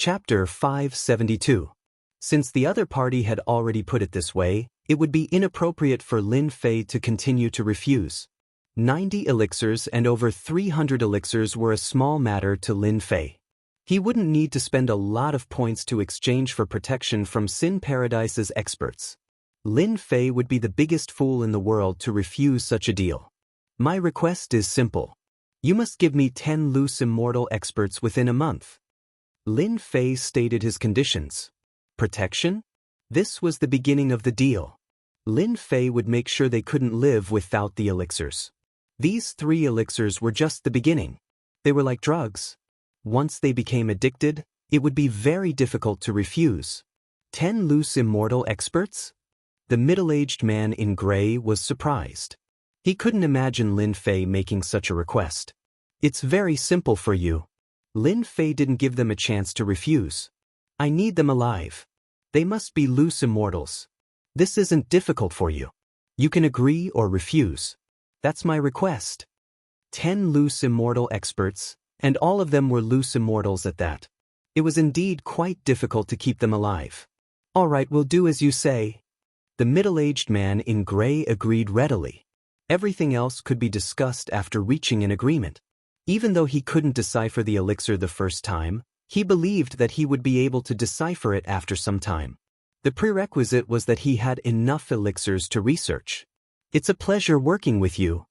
Chapter 572. Since the other party had already put it this way, it would be inappropriate for Lin Fei to continue to refuse. 90 elixirs and over 300 elixirs were a small matter to Lin Fei. He wouldn't need to spend a lot of points to exchange for protection from Sin Paradise's experts. Lin Fei would be the biggest fool in the world to refuse such a deal. My request is simple. You must give me 10 loose immortal experts within a month. Lin Fei stated his conditions. Protection? This was the beginning of the deal. Lin Fei would make sure they couldn't live without the elixirs. These 3 elixirs were just the beginning. They were like drugs. Once they became addicted, it would be very difficult to refuse. 10 loose immortal experts? The middle-aged man in gray was surprised. He couldn't imagine Lin Fei making such a request. It's very simple for you. Lin Fei didn't give them a chance to refuse. I need them alive. They must be loose immortals. This isn't difficult for you. You can agree or refuse. That's my request. 10 loose immortal experts, and all of them were loose immortals at that. It was indeed quite difficult to keep them alive. All right, we'll do as you say. The middle-aged man in gray agreed readily. Everything else could be discussed after reaching an agreement. Even though he couldn't decipher the elixir the first time, he believed that he would be able to decipher it after some time. The prerequisite was that he had enough elixirs to research. It's a pleasure working with you.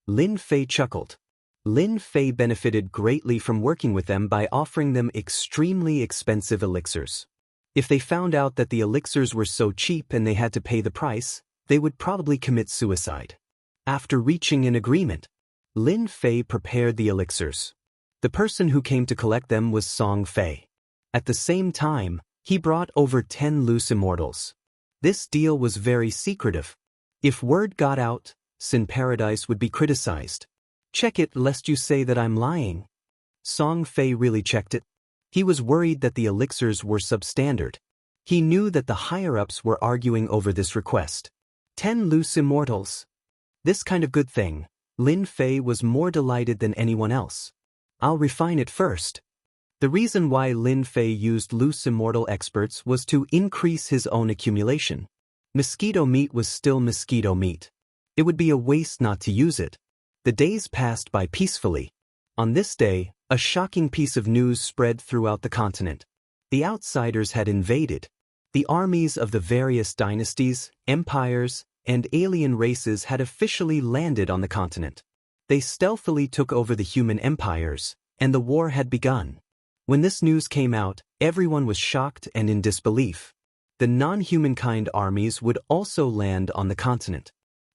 Lin Fei chuckled. Lin Fei benefited greatly from working with them by offering them extremely expensive elixirs. If they found out that the elixirs were so cheap and they had to pay the price, they would probably commit suicide. After reaching an agreement, Lin Fei prepared the elixirs. The person who came to collect them was Song Fei. At the same time, he brought over 10 loose immortals. This deal was very secretive. If word got out, Sin Paradise would be criticized. Check it lest you say that I'm lying. Song Fei really checked it. He was worried that the elixirs were substandard. He knew that the higher-ups were arguing over this request. 10 loose immortals. This kind of good thing. Lin Fei was more delighted than anyone else. I'll refine it first. The reason why Lin Fei used loose immortal experts was to increase his own accumulation. Mosquito meat was still mosquito meat. It would be a waste not to use it. The days passed by peacefully. On this day, a shocking piece of news spread throughout the continent. The outsiders had invaded. The armies of the various dynasties, empires, and alien races had officially landed on the continent. They stealthily took over the human empires, and the war had begun. When this news came out, everyone was shocked and in disbelief. The non-humankind armies would also land on the continent.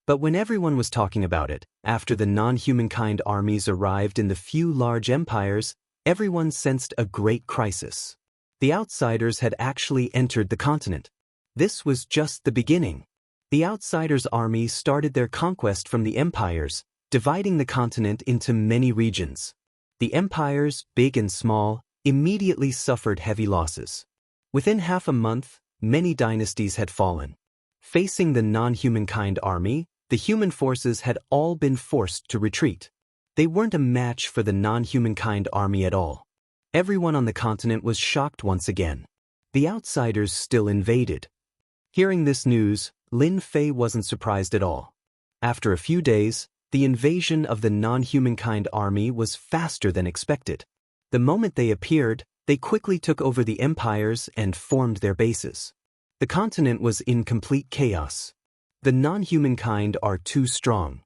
But when everyone was talking about it, after the non-humankind armies arrived in the few large empires, everyone sensed a great crisis. The outsiders had actually entered the continent. This was just the beginning. The outsiders' army started their conquest from the empires, dividing the continent into many regions. The empires, big and small, immediately suffered heavy losses. Within half a month, many dynasties had fallen. Facing the non-humankind army, the human forces had all been forced to retreat. They weren't a match for the non-humankind army at all. Everyone on the continent was shocked once again. The outsiders still invaded. Hearing this news, Lin Fei wasn't surprised at all. After a few days, the invasion of the non-humankind army was faster than expected. The moment they appeared, they quickly took over the empires and formed their bases. The continent was in complete chaos. The non-humankind are too strong.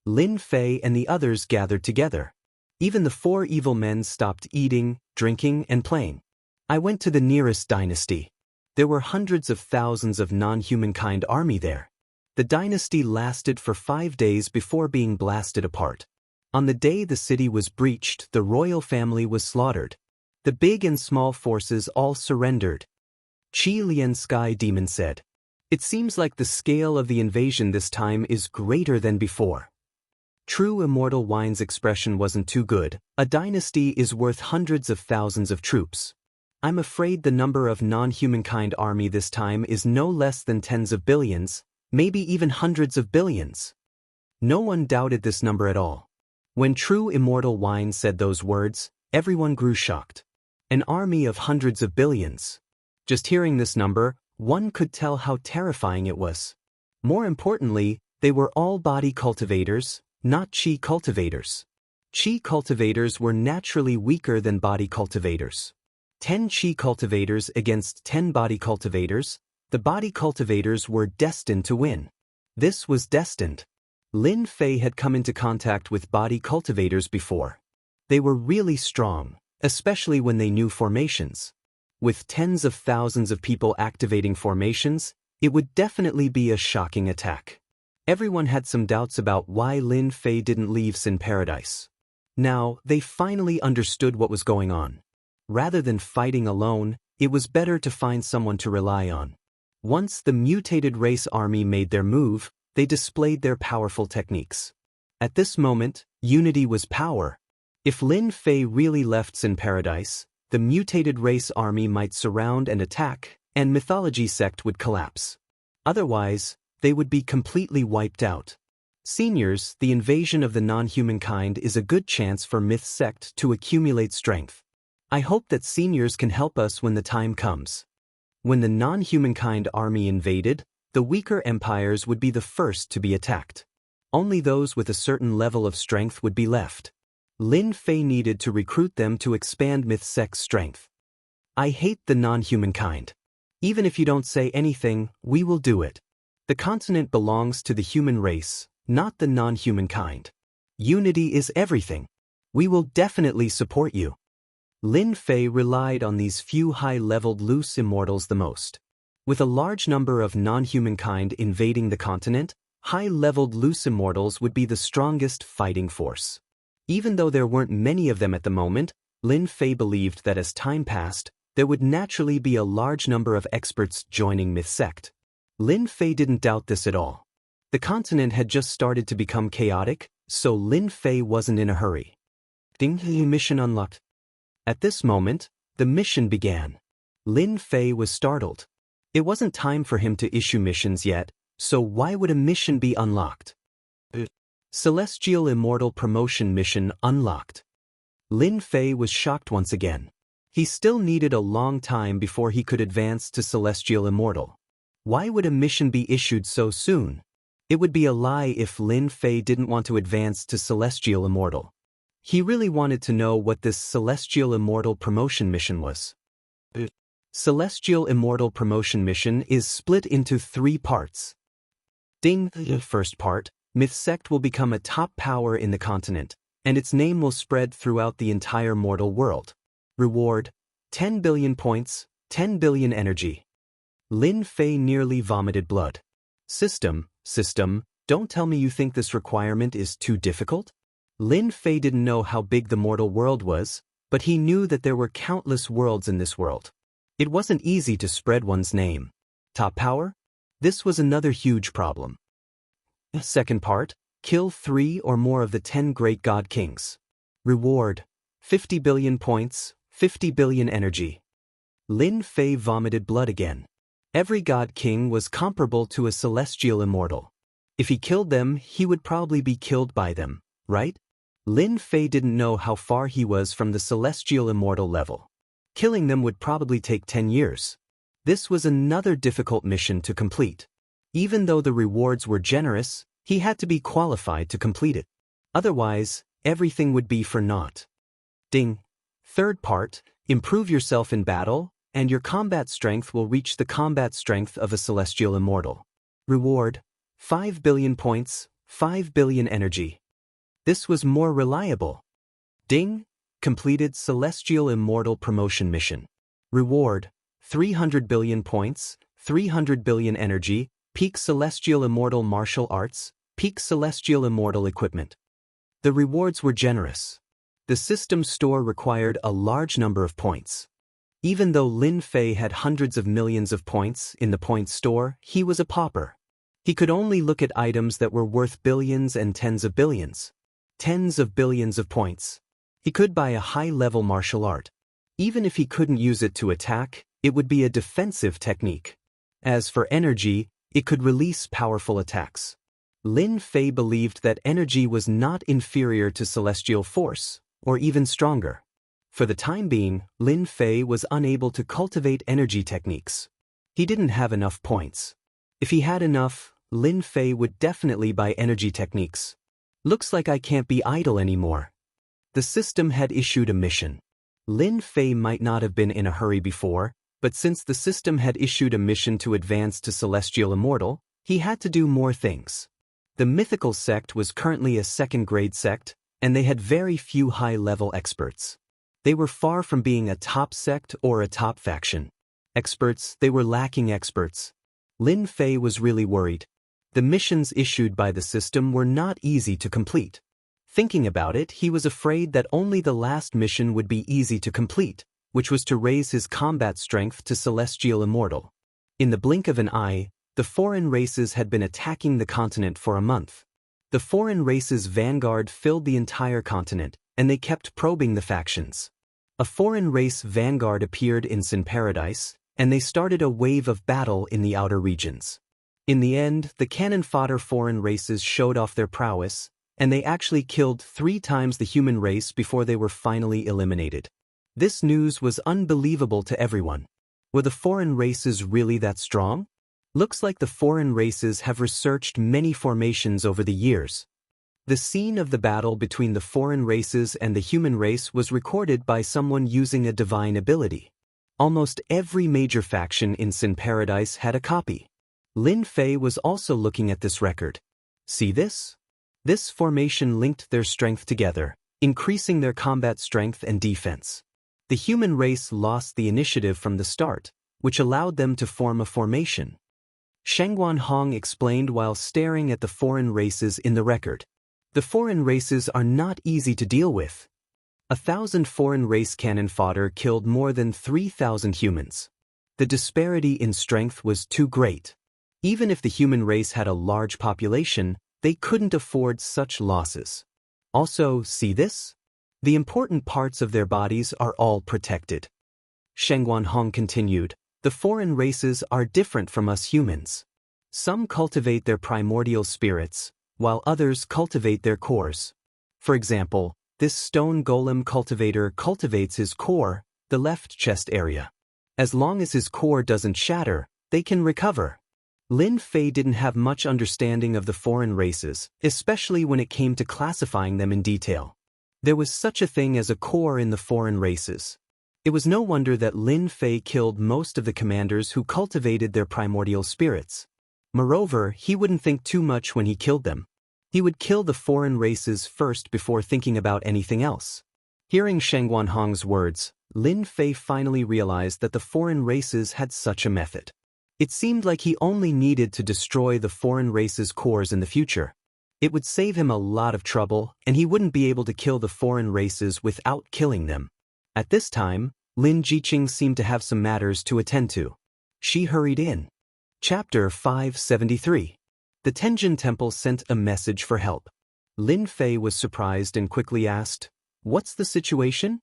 Lin Fei and the others gathered together. Even the 4 evil men stopped eating, drinking, and playing. I went to the nearest dynasty. There were hundreds of thousands of non-humankind army there. The dynasty lasted for 5 days before being blasted apart. On the day the city was breached, the royal family was slaughtered. The big and small forces all surrendered. Qi Lian Sky Demon said, "It seems like the scale of the invasion this time is greater than before." True Immortal Wine's expression wasn't too good. A dynasty is worth hundreds of thousands of troops. I'm afraid the number of non-humankind army this time is no less than tens of billions, maybe even hundreds of billions. No one doubted this number at all. When True Immortal Wine said those words, everyone grew shocked. An army of hundreds of billions. Just hearing this number, one could tell how terrifying it was. More importantly, they were all body cultivators, not chi cultivators. Chi cultivators were naturally weaker than body cultivators. 10 chi cultivators against 10 body cultivators, the body cultivators were destined to win. This was destined. Lin Fei had come into contact with body cultivators before. They were really strong, especially when they knew formations. With tens of thousands of people activating formations, it would definitely be a shocking attack. Everyone had some doubts about why Lin Fei didn't leave Sin Paradise. Now, they finally understood what was going on. Rather than fighting alone, it was better to find someone to rely on. Once the mutated race army made their move, they displayed their powerful techniques. At this moment, unity was power. If Lin Fei really left Sin Paradise, the mutated race army might surround and attack, and mythology sect would collapse. Otherwise, they would be completely wiped out. Seniors, the invasion of the non-humankind is a good chance for myth sect to accumulate strength. I hope that seniors can help us when the time comes. When the non-humankind army invaded, the weaker empires would be the first to be attacked. Only those with a certain level of strength would be left. Lin Fei needed to recruit them to expand myth sect's strength. I hate the non-humankind. Even if you don't say anything, we will do it. The continent belongs to the human race, not the non-humankind. Unity is everything. We will definitely support you. Lin Fei relied on these few high-leveled loose immortals the most. With a large number of non-humankind invading the continent, high-leveled loose immortals would be the strongest fighting force. Even though there weren't many of them at the moment, Lin Fei believed that as time passed, there would naturally be a large number of experts joining myth sect. Lin Fei didn't doubt this at all. The continent had just started to become chaotic, so Lin Fei wasn't in a hurry. Ding, mission unlocked. At this moment, the mission began. Lin Fei was startled. It wasn't time for him to issue missions yet, so why would a mission be unlocked? Celestial Immortal Promotion Mission unlocked. Lin Fei was shocked once again. He still needed a long time before he could advance to Celestial Immortal. Why would a mission be issued so soon? It would be a lie if Lin Fei didn't want to advance to Celestial Immortal. He really wanted to know what this Celestial Immortal Promotion Mission was. Celestial Immortal Promotion Mission is split into 3 parts. Ding. The first part, myth sect will become a top power in the continent, and its name will spread throughout the entire mortal world. Reward: 10 billion points, 10 billion energy. Lin Fei nearly vomited blood. System, don't tell me you think this requirement is too difficult? Lin Fei didn't know how big the mortal world was, but he knew that there were countless worlds in this world. It wasn't easy to spread one's name. Top power? This was another huge problem. Second part, kill 3 or more of the 10 great god kings. Reward: 50 billion points, 50 billion energy. Lin Fei vomited blood again. Every god king was comparable to a celestial immortal. If he killed them, he would probably be killed by them, right? Lin Fei didn't know how far he was from the celestial immortal level. Killing them would probably take 10 years. This was another difficult mission to complete. Even though the rewards were generous, he had to be qualified to complete it. Otherwise, everything would be for naught. Ding. Third part, improve yourself in battle, and your combat strength will reach the combat strength of a celestial immortal. Reward: 5 billion points, 5 billion energy. This was more reliable. Ding. Completed Celestial Immortal Promotion Mission. Reward: 300 billion points, 300 billion energy, peak Celestial Immortal Martial Arts, peak Celestial Immortal Equipment. The rewards were generous. The system store required a large number of points. Even though Lin Fei had hundreds of millions of points in the point store, he was a pauper. He could only look at items that were worth billions and tens of billions. Tens of billions of points. He could buy a high-level martial art. Even if he couldn't use it to attack, it would be a defensive technique. As for energy, it could release powerful attacks. Lin Fei believed that energy was not inferior to celestial force, or even stronger. For the time being, Lin Fei was unable to cultivate energy techniques. He didn't have enough points. If he had enough, Lin Fei would definitely buy energy techniques. Looks like I can't be idle anymore. The system had issued a mission. Lin Fei might not have been in a hurry before, but since the system had issued a mission to advance to Celestial Immortal, he had to do more things. The mythical sect was currently a second-grade sect, and they had very few high-level experts. They were far from being a top sect or a top faction. Experts, they were lacking experts. Lin Fei was really worried. The missions issued by the system were not easy to complete. Thinking about it, he was afraid that only the last mission would be easy to complete, which was to raise his combat strength to Celestial Immortal. In the blink of an eye, the foreign races had been attacking the continent for a month. The foreign races' vanguard filled the entire continent, and they kept probing the factions. A foreign race vanguard appeared in Sin Paradise, and they started a wave of battle in the outer regions. In the end, the cannon fodder foreign races showed off their prowess, and they actually killed 3 times the human race before they were finally eliminated. This news was unbelievable to everyone. Were the foreign races really that strong? Looks like the foreign races have researched many formations over the years. The scene of the battle between the foreign races and the human race was recorded by someone using a divine ability. Almost every major faction in Sin Paradise had a copy. Lin Fei was also looking at this record. See this? This formation linked their strength together, increasing their combat strength and defense. The human race lost the initiative from the start, which allowed them to form a formation. Shengguan Hong explained while staring at the foreign races in the record. The foreign races are not easy to deal with. 1,000 foreign race cannon fodder killed more than 3,000 humans. The disparity in strength was too great. Even if the human race had a large population, they couldn't afford such losses. Also, see this? The important parts of their bodies are all protected. Shengguan Hong continued, the foreign races are different from us humans. Some cultivate their primordial spirits, while others cultivate their cores. For example, this stone golem cultivator cultivates his core, the left chest area. As long as his core doesn't shatter, they can recover. Lin Fei didn't have much understanding of the foreign races, especially when it came to classifying them in detail. There was such a thing as a core in the foreign races. It was no wonder that Lin Fei killed most of the commanders who cultivated their primordial spirits. Moreover, he wouldn't think too much when he killed them. He would kill the foreign races first before thinking about anything else. Hearing Shengguan Hong's words, Lin Fei finally realized that the foreign races had such a method. It seemed like he only needed to destroy the foreign race's cores in the future. It would save him a lot of trouble, and he wouldn't be able to kill the foreign races without killing them. At this time, Lin Jiqing seemed to have some matters to attend to. She hurried in. Chapter 573. The Tenjin Temple sent a message for help. Lin Fei was surprised and quickly asked, "What's the situation?"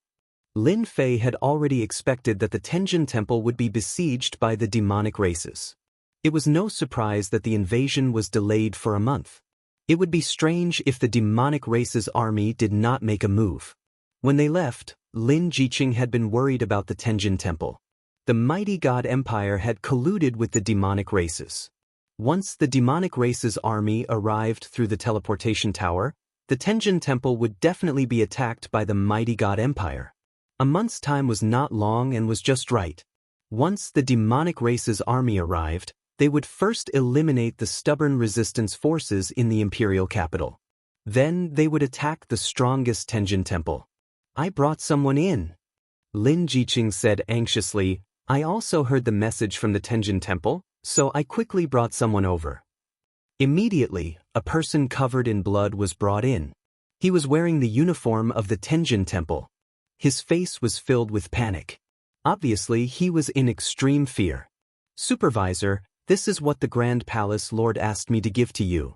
Lin Fei had already expected that the Tenjin Temple would be besieged by the demonic races. It was no surprise that the invasion was delayed for a month. It would be strange if the demonic races' army did not make a move. When they left, Lin Jiqing had been worried about the Tenjin Temple. The mighty god empire had colluded with the demonic races. Once the demonic races' army arrived through the teleportation tower, the Tenjin Temple would definitely be attacked by the mighty god empire. A month's time was not long and was just right. Once the demonic race's army arrived, they would first eliminate the stubborn resistance forces in the imperial capital. Then they would attack the strongest Tenjin Temple. "I brought someone in," Lin Jiqing said anxiously. "I also heard the message from the Tenjin Temple, so I quickly brought someone over." Immediately, a person covered in blood was brought in. He was wearing the uniform of the Tenjin Temple. His face was filled with panic. Obviously, he was in extreme fear. "Supervisor, this is what the Grand Palace Lord asked me to give to you."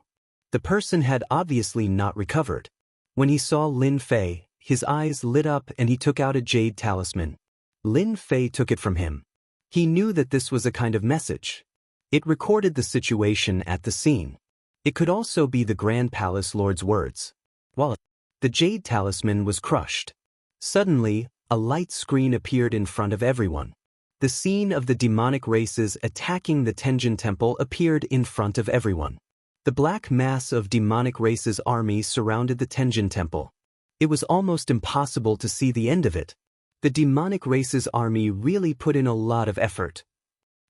The person had obviously not recovered. When he saw Lin Fei, his eyes lit up and he took out a jade talisman. Lin Fei took it from him. He knew that this was a kind of message. It recorded the situation at the scene. It could also be the Grand Palace Lord's words. While the jade talisman was crushed. Suddenly, A light screen appeared in front of everyone. The scene of the demonic races attacking the Tenjin Temple appeared in front of everyone. The black mass of demonic races' army surrounded the Tenjin Temple. It was almost impossible to see the end of it. The demonic races' army really put in a lot of effort.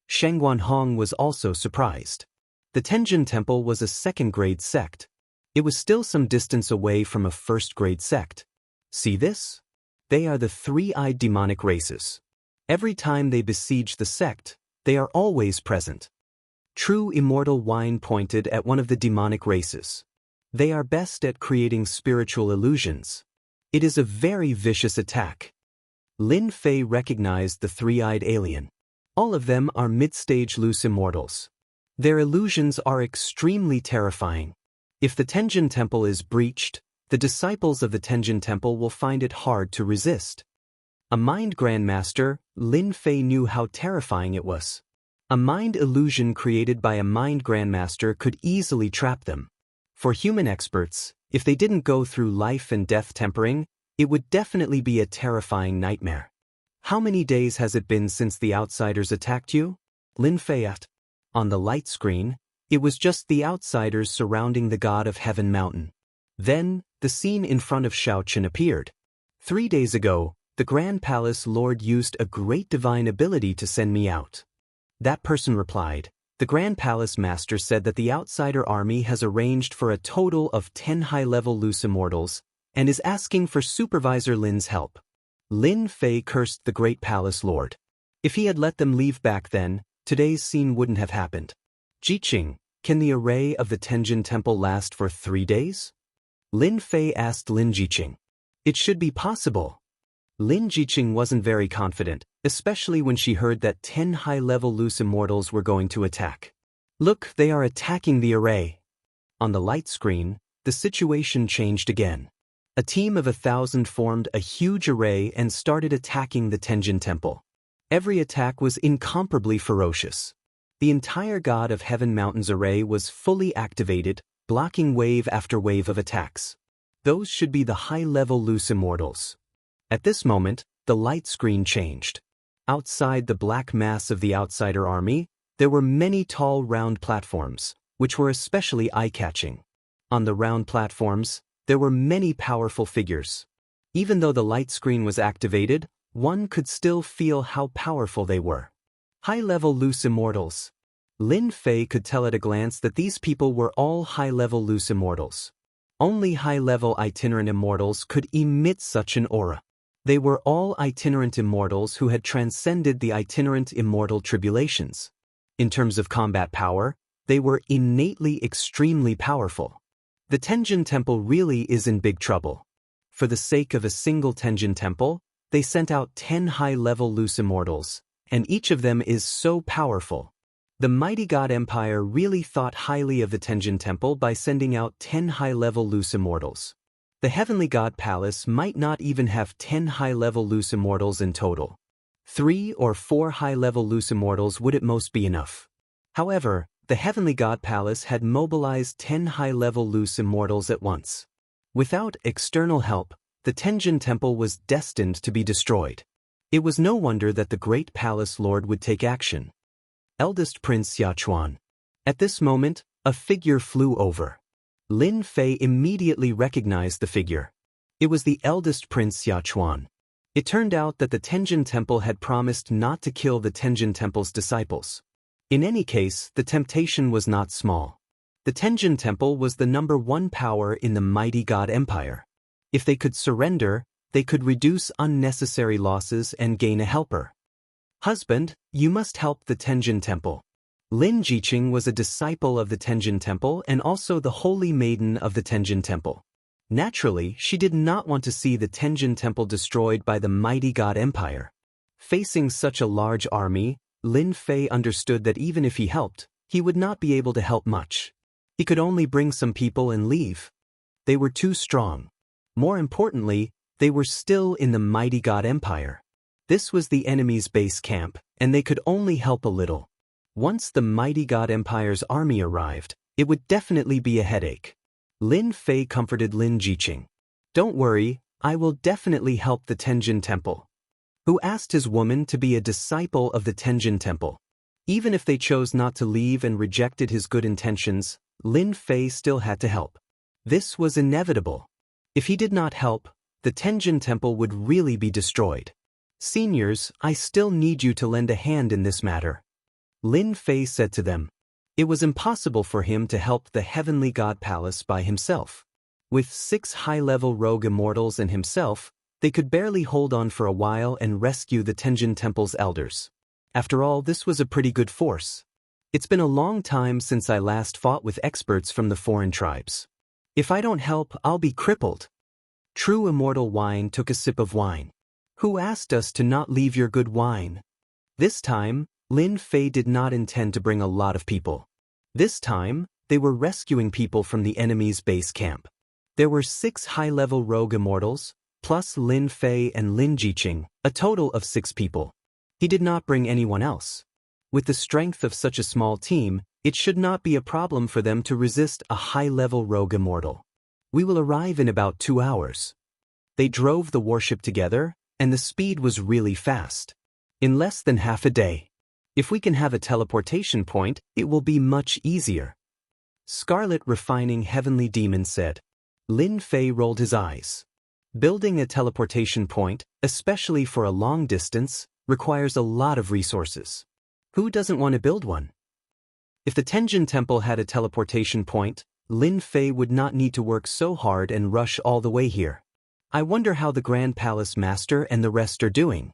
Sheng Guanhong was also surprised. The Tenjin Temple was a second-grade sect. It was still some distance away from a first-grade sect. See this? They are the three-eyed demonic races. Every time they besiege the sect, they are always present. True Immortal Wine pointed at one of the demonic races. They are best at creating spiritual illusions. It is a very vicious attack. Lin Fei recognized the three-eyed alien. All of them are mid-stage loose immortals. Their illusions are extremely terrifying. If the Tenjin Temple is breached, the disciples of the Tenjin Temple will find it hard to resist. A mind grandmaster, Lin Fei knew how terrifying it was. A mind illusion created by a mind grandmaster could easily trap them. For human experts, if they didn't go through life and death tempering, it would definitely be a terrifying nightmare. How many days has it been since the outsiders attacked you? Lin Fei asked. On the light screen, it was just the outsiders surrounding the god of Heaven Mountain. Then, the scene in front of Xiaochen appeared. 3 days ago, the Grand Palace Lord used a great divine ability to send me out. That person replied, the Grand Palace Master said that the outsider army has arranged for a total of 10 high-level loose immortals, and is asking for Supervisor Lin's help. Lin Fei cursed the Great Palace Lord. If he had let them leave back then, today's scene wouldn't have happened. Jiqing, can the array of the Tenjin Temple last for 3 days? Lin Fei asked Lin Jiqing. It should be possible. Lin Jiqing wasn't very confident, especially when she heard that 10 high-level loose immortals were going to attack. Look, they are attacking the array. On the light screen, the situation changed again. A team of 1,000 formed a huge array and started attacking the Tenjin Temple. Every attack was incomparably ferocious. The entire God of Heaven Mountain's array was fully activated, blocking wave after wave of attacks. Those should be the high-level loose immortals. At this moment, the light screen changed. Outside the black mass of the outsider army, there were many tall round platforms, which were especially eye-catching. On the round platforms, there were many powerful figures. Even though the light screen was activated, one could still feel how powerful they were. High-level loose immortals. Lin Fei could tell at a glance that these people were all high-level loose immortals. Only high-level itinerant immortals could emit such an aura. They were all itinerant immortals who had transcended the itinerant immortal tribulations. In terms of combat power, they were innately extremely powerful. The Tenjin Temple really is in big trouble. For the sake of a single Tenjin Temple, they sent out 10 high-level loose immortals, and each of them is so powerful. The mighty God Empire really thought highly of the Tenjin Temple by sending out 10 high-level loose immortals. The Heavenly God Palace might not even have 10 high-level loose immortals in total. 3 or 4 high-level loose immortals would at most be enough. However, the Heavenly God Palace had mobilized 10 high-level loose immortals at once. Without external help, the Tenjin Temple was destined to be destroyed. It was no wonder that the Great Palace Lord would take action. Eldest Prince Xiachuan. At this moment, a figure flew over. Lin Fei immediately recognized the figure. It was the eldest Prince Xiachuan. It turned out that the Tenjin Temple had promised not to kill the Tenjin Temple's disciples. In any case, the temptation was not small. The Tenjin Temple was the #1 power in the mighty God Empire. If they could surrender, they could reduce unnecessary losses and gain a helper. Husband, you must help the Tenjin Temple. Lin Jiqing was a disciple of the Tenjin Temple and also the holy maiden of the Tenjin Temple. Naturally, she did not want to see the Tenjin Temple destroyed by the mighty God Empire. Facing such a large army, Lin Fei understood that even if he helped, he would not be able to help much. He could only bring some people and leave. They were too strong. More importantly, they were still in the mighty God Empire. This was the enemy's base camp, and they could only help a little. Once the mighty God Empire's army arrived, it would definitely be a headache. Lin Fei comforted Lin Jiqing. Don't worry, I will definitely help the Tenjin Temple. Who asked his woman to be a disciple of the Tenjin Temple. Even if they chose not to leave and rejected his good intentions, Lin Fei still had to help. This was inevitable. If he did not help, the Tenjin Temple would really be destroyed. Seniors, I still need you to lend a hand in this matter. Lin Fei said to them. It was impossible for him to help the Heavenly God Palace by himself. With 6 high-level rogue immortals and himself, they could barely hold on for a while and rescue the Tenjin Temple's elders. After all, this was a pretty good force. It's been a long time since I last fought with experts from the foreign tribes. If I don't help, I'll be crippled. True Immortal Wine took a sip of wine. Who asked us to not leave your good wine? This time, Lin Fei did not intend to bring a lot of people. This time, they were rescuing people from the enemy's base camp. There were 6 high-level rogue immortals, plus Lin Fei and Lin Jiqing, a total of 6 people. He did not bring anyone else. With the strength of such a small team, it should not be a problem for them to resist a high-level rogue immortal. We will arrive in about 2 hours. They drove the warship together, and the speed was really fast. In less than half a day. If we can have a teleportation point, it will be much easier. Scarlet Refining Heavenly Demon said. Lin Fei rolled his eyes. Building a teleportation point, especially for a long distance, requires a lot of resources. Who doesn't want to build one? If the Tenjin Temple had a teleportation point, Lin Fei would not need to work so hard and rush all the way here. I wonder how the Grand Palace Master and the rest are doing.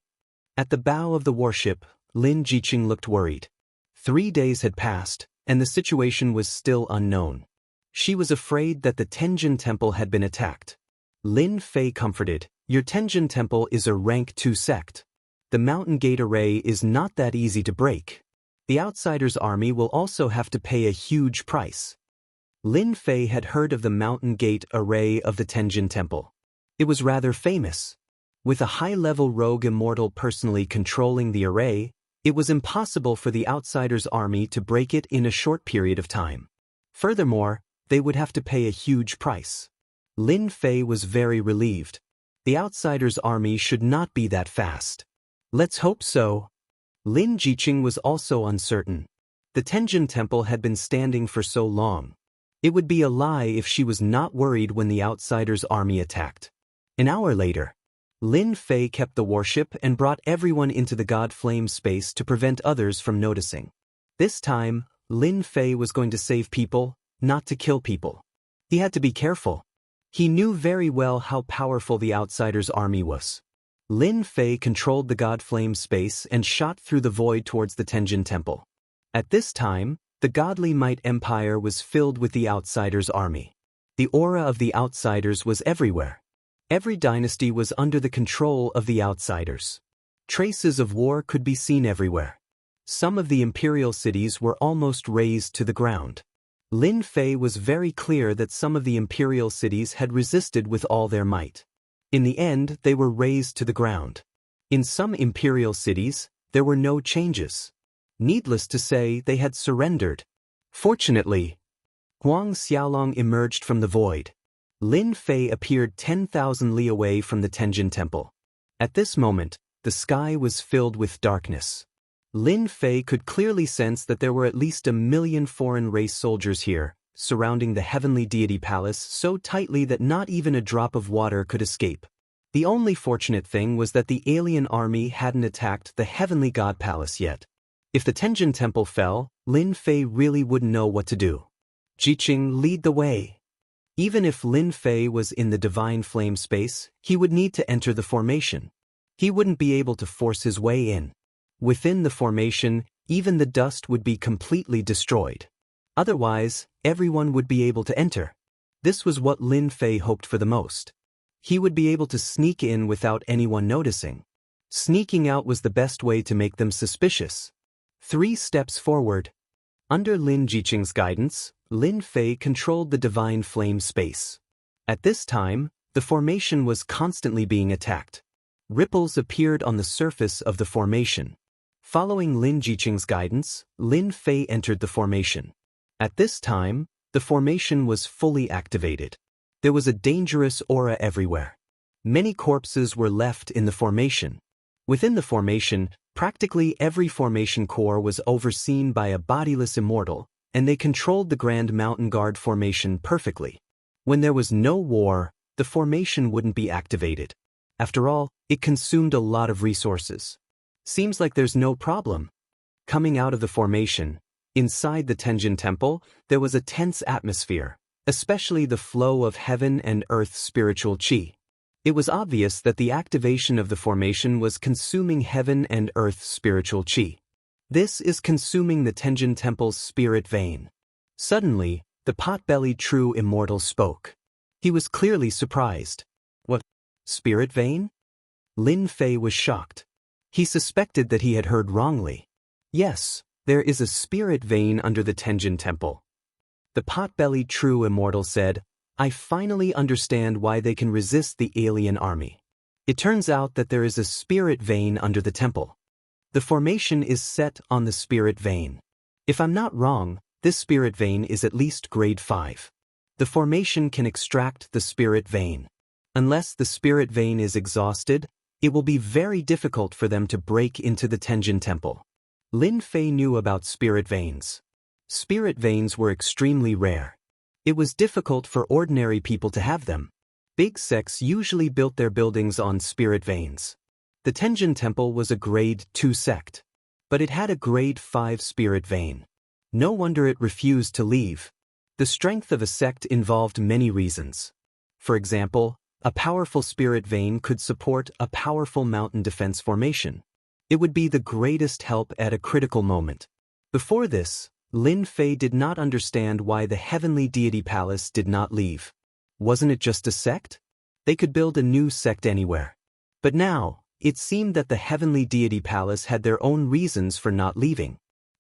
At the bow of the warship, Lin Jiqing looked worried. 3 days had passed, and the situation was still unknown. She was afraid that the Tenjin Temple had been attacked. Lin Fei comforted, your Tenjin Temple is a rank 2 sect. The Mountain Gate array is not that easy to break. The Outsiders' army will also have to pay a huge price. Lin Fei had heard of the Mountain Gate array of the Tenjin Temple. It was rather famous. With a high-level rogue immortal personally controlling the array, it was impossible for the Outsiders' army to break it in a short period of time. Furthermore, they would have to pay a huge price. Lin Fei was very relieved. The Outsiders' army should not be that fast. Let's hope so. Lin Jiqing was also uncertain. The Tenjin Temple had been standing for so long. It would be a lie if she was not worried when the Outsiders' army attacked. An hour later, Lin Fei kept the warship and brought everyone into the God Flame space to prevent others from noticing. This time, Lin Fei was going to save people, not to kill people. He had to be careful. He knew very well how powerful the Outsiders' army was. Lin Fei controlled the God Flame space and shot through the void towards the Tenjin Temple. At this time, the Godly Might Empire was filled with the Outsiders' army. The aura of the Outsiders was everywhere. Every dynasty was under the control of the Outsiders. Traces of war could be seen everywhere. Some of the imperial cities were almost razed to the ground. Lin Fei was very clear that some of the imperial cities had resisted with all their might. In the end, they were razed to the ground. In some imperial cities, there were no changes. Needless to say, they had surrendered. Fortunately, Huang Xiaolong emerged from the void. Lin Fei appeared 10,000 li away from the Tenjin Temple. At this moment, the sky was filled with darkness. Lin Fei could clearly sense that there were at least 1 million foreign race soldiers here, surrounding the Heavenly Deity Palace so tightly that not even a drop of water could escape. The only fortunate thing was that the alien army hadn't attacked the Heavenly God Palace yet. If the Tenjin Temple fell, Lin Fei really wouldn't know what to do. Jiqing, lead the way. Even if Lin Fei was in the Divine Flame space, he would need to enter the formation. He wouldn't be able to force his way in. Within the formation, even the dust would be completely destroyed. Otherwise, everyone would be able to enter. This was what Lin Fei hoped for the most. He would be able to sneak in without anyone noticing. Sneaking out was the best way to make them suspicious. 3 steps forward. Under Lin Jiqing's guidance, Lin Fei controlled the Divine Flame space. At this time, the formation was constantly being attacked. Ripples appeared on the surface of the formation. Following Lin Jiqing's guidance, Lin Fei entered the formation. At this time, the formation was fully activated. There was a dangerous aura everywhere. Many corpses were left in the formation. Within the formation, practically every formation core was overseen by a bodiless immortal, and they controlled the Grand Mountain Guard formation perfectly. When there was no war, the formation wouldn't be activated. After all, it consumed a lot of resources. Seems like there's no problem. Coming out of the formation, inside the Tenjin Temple, there was a tense atmosphere, especially the flow of heaven and earth spiritual qi. It was obvious that the activation of the formation was consuming heaven and earth spiritual qi. This is consuming the Tenjin Temple's spirit vein. Suddenly, the pot-bellied true immortal spoke. He was clearly surprised. What? Spirit vein? Lin Fei was shocked. He suspected that he had heard wrongly. Yes, there is a spirit vein under the Tenjin Temple. The pot-bellied true immortal said, I finally understand why they can resist the alien army. It turns out that there is a spirit vein under the temple. The formation is set on the spirit vein. If I'm not wrong, this spirit vein is at least grade 5. The formation can extract the spirit vein. Unless the spirit vein is exhausted, it will be very difficult for them to break into the Tenjin Temple. Lin Fei knew about spirit veins. Spirit veins were extremely rare. It was difficult for ordinary people to have them. Big sects usually built their buildings on spirit veins. The Tenjin Temple was a grade 2 sect, but it had a grade 5 spirit vein. No wonder it refused to leave. The strength of a sect involved many reasons. For example, a powerful spirit vein could support a powerful mountain defense formation. It would be the greatest help at a critical moment. Before this, Lin Fei did not understand why the Heavenly Deity Palace did not leave. Wasn't it just a sect? They could build a new sect anywhere. But now, it seemed that the Heavenly Deity Palace had their own reasons for not leaving.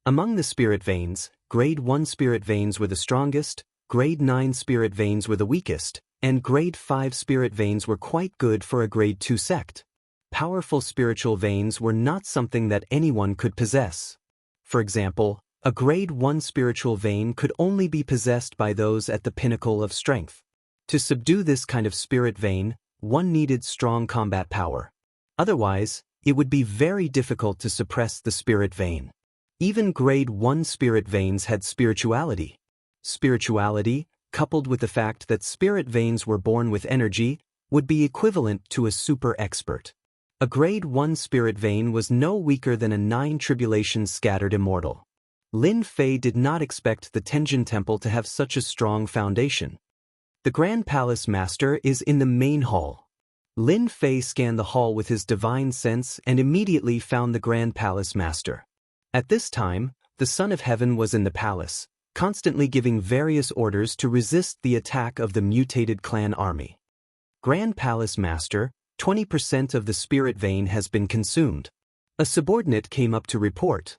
Among the spirit veins, grade 1 spirit veins were the strongest, grade 9 spirit veins were the weakest, and grade 5 spirit veins were quite good for a grade 2 sect. Powerful spiritual veins were not something that anyone could possess. For example, a grade 1 spiritual vein could only be possessed by those at the pinnacle of strength. To subdue this kind of spirit vein, one needed strong combat power. Otherwise, it would be very difficult to suppress the spirit vein. Even grade 1 spirit veins had spirituality. Spirituality, coupled with the fact that spirit veins were born with energy, would be equivalent to a super expert. A grade 1 spirit vein was no weaker than a 9 tribulations scattered immortal. Lin Fei did not expect the Tenjin Temple to have such a strong foundation. The Grand Palace Master is in the main hall. Lin Fei scanned the hall with his divine sense and immediately found the Grand Palace Master. At this time, the Son of Heaven was in the palace, constantly giving various orders to resist the attack of the mutated clan army. Grand Palace Master, 20% of the spirit vein has been consumed. A subordinate came up to report.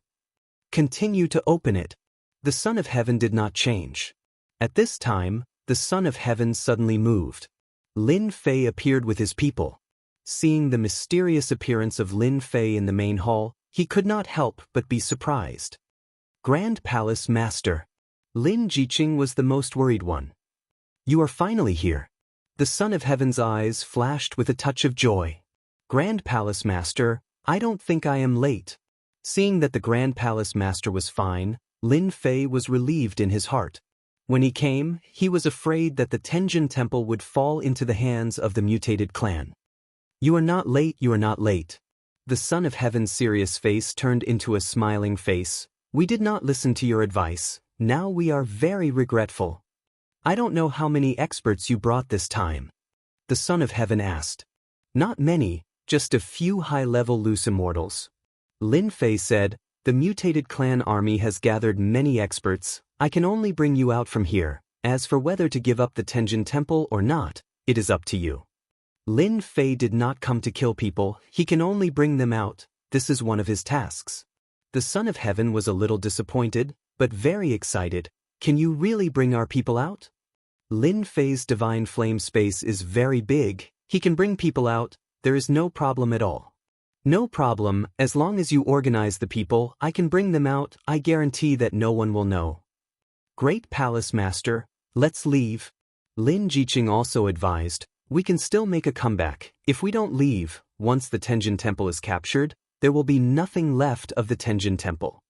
Continue to open it. The Son of Heaven did not change. At this time, the Son of Heaven suddenly moved. Lin Fei appeared with his people. Seeing the mysterious appearance of Lin Fei in the main hall, he could not help but be surprised. Grand Palace Master. Lin Jiqing was the most worried one. You are finally here. The Son of Heaven's eyes flashed with a touch of joy. Grand Palace Master, I don't think I am late. Seeing that the Grand Palace Master was fine, Lin Fei was relieved in his heart. When he came, he was afraid that the Tenjin Temple would fall into the hands of the mutated clan. You are not late, you are not late. The Son of Heaven's serious face turned into a smiling face. We did not listen to your advice. Now we are very regretful. I don't know how many experts you brought this time. The Son of Heaven asked. Not many, just a few high-level loose immortals. Lin Fei said, the mutated clan army has gathered many experts. I can only bring you out from here. As for whether to give up the Tenjin Temple or not, it is up to you. Lin Fei did not come to kill people, he can only bring them out. This is one of his tasks. The Son of Heaven was a little disappointed, but very excited. Can you really bring our people out? Lin Fei's divine flame space is very big, he can bring people out, there is no problem at all. No problem, as long as you organize the people, I can bring them out, I guarantee that no one will know. Great Palace Master, let's leave. Lin Jiqing also advised, We can still make a comeback. If we don't leave, once the Tenjin Temple is captured, there will be nothing left of the Tenjin Temple.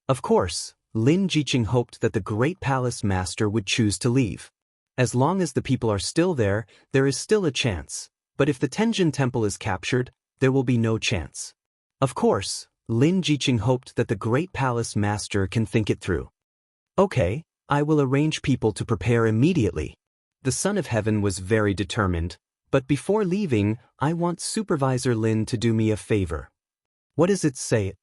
Of course, Lin Jiqing hoped that the Great Palace Master would choose to leave. As long as the people are still there is still a chance. But if the Tenjin Temple is captured, there will be no chance. Of course, Lin Jiqing hoped that the Great Palace Master can think it through. Okay, I will arrange people to prepare immediately. The Son of Heaven was very determined, but before leaving, I want Supervisor Lin to do me a favor. What does it say?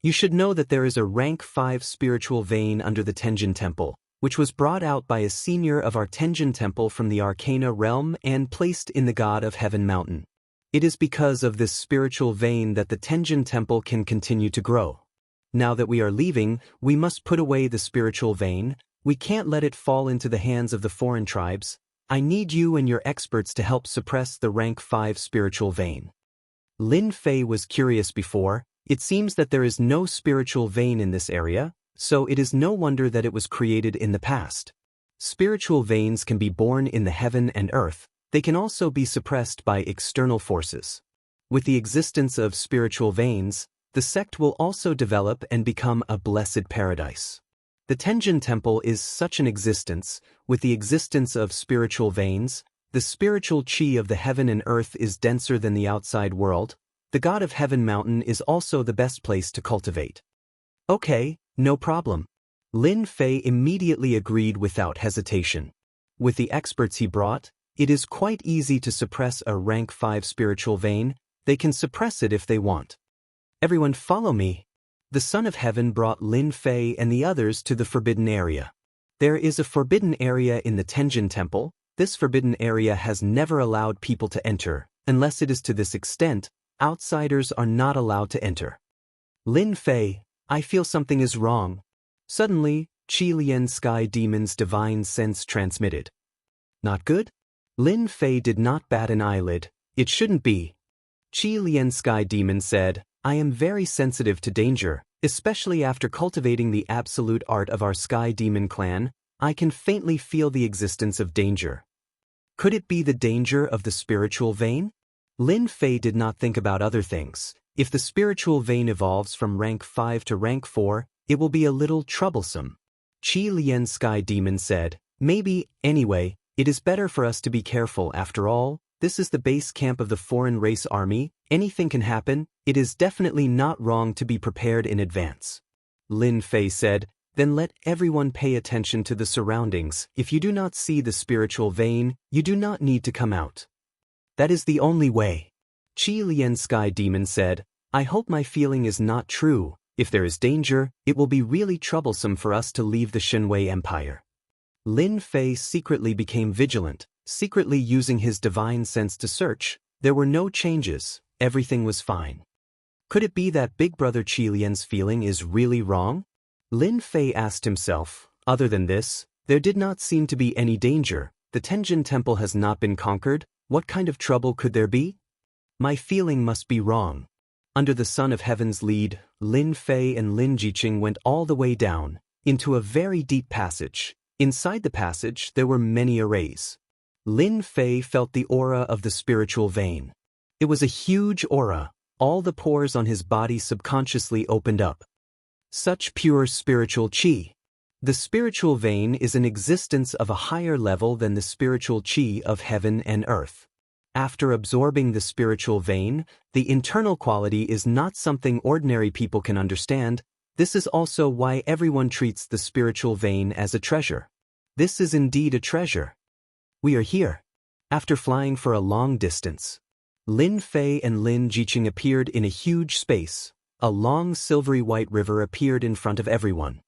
You should know that there is a rank 5 spiritual vein under the Tenjin Temple, which was brought out by a senior of our Tenjin Temple from the Arcana realm and placed in the God of Heaven mountain. It is because of this spiritual vein that the Tenjin Temple can continue to grow. Now that we are leaving, we must put away the spiritual vein. We can't let it fall into the hands of the foreign tribes. I need you and your experts to help suppress the rank 5 spiritual vein. Lin Fei was curious before. It seems that there is no spiritual vein in this area, so it is no wonder that it was created in the past. Spiritual veins can be born in the heaven and earth. They can also be suppressed by external forces. With the existence of spiritual veins, the sect will also develop and become a blessed paradise. The Tenjin Temple is such an existence. With the existence of spiritual veins, the spiritual chi of the heaven and earth is denser than the outside world. The God of Heaven mountain is also the best place to cultivate. Okay, no problem. Lin Fei immediately agreed without hesitation. With the experts he brought, it is quite easy to suppress a rank 5 spiritual vein. They can suppress it if they want. Everyone follow me. The Son of Heaven brought Lin Fei and the others to the forbidden area. There is a forbidden area in the Tenjin Temple. This forbidden area has never allowed people to enter, unless it is to this extent. Outsiders are not allowed to enter. Lin Fei, I feel something is wrong. Suddenly, Qi Lian Sky Demon's divine sense transmitted. Not good? Lin Fei did not bat an eyelid. It shouldn't be. Qi Lian Sky Demon said, I am very sensitive to danger, especially after cultivating the absolute art of our Sky Demon clan. I can faintly feel the existence of danger. Could it be the danger of the spiritual vein? Lin Fei did not think about other things. If the spiritual vein evolves from rank 5 to rank 4, it will be a little troublesome. Qi Lian Sky Demon said, maybe, anyway, it is better for us to be careful. After all, this is the base camp of the foreign race army. Anything can happen. It is definitely not wrong to be prepared in advance. Lin Fei said, then let everyone pay attention to the surroundings. If you do not see the spiritual vein, you do not need to come out. That is the only way. Qi Lian Sky Demon said, I hope my feeling is not true. If there is danger, it will be really troublesome for us to leave the Xinwei Empire. Lin Fei secretly became vigilant, secretly using his divine sense to search. There were no changes. Everything was fine. Could it be that Big Brother Qi Lian's feeling is really wrong? Lin Fei asked himself. Other than this, there did not seem to be any danger. The Tenjin Temple has not been conquered. What kind of trouble could there be? My feeling must be wrong. Under the Son of Heaven's lead, Lin Fei and Lin Jiqing went all the way down, into a very deep passage. Inside the passage, there were many arrays. Lin Fei felt the aura of the spiritual vein. It was a huge aura. All the pores on his body subconsciously opened up. Such pure spiritual chi. The spiritual vein is an existence of a higher level than the spiritual chi of heaven and earth. After absorbing the spiritual vein, the internal quality is not something ordinary people can understand. This is also why everyone treats the spiritual vein as a treasure. This is indeed a treasure. We are here. After flying for a long distance, Lin Fei and Lin Jiqing appeared in a huge space. A long silvery white river appeared in front of everyone.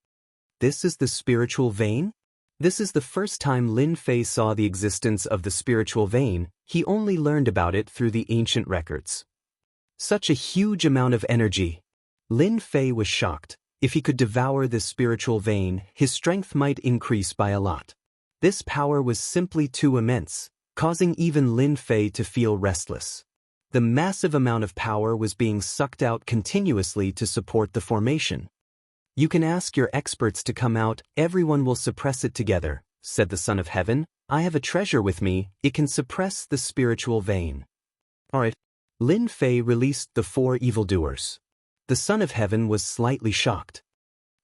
This is the spiritual vein? This is the first time Lin Fei saw the existence of the spiritual vein. He only learned about it through the ancient records. Such a huge amount of energy. Lin Fei was shocked. If he could devour this spiritual vein, his strength might increase by a lot. This power was simply too immense, causing even Lin Fei to feel restless. The massive amount of power was being sucked out continuously to support the formation. You can ask your experts to come out. Everyone will suppress it together. said the Son of Heaven. I have a treasure with me. It can suppress the spiritual vein. Alright. Lin Fei released the 4 evildoers. The Son of Heaven was slightly shocked.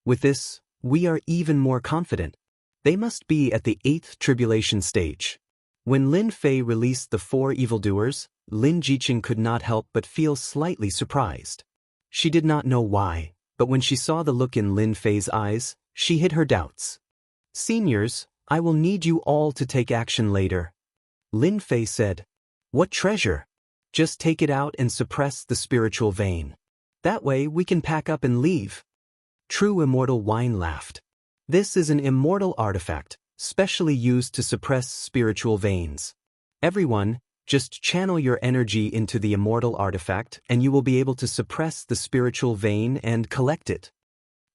With this, we are even more confident. They must be at the 8th tribulation stage. When Lin Fei released the 4 evildoers, Lin Jiqing could not help but feel slightly surprised. She did not know why, but when she saw the look in Lin Fei's eyes, she hid her doubts. Seniors, I will need you all to take action later. Lin Fei said. What treasure? Just take it out and suppress the spiritual vein. That way we can pack up and leave. True Immortal Wine laughed. This is an immortal artifact, specially used to suppress spiritual veins. Everyone, just channel your energy into the immortal artifact and you will be able to suppress the spiritual vein and collect it.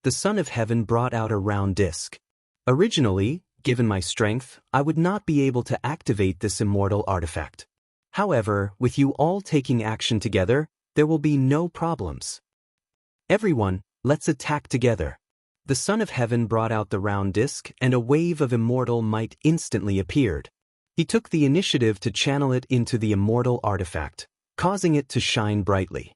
The Son of Heaven brought out a round disc. Originally, given my strength, I would not be able to activate this immortal artifact. However, with you all taking action together, there will be no problems. Everyone, let's attack together. The Son of Heaven brought out the round disc and a wave of immortal might instantly appeared. He took the initiative to channel it into the immortal artifact, causing it to shine brightly.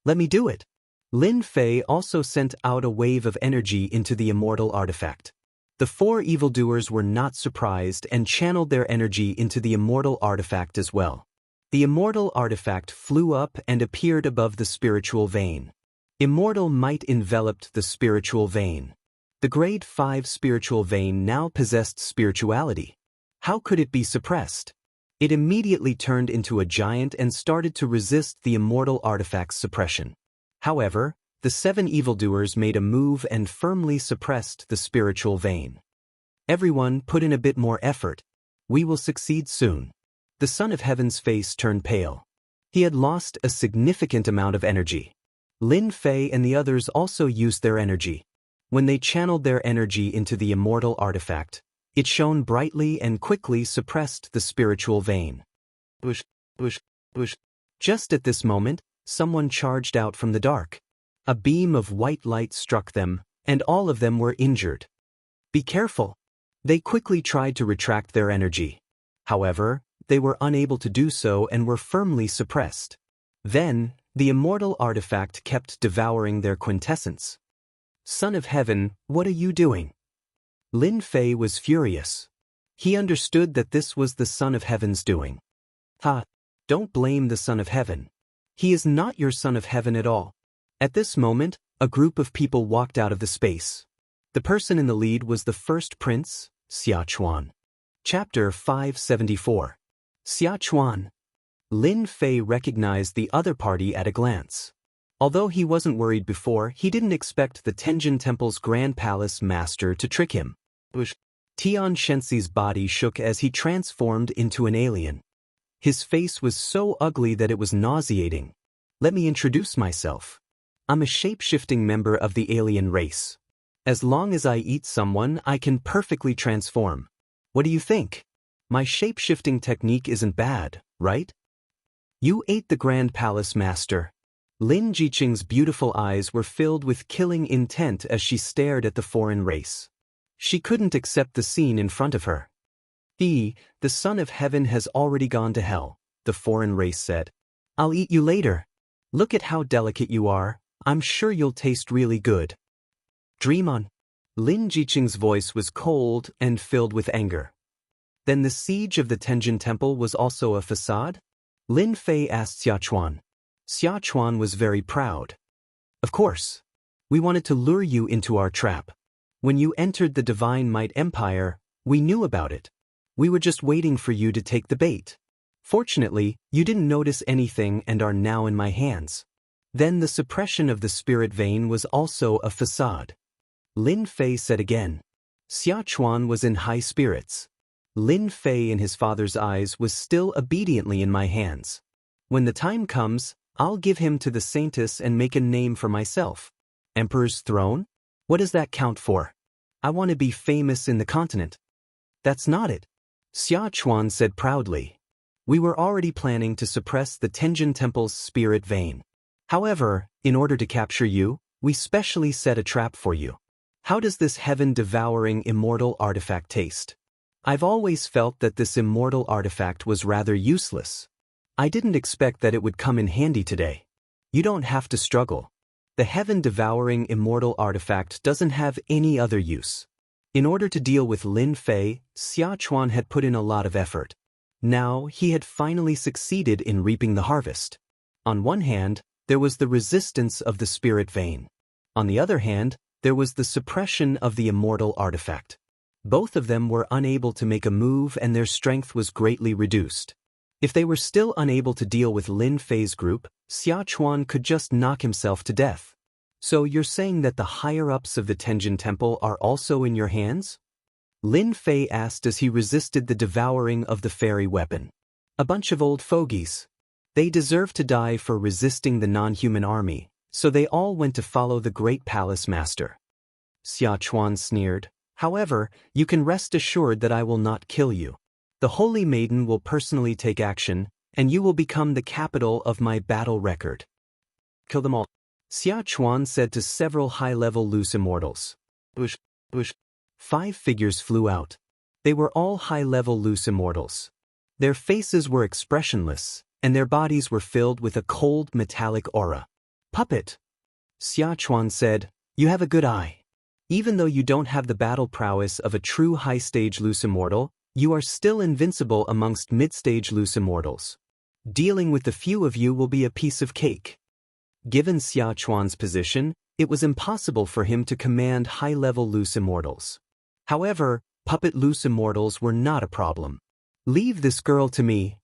Let me do it. Lin Fei also sent out a wave of energy into the immortal artifact. The 4 evildoers were not surprised and channeled their energy into the immortal artifact as well. The immortal artifact flew up and appeared above the spiritual vein. Immortal might enveloped the spiritual vein. The grade 5 spiritual vein now possessed spirituality. How could it be suppressed? It immediately turned into a giant and started to resist the immortal artifact's suppression. However, the 7 evildoers made a move and firmly suppressed the spiritual vein. Everyone put in a bit more effort. We will succeed soon. The Son of Heaven's face turned pale. He had lost a significant amount of energy. Lin Fei and the others also used their energy. When they channeled their energy into the immortal artifact, it shone brightly and quickly suppressed the spiritual vein. Bush, bush, bush. Just at this moment, someone charged out from the dark. A beam of white light struck them, and all of them were injured. Be careful. They quickly tried to retract their energy. However, they were unable to do so and were firmly suppressed. Then, the immortal artifact kept devouring their quintessence. Son of Heaven, what are you doing? Lin Fei was furious. He understood that this was the Son of Heaven's doing. Don't blame the Son of Heaven. He is not your Son of Heaven at all. At this moment, a group of people walked out of the space. The person in the lead was the first prince, Xia Chuan. Chapter 574. Xia Chuan. Lin Fei recognized the other party at a glance. Although he wasn't worried before, he didn't expect the Tenjin Temple's Grand Palace master to trick him. Tian Shenxi's body shook as he transformed into an alien. His face was so ugly that it was nauseating. Let me introduce myself. I'm a shape-shifting member of the alien race. As long as I eat someone, I can perfectly transform. What do you think? My shape-shifting technique isn't bad, right? You ate the Grand Palace master. Lin Jiqing's beautiful eyes were filled with killing intent as she stared at the foreign race. She couldn't accept the scene in front of her. The Son of Heaven has already gone to hell, the foreign race said. I'll eat you later. Look at how delicate you are. I'm sure you'll taste really good. Dream on. Lin Jiqing's voice was cold and filled with anger. Then the siege of the Tenjin Temple was also a facade? Lin Fei asked Xia Chuan. Xia Chuan was very proud. Of course. We wanted to lure you into our trap. When you entered the Divine Might Empire, we knew about it. We were just waiting for you to take the bait. Fortunately, you didn't notice anything and are now in my hands. Then the suppression of the spirit vein was also a facade. Lin Fei said again. Xia Chuan was in high spirits. Lin Fei in his father's eyes was still obediently in my hands. When the time comes, I'll give him to the saintess and make a name for myself. Emperor's throne? What does that count for? I want to be famous in the continent. That's not it. Xia Chuan said proudly. We were already planning to suppress the Tenjin Temple's spirit vein. However, in order to capture you, we specially set a trap for you. How does this heaven-devouring immortal artifact taste? I've always felt that this immortal artifact was rather useless. I didn't expect that it would come in handy today. You don't have to struggle. The heaven-devouring immortal artifact doesn't have any other use. In order to deal with Lin Fei, Xia Chuan had put in a lot of effort. Now, he had finally succeeded in reaping the harvest. On one hand, there was the resistance of the spirit vein. On the other hand, there was the suppression of the immortal artifact. Both of them were unable to make a move and their strength was greatly reduced. If they were still unable to deal with Lin Fei's group, Xia Chuan could just knock himself to death. So you're saying that the higher-ups of the Tenjin Temple are also in your hands? Lin Fei asked as he resisted the devouring of the fairy weapon. A bunch of old fogies. They deserve to die for resisting the non-human army, so they all went to follow the great palace master. Xia Chuan sneered. However, you can rest assured that I will not kill you. The Holy Maiden will personally take action, and you will become the capital of my battle record. Kill them all. Xia Chuan said to several high-level loose immortals. Whoosh, whoosh. 5 figures flew out. They were all high-level loose immortals. Their faces were expressionless, and their bodies were filled with a cold metallic aura. Puppet. Xia Chuan said, you have a good eye. Even though you don't have the battle prowess of a true high-stage loose immortal, you are still invincible amongst mid-stage loose immortals. Dealing with the few of you will be a piece of cake. Given Xia Chuan's position, it was impossible for him to command high-level loose immortals. However, puppet loose immortals were not a problem. Leave this girl to me.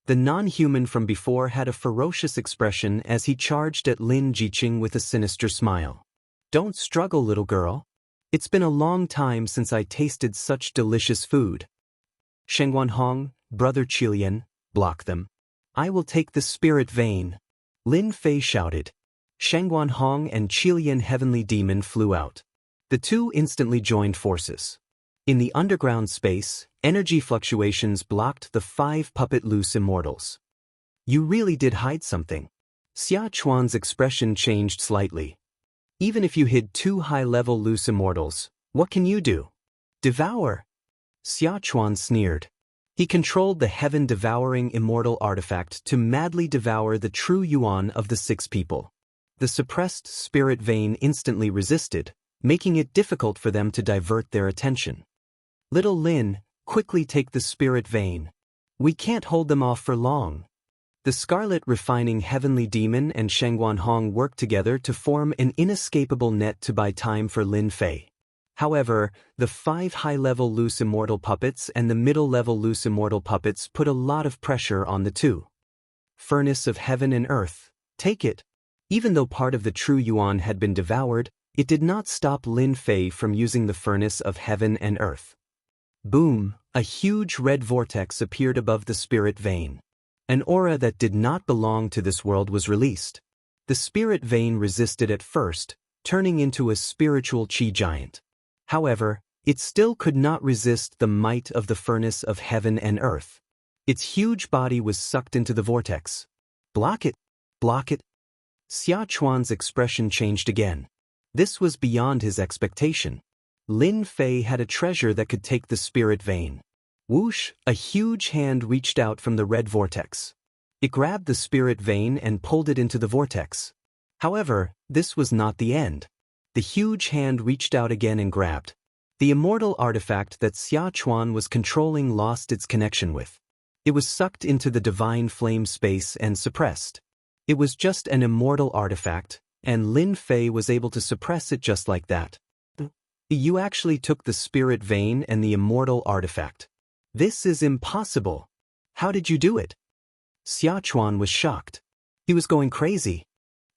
The non-human from before had a ferocious expression as he charged at Lin Jiqing with a sinister smile. Don't struggle, little girl. It's been a long time since I tasted such delicious food. Shengguan Hong, brother Qilian, block them. I will take the spirit vein. Lin Fei shouted. Shengguan Hong and Qilian Heavenly Demon flew out. The two instantly joined forces. In the underground space, energy fluctuations blocked the 5 puppet loose immortals. You really did hide something. Xia Chuan's expression changed slightly. Even if you hid 2 high-level loose immortals, what can you do? Devour. Xia Chuan sneered. He controlled the heaven-devouring immortal artifact to madly devour the true yuan of the 6 people. The suppressed spirit vein instantly resisted, making it difficult for them to divert their attention. Little Lin, quickly take the spirit vein. We can't hold them off for long. The Scarlet Refining Heavenly Demon and Shengguan Hong worked together to form an inescapable net to buy time for Lin Fei. However, the 5 high-level loose immortal puppets and the middle-level loose immortal puppets put a lot of pressure on the 2. Furnace of Heaven and Earth, take it. Even though part of the true yuan had been devoured, it did not stop Lin Fei from using the Furnace of Heaven and Earth. Boom, a huge red vortex appeared above the spirit vein. An aura that did not belong to this world was released. The spirit vein resisted at first, turning into a spiritual chi giant. However, it still could not resist the might of the Furnace of Heaven and Earth. Its huge body was sucked into the vortex. Block it! Block it! Xia Chuan's expression changed again. This was beyond his expectation. Lin Fei had a treasure that could take the spirit vein. Whoosh, a huge hand reached out from the red vortex. It grabbed the spirit vein and pulled it into the vortex. However, this was not the end. The huge hand reached out again and grabbed. The immortal artifact that Xia Chuan was controlling lost its connection with. It was sucked into the divine flame space and suppressed. It was just an immortal artifact, and Lin Fei was able to suppress it just like that. You actually took the spirit vein and the immortal artifact. This is impossible. How did you do it? Xia Chuan was shocked. He was going crazy.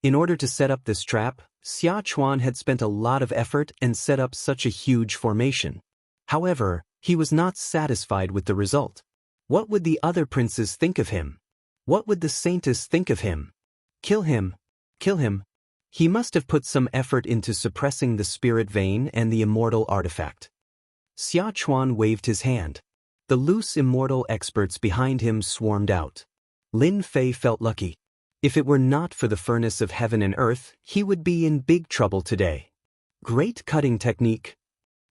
In order to set up this trap, Xia Chuan had spent a lot of effort and set up such a huge formation. However, he was not satisfied with the result. What would the other princes think of him? What would the saintess think of him? Kill him. Kill him. He must have put some effort into suppressing the spirit vein and the immortal artifact. Xia Chuan waved his hand. The loose immortal experts behind him swarmed out. Lin Fei felt lucky. If it were not for the Furnace of Heaven and Earth, he would be in big trouble today. Great cutting technique.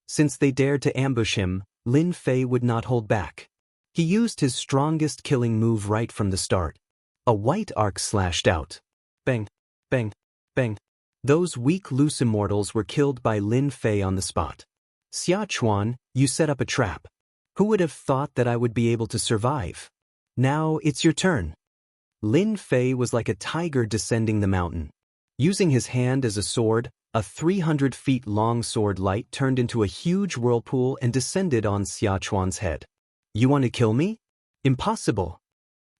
Since they dared to ambush him, Lin Fei would not hold back. He used his strongest killing move right from the start. A white arc slashed out. Bang, bang, bang. Those weak loose immortals were killed by Lin Fei on the spot. Xia Chuan, you set up a trap. Who would have thought that I would be able to survive? Now it's your turn. Lin Fei was like a tiger descending the mountain. Using his hand as a sword, a 300 feet long sword light turned into a huge whirlpool and descended on Xia Chuan's head. You want to kill me? Impossible.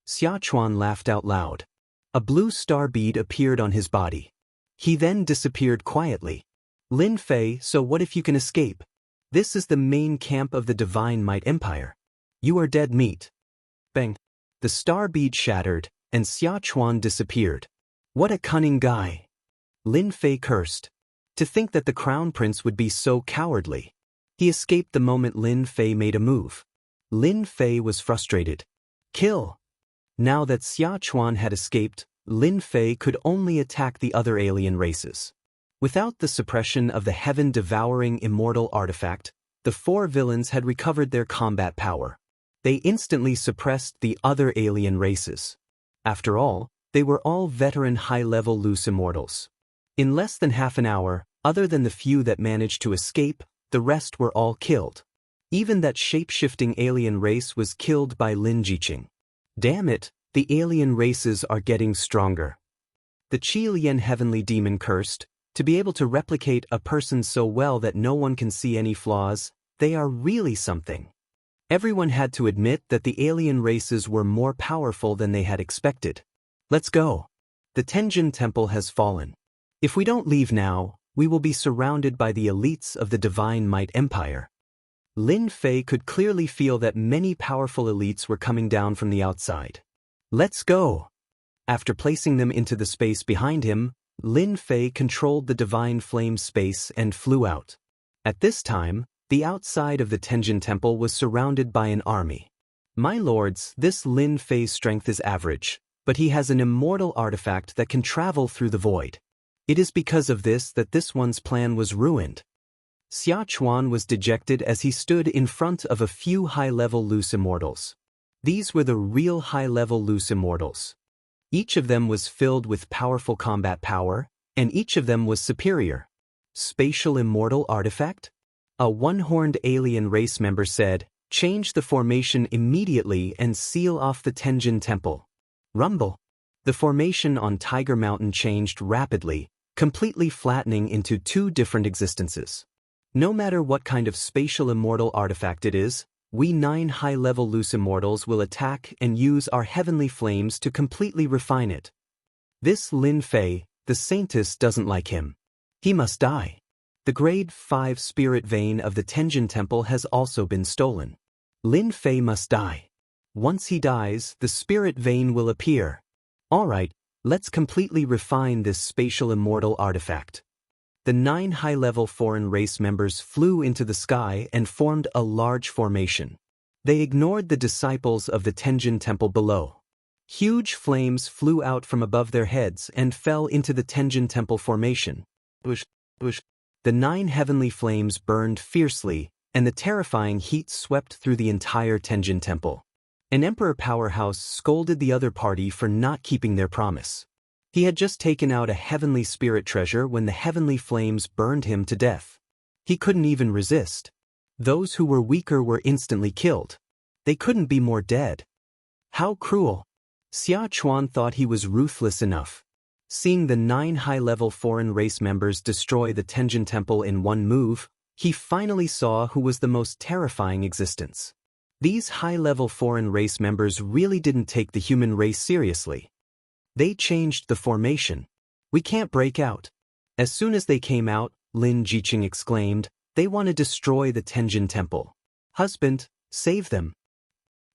Xia Chuan laughed out loud. A blue star bead appeared on his body. He then disappeared quietly. Lin Fei, so what if you can escape? This is the main camp of the Divine Might Empire. You are dead meat. Bang. The star bead shattered, and Xia Chuan disappeared. What a cunning guy. Lin Fei cursed. To think that the crown prince would be so cowardly. He escaped the moment Lin Fei made a move. Lin Fei was frustrated. Kill. Now that Xia Chuan had escaped, Lin Fei could only attack the other alien races. Without the suppression of the heaven-devouring immortal artifact, the four villains had recovered their combat power. They instantly suppressed the other alien races. After all, they were all veteran high-level loose immortals. In less than half an hour, other than the few that managed to escape, the rest were all killed. Even that shape-shifting alien race was killed by Lin Jiqing. Damn it, the alien races are getting stronger. The Qi Lian heavenly demon cursed, to be able to replicate a person so well that no one can see any flaws, they are really something. Everyone had to admit that the alien races were more powerful than they had expected. Let's go. The Tenjin Temple has fallen. If we don't leave now, we will be surrounded by the elites of the Divine Might Empire. Lin Fei could clearly feel that many powerful elites were coming down from the outside. Let's go. After placing them into the space behind him, Lin Fei controlled the divine flame space and flew out. At this time, the outside of the Tenjin Temple was surrounded by an army. My lords, this Lin Fei's strength is average, but he has an immortal artifact that can travel through the void. It is because of this that this one's plan was ruined. Xia Chuan was dejected as he stood in front of a few high-level loose immortals. These were the real high-level loose immortals. Each of them was filled with powerful combat power, and each of them was superior. Spatial immortal artifact? A one-horned alien race member said, change the formation immediately and seal off the Tenjin Temple. Rumble. The formation on Tiger Mountain changed rapidly, completely flattening into two different existences. No matter what kind of spatial immortal artifact it is, we 9 high-level loose immortals will attack and use our heavenly flames to completely refine it. This Lin Fei, the saintess, doesn't like him. He must die. The grade 5 spirit vein of the Tenjin Temple has also been stolen. Lin Fei must die. Once he dies, the spirit vein will appear. Alright, let's completely refine this spatial immortal artifact. The 9 high-level foreign race members flew into the sky and formed a large formation. They ignored the disciples of the Tenjin Temple below. Huge flames flew out from above their heads and fell into the Tenjin Temple formation. The 9 heavenly flames burned fiercely, and the terrifying heat swept through the entire Tenjin Temple. An Emperor Powerhouse scolded the other party for not keeping their promise. He had just taken out a heavenly spirit treasure when the heavenly flames burned him to death. He couldn't even resist. Those who were weaker were instantly killed. They couldn't be more dead. How cruel. Xia Chuan thought he was ruthless enough. Seeing the 9 high-level foreign race members destroy the Tenjin Temple in one move, he finally saw who was the most terrifying existence. These high-level foreign race members really didn't take the human race seriously. They changed the formation. We can't break out. As soon as they came out, Lin Jiqing exclaimed, they want to destroy the Tenjin Temple. Husband, save them.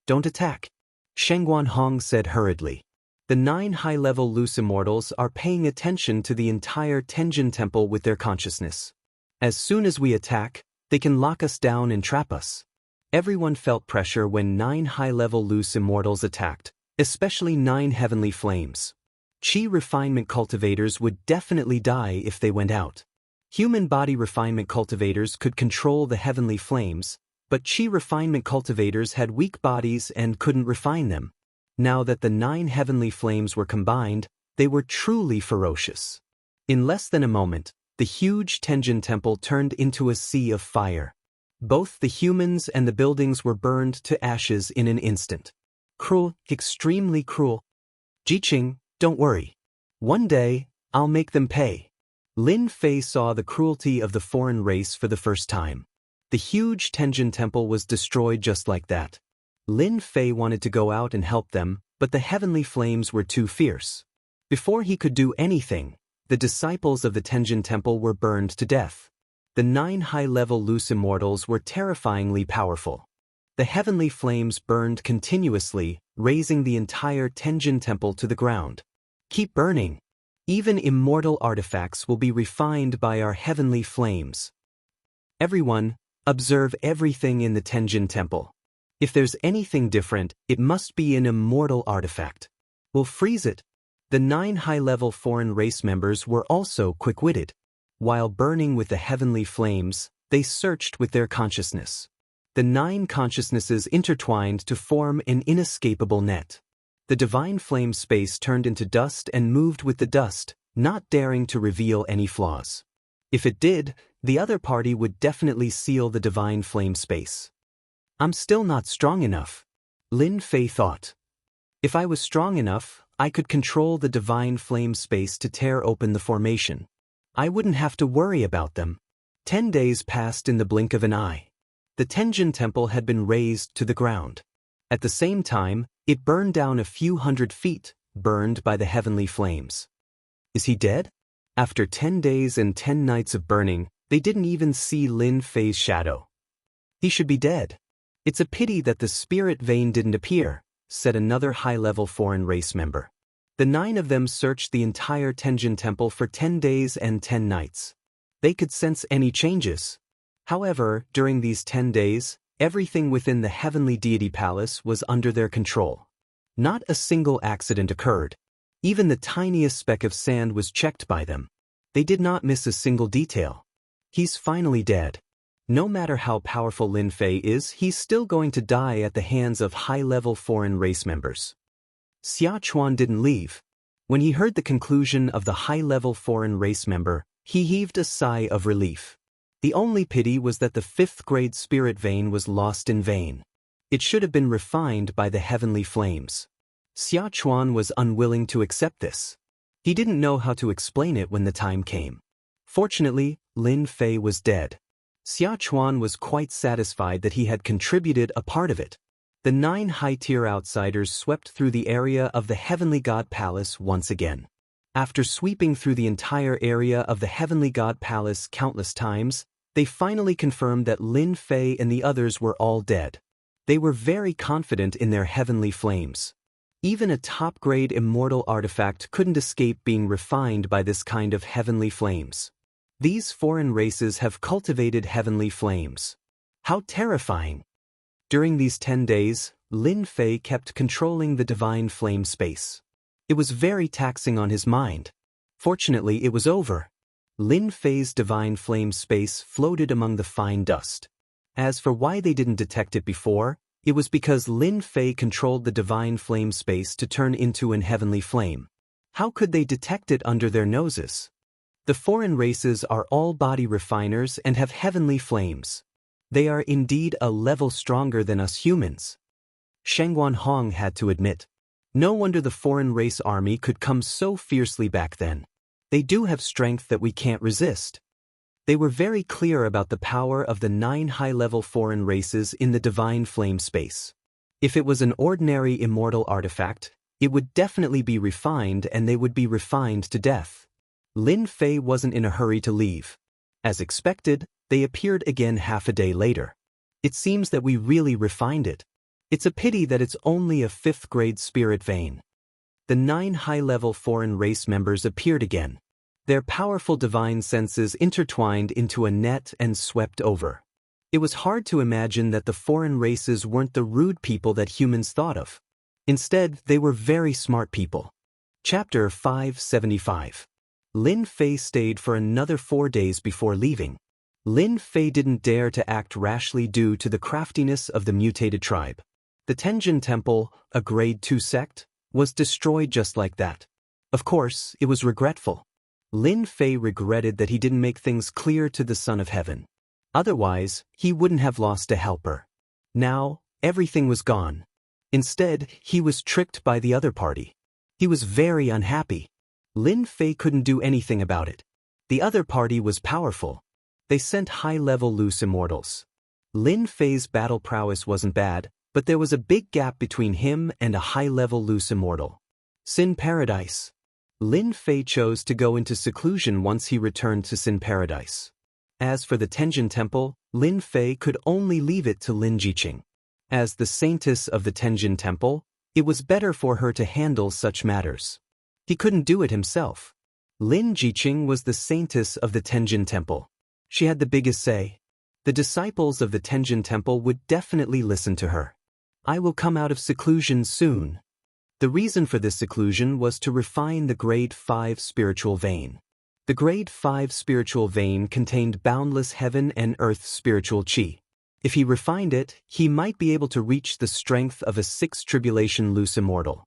Don't attack. Shengguan Hong said hurriedly. The 9 high-level loose immortals are paying attention to the entire Tenjin Temple with their consciousness. As soon as we attack, they can lock us down and trap us. Everyone felt pressure when 9 high-level loose immortals attacked, especially 9 heavenly flames. Qi refinement cultivators would definitely die if they went out. Human body refinement cultivators could control the heavenly flames, but chi refinement cultivators had weak bodies and couldn't refine them. Now that the 9 heavenly flames were combined, they were truly ferocious. In less than a moment, the huge Tenjin temple turned into a sea of fire. Both the humans and the buildings were burned to ashes in an instant. Cruel, extremely cruel. Jiqing, don't worry. One day, I'll make them pay. Lin Fei saw the cruelty of the foreign race for the first time. The huge Tenjin temple was destroyed just like that. Lin Fei wanted to go out and help them, but the heavenly flames were too fierce. Before he could do anything, the disciples of the Tenjin temple were burned to death. The 9 high-level loose immortals were terrifyingly powerful. The heavenly flames burned continuously, raising the entire Tenjin temple to the ground. Keep burning. Even immortal artifacts will be refined by our heavenly flames. Everyone, observe everything in the Tenjin temple. If there's anything different, it must be an immortal artifact. We'll freeze it. The 9 high-level foreign race members were also quick-witted. While burning with the heavenly flames, they searched with their consciousness. The 9 consciousnesses intertwined to form an inescapable net. The divine flame space turned into dust and moved with the dust, not daring to reveal any flaws. If it did, the other party would definitely seal the divine flame space. I'm still not strong enough, Lin Fei thought. If I was strong enough, I could control the divine flame space to tear open the formation. I wouldn't have to worry about them. 10 days passed in the blink of an eye. The Tenjin temple had been razed to the ground. At the same time, it burned down a few hundred feet, burned by the heavenly flames. Is he dead? After 10 days and 10 nights of burning, they didn't even see Lin Fei's shadow. He should be dead. It's a pity that the spirit vein didn't appear, said another high-level foreign race member. The 9 of them searched the entire Tenjin temple for 10 days and 10 nights. They could sense any changes. However, during these 10 days, everything within the heavenly deity palace was under their control. Not a single accident occurred. Even the tiniest speck of sand was checked by them. They did not miss a single detail. He's finally dead. No matter how powerful Lin Fei is, he's still going to die at the hands of high-level foreign race members. Xia Chuan didn't leave. When he heard the conclusion of the high-level foreign race member, he heaved a sigh of relief. The only pity was that the 5th-grade spirit vein was lost in vain. It should have been refined by the heavenly flames. Xia Chuan was unwilling to accept this. He didn't know how to explain it when the time came. Fortunately, Lin Fei was dead. Xia Chuan was quite satisfied that he had contributed a part of it. The 9 high-tier outsiders swept through the area of the Heavenly God Palace once again. After sweeping through the entire area of the Heavenly God Palace countless times, they finally confirmed that Lin Fei and the others were all dead. They were very confident in their heavenly flames. Even a top-grade immortal artifact couldn't escape being refined by this kind of heavenly flames. These foreign races have cultivated heavenly flames. How terrifying! During these 10 days, Lin Fei kept controlling the divine flame space. It was very taxing on his mind. Fortunately, it was over. Lin Fei's divine flame space floated among the fine dust. As for why they didn't detect it before, it was because Lin Fei controlled the divine flame space to turn into an heavenly flame. How could they detect it under their noses? The foreign races are all body refiners and have heavenly flames. They are indeed a level stronger than us humans. Shengguan Hong had to admit. No wonder the foreign race army could come so fiercely back then. They do have strength that we can't resist. They were very clear about the power of the 9 high-level foreign races in the divine flame space. If it was an ordinary immortal artifact, it would definitely be refined and they would be refined to death. Lin Fei wasn't in a hurry to leave. As expected, they appeared again half a day later. It seems that we really refined it. It's a pity that it's only a 5th-grade spirit vein. The 9 high-level foreign race members appeared again. Their powerful divine senses intertwined into a net and swept over. It was hard to imagine that the foreign races weren't the rude people that humans thought of. Instead, they were very smart people. Chapter 575. Lin Fei stayed for another 4 days before leaving. Lin Fei didn't dare to act rashly due to the craftiness of the mutated tribe. The Tenjin Temple, a grade 2 sect, was destroyed just like that. Of course, it was regretful. Lin Fei regretted that he didn't make things clear to the Son of Heaven. Otherwise, he wouldn't have lost a helper. Now, everything was gone. Instead, he was tricked by the other party. He was very unhappy. Lin Fei couldn't do anything about it. The other party was powerful. They sent high-level loose immortals. Lin Fei's battle prowess wasn't bad, but there was a big gap between him and a high-level loose immortal. Sin Paradise. Lin Fei chose to go into seclusion once he returned to Sin Paradise. As for the Tenjin Temple, Lin Fei could only leave it to Lin Jiqing. As the saintess of the Tenjin Temple, it was better for her to handle such matters. He couldn't do it himself. Lin Jiqing was the saintess of the Tenjin Temple. She had the biggest say. The disciples of the Tenjin Temple would definitely listen to her. I will come out of seclusion soon. The reason for this seclusion was to refine the grade 5 spiritual vein. The grade 5 spiritual vein contained boundless heaven and earth spiritual qi. If he refined it, he might be able to reach the strength of a 6th tribulation loose immortal.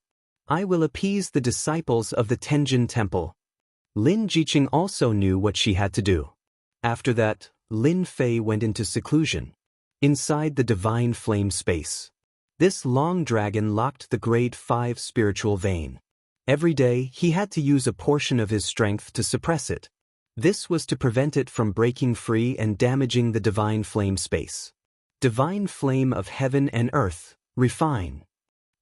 I will appease the disciples of the Tenjin Temple. Lin Jiqing also knew what she had to do. After that, Lin Fei went into seclusion. Inside the divine flame space. This long dragon locked the grade 5 spiritual vein. Every day, he had to use a portion of his strength to suppress it. This was to prevent it from breaking free and damaging the divine flame space. Divine flame of heaven and earth, refine.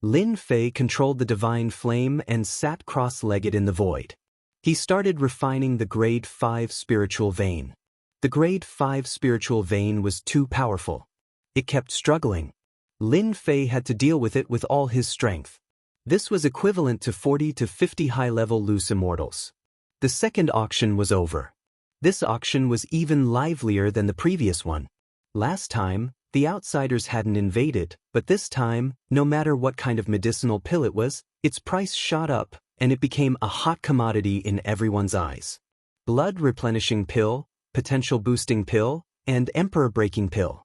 Lin Fei controlled the divine flame and sat cross-legged in the void. He started refining the grade 5 spiritual vein. The grade 5 spiritual vein was too powerful. It kept struggling. Lin Fei had to deal with it with all his strength. This was equivalent to 40 to 50 high-level loose immortals. The second auction was over. This auction was even livelier than the previous one. Last time, the outsiders hadn't invaded, but this time, no matter what kind of medicinal pill it was, its price shot up, and it became a hot commodity in everyone's eyes. Blood replenishing pill, potential boosting pill, and emperor breaking pill.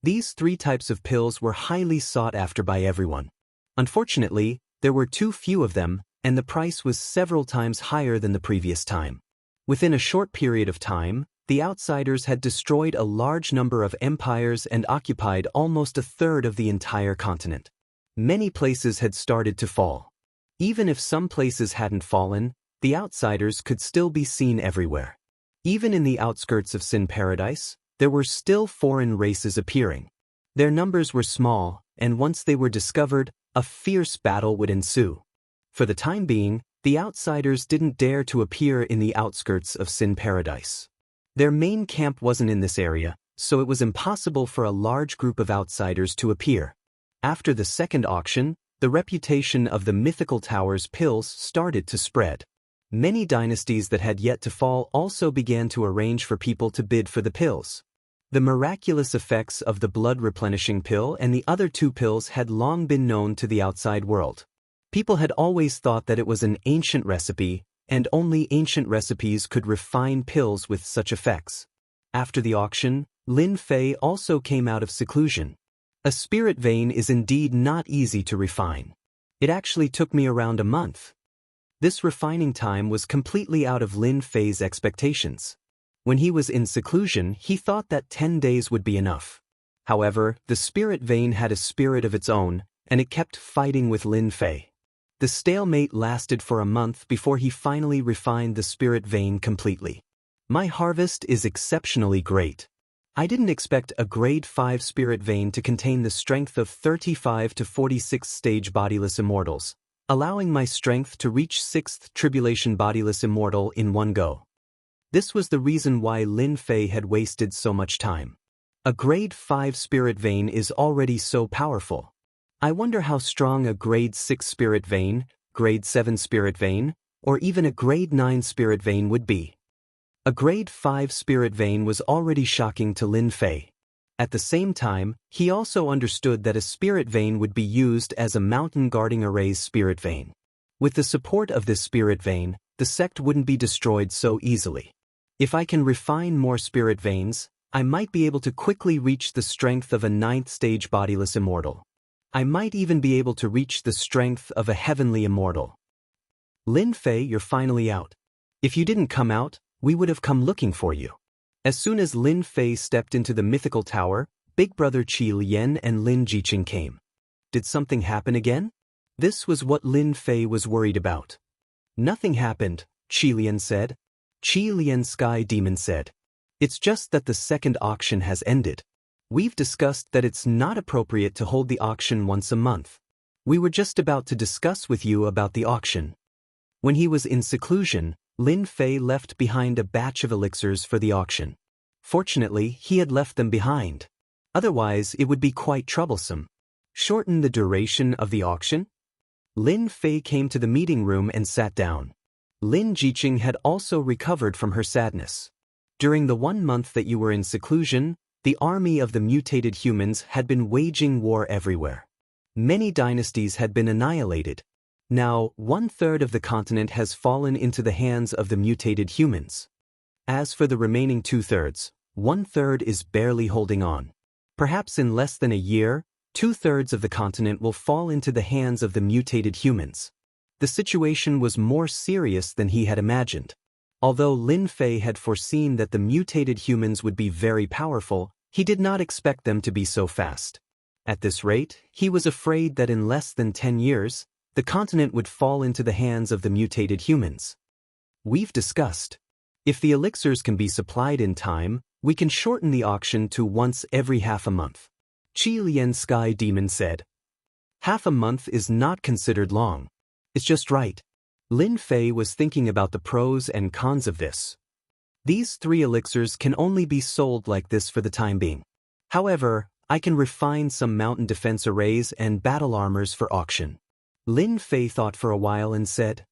These 3 types of pills were highly sought after by everyone. Unfortunately, there were too few of them, and the price was several times higher than the previous time. Within a short period of time, the outsiders had destroyed a large number of empires and occupied almost a third of the entire continent. Many places had started to fall. Even if some places hadn't fallen, the outsiders could still be seen everywhere. Even in the outskirts of Sin Paradise, there were still foreign races appearing. Their numbers were small, and once they were discovered, a fierce battle would ensue. For the time being, the outsiders didn't dare to appear in the outskirts of Sin Paradise. Their main camp wasn't in this area, so it was impossible for a large group of outsiders to appear. After the second auction, the reputation of the mythical tower's pills started to spread. Many dynasties that had yet to fall also began to arrange for people to bid for the pills. The miraculous effects of the blood replenishing pill and the other 2 pills had long been known to the outside world. People had always thought that it was an ancient recipe, and only ancient recipes could refine pills with such effects. After the auction, Lin Fei also came out of seclusion. A spirit vein is indeed not easy to refine. It actually took me around a month. This refining time was completely out of Lin Fei's expectations. When he was in seclusion, he thought that 10 days would be enough. However, the spirit vein had a spirit of its own, and it kept fighting with Lin Fei. The stalemate lasted for a month before he finally refined the spirit vein completely. My harvest is exceptionally great. I didn't expect a grade 5 spirit vein to contain the strength of 35 to 46 stage bodiless immortals, allowing my strength to reach 6th tribulation bodiless immortal in one go. This was the reason why Lin Fei had wasted so much time. A grade 5 spirit vein is already so powerful. I wonder how strong a grade 6 spirit vein, grade 7 spirit vein, or even a grade 9 spirit vein would be. A grade 5 spirit vein was already shocking to Lin Fei. At the same time, he also understood that a spirit vein would be used as a mountain guarding array's spirit vein. With the support of this spirit vein, the sect wouldn't be destroyed so easily. If I can refine more spirit veins, I might be able to quickly reach the strength of a 9th stage bodiless immortal. I might even be able to reach the strength of a heavenly immortal. Lin Fei, you're finally out. If you didn't come out, we would have come looking for you. As soon as Lin Fei stepped into the mythical tower, Big Brother Qi Lian and Lin Jiqing came. Did something happen again? This was what Lin Fei was worried about. Nothing happened, Qi Lian said. Qi Lian Sky Demon said. It's just that the second auction has ended. We've discussed that it's not appropriate to hold the auction once a month. We were just about to discuss with you about the auction. When he was in seclusion, Lin Fei left behind a batch of elixirs for the auction. Fortunately, he had left them behind. Otherwise, it would be quite troublesome. Shorten the duration of the auction? Lin Fei came to the meeting room and sat down. Lin Jiqing had also recovered from her sadness. During the 1 month that you were in seclusion, the army of the mutated humans had been waging war everywhere. Many dynasties had been annihilated. Now, 1/3 of the continent has fallen into the hands of the mutated humans. As for the remaining 2/3, 1/3 is barely holding on. Perhaps in less than a year, 2/3 of the continent will fall into the hands of the mutated humans. The situation was more serious than he had imagined. Although Lin Fei had foreseen that the mutated humans would be very powerful, he did not expect them to be so fast. At this rate, he was afraid that in less than 10 years, the continent would fall into the hands of the mutated humans. We've discussed. If the elixirs can be supplied in time, we can shorten the auction to once every half a month. Qi Lian Sky Demon said. Half a month is not considered long. It's just right. Lin Fei was thinking about the pros and cons of this. These 3 elixirs can only be sold like this for the time being. However, I can refine some mountain defense arrays and battle armors for auction. Lin Fei thought for a while and said,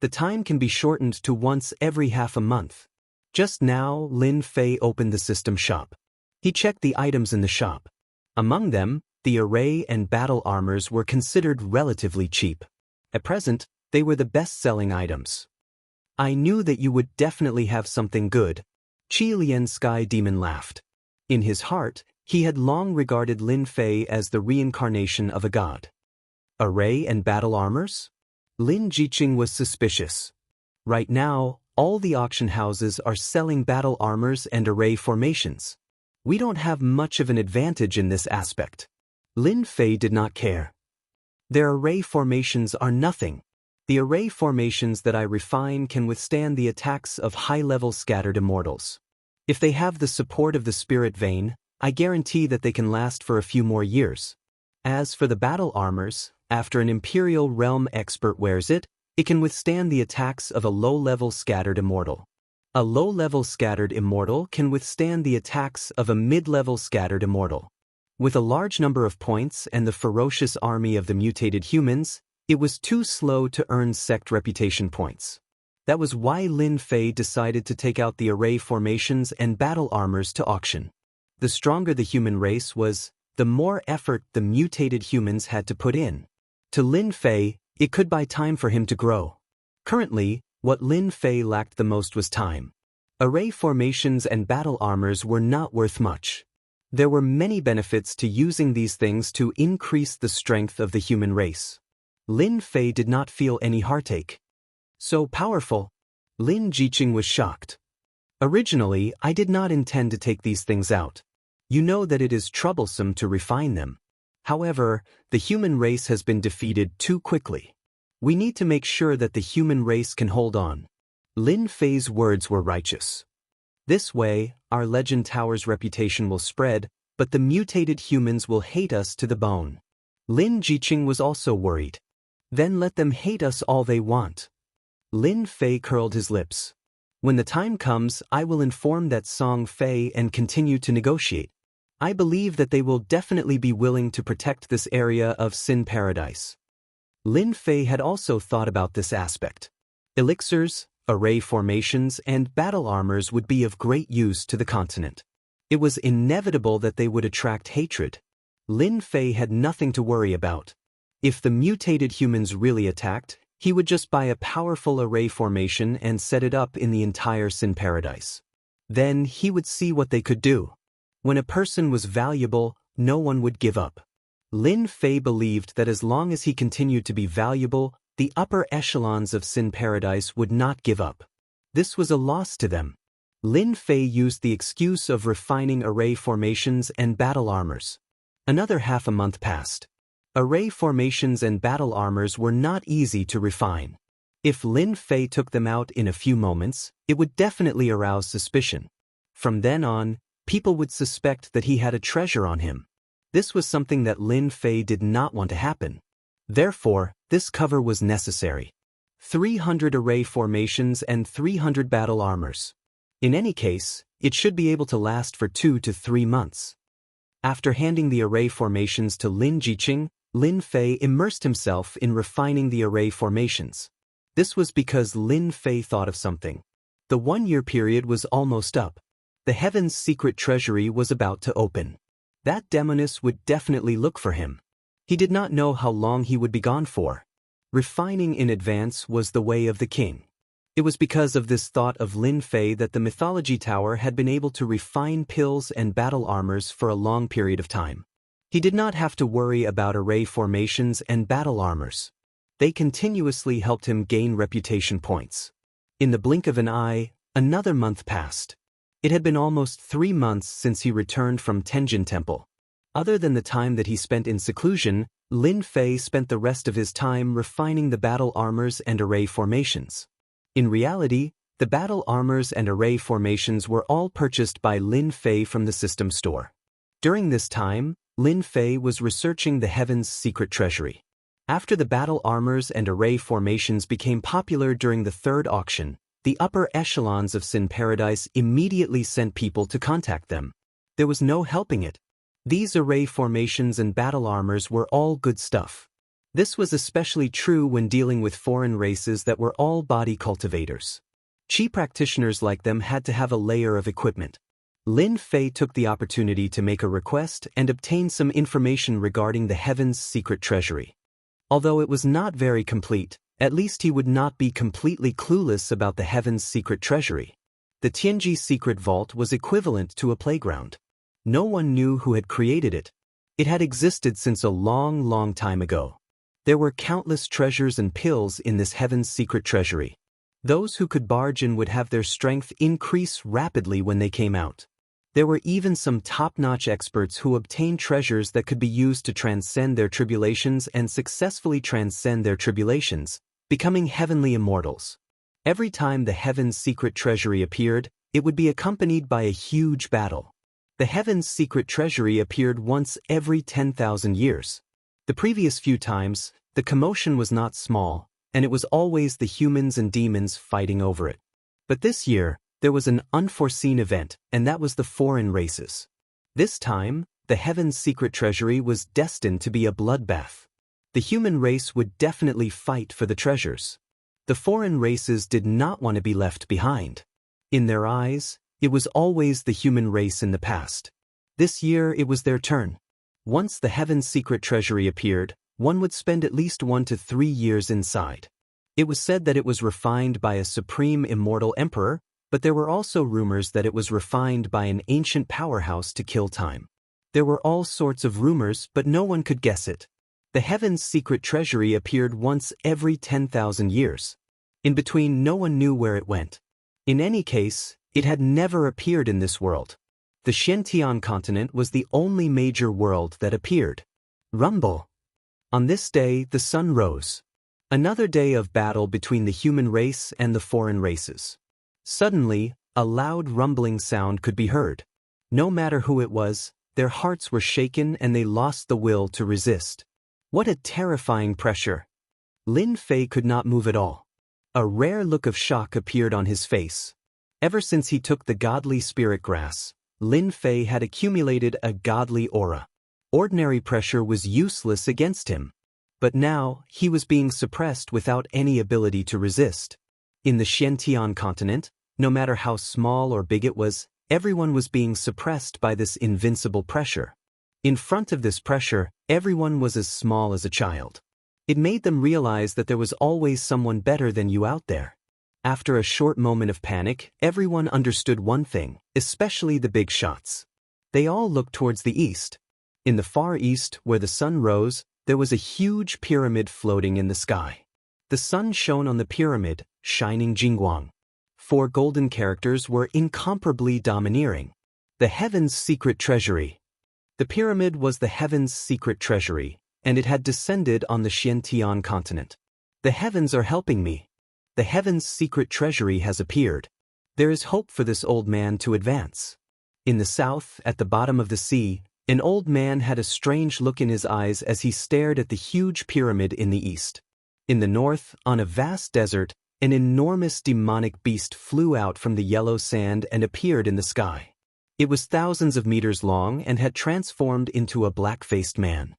the time can be shortened to once every half a month. Just now, Lin Fei opened the system shop. He checked the items in the shop. Among them, the array and battle armors were considered relatively cheap. At present, they were the best-selling items. I knew that you would definitely have something good. Qi Lian Sky Demon laughed. In his heart, he had long regarded Lin Fei as the reincarnation of a god. Array and battle armors? Lin Jiqing was suspicious. Right now, all the auction houses are selling battle armors and array formations. We don't have much of an advantage in this aspect. Lin Fei did not care. Their array formations are nothing. The array formations that I refine can withstand the attacks of high-level scattered immortals. If they have the support of the spirit vein, I guarantee that they can last for a few more years. As for the battle armors, after an Imperial Realm expert wears it, it can withstand the attacks of a low-level scattered immortal. A low-level scattered immortal can withstand the attacks of a mid-level scattered immortal. With a large number of points and the ferocious army of the mutated humans, it was too slow to earn sect reputation points. That was why Lin Fei decided to take out the array formations and battle armors to auction. The stronger the human race was, the more effort the mutated humans had to put in. To Lin Fei, it could buy time for him to grow. Currently, what Lin Fei lacked the most was time. Array formations and battle armors were not worth much. There were many benefits to using these things to increase the strength of the human race. Lin Fei did not feel any heartache. So powerful. Lin Jiqing was shocked. Originally, I did not intend to take these things out. You know that it is troublesome to refine them. However, the human race has been defeated too quickly. We need to make sure that the human race can hold on. Lin Fei's words were righteous. This way, our Legend Tower's reputation will spread, but the mutated humans will hate us to the bone. Lin Jiqing was also worried. Then let them hate us all they want. Lin Fei curled his lips. When the time comes, I will inform that Song Fei and continue to negotiate. I believe that they will definitely be willing to protect this area of Sin Paradise. Lin Fei had also thought about this aspect. Elixirs, array formations, and battle armors would be of great use to the continent. It was inevitable that they would attract hatred. Lin Fei had nothing to worry about. If the mutated humans really attacked, he would just buy a powerful array formation and set it up in the entire Sin Paradise. Then he would see what they could do. When a person was valuable, no one would give up. Lin Fei believed that as long as he continued to be valuable, the upper echelons of Sin Paradise would not give up. This was a loss to them. Lin Fei used the excuse of refining array formations and battle armors. Another half a month passed. Array formations and battle armors were not easy to refine. If Lin Fei took them out in a few moments, it would definitely arouse suspicion. From then on, people would suspect that he had a treasure on him. This was something that Lin Fei did not want to happen. Therefore, this cover was necessary. 300 array formations and 300 battle armors. In any case, it should be able to last for 2 to 3 months. After handing the array formations to Lin Jiqing, Lin Fei immersed himself in refining the array formations. This was because Lin Fei thought of something. The 1-year period was almost up. The Heaven's secret treasury was about to open. That demoness would definitely look for him. He did not know how long he would be gone for. Refining in advance was the way of the king. It was because of this thought of Lin Fei that the Mythology Tower had been able to refine pills and battle armors for a long period of time. He did not have to worry about array formations and battle armors. They continuously helped him gain reputation points. In the blink of an eye, another month passed. It had been almost 3 months since he returned from Tenjin Temple. Other than the time that he spent in seclusion, Lin Fei spent the rest of his time refining the battle armors and array formations. In reality, the battle armors and array formations were all purchased by Lin Fei from the system store. During this time, Lin Fei was researching the Heaven's secret treasury. After the battle armors and array formations became popular during the third auction, the upper echelons of Sin Paradise immediately sent people to contact them. There was no helping it. These array formations and battle armors were all good stuff. This was especially true when dealing with foreign races that were all body cultivators. Chi practitioners like them had to have a layer of equipment. Lin Fei took the opportunity to make a request and obtain some information regarding the Heaven's secret treasury. Although it was not very complete, at least he would not be completely clueless about the Heaven's secret treasury. The Tianji secret vault was equivalent to a playground. No one knew who had created it. It had existed since a long time ago. There were countless treasures and pills in this Heaven's secret treasury. Those who could barge in would have their strength increase rapidly when they came out. There were even some top-notch experts who obtained treasures that could be used to transcend their tribulations and successfully transcend their tribulations, becoming heavenly immortals. Every time the Heaven's secret treasury appeared, it would be accompanied by a huge battle. The Heaven's secret treasury appeared once every 10,000 years. The previous few times, the commotion was not small, and it was always the humans and demons fighting over it. But this year, there was an unforeseen event, and that was the foreign races. This time, the Heaven's secret treasury was destined to be a bloodbath. The human race would definitely fight for the treasures. The foreign races did not want to be left behind. In their eyes, it was always the human race in the past. This year it was their turn. Once the Heaven's secret treasury appeared, one would spend at least 1 to 3 years inside. It was said that it was refined by a supreme immortal emperor, but there were also rumors that it was refined by an ancient powerhouse to kill time. There were all sorts of rumors, but no one could guess it. The Heaven's secret treasury appeared once every 10,000 years. In between, no one knew where it went. In any case, it had never appeared in this world. The Xiantian continent was the only major world that appeared. Rumble. On this day, the sun rose. Another day of battle between the human race and the foreign races. Suddenly, a loud rumbling sound could be heard. No matter who it was, their hearts were shaken and they lost the will to resist. What a terrifying pressure! Lin Fei could not move at all. A rare look of shock appeared on his face. Ever since he took the godly spirit grass, Lin Fei had accumulated a godly aura. Ordinary pressure was useless against him. But now, he was being suppressed without any ability to resist. In the Xiantian continent, no matter how small or big it was, everyone was being suppressed by this invincible pressure. In front of this pressure, everyone was as small as a child. It made them realize that there was always someone better than you out there. After a short moment of panic, everyone understood one thing, especially the big shots. They all looked towards the east. In the far east, where the sun rose, there was a huge pyramid floating in the sky. The sun shone on the pyramid, shining Jingguang. 4 golden characters were incomparably domineering. The heaven's secret treasury. The pyramid was the heaven's secret treasury, and it had descended on the Xiantian continent. The heavens are helping me. The heaven's secret treasury has appeared. There is hope for this old man to advance. In the south, at the bottom of the sea, an old man had a strange look in his eyes as he stared at the huge pyramid in the east. In the north, on a vast desert, an enormous demonic beast flew out from the yellow sand and appeared in the sky. It was thousands of meters long and had transformed into a black-faced man.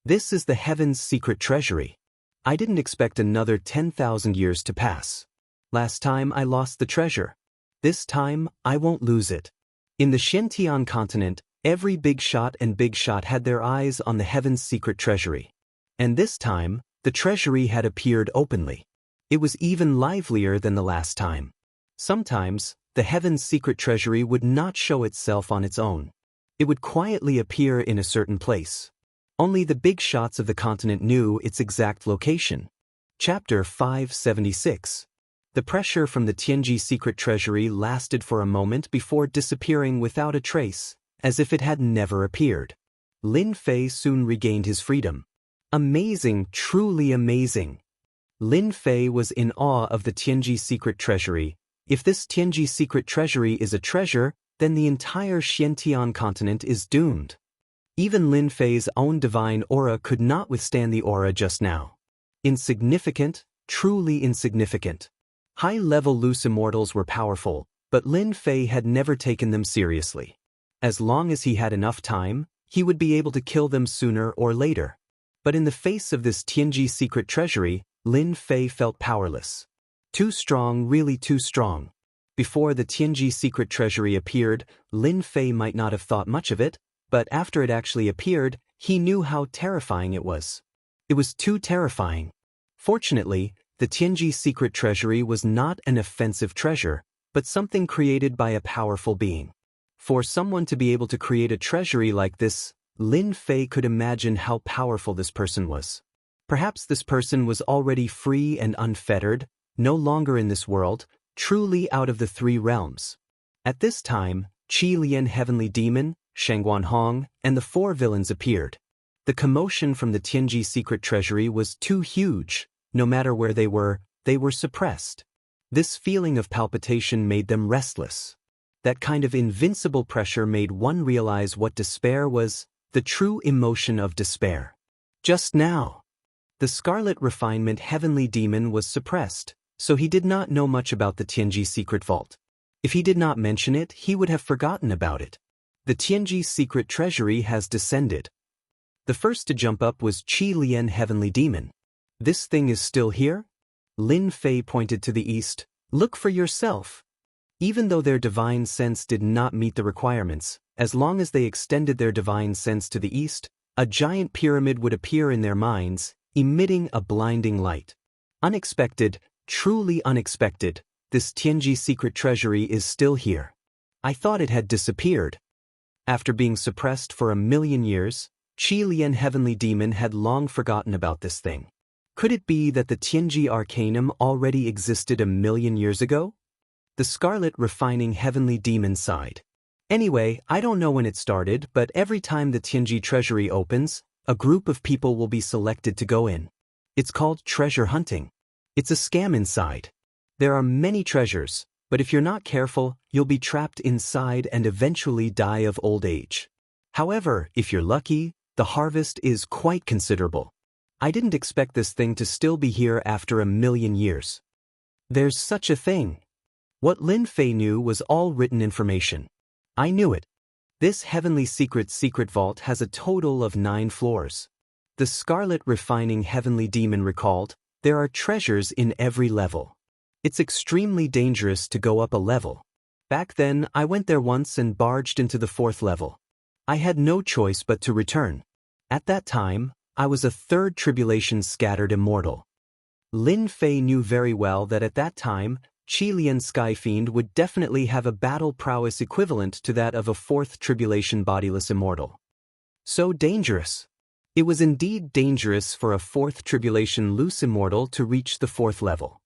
This is the heaven's secret treasury. I didn't expect another 10,000 years to pass. Last time I lost the treasure. This time I won't lose it. In the Xiantian continent, every big shot and big shot had their eyes on the heaven's secret treasury. And this time, the treasury had appeared openly. It was even livelier than the last time. Sometimes, the heaven's secret treasury would not show itself on its own. It would quietly appear in a certain place. Only the big shots of the continent knew its exact location. Chapter 576. The pressure from the Tianji secret treasury lasted for a moment before disappearing without a trace, as if it had never appeared. Lin Fei soon regained his freedom. Amazing, truly amazing. Lin Fei was in awe of the Tianji secret treasury. If this Tianji secret treasury is a treasure, then the entire Xiantian continent is doomed. Even Lin Fei's own divine aura could not withstand the aura just now. Insignificant, truly insignificant. High-level loose immortals were powerful, but Lin Fei had never taken them seriously. As long as he had enough time, he would be able to kill them sooner or later. But in the face of this Tianji secret treasury, Lin Fei felt powerless. Too strong, really too strong. Before the Tianji secret treasury appeared, Lin Fei might not have thought much of it, but after it actually appeared, he knew how terrifying it was. It was too terrifying. Fortunately, the Tianji secret treasury was not an offensive treasure, but something created by a powerful being. For someone to be able to create a treasury like this, Lin Fei could imagine how powerful this person was. Perhaps this person was already free and unfettered, no longer in this world, truly out of the 3 realms. At this time, Qi Lian Heavenly Demon, Shangguan Hong, and the 4 villains appeared. The commotion from the Tianji secret treasury was too huge. No matter where they were suppressed. This feeling of palpitation made them restless. That kind of invincible pressure made one realize what despair was, the true emotion of despair. Just now, the Scarlet Refinement Heavenly Demon was suppressed, so he did not know much about the Tianji secret vault. If he did not mention it, he would have forgotten about it. The Tianji secret treasury has descended. The first to jump up was Qi Lian Heavenly Demon. This thing is still here? Lin Fei pointed to the east. Look for yourself. Even though their divine sense did not meet the requirements, as long as they extended their divine sense to the east, a giant pyramid would appear in their minds, emitting a blinding light. Unexpected, truly unexpected, this Tianji secret treasury is still here. I thought it had disappeared. After being suppressed for 1,000,000 years, Qi Lian Heavenly Demon had long forgotten about this thing. Could it be that the Tianji Arcanum already existed 1,000,000 years ago? The Scarlet Refining Heavenly Demon sighed. Anyway, I don't know when it started, but every time the Tianji treasury opens, a group of people will be selected to go in. It's called treasure hunting. It's a scam inside. There are many treasures, but if you're not careful, you'll be trapped inside and eventually die of old age. However, if you're lucky, the harvest is quite considerable. I didn't expect this thing to still be here after 1,000,000 years. There's such a thing. What Lin Fei knew was all written information. I knew it. This heavenly secret vault has a total of 9 floors. The Scarlet Refining Heavenly Demon recalled, there are treasures in every level. It's extremely dangerous to go up a level. Back then, I went there once and barged into the 4th level. I had no choice but to return. At that time, I was a 3rd tribulation scattered immortal. Lin Fei knew very well that at that time, Qilian Skyfiend would definitely have a battle prowess equivalent to that of a fourth tribulation bodiless immortal. So dangerous. It was indeed dangerous for a fourth tribulation loose immortal to reach the fourth level.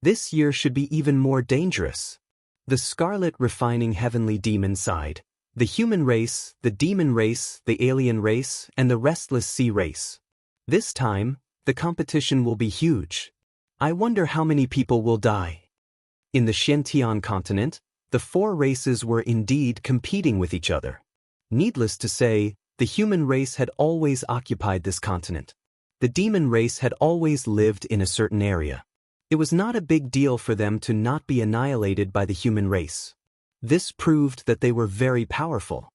This year should be even more dangerous. The scarlet refining heavenly demon side, the human race, the demon race, the alien race, and the restless sea race. This time, the competition will be huge. I wonder how many people will die. In the Xiantian continent, the four races were indeed competing with each other. Needless to say, the human race had always occupied this continent. The demon race had always lived in a certain area. It was not a big deal for them to not be annihilated by the human race. This proved that they were very powerful.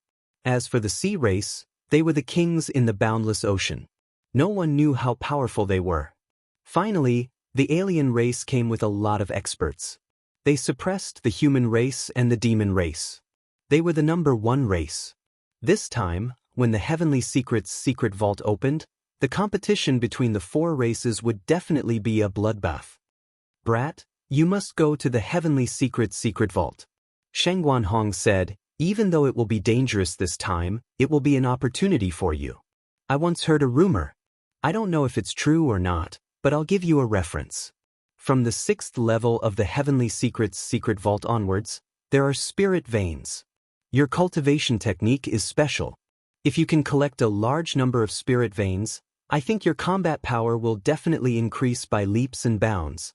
As for the sea race, they were the kings in the boundless ocean. No one knew how powerful they were. Finally, the alien race came with a lot of experts. They suppressed the human race and the demon race. They were the number one race. This time, when the Heavenly Secrets secret vault opened, the competition between the four races would definitely be a bloodbath. Brat, you must go to the Heavenly Secrets secret vault. Sheng Guanhong said, even though it will be dangerous this time, it will be an opportunity for you. I once heard a rumor. I don't know if it's true or not, but I'll give you a reference. From the 6th level of the Heavenly Secrets secret vault onwards, there are spirit veins. Your cultivation technique is special. If you can collect a large number of spirit veins, I think your combat power will definitely increase by leaps and bounds.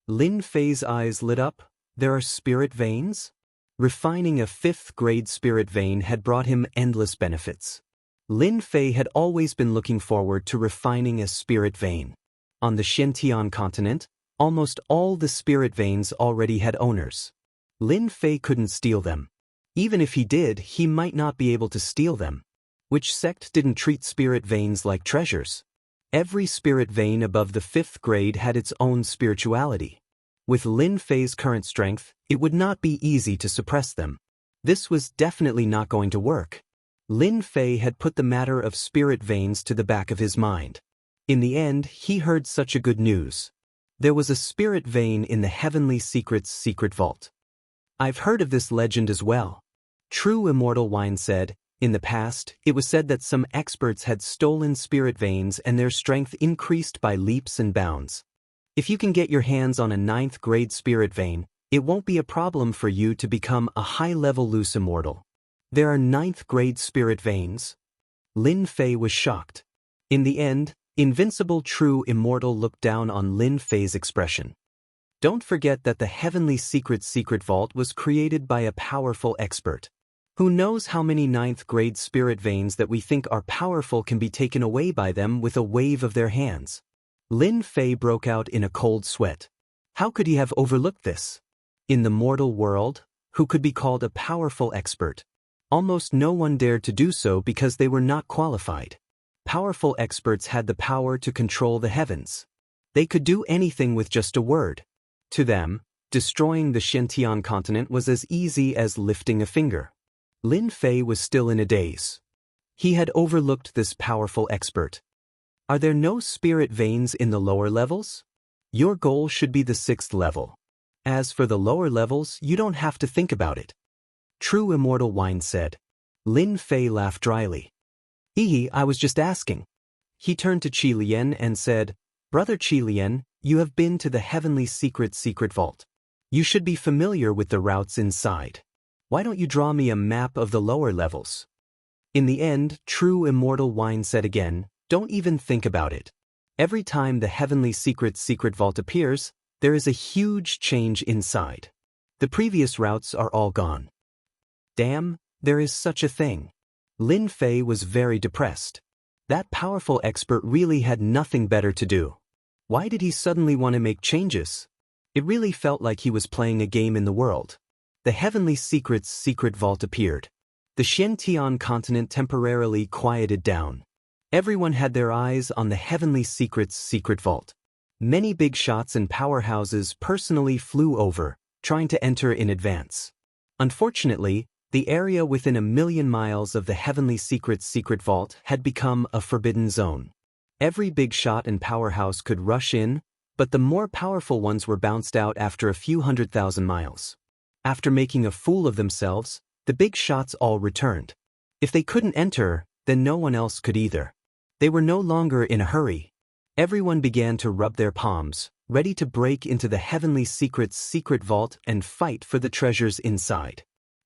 Lin Fei's eyes lit up. There are spirit veins? Refining a 5th grade spirit vein had brought him endless benefits. Lin Fei had always been looking forward to refining a spirit vein. On the Xiantian continent, almost all the spirit veins already had owners. Lin Fei couldn't steal them. Even if he did, he might not be able to steal them. Which sect didn't treat spirit veins like treasures? Every spirit vein above the 5th grade had its own spirituality. With Lin Fei's current strength, it would not be easy to suppress them. This was definitely not going to work. Lin Fei had put the matter of spirit veins to the back of his mind. In the end, he heard such a good news. There was a spirit vein in the Heavenly Secrets secret vault. I've heard of this legend as well. True Immortal Wine said, in the past, it was said that some experts had stolen spirit veins and their strength increased by leaps and bounds. If you can get your hands on a 9th grade spirit vein, it won't be a problem for you to become a high-level loose immortal. There are 9th grade spirit veins? Lin Fei was shocked. In the end, Invincible True Immortal looked down on Lin Fei's expression. Don't forget that the Heavenly Secrets secret vault was created by a powerful expert. Who knows how many 9th grade spirit veins that we think are powerful can be taken away by them with a wave of their hands. Lin Fei broke out in a cold sweat. How could he have overlooked this? In the mortal world, who could be called a powerful expert? Almost no one dared to do so because they were not qualified. Powerful experts had the power to control the heavens. They could do anything with just a word. To them, destroying the Xiantian continent was as easy as lifting a finger. Lin Fei was still in a daze. He had overlooked this powerful expert. Are there no spirit veins in the lower levels? Your goal should be the 6th level. As for the lower levels, you don't have to think about it. True Immortal Wine said. Lin Fei laughed dryly. I was just asking. He turned to Qilian and said, Brother Qilian, you have been to the Heavenly Secrets secret vault. You should be familiar with the routes inside. Why don't you draw me a map of the lower levels? In the end, True Immortal Wine said again, don't even think about it. Every time the Heavenly Secrets secret vault appears, there is a huge change inside. The previous routes are all gone. Damn, there is such a thing. Lin Fei was very depressed. That powerful expert really had nothing better to do. Why did he suddenly want to make changes? It really felt like he was playing a game in the world. The Heavenly Secrets secret vault appeared. The Xiantian continent temporarily quieted down. Everyone had their eyes on the Heavenly Secrets secret vault. Many big shots and powerhouses personally flew over, trying to enter in advance. Unfortunately, the area within 1,000,000 miles of the Heavenly Secrets secret vault had become a forbidden zone. Every big shot and powerhouse could rush in, but the more powerful ones were bounced out after a few 100,000 miles. After making a fool of themselves, the big shots all returned. If they couldn't enter, then no one else could either. They were no longer in a hurry. Everyone began to rub their palms, ready to break into the Heavenly Secret's secret vault and fight for the treasures inside.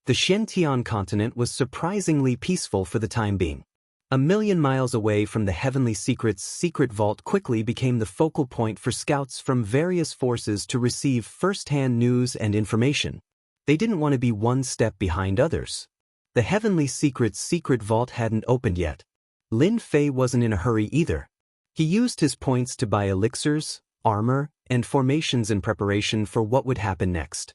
The Xianxia continent was surprisingly peaceful for the time being. 1,000,000 miles away from the Heavenly Secret's secret vault quickly became the focal point for scouts from various forces to receive first-hand news and information. They didn't want to be one step behind others. The Heavenly Secret's secret vault hadn't opened yet. Lin Fei wasn't in a hurry either. He used his points to buy elixirs, armor, and formations in preparation for what would happen next.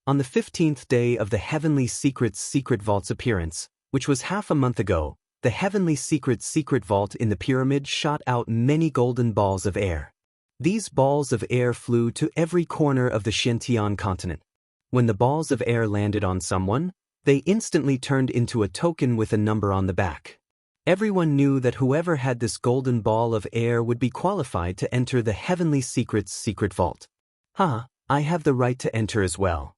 On the 15th day of the Heavenly Secret's secret vault's appearance, which was half a month ago, the Heavenly Secret's secret vault in the pyramid shot out many golden balls of air. These balls of air flew to every corner of the Xianxia continent. When the balls of air landed on someone, they instantly turned into a token with a number on the back. Everyone knew that whoever had this golden ball of air would be qualified to enter the Heavenly Secret's secret vault. I have the right to enter as well.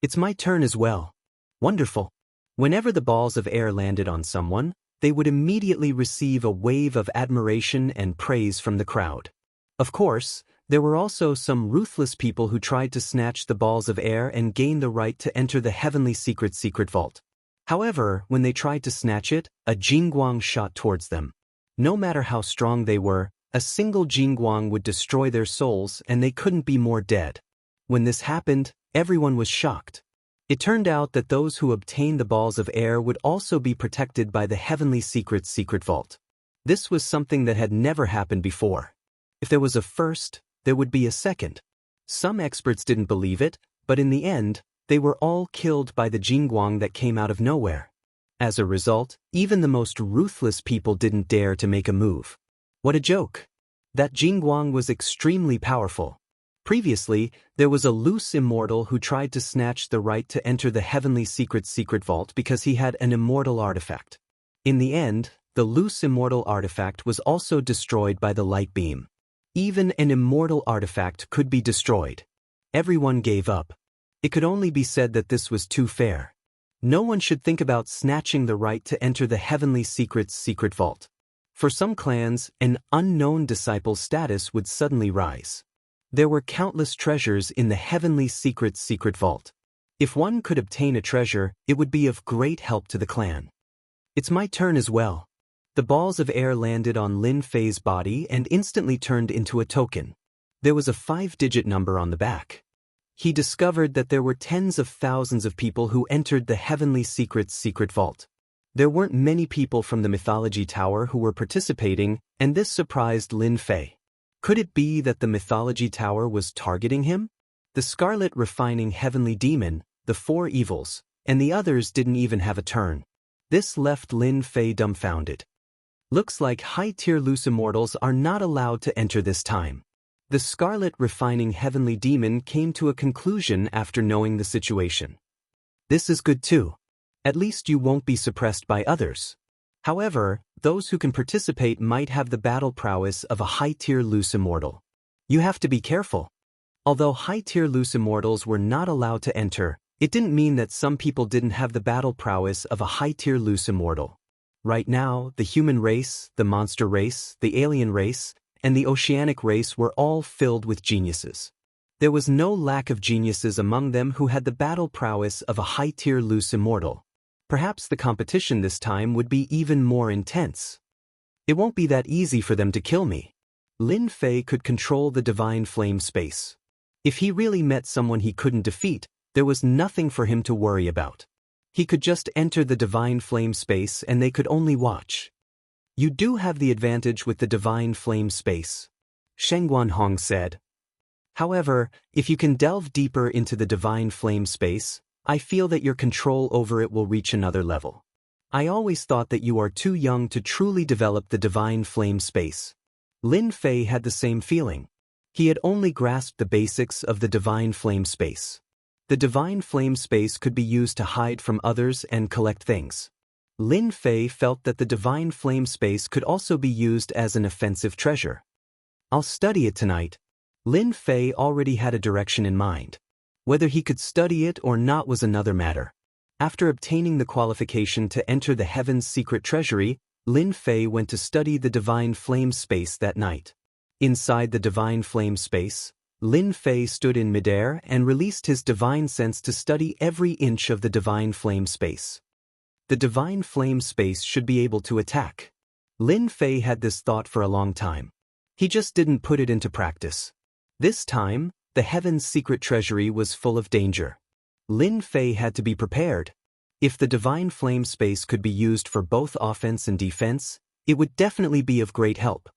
It's my turn as well. Wonderful. Whenever the balls of air landed on someone, they would immediately receive a wave of admiration and praise from the crowd. Of course, there were also some ruthless people who tried to snatch the balls of air and gain the right to enter the Heavenly Secret's secret vault. However, when they tried to snatch it, a jingguang shot towards them. No matter how strong they were, a single jingguang would destroy their souls and they couldn't be more dead. When this happened, everyone was shocked. It turned out that those who obtained the balls of air would also be protected by the Heavenly Secret's secret vault. This was something that had never happened before. If there was a first, there would be a second. Some experts didn't believe it, but in the end, they were all killed by the jingguang that came out of nowhere. As a result, even the most ruthless people didn't dare to make a move. What a joke! That jingguang was extremely powerful. Previously, there was a loose immortal who tried to snatch the right to enter the Heavenly Secret's secret vault because he had an immortal artifact. In the end, the loose immortal artifact was also destroyed by the light beam. Even an immortal artifact could be destroyed. Everyone gave up. It could only be said that this was too fair. No one should think about snatching the right to enter the Heavenly Secret's secret vault. For some clans, an unknown disciple status would suddenly rise. There were countless treasures in the Heavenly Secret's secret vault. If one could obtain a treasure, it would be of great help to the clan. It's my turn as well. The balls of air landed on Lin Fei's body and instantly turned into a token. There was a 5-digit number on the back. He discovered that there were tens of thousands of people who entered the Heavenly Secret's secret vault. There weren't many people from the Mythology Tower who were participating, and this surprised Lin Fei. Could it be that the Mythology Tower was targeting him? The Scarlet Refining Heavenly Demon, the 4 evils, and the others didn't even have a turn. This left Lin Fei dumbfounded. Looks like high-tier loose immortals are not allowed to enter this time. The Scarlet Refining Heavenly Demon came to a conclusion after knowing the situation. This is good too. At least you won't be suppressed by others. However, those who can participate might have the battle prowess of a high-tier loose immortal. You have to be careful. Although high-tier loose immortals were not allowed to enter, it didn't mean that some people didn't have the battle prowess of a high-tier loose immortal. Right now, the human race, the monster race, the alien race, and the oceanic race were all filled with geniuses. There was no lack of geniuses among them who had the battle prowess of a high-tier loose immortal. Perhaps the competition this time would be even more intense. It won't be that easy for them to kill me. Lin Fei could control the divine flame space. If he really met someone he couldn't defeat, there was nothing for him to worry about. He could just enter the divine flame space and they could only watch. You do have the advantage with the divine flame space, Sheng Guanhong said. However, if you can delve deeper into the divine flame space, I feel that your control over it will reach another level. I always thought that you are too young to truly develop the divine flame space. Lin Fei had the same feeling. He had only grasped the basics of the divine flame space. The divine flame space could be used to hide from others and collect things. Lin Fei felt that the divine flame space could also be used as an offensive treasure. I'll study it tonight. Lin Fei already had a direction in mind. Whether he could study it or not was another matter. After obtaining the qualification to enter the Heaven's secret treasury, Lin Fei went to study the Divine Flame space that night. Inside the Divine Flame space, Lin Fei stood in midair and released his divine sense to study every inch of the Divine Flame space. The Divine Flame space should be able to attack. Lin Fei had this thought for a long time. He just didn't put it into practice. This time, the Heaven's secret treasury was full of danger. Lin Fei had to be prepared. If the Divine Flame space could be used for both offense and defense, it would definitely be of great help.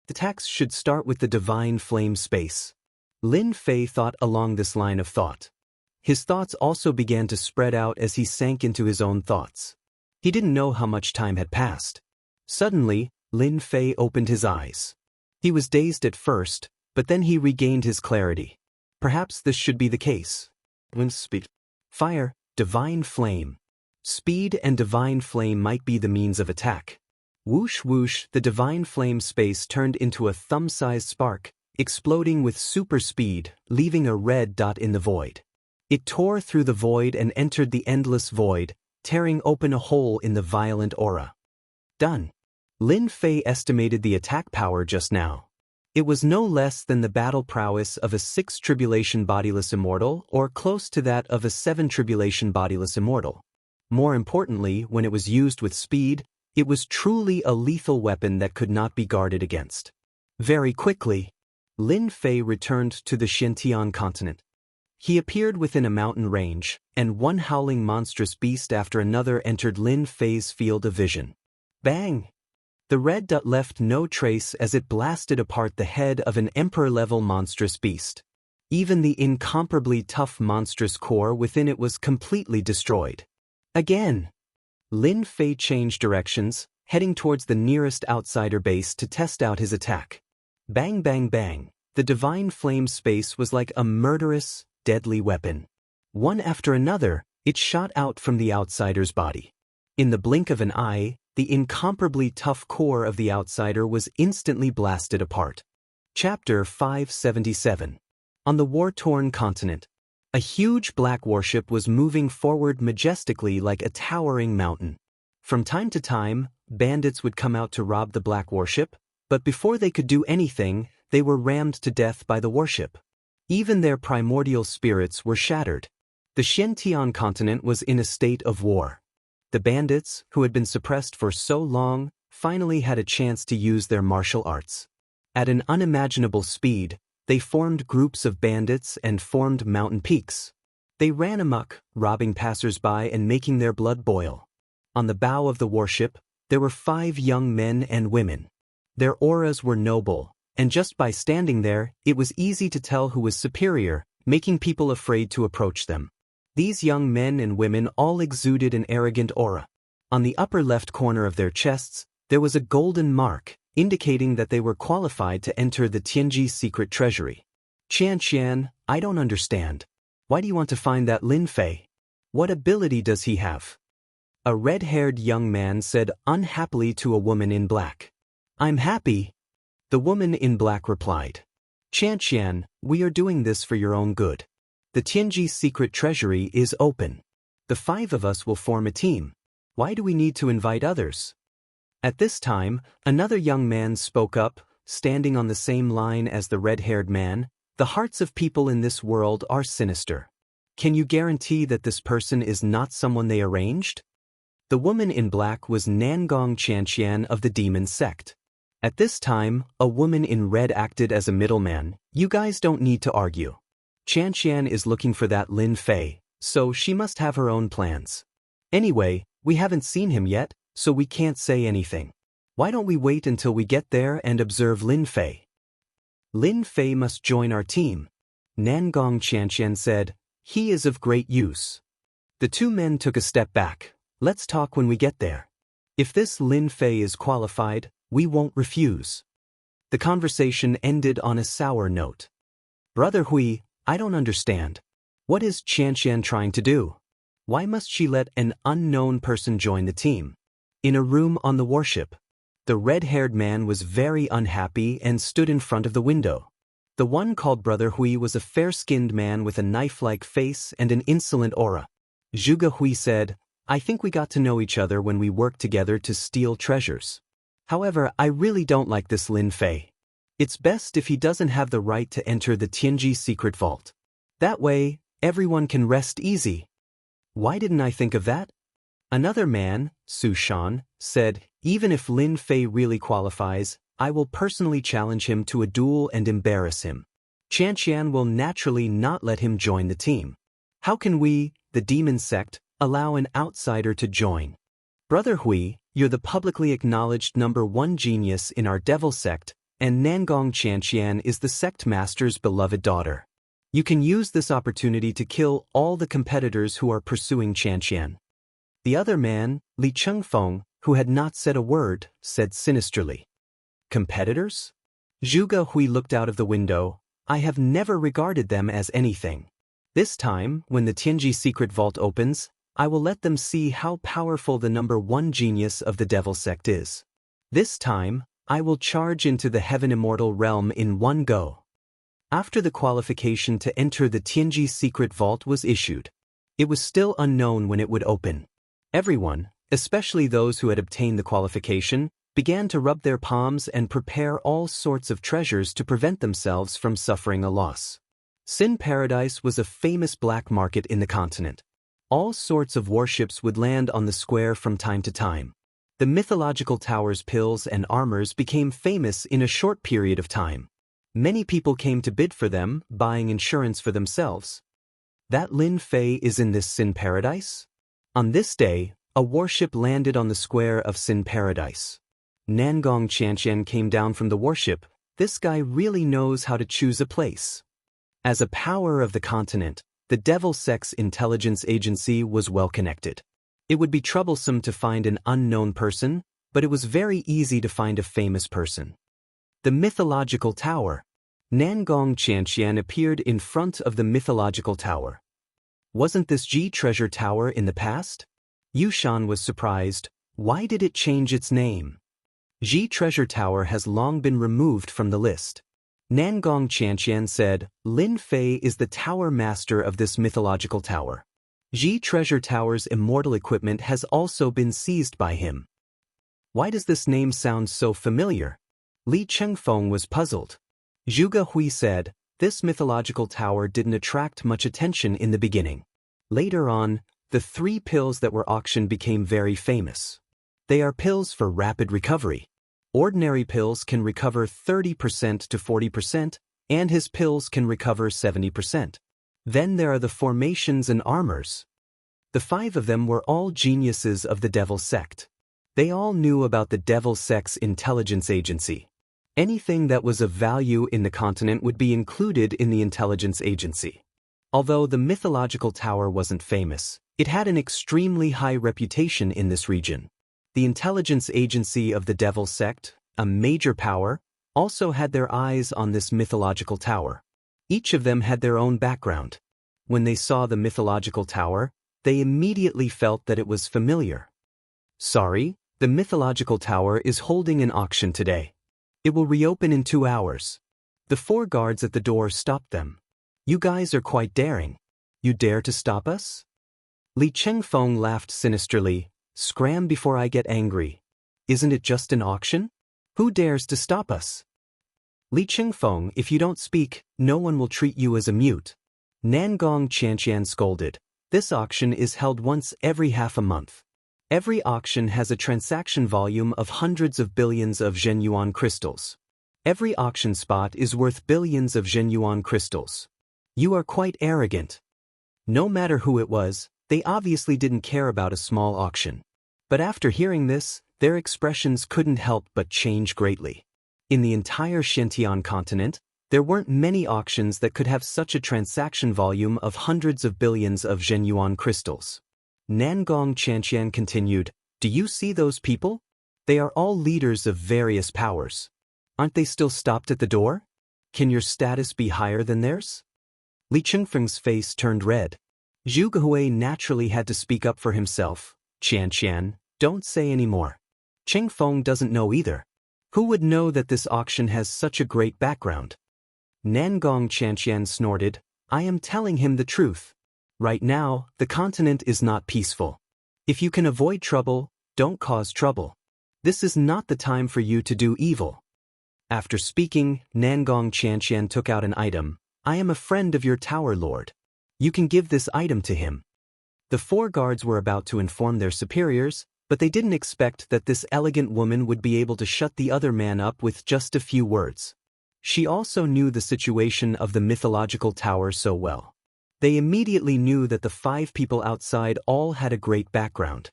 The attacks should start with the Divine Flame space. Lin Fei thought along this line of thought. His thoughts also began to spread out as he sank into his own thoughts. He didn't know how much time had passed. Suddenly, Lin Fei opened his eyes. He was dazed at first, but then he regained his clarity. Perhaps this should be the case. Speed. Fire, Divine Flame. Speed and Divine Flame might be the means of attack. Whoosh whoosh, the Divine Flame space turned into a thumb-sized spark, exploding with super speed, leaving a red dot in the void. It tore through the void and entered the endless void, tearing open a hole in the violent aura. Done. Lin Fei estimated the attack power just now. It was no less than the battle prowess of a 6 tribulation bodiless immortal or close to that of a 7 tribulation bodiless immortal. More importantly, when it was used with speed, it was truly a lethal weapon that could not be guarded against. Very quickly, Lin Fei returned to the Xiantian continent. He appeared within a mountain range, and one howling monstrous beast after another entered Lin Fei's field of vision. Bang! The red dot left no trace as it blasted apart the head of an emperor-level monstrous beast. Even the incomparably tough monstrous core within it was completely destroyed. Again! Lin Fei changed directions, heading towards the nearest outsider base to test out his attack. Bang bang bang! The Divine Flame space was like a murderous, deadly weapon. One after another, it shot out from the outsider's body. In the blink of an eye, the incomparably tough core of the outsider was instantly blasted apart. Chapter 577. On the war-torn continent, a huge black warship was moving forward majestically like a towering mountain. From time to time, bandits would come out to rob the black warship, but before they could do anything, they were rammed to death by the warship. Even their primordial spirits were shattered. The Xiantian continent was in a state of war. The bandits, who had been suppressed for so long, finally had a chance to use their martial arts. At an unimaginable speed, they formed groups of bandits and formed mountain peaks. They ran amok, robbing passers-by and making their blood boil. On the bow of the warship, there were 5 young men and women. Their auras were noble, and just by standing there, it was easy to tell who was superior, making people afraid to approach them. These young men and women all exuded an arrogant aura. On the upper left corner of their chests, there was a golden mark, indicating that they were qualified to enter the Tianji's secret treasury. Xianxian, I don't understand. Why do you want to find that Lin Fei? What ability does he have? A red-haired young man said unhappily to a woman in black. I'm happy. The woman in black replied. Xianxian, we are doing this for your own good. The Tianji's secret treasury is open. The 5 of us will form a team. Why do we need to invite others? At this time, another young man spoke up, standing on the same line as the red-haired man. The hearts of people in this world are sinister. Can you guarantee that this person is not someone they arranged? The woman in black was Nangong Qianxian of the demon sect. At this time, a woman in red acted as a middleman. You guys don't need to argue. Qianxian is looking for that Lin Fei, so she must have her own plans. Anyway, we haven't seen him yet, so we can't say anything. Why don't we wait until we get there and observe Lin Fei? Lin Fei must join our team. Nangong Qianxian said, he is of great use. The 2 men took a step back. Let's talk when we get there. If this Lin Fei is qualified, we won't refuse. The conversation ended on a sour note. Brother Hui, I don't understand. What is Qianxian trying to do? Why must she let an unknown person join the team? In a room on the warship, the red-haired man was very unhappy and stood in front of the window. The one called Brother Hui was a fair-skinned man with a knife-like face and an insolent aura. Zhuge Hui said, "I think we got to know each other when we worked together to steal treasures. However, I really don't like this Lin Fei. It's best if he doesn't have the right to enter the Tianji secret vault. That way, everyone can rest easy." "Why didn't I think of that?" Another man, Su Shan, said, "Even if Lin Fei really qualifies, I will personally challenge him to a duel and embarrass him. Xianxian will naturally not let him join the team. How can we, the demon sect, allow an outsider to join? Brother Hui, you're the publicly acknowledged #1 genius in our devil sect, and Nangong Xianxian is the sect master's beloved daughter. You can use this opportunity to kill all the competitors who are pursuing Xianxian." The other man, Li Chengfeng, who had not said a word, said sinisterly, "Competitors?" Zhuge Hui looked out of the window. "I have never regarded them as anything. This time, when the Tianji secret vault opens, I will let them see how powerful the #1 genius of the devil sect is. This time, I will charge into the heaven immortal realm in one go." After the qualification to enter the Tianji secret vault was issued, it was still unknown when it would open. Everyone, especially those who had obtained the qualification, began to rub their palms and prepare all sorts of treasures to prevent themselves from suffering a loss. Sin Paradise was a famous black market in the continent. All sorts of warships would land on the square from time to time. The mythological tower's pills and armors became famous in a short period of time. Many people came to bid for them, buying insurance for themselves. That Lin Fei is in this Sin Paradise? On this day, a warship landed on the square of Sin Paradise. Nangong Xianxian came down from the warship. This guy really knows how to choose a place. As a power of the continent, the Devil Sect's intelligence agency was well connected. It would be troublesome to find an unknown person, but it was very easy to find a famous person. The mythological tower. Nangong Xianxian appeared in front of the mythological tower. Wasn't this Ji treasure tower in the past? Yushan was surprised. Why did it change its name? Ji treasure tower has long been removed from the list. Nangong Xianxian said, "Lin Fei is the tower master of this mythological tower. Ji treasure tower's immortal equipment has also been seized by him." Why does this name sound so familiar? Li Chengfeng was puzzled. Zhuge Hui said, "This mythological tower didn't attract much attention in the beginning. Later on, the 3 pills that were auctioned became very famous. They are pills for rapid recovery. Ordinary pills can recover 30% to 40%, and his pills can recover 70%. Then there are the formations and armors. The 5 of them were all geniuses of the Devil Sect. They all knew about the Devil Sect's intelligence agency. Anything that was of value in the continent would be included in the intelligence agency. Although the mythological tower wasn't famous, it had an extremely high reputation in this region. The intelligence agency of the Devil Sect, a major power, also had their eyes on this mythological tower. Each of them had their own background. When they saw the mythological tower, they immediately felt that it was familiar. "Sorry, the mythological tower is holding an auction today. It will reopen in 2 hours. The 4 guards at the door stopped them. "You guys are quite daring. You dare to stop us?" Li Chengfeng laughed sinisterly. "Scram before I get angry. Isn't it just an auction? Who dares to stop us?" "Li Chengfeng, if you don't speak, no one will treat you as a mute." Nangong Xianxian scolded. "This auction is held once every half a month. Every auction has a transaction volume of hundreds of billions of Zhenyuan crystals. Every auction spot is worth billions of Zhenyuan crystals. You are quite arrogant." No matter who it was, they obviously didn't care about a small auction. But after hearing this, their expressions couldn't help but change greatly. In the entire Xiantian continent, there weren't many auctions that could have such a transaction volume of hundreds of billions of Zhenyuan crystals. Nangong Xianxian continued, "Do you see those people? They are all leaders of various powers. Aren't they still stopped at the door? Can your status be higher than theirs?" Li Chengfeng's face turned red. Zhuge Hui naturally had to speak up for himself. "Xianxian, don't say any more. Chengfeng doesn't know either. Who would know that this auction has such a great background?" Nangong Xianxia snorted, I am telling him the truth. Right now, the continent is not peaceful. If you can avoid trouble, don't cause trouble. This is not the time for you to do evil. After speaking, Nangong Xianxia took out an item. I am a friend of your tower lord. You can give this item to him. The 4 guards were about to inform their superiors, but they didn't expect that this elegant woman would be able to shut the other man up with just a few words. She also knew the situation of the mythological tower so well. They immediately knew that the 5 people outside all had a great background.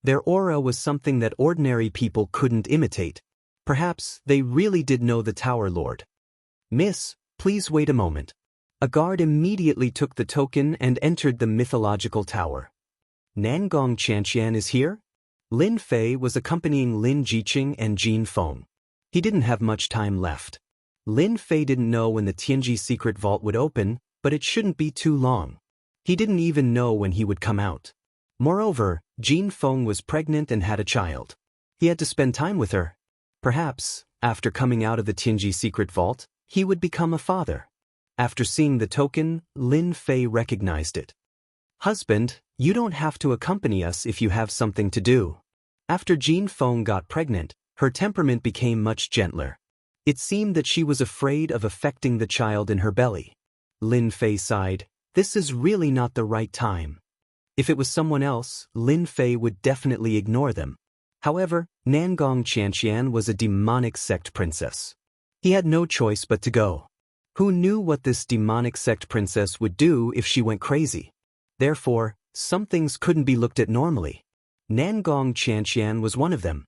Their aura was something that ordinary people couldn't imitate. Perhaps they really did know the tower lord. Miss, please wait a moment. A guard immediately took the token and entered the mythological tower. Nangong Xianxia is here? Lin Fei was accompanying Lin Jiqing and Jin Feng. He didn't have much time left. Lin Fei didn't know when the Tianji secret vault would open, but it shouldn't be too long. He didn't even know when he would come out. Moreover, Jin Feng was pregnant and had a child. He had to spend time with her. Perhaps, after coming out of the Tianji secret vault, he would become a father. After seeing the token, Lin Fei recognized it. Husband, you don't have to accompany us if you have something to do. After Jin Feng got pregnant, her temperament became much gentler. It seemed that she was afraid of affecting the child in her belly. Lin Fei sighed, this is really not the right time. If it was someone else, Lin Fei would definitely ignore them. However, Nangong Xianxia was a demonic sect princess. He had no choice but to go. Who knew what this demonic sect princess would do if she went crazy? Therefore, some things couldn't be looked at normally. Nangong Xianxia was one of them.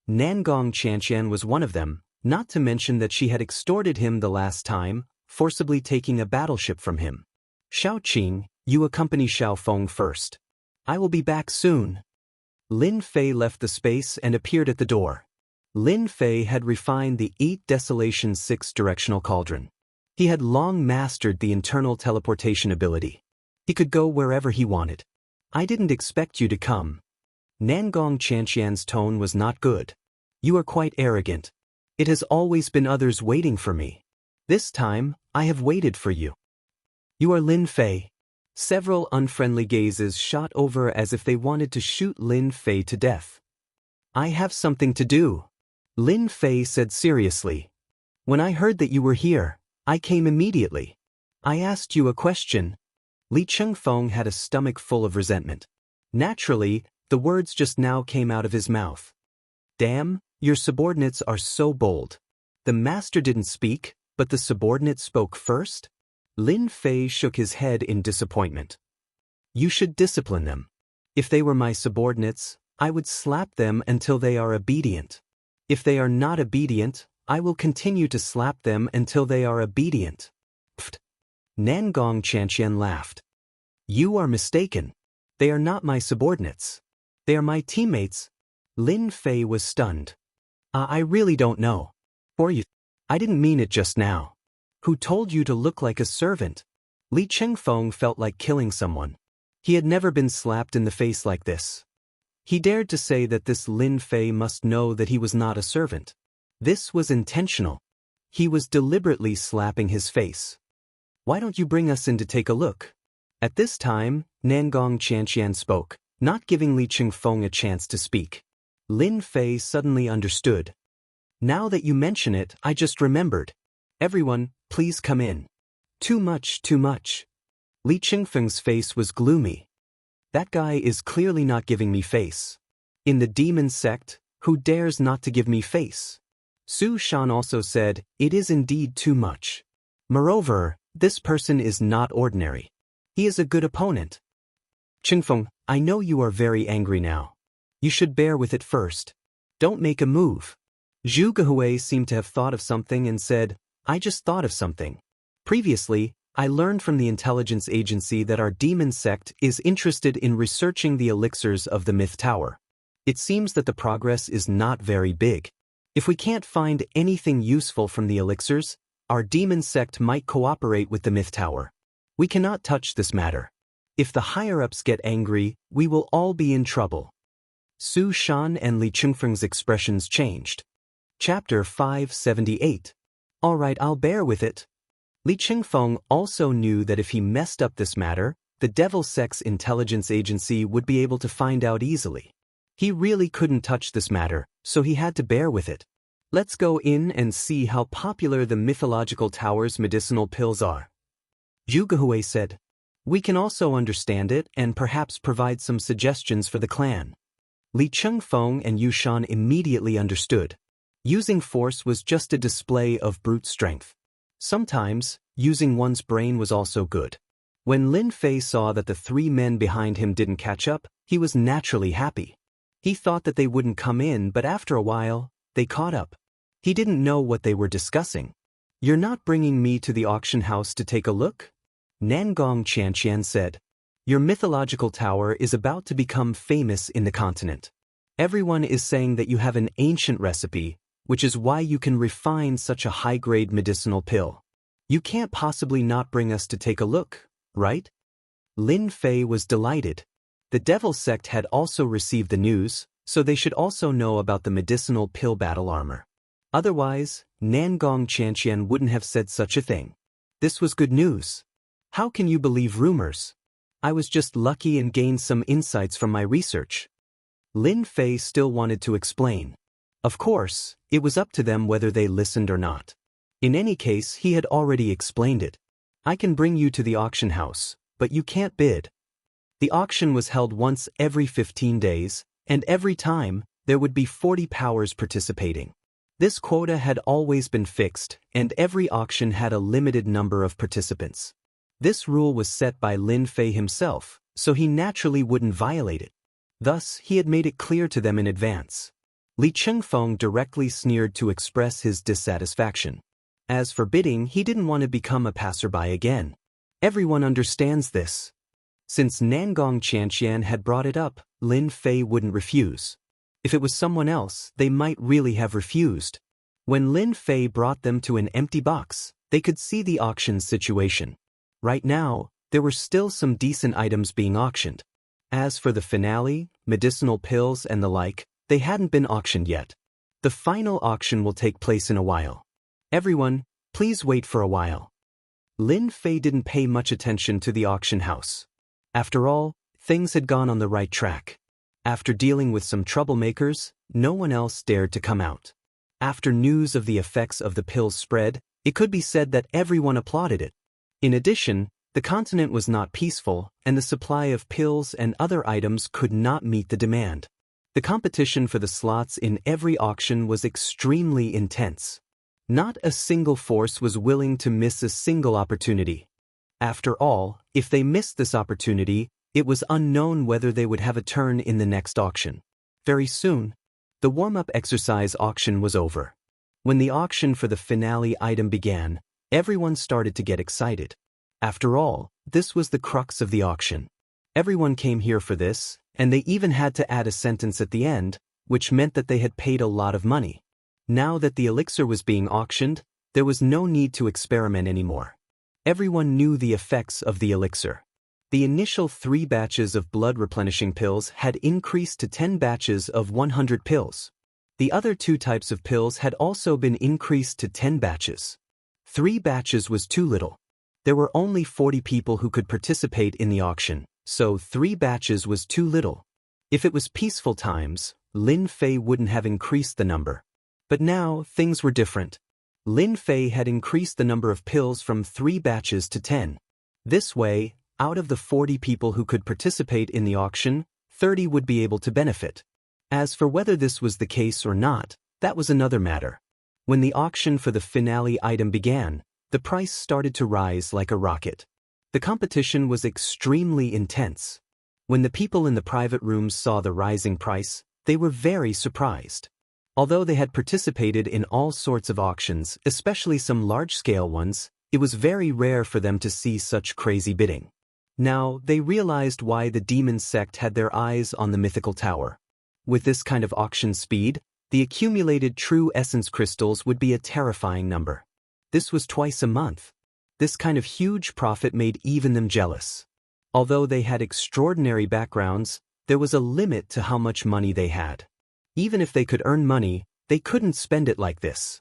Nangong Xianxia was one of them, not to mention that she had extorted him the last time, forcibly taking a battleship from him. Xiaoqing, you accompany Xiaofeng first. I will be back soon. Lin Fei left the space and appeared at the door. Lin Fei had refined the 8 Desolation 6 directional cauldron. He had long mastered the internal teleportation ability. He could go wherever he wanted. I didn't expect you to come. Nangong Xianxia's tone was not good. You are quite arrogant. It has always been others waiting for me. This time, I have waited for you. You are Lin Fei. Several unfriendly gazes shot over as if they wanted to shoot Lin Fei to death. I have something to do. Lin Fei said seriously. When I heard that you were here, I came immediately. I asked you a question. Li Chengfeng had a stomach full of resentment. Naturally, the words just now came out of his mouth. Damn, your subordinates are so bold. The master didn't speak, but the subordinate spoke first? Lin Fei shook his head in disappointment. You should discipline them. If they were my subordinates, I would slap them until they are obedient. If they are not obedient, I will continue to slap them until they are obedient. Pfft. Nangong Xianxia laughed. You are mistaken. They are not my subordinates. They are my teammates. Lin Fei was stunned. I really don't know. For you. I didn't mean it just now. Who told you to look like a servant? Li Chengfeng felt like killing someone. He had never been slapped in the face like this. He dared to say that this Lin Fei must know that he was not a servant. This was intentional. He was deliberately slapping his face. Why don't you bring us in to take a look? At this time, Nangong Xianxia spoke, not giving Li Chengfeng a chance to speak. Lin Fei suddenly understood. Now that you mention it, I just remembered. Everyone, please come in. Too much, too much. Li Chengfeng's face was gloomy. That guy is clearly not giving me face. In the demon sect, who dares not to give me face? Su Shan also said, it is indeed too much. Moreover, this person is not ordinary. He is a good opponent. Chengfeng, I know you are very angry now. You should bear with it first. Don't make a move. Zhu Gehui seemed to have thought of something and said, I just thought of something. Previously, I learned from the intelligence agency that our demon sect is interested in researching the elixirs of the Myth Tower. It seems that the progress is not very big. If we can't find anything useful from the elixirs, our demon sect might cooperate with the Myth Tower. We cannot touch this matter. If the higher-ups get angry, we will all be in trouble. Su Shan and Li Chengfeng's expressions changed. Chapter 578. All right, I'll bear with it. Li Qingfeng also knew that if he messed up this matter, the Devil Sex Intelligence Agency would be able to find out easily. He really couldn't touch this matter, so he had to bear with it. Let's go in and see how popular the mythological tower's medicinal pills are. Zhu Gehui said. We can also understand it and perhaps provide some suggestions for the clan. Li Qingfeng and Yu Shan immediately understood. Using force was just a display of brute strength. Sometimes, using one's brain was also good. When Lin Fei saw that the three men behind him didn't catch up, he was naturally happy. He thought that they wouldn't come in, but after a while, they caught up. He didn't know what they were discussing. You're not bringing me to the auction house to take a look? Nangong Qianxian said. Your mythological tower is about to become famous in the continent. Everyone is saying that you have an ancient recipe, which is why you can refine such a high-grade medicinal pill. You can't possibly not bring us to take a look, right? Lin Fei was delighted. The Devil Sect had also received the news, so they should also know about the medicinal pill battle armor. Otherwise, Nangong Qianxian wouldn't have said such a thing. This was good news. How can you believe rumors? I was just lucky and gained some insights from my research. Lin Fei still wanted to explain. Of course, it was up to them whether they listened or not. In any case, he had already explained it. I can bring you to the auction house, but you can't bid. The auction was held once every 15 days, and every time, there would be 40 powers participating. This quota had always been fixed, and every auction had a limited number of participants. This rule was set by Lin Fei himself, so he naturally wouldn't violate it. Thus, he had made it clear to them in advance. Li Qingfeng directly sneered to express his dissatisfaction. As for bidding, he didn't want to become a passerby again. Everyone understands this. Since Nangong Qianxian had brought it up, Lin Fei wouldn't refuse. If it was someone else, they might really have refused. When Lin Fei brought them to an empty box, they could see the auction situation. Right now, there were still some decent items being auctioned. As for the finale, medicinal pills and the like, they hadn't been auctioned yet. The final auction will take place in a while. Everyone, please wait for a while. Lin Fei didn't pay much attention to the auction house. After all, things had gone on the right track. After dealing with some troublemakers, no one else dared to come out. After news of the effects of the pills spread, it could be said that everyone applauded it. In addition, the continent was not peaceful, and the supply of pills and other items could not meet the demand. The competition for the slots in every auction was extremely intense. Not a single force was willing to miss a single opportunity. After all, if they missed this opportunity, it was unknown whether they would have a turn in the next auction. Very soon, the warm-up exercise auction was over. When the auction for the finale item began, everyone started to get excited. After all, this was the crux of the auction. Everyone came here for this, and they even had to add a sentence at the end, which meant that they had paid a lot of money. Now that the elixir was being auctioned, there was no need to experiment anymore. Everyone knew the effects of the elixir. The initial 3 batches of blood-replenishing pills had increased to 10 batches of 100 pills. The other 2 types of pills had also been increased to 10 batches. 3 batches was too little. There were only 40 people who could participate in the auction, so 3 batches was too little. If it was peaceful times, Lin Fei wouldn't have increased the number. But now, things were different. Lin Fei had increased the number of pills from 3 batches to 10. This way, out of the 40 people who could participate in the auction, 30 would be able to benefit. As for whether this was the case or not, that was another matter. When the auction for the finale item began, the price started to rise like a rocket. The competition was extremely intense. When the people in the private rooms saw the rising price, they were very surprised. Although they had participated in all sorts of auctions, especially some large-scale ones, it was very rare for them to see such crazy bidding. Now, they realized why the demon sect had their eyes on the mythical tower. With this kind of auction speed, the accumulated true essence crystals would be a terrifying number. This was twice a month. This kind of huge profit made even them jealous. Although they had extraordinary backgrounds, there was a limit to how much money they had. Even if they could earn money, they couldn't spend it like this.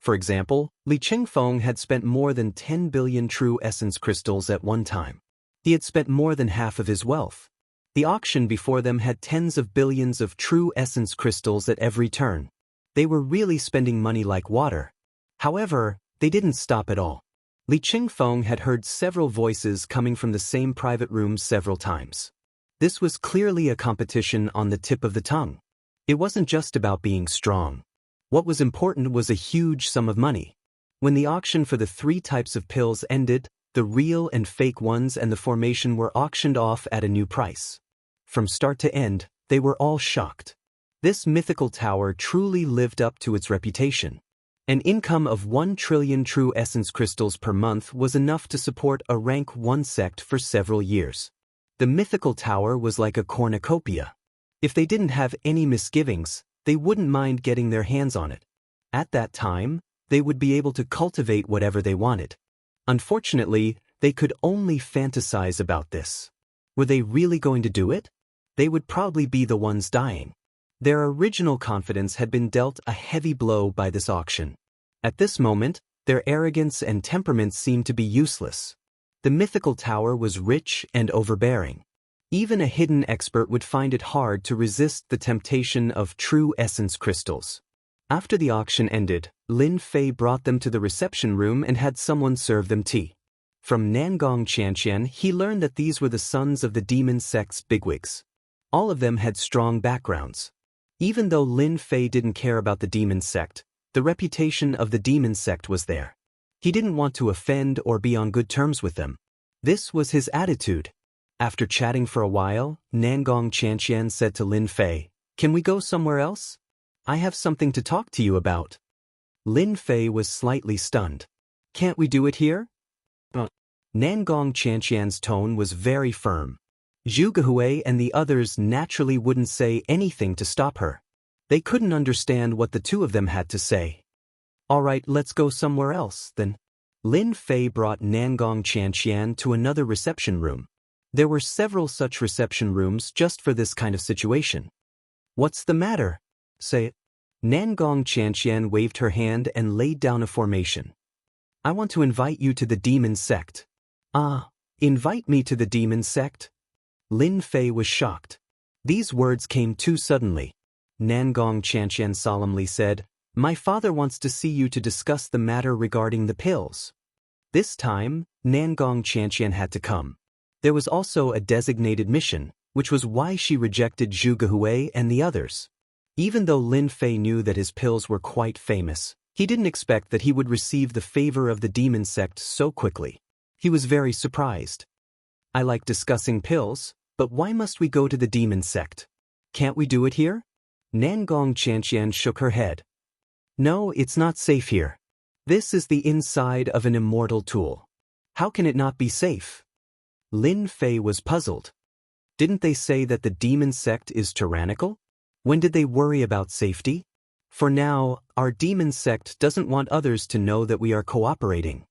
For example, Li Qingfeng had spent more than 10 billion true essence crystals at one time. He had spent more than half of his wealth. The auction before them had tens of billions of true essence crystals at every turn. They were really spending money like water. However, they didn't stop at all. Li Qingfeng had heard several voices coming from the same private rooms several times. This was clearly a competition on the tip of the tongue. It wasn't just about being strong. What was important was a huge sum of money. When the auction for the 3 types of pills ended, the real and fake ones and the formation were auctioned off at a new price. From start to end, they were all shocked. This mythical tower truly lived up to its reputation. An income of 1 trillion true essence crystals per month was enough to support a rank 1 sect for several years. The mythical tower was like a cornucopia. If they didn't have any misgivings, they wouldn't mind getting their hands on it. At that time, they would be able to cultivate whatever they wanted. Unfortunately, they could only fantasize about this. Were they really going to do it? They would probably be the ones dying. Their original confidence had been dealt a heavy blow by this auction. At this moment, their arrogance and temperament seemed to be useless. The mythical tower was rich and overbearing. Even a hidden expert would find it hard to resist the temptation of true essence crystals. After the auction ended, Lin Fei brought them to the reception room and had someone serve them tea. From Nangong Qianxian, he learned that these were the sons of the demon sect's bigwigs. All of them had strong backgrounds. Even though Lin Fei didn't care about the demon sect, the reputation of the demon sect was there. He didn't want to offend or be on good terms with them. This was his attitude. After chatting for a while, Nangong Qianxian said to Lin Fei, "Can we go somewhere else? I have something to talk to you about." Lin Fei was slightly stunned. "Can't we do it here?" Nangong Qianxian's tone was very firm. Zhu Gehui and the others naturally wouldn't say anything to stop her. They couldn't understand what the two of them had to say. "All right, let's go somewhere else, then." Lin Fei brought Nangong Qianxian to another reception room. There were several such reception rooms just for this kind of situation. "What's the matter? Say it." Nangong Qianxian waved her hand and laid down a formation. "I want to invite you to the demon sect." "Ah, invite me to the demon sect?" Lin Fei was shocked. These words came too suddenly. Nangong Qianxian solemnly said, "My father wants to see you to discuss the matter regarding the pills." This time, Nangong Qianxian had to come. There was also a designated mission, which was why she rejected Zhu Gehui and the others. Even though Lin Fei knew that his pills were quite famous, he didn't expect that he would receive the favor of the demon sect so quickly. He was very surprised. "I like discussing pills, but why must we go to the demon sect? Can't we do it here?" Nangong Qianxian shook her head. "No, it's not safe here. This is the inside of an immortal tool. How can it not be safe?" Lin Fei was puzzled. Didn't they say that the demon sect is tyrannical? When did they worry about safety? For now, our demon sect doesn't want others to know that we are cooperating.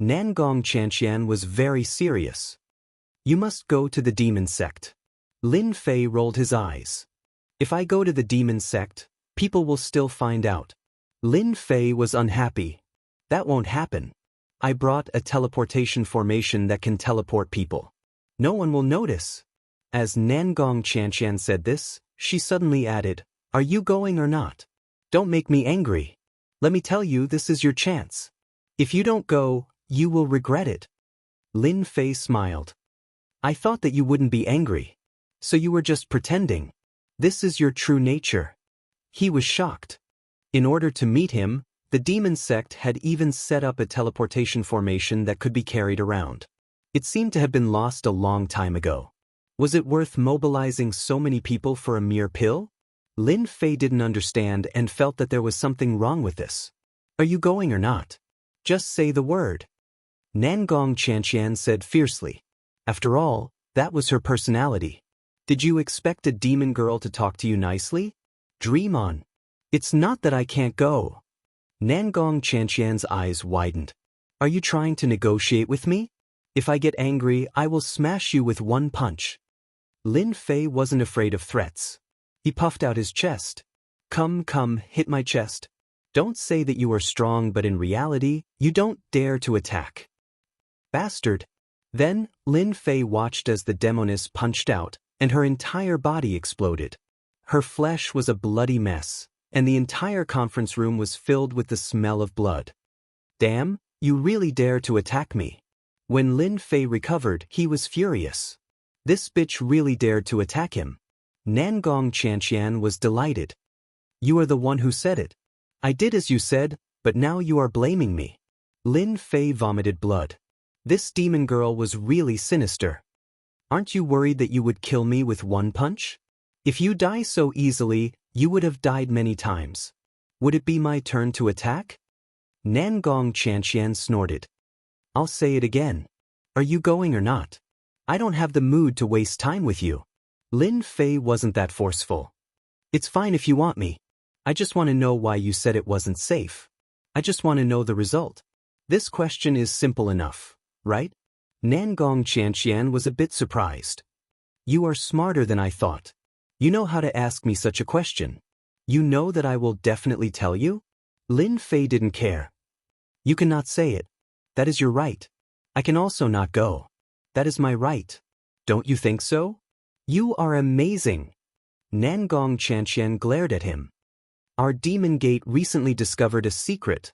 Nangong Qianxian was very serious. "You must go to the demon sect." Lin Fei rolled his eyes. "If I go to the demon sect, people will still find out." Lin Fei was unhappy. "That won't happen. I brought a teleportation formation that can teleport people. No one will notice." As Nangong Qianxian said this, she suddenly added, "Are you going or not? Don't make me angry. Let me tell you, this is your chance. If you don't go, you will regret it." Lin Fei smiled. "I thought that you wouldn't be angry. So you were just pretending. This is your true nature." He was shocked. In order to meet him, the demon sect had even set up a teleportation formation that could be carried around. It seemed to have been lost a long time ago. Was it worth mobilizing so many people for a mere pill? Lin Fei didn't understand and felt that there was something wrong with this. "Are you going or not? Just say the word." Nangong Qianxian said fiercely. After all, that was her personality. "Did you expect a demon girl to talk to you nicely? Dream on. It's not that I can't go." Nangong Qianxian's eyes widened. "Are you trying to negotiate with me? If I get angry, I will smash you with one punch." Lin Fei wasn't afraid of threats. He puffed out his chest. Come, hit my chest." Don't say that you are strong, but in reality, you don't dare to attack. Bastard. Then, Lin Fei watched as the demoness punched out, and her entire body exploded. Her flesh was a bloody mess, and the entire conference room was filled with the smell of blood. Damn, you really dare to attack me. When Lin Fei recovered, he was furious. This bitch really dared to attack him. Nangong Qianxian was delighted. You are the one who said it. I did as you said, but now you are blaming me. Lin Fei vomited blood. This demon girl was really sinister. Aren't you worried that you would kill me with one punch? If you die so easily, you would have died many times. Would it be my turn to attack? Nangong Qianxian snorted. I'll say it again. Are you going or not? I don't have the mood to waste time with you. Lin Fei wasn't that forceful. It's fine if you want me. I just want to know why you said it wasn't safe. I just want to know the result. This question is simple enough, right? Nangong Qianxian was a bit surprised. You are smarter than I thought. You know how to ask me such a question. You know that I will definitely tell you? Lin Fei didn't care. You cannot say it. That is your right. I can also not go. That is my right. Don't you think so? You are amazing. Nangong Qianxian glared at him. Our demon gate recently discovered a secret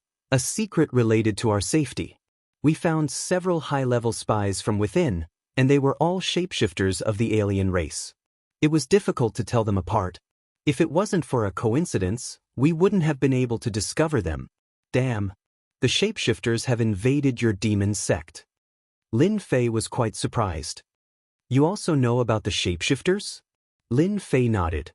related to our safety. We found several high-level spies from within, and they were all shapeshifters of the alien race. It was difficult to tell them apart. If it wasn't for a coincidence, we wouldn't have been able to discover them. Damn. The shapeshifters have invaded your demon sect. Lin Fei was quite surprised. You also know about the shapeshifters? Lin Fei nodded.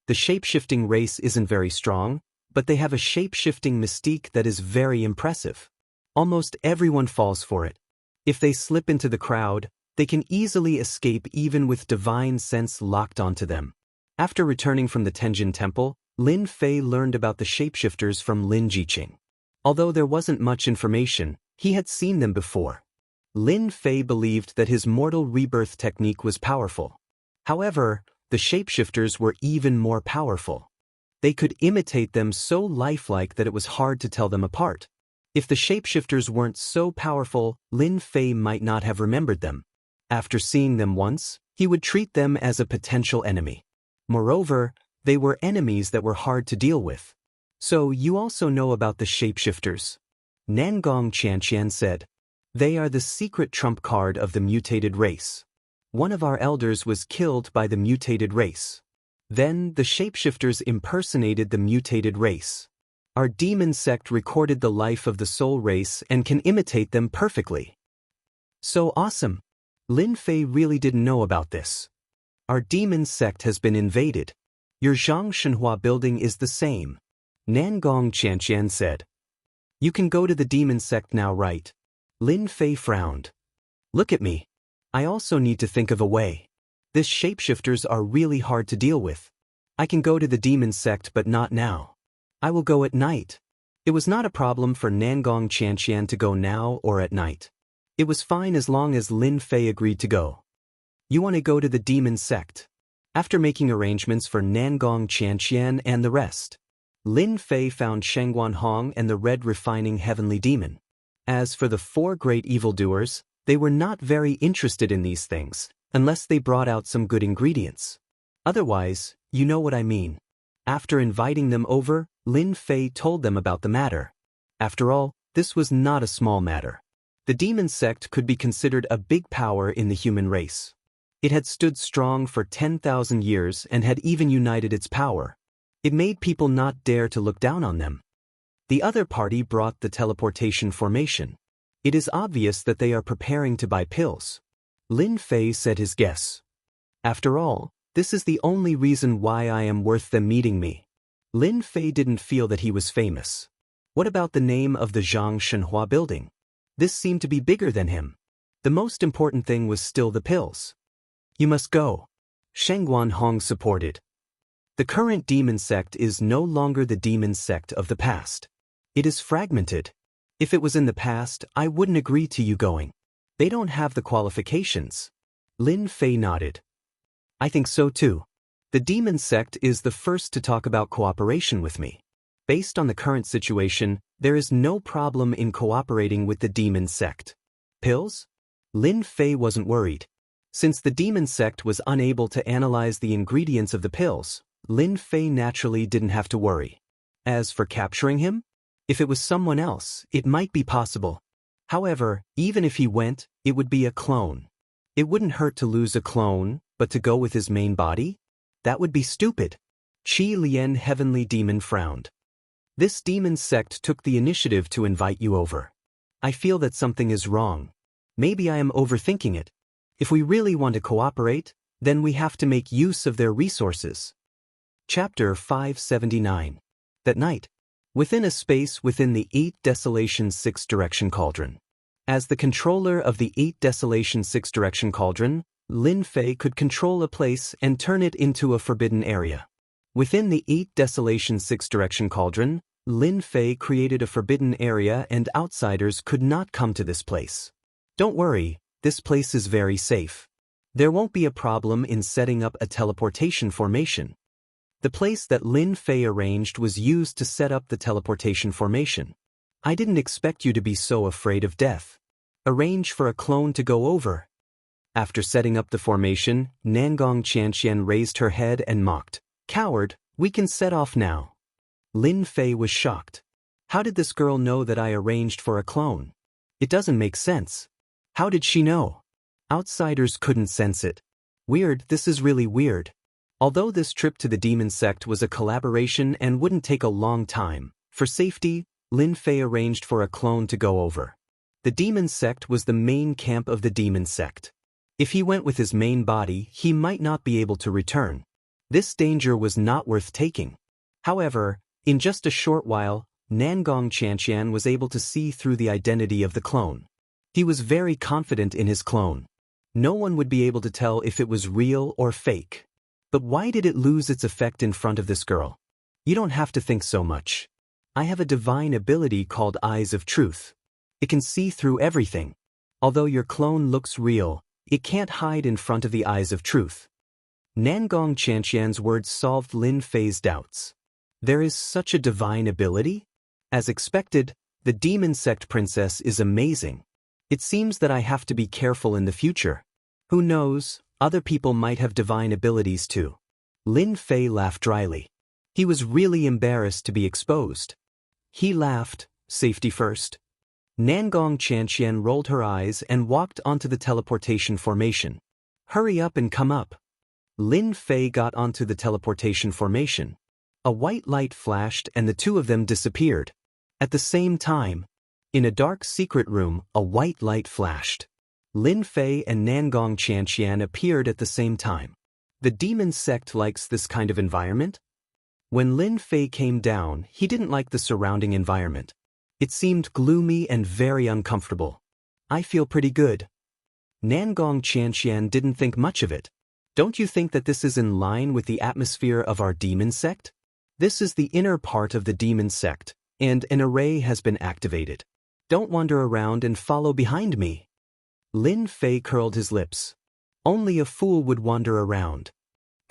The shapeshifting race isn't very strong, but they have a shapeshifting mystique that is very impressive. Almost everyone falls for it. If they slip into the crowd, they can easily escape even with divine sense locked onto them. After returning from the Tenjin Temple, Lin Fei learned about the shapeshifters from Lin Jiqing. Although there wasn't much information, he had seen them before. Lin Fei believed that his mortal rebirth technique was powerful. However, the shapeshifters were even more powerful. They could imitate them so lifelike that it was hard to tell them apart. If the shapeshifters weren't so powerful, Lin Fei might not have remembered them. After seeing them once, he would treat them as a potential enemy. Moreover, they were enemies that were hard to deal with. So you also know about the shapeshifters? Nangong Qianxian said. They are the secret trump card of the mutated race. One of our elders was killed by the mutated race. Then the shapeshifters impersonated the mutated race. Our demon sect recorded the life of the soul race and can imitate them perfectly. So awesome. Lin Fei really didn't know about this. Our demon sect has been invaded. Your Zhang Shenhua building is the same. Nangong Qianxian said. You can go to the demon sect now, right? Lin Fei frowned. Look at me. I also need to think of a way. This shapeshifters are really hard to deal with. I can go to the demon sect but not now. I will go at night. It was not a problem for Nangong Qianxian to go now or at night. It was fine as long as Lin Fei agreed to go. You want to go to the demon sect? After making arrangements for Nangong Qianxian and the rest, Lin Fei found Shengguan Hong and the red refining heavenly demon. As for the four great evildoers, they were not very interested in these things, unless they brought out some good ingredients. Otherwise, you know what I mean. After inviting them over, Lin Fei told them about the matter. After all, this was not a small matter. The demon sect could be considered a big power in the human race. It had stood strong for 10,000 years and had even united its power. It made people not dare to look down on them. The other party brought the teleportation formation. It is obvious that they are preparing to buy pills. Lin Fei said his guess. After all, this is the only reason why I am worth them meeting me. Lin Fei didn't feel that he was famous. What about the name of the Zhang Shenhua building? This seemed to be bigger than him. The most important thing was still the pills. You must go. Shengguan Hong supported. The current demon sect is no longer the demon sect of the past. It is fragmented. If it was in the past, I wouldn't agree to you going. They don't have the qualifications. Lin Fei nodded. I think so too. The demon sect is the first to talk about cooperation with me. Based on the current situation, there is no problem in cooperating with the demon sect. Pills? Lin Fei wasn't worried. Since the demon sect was unable to analyze the ingredients of the pills, Lin Fei naturally didn't have to worry. As for capturing him? If it was someone else, it might be possible. However, even if he went, it would be a clone. It wouldn't hurt to lose a clone, but to go with his main body? That would be stupid. Qi Lian Heavenly Demon frowned. This demon sect took the initiative to invite you over. I feel that something is wrong. Maybe I am overthinking it. If we really want to cooperate, then we have to make use of their resources. Chapter 579. That night, within a space within the 8 Desolation 6 Direction Cauldron. As the controller of the 8 Desolation 6 Direction Cauldron, Lin Fei could control a place and turn it into a forbidden area. Within the 8 Desolation 6 Direction Cauldron, Lin Fei created a forbidden area and outsiders could not come to this place. Don't worry, this place is very safe. There won't be a problem in setting up a teleportation formation. The place that Lin Fei arranged was used to set up the teleportation formation. I didn't expect you to be so afraid of death. Arrange for a clone to go over. After setting up the formation, Nangong Qianxian raised her head and mocked. Coward, we can set off now. Lin Fei was shocked. How did this girl know that I arranged for a clone? It doesn't make sense. How did she know? Outsiders couldn't sense it. Weird, this is really weird. Although this trip to the demon sect was a collaboration and wouldn't take a long time, for safety, Lin Fei arranged for a clone to go over. The demon sect was the main camp of the demon sect. If he went with his main body, he might not be able to return. This danger was not worth taking. However, in just a short while, Nangong Qianxian was able to see through the identity of the clone. He was very confident in his clone. No one would be able to tell if it was real or fake. But why did it lose its effect in front of this girl? You don't have to think so much. I have a divine ability called Eyes of Truth. It can see through everything. Although your clone looks real, it can't hide in front of the Eyes of Truth. Nangong Qianxian's words solved Lin Fei's doubts. There is such a divine ability? As expected, the demon sect princess is amazing. It seems that I have to be careful in the future. Who knows, other people might have divine abilities too. Lin Fei laughed dryly. He was really embarrassed to be exposed. He laughed, safety first. Nangong Qianxian rolled her eyes and walked onto the teleportation formation. Hurry up and come up. Lin Fei got onto the teleportation formation. A white light flashed and the two of them disappeared. At the same time, in a dark secret room, a white light flashed. Lin Fei and Nangong Qianxian appeared at the same time. The demon sect likes this kind of environment? When Lin Fei came down, he didn't like the surrounding environment. It seemed gloomy and very uncomfortable. I feel pretty good. Nangong Qianxian didn't think much of it. Don't you think that this is in line with the atmosphere of our demon sect? This is the inner part of the demon sect, and an array has been activated. Don't wander around and follow behind me. Lin Fei curled his lips. Only a fool would wander around.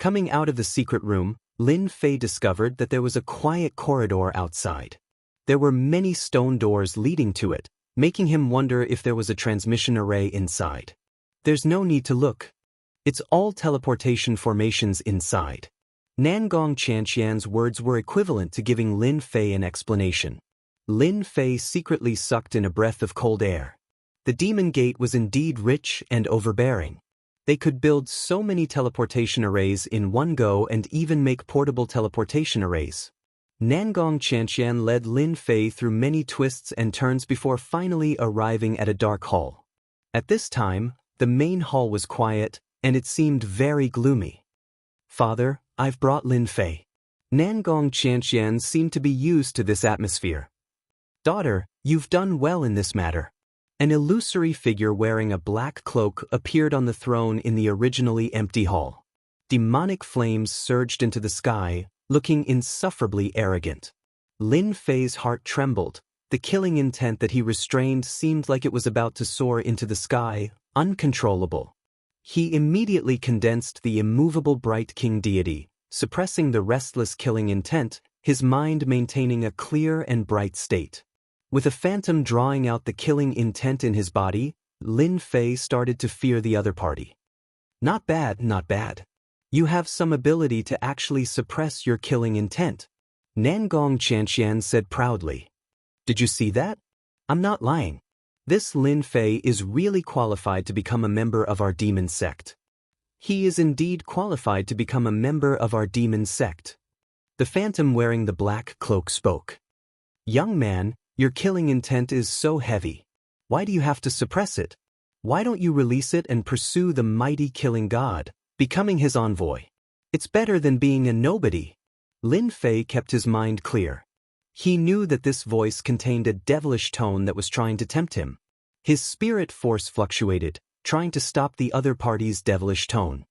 Coming out of the secret room, Lin Fei discovered that there was a quiet corridor outside. There were many stone doors leading to it, making him wonder if there was a transmission array inside. There's no need to look. It's all teleportation formations inside. Nangong Qianxian's words were equivalent to giving Lin Fei an explanation. Lin Fei secretly sucked in a breath of cold air. The demon gate was indeed rich and overbearing. They could build so many teleportation arrays in one go and even make portable teleportation arrays. Nangong Qianxian led Lin Fei through many twists and turns before finally arriving at a dark hall. At this time, the main hall was quiet, and it seemed very gloomy. Father, I've brought Lin Fei. Nangong Qianxian seemed to be used to this atmosphere. Daughter, you've done well in this matter. An illusory figure wearing a black cloak appeared on the throne in the originally empty hall. Demonic flames surged into the sky, looking insufferably arrogant. Lin Fei's heart trembled. The killing intent that he restrained seemed like it was about to soar into the sky, uncontrollable. He immediately condensed the immovable bright king deity, suppressing the restless killing intent, his mind maintaining a clear and bright state. With a phantom drawing out the killing intent in his body, Lin Fei started to fear the other party. Not bad, not bad. You have some ability to actually suppress your killing intent, Nangong Qianxian said proudly. Did you see that? I'm not lying. This Lin Fei is really qualified to become a member of our demon sect. He is indeed qualified to become a member of our demon sect. The phantom wearing the black cloak spoke. Young man, your killing intent is so heavy. Why do you have to suppress it? Why don't you release it and pursue the mighty killing god, becoming his envoy? It's better than being a nobody. Lin Fei kept his mind clear. He knew that this voice contained a devilish tone that was trying to tempt him. His spirit force fluctuated, trying to stop the other party's devilish tone.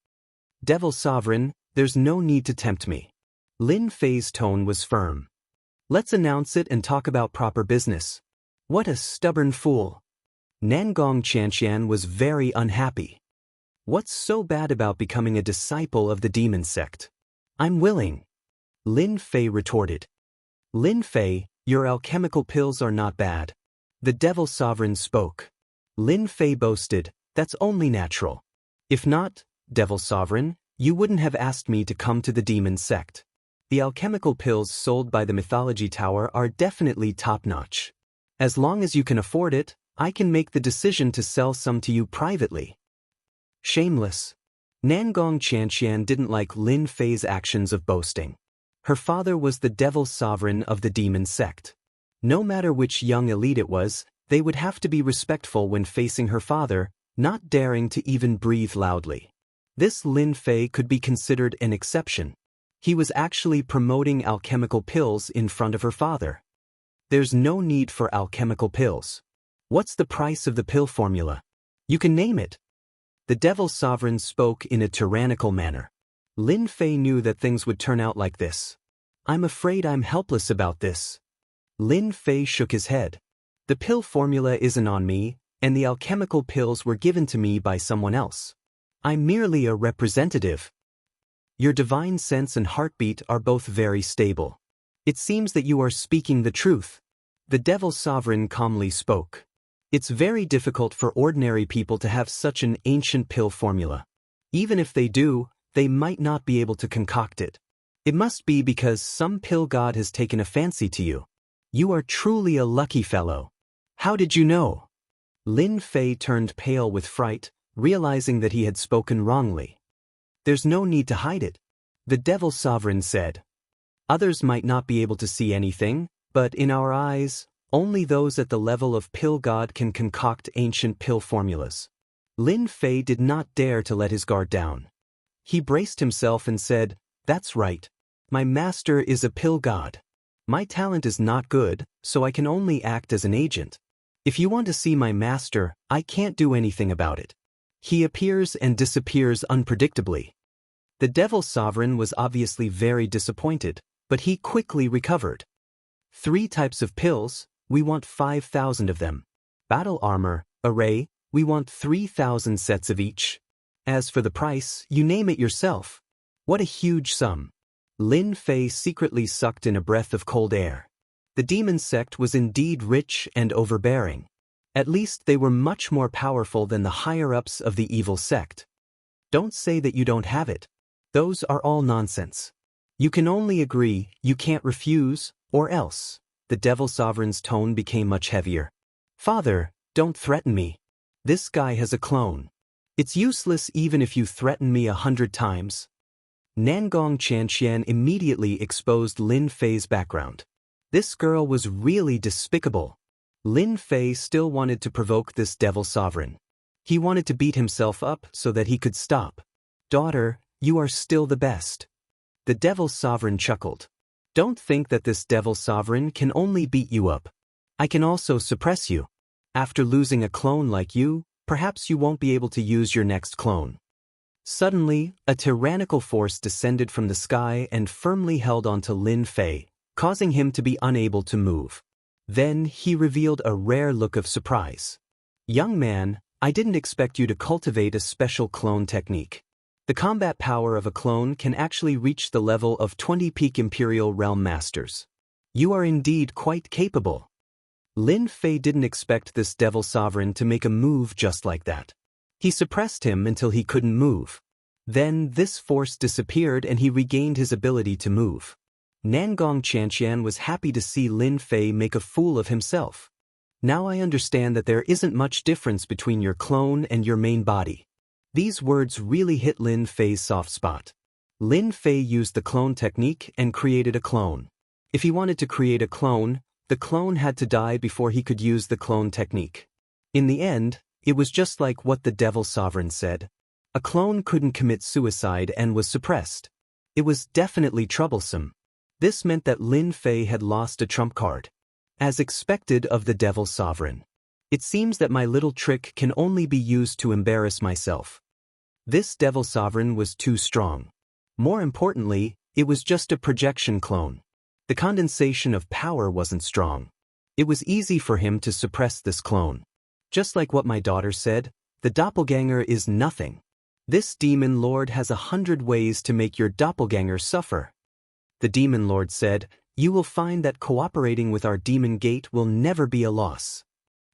Devil Sovereign, there's no need to tempt me. Lin Fei's tone was firm. Let's announce it and talk about proper business. What a stubborn fool. Nangong Qianxian was very unhappy. What's so bad about becoming a disciple of the demon sect? I'm willing. Lin Fei retorted. Lin Fei, your alchemical pills are not bad. The Devil Sovereign spoke. Lin Fei boasted, that's only natural. If not, Devil Sovereign, you wouldn't have asked me to come to the demon sect. The alchemical pills sold by the Mythology Tower are definitely top-notch. As long as you can afford it, I can make the decision to sell some to you privately. Shameless. Nangong Qianxian didn't like Lin Fei's actions of boasting. Her father was the Devil Sovereign of the demon sect. No matter which young elite it was, they would have to be respectful when facing her father, not daring to even breathe loudly. This Lin Fei could be considered an exception. He was actually promoting alchemical pills in front of her father. There's no need for alchemical pills. What's the price of the pill formula? You can name it. The Devil Sovereign spoke in a tyrannical manner. Lin Fei knew that things would turn out like this. I'm afraid I'm helpless about this. Lin Fei shook his head. The pill formula isn't on me, and the alchemical pills were given to me by someone else. I'm merely a representative. Your divine sense and heartbeat are both very stable. It seems that you are speaking the truth. The Devil Sovereign calmly spoke. It's very difficult for ordinary people to have such an ancient pill formula. Even if they do, they might not be able to concoct it. It must be because some pill god has taken a fancy to you. You are truly a lucky fellow. How did you know? Lin Fei turned pale with fright, realizing that he had spoken wrongly. There's no need to hide it. The Devil Sovereign said. Others might not be able to see anything, but in our eyes, only those at the level of pill god can concoct ancient pill formulas. Lin Fei did not dare to let his guard down. He braced himself and said, that's right. My master is a pill god. My talent is not good, so I can only act as an agent. If you want to see my master, I can't do anything about it. He appears and disappears unpredictably. The Devil Sovereign was obviously very disappointed, but he quickly recovered. 3 types of pills, we want 5,000 of them. Battle armor, array, we want 3,000 sets of each. As for the price, you name it yourself. What a huge sum. Lin Fei secretly sucked in a breath of cold air. The demon sect was indeed rich and overbearing. At least they were much more powerful than the higher-ups of the evil sect. Don't say that you don't have it. Those are all nonsense. You can only agree, you can't refuse, or else. The Devil Sovereign's tone became much heavier. Father, don't threaten me. This guy has a clone. It's useless even if you threaten me 100 times. Nangong Qianxian immediately exposed Lin Fei's background. This girl was really despicable. Lin Fei still wanted to provoke this Devil Sovereign. He wanted to beat himself up so that he could stop. Daughter, you are still the best. The Devil Sovereign chuckled. Don't think that this Devil Sovereign can only beat you up. I can also suppress you. After losing a clone like you, perhaps you won't be able to use your next clone. Suddenly, a tyrannical force descended from the sky and firmly held onto Lin Fei, causing him to be unable to move. Then he revealed a rare look of surprise. Young man, I didn't expect you to cultivate a special clone technique. The combat power of a clone can actually reach the level of 20 peak Imperial Realm Masters. You are indeed quite capable. Lin Fei didn't expect this Devil Sovereign to make a move just like that. He suppressed him until he couldn't move. Then this force disappeared and he regained his ability to move. Nangong Qianxian was happy to see Lin Fei make a fool of himself. Now I understand that there isn't much difference between your clone and your main body. These words really hit Lin Fei's soft spot. Lin Fei used the clone technique and created a clone. If he wanted to create a clone, the clone had to die before he could use the clone technique. In the end, it was just like what the Devil Sovereign said. A clone couldn't commit suicide and was suppressed. It was definitely troublesome. This meant that Lin Fei had lost a trump card. As expected of the Devil Sovereign. It seems that my little trick can only be used to embarrass myself. This Devil Sovereign was too strong. More importantly, it was just a projection clone. The condensation of power wasn't strong. It was easy for him to suppress this clone. Just like what my daughter said, the doppelganger is nothing. This Demon Lord has 100 ways to make your doppelganger suffer. The Demon Lord said, "You will find that cooperating with our demon gate will never be a loss."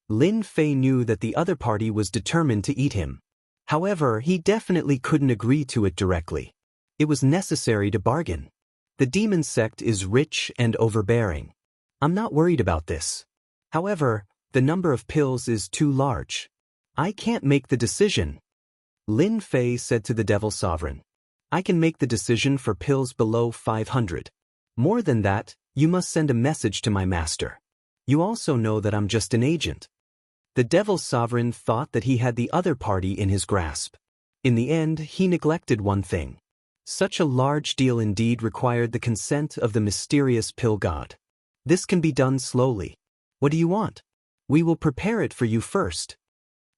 Lin Fei knew that the other party was determined to eat him. However, he definitely couldn't agree to it directly. It was necessary to bargain. The demon sect is rich and overbearing. I'm not worried about this. However, the number of pills is too large. I can't make the decision. Lin Fei said to the Devil Sovereign. I can make the decision for pills below 500. More than that, you must send a message to my master. You also know that I'm just an agent. The Devil Sovereign thought that he had the other party in his grasp. In the end, he neglected one thing. Such a large deal indeed required the consent of the mysterious pill god. This can be done slowly. What do you want? We will prepare it for you first.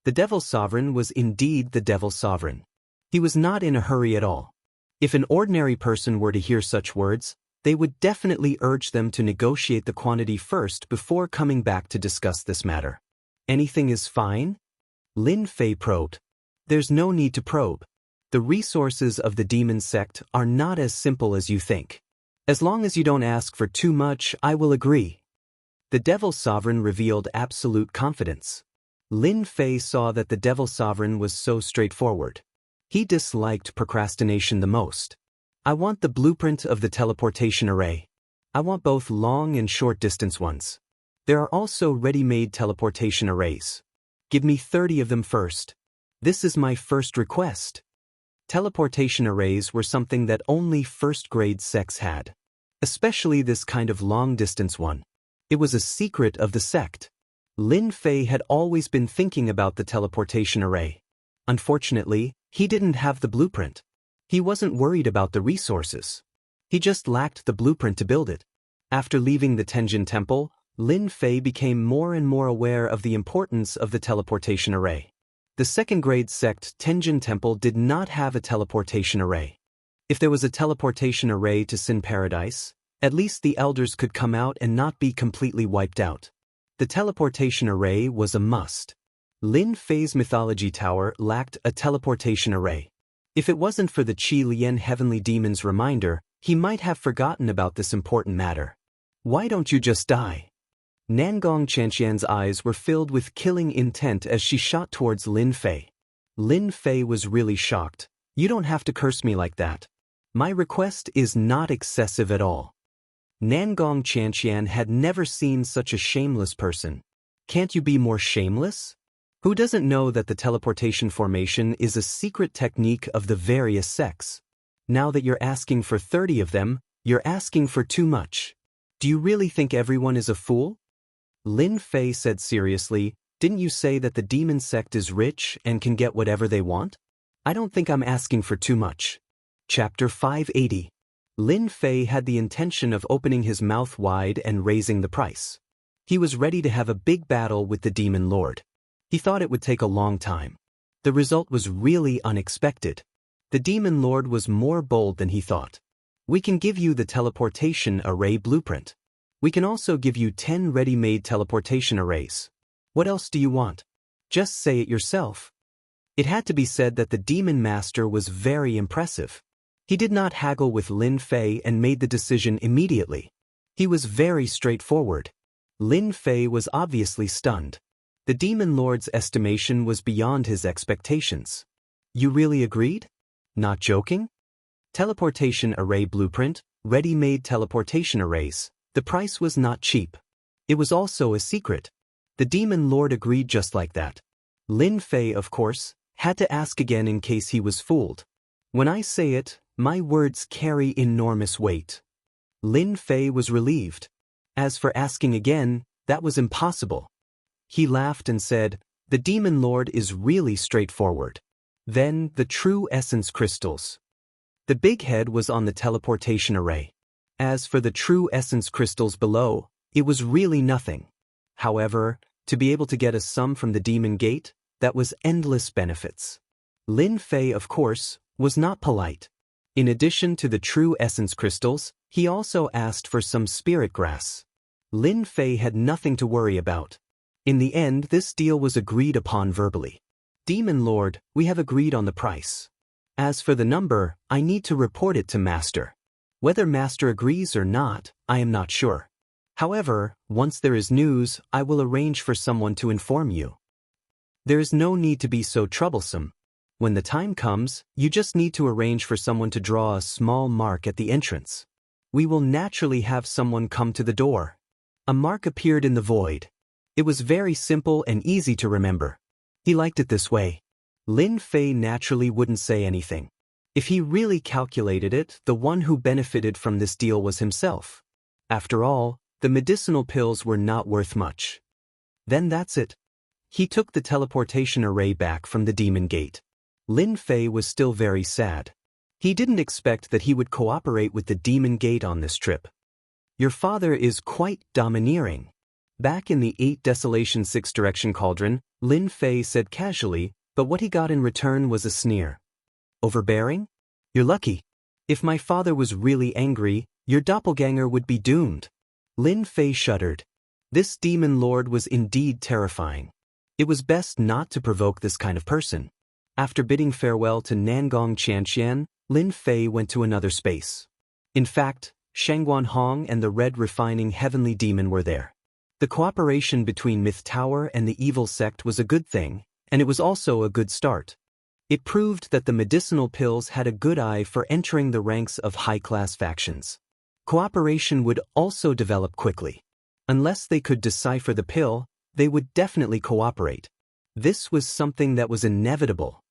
The Devil Sovereign was indeed the Devil Sovereign. He was not in a hurry at all. If an ordinary person were to hear such words, they would definitely urge them to negotiate the quantity first before coming back to discuss this matter. Anything is fine? Lin Fei probed. There's no need to probe. The resources of the demon sect are not as simple as you think. As long as you don't ask for too much, I will agree. The Devil Sovereign revealed absolute confidence. Lin Fei saw that the Devil Sovereign was so straightforward. He disliked procrastination the most. I want the blueprint of the teleportation array. I want both long and short distance ones. There are also ready-made teleportation arrays. Give me 30 of them first. This is my first request. Teleportation arrays were something that only first-grade sects had. Especially this kind of long-distance one. It was a secret of the sect. Lin Fei had always been thinking about the teleportation array. Unfortunately, he didn't have the blueprint. He wasn't worried about the resources. He just lacked the blueprint to build it. After leaving the Tenjin Temple, Lin Fei became more and more aware of the importance of the teleportation array. The second-grade sect Tenjin Temple did not have a teleportation array. If there was a teleportation array to Sin Paradise, at least the elders could come out and not be completely wiped out. The teleportation array was a must. Lin Fei's mythology tower lacked a teleportation array. If it wasn't for the Qi Lian Heavenly Demon's reminder, he might have forgotten about this important matter. Why don't you just die? Nangong Qianxian's eyes were filled with killing intent as she shot towards Lin Fei. Lin Fei was really shocked. You don't have to curse me like that. My request is not excessive at all. Nangong Qianxian had never seen such a shameless person. Can't you be more shameless? Who doesn't know that the teleportation formation is a secret technique of the various sects? Now that you're asking for 30 of them, you're asking for too much. Do you really think everyone is a fool? Lin Fei said seriously, didn't you say that the demon sect is rich and can get whatever they want? I don't think I'm asking for too much. Chapter 580. Lin Fei had the intention of opening his mouth wide and raising the price. He was ready to have a big battle with the Demon Lord. He thought it would take a long time. The result was really unexpected. The Demon Lord was more bold than he thought. We can give you the teleportation array blueprint. We can also give you 10 ready-made teleportation arrays. What else do you want? Just say it yourself. It had to be said that the demon master was very impressive. He did not haggle with Lin Fei and made the decision immediately. He was very straightforward. Lin Fei was obviously stunned. The demon lord's estimation was beyond his expectations. You really agreed? Not joking? Teleportation array blueprint, ready-made teleportation arrays. The price was not cheap. It was also a secret. The demon lord agreed just like that. Lin Fei, of course, had to ask again in case he was fooled. When I say it, my words carry enormous weight. Lin Fei was relieved. As for asking again, that was impossible. He laughed and said, "The demon lord is really straightforward." Then, the true essence crystals. The big head was on the teleportation array. As for the true essence crystals below, it was really nothing. However, to be able to get a sum from the demon gate, that was endless benefits. Lin Fei, of course, was not polite. In addition to the true essence crystals, he also asked for some spirit grass. Lin Fei had nothing to worry about. In the end, this deal was agreed upon verbally. Demon Lord, we have agreed on the price. As for the number, I need to report it to Master. Whether Master agrees or not, I am not sure. However, once there is news, I will arrange for someone to inform you. There is no need to be so troublesome. When the time comes, you just need to arrange for someone to draw a small mark at the entrance. We will naturally have someone come to the door. A mark appeared in the void. It was very simple and easy to remember. He liked it this way. Lin Fei naturally wouldn't say anything. If he really calculated it, the one who benefited from this deal was himself. After all, the medicinal pills were not worth much. Then that's it. He took the teleportation array back from the demon gate. Lin Fei was still very sad. He didn't expect that he would cooperate with the demon gate on this trip. Your father is quite domineering. Back in the 8 Desolation 6 Direction Cauldron, Lin Fei said casually, but what he got in return was a sneer. Overbearing? You're lucky. If my father was really angry, your doppelganger would be doomed. Lin Fei shuddered. This demon lord was indeed terrifying. It was best not to provoke this kind of person. After bidding farewell to Nangong Qianxian, Lin Fei went to another space. In fact, Shangguan Hong and the Red Refining Heavenly Demon were there. The cooperation between Myth Tower and the evil sect was a good thing, and it was also a good start. It proved that the medicinal pills had a good eye for entering the ranks of high-class factions. Cooperation would also develop quickly. Unless they could decipher the pill, they would definitely cooperate. This was something that was inevitable.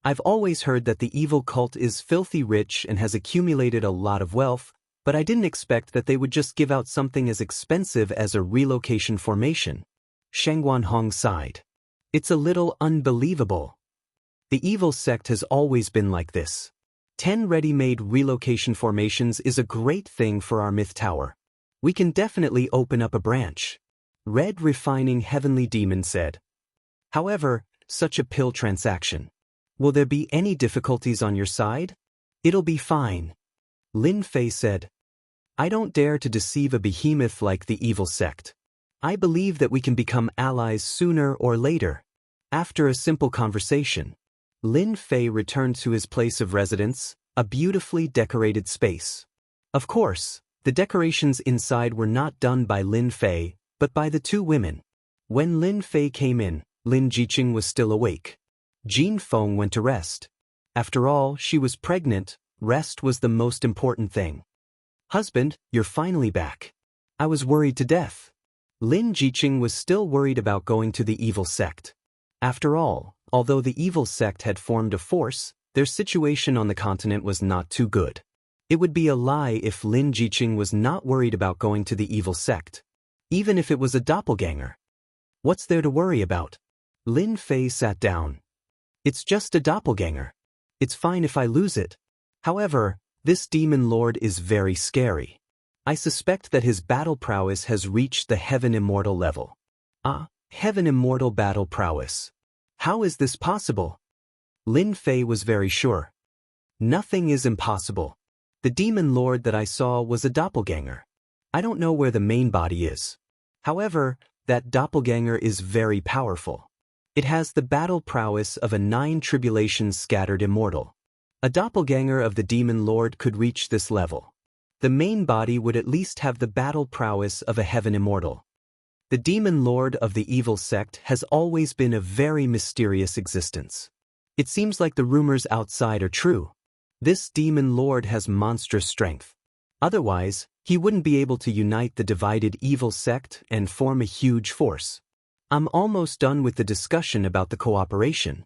I've always heard that the evil cult is filthy rich and has accumulated a lot of wealth, but I didn't expect that they would just give out something as expensive as a relocation formation. Shangguan Hong sighed. It's a little unbelievable. The evil sect has always been like this. 10 ready-made relocation formations is a great thing for our Myth Tower. We can definitely open up a branch. Red Refining Heavenly Demon said. However, such a pill transaction. Will there be any difficulties on your side? It'll be fine. Lin Fei said. I don't dare to deceive a behemoth like the evil sect. I believe that we can become allies sooner or later. After a simple conversation, Lin Fei returned to his place of residence, a beautifully decorated space. Of course, the decorations inside were not done by Lin Fei, but by the two women. When Lin Fei came in, Lin Jiqing was still awake. Jin Feng went to rest. After all, she was pregnant. Rest was the most important thing. Husband, you're finally back. I was worried to death. Lin Jiqing was still worried about going to the evil sect. After all, although the evil sect had formed a force, their situation on the continent was not too good. It would be a lie if Lin Jiqing was not worried about going to the evil sect. Even if it was a doppelganger. What's there to worry about? Lin Fei sat down. It's just a doppelganger. It's fine if I lose it. However, this demon lord is very scary. I suspect that his battle prowess has reached the Heaven Immortal level. Heaven Immortal battle prowess. How is this possible? Lin Fei was very sure. Nothing is impossible. The demon lord that I saw was a doppelganger. I don't know where the main body is. However, that doppelganger is very powerful. It has the battle prowess of a 9 tribulations scattered immortal. A doppelganger of the demon lord could reach this level. The main body would at least have the battle prowess of a heaven immortal. The demon lord of the evil sect has always been a very mysterious existence. It seems like the rumors outside are true. This demon lord has monstrous strength. Otherwise, he wouldn't be able to unite the divided evil sect and form a huge force. I'm almost done with the discussion about the cooperation.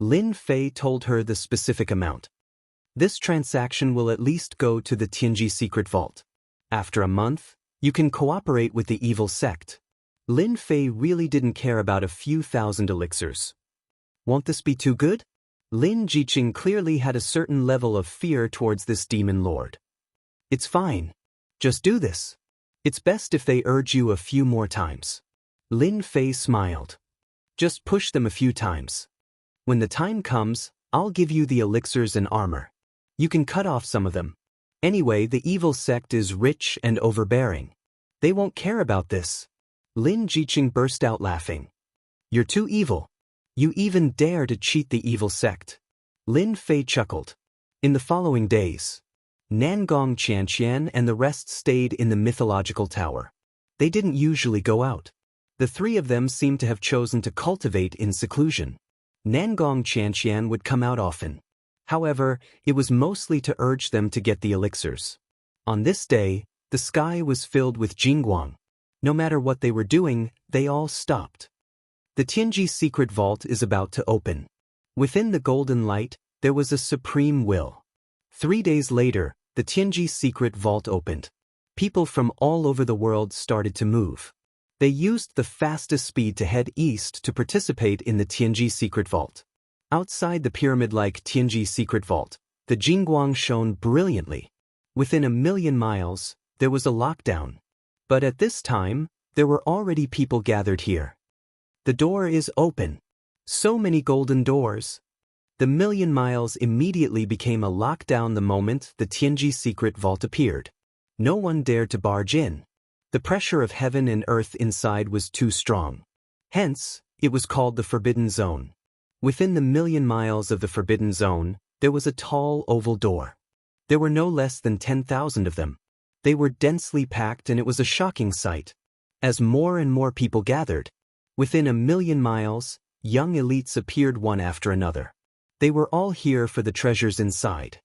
Lin Fei told her the specific amount. This transaction will at least go to the Tianji secret vault. After a month, you can cooperate with the evil sect. Lin Fei really didn't care about a few thousand elixirs. Won't this be too good? Lin Jiqing clearly had a certain level of fear towards this demon lord. It's fine. Just do this. It's best if they urge you a few more times. Lin Fei smiled. Just push them a few times. When the time comes, I'll give you the elixirs and armor. You can cut off some of them. Anyway, the evil sect is rich and overbearing. They won't care about this. Lin Jiqing burst out laughing. You're too evil. You even dare to cheat the evil sect. Lin Fei chuckled. In the following days, Nangong Qianxian and the rest stayed in the mythological tower. They didn't usually go out. The three of them seemed to have chosen to cultivate in seclusion. Nangong Qianxian would come out often. However, it was mostly to urge them to get the elixirs. On this day, the sky was filled with jingguang. No matter what they were doing, they all stopped. The Tianji secret vault is about to open. Within the golden light, there was a supreme will. 3 days later, the Tianji secret vault opened. People from all over the world started to move. They used the fastest speed to head east to participate in the Tianji secret vault. Outside the pyramid-like Tianji secret vault, the jingguang shone brilliantly. Within 1,000,000 miles, there was a lockdown. But at this time, there were already people gathered here. The door is open. So many golden doors. The 1,000,000 miles immediately became a lockdown the moment the Tianji secret vault appeared. No one dared to barge in. The pressure of heaven and earth inside was too strong. Hence, it was called the Forbidden Zone. Within the 1,000,000 miles of the Forbidden Zone, there was a tall oval door. There were no less than 10,000 of them. They were densely packed and it was a shocking sight. As more and more people gathered, within 1,000,000 miles, young elites appeared one after another. They were all here for the treasures inside.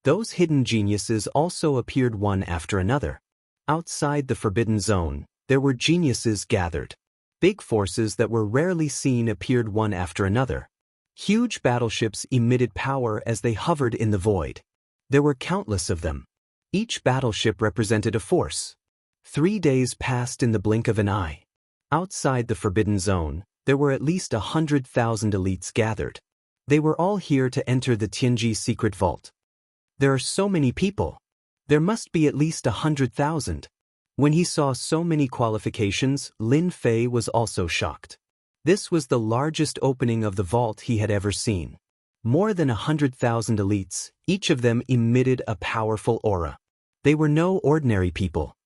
Those hidden geniuses also appeared one after another. Outside the Forbidden Zone, there were geniuses gathered. Big forces that were rarely seen appeared one after another. Huge battleships emitted power as they hovered in the void. There were countless of them. Each battleship represented a force. 3 days passed in the blink of an eye. Outside the Forbidden Zone, there were at least 100,000 elites gathered. They were all here to enter the Tianji secret vault. There are so many people. There must be at least 100,000. When he saw so many qualifications, Lin Fei was also shocked. This was the largest opening of the vault he had ever seen. More than 100,000 elites, each of them emitted a powerful aura. They were no ordinary people.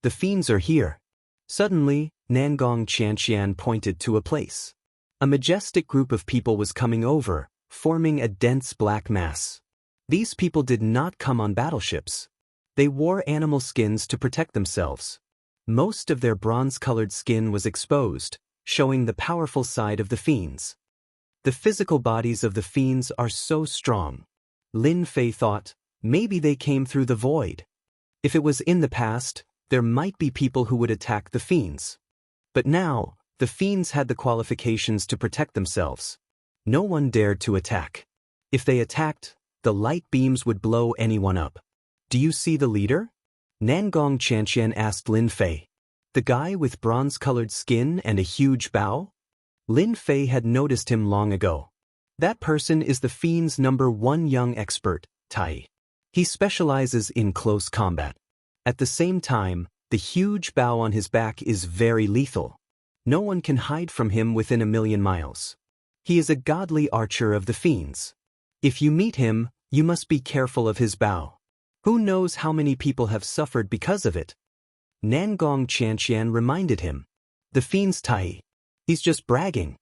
The fiends are here. Suddenly, Nangong Qianxian pointed to a place. A majestic group of people was coming over, forming a dense black mass. These people did not come on battleships. They wore animal skins to protect themselves. Most of their bronze-colored skin was exposed, showing the powerful side of the fiends. The physical bodies of the fiends are so strong. Lin Fei thought, maybe they came through the void. If it was in the past, there might be people who would attack the fiends. But now, the fiends had the qualifications to protect themselves. No one dared to attack. If they attacked, the light beams would blow anyone up. Do you see the leader? Nangong Qianxian asked Lin Fei. The guy with bronze-colored skin and a huge bow? Lin Fei had noticed him long ago. That person is the fiend's #1 young expert, Tai. He specializes in close combat. At the same time, the huge bow on his back is very lethal. No one can hide from him within 1,000,000 miles. He is a godly archer of the fiends. If you meet him, you must be careful of his bow. Who knows how many people have suffered because of it? Nangong Qianxian reminded him. The fiend's Tai. He's just bragging.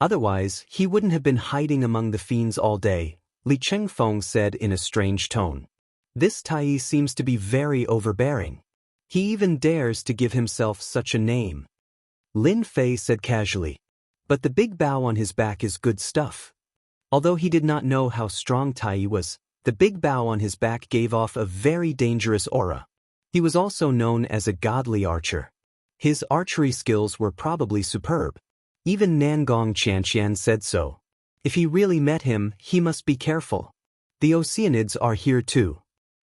Otherwise, he wouldn't have been hiding among the fiends all day, Li Chengfeng said in a strange tone. This Tai seems to be very overbearing. He even dares to give himself such a name. Lin Fei said casually. But the big bow on his back is good stuff. Although he did not know how strong Tai was, the big bow on his back gave off a very dangerous aura. He was also known as a godly archer. His archery skills were probably superb. Even Nangong Qianxian said so. If he really met him, he must be careful. The Oceanids are here too.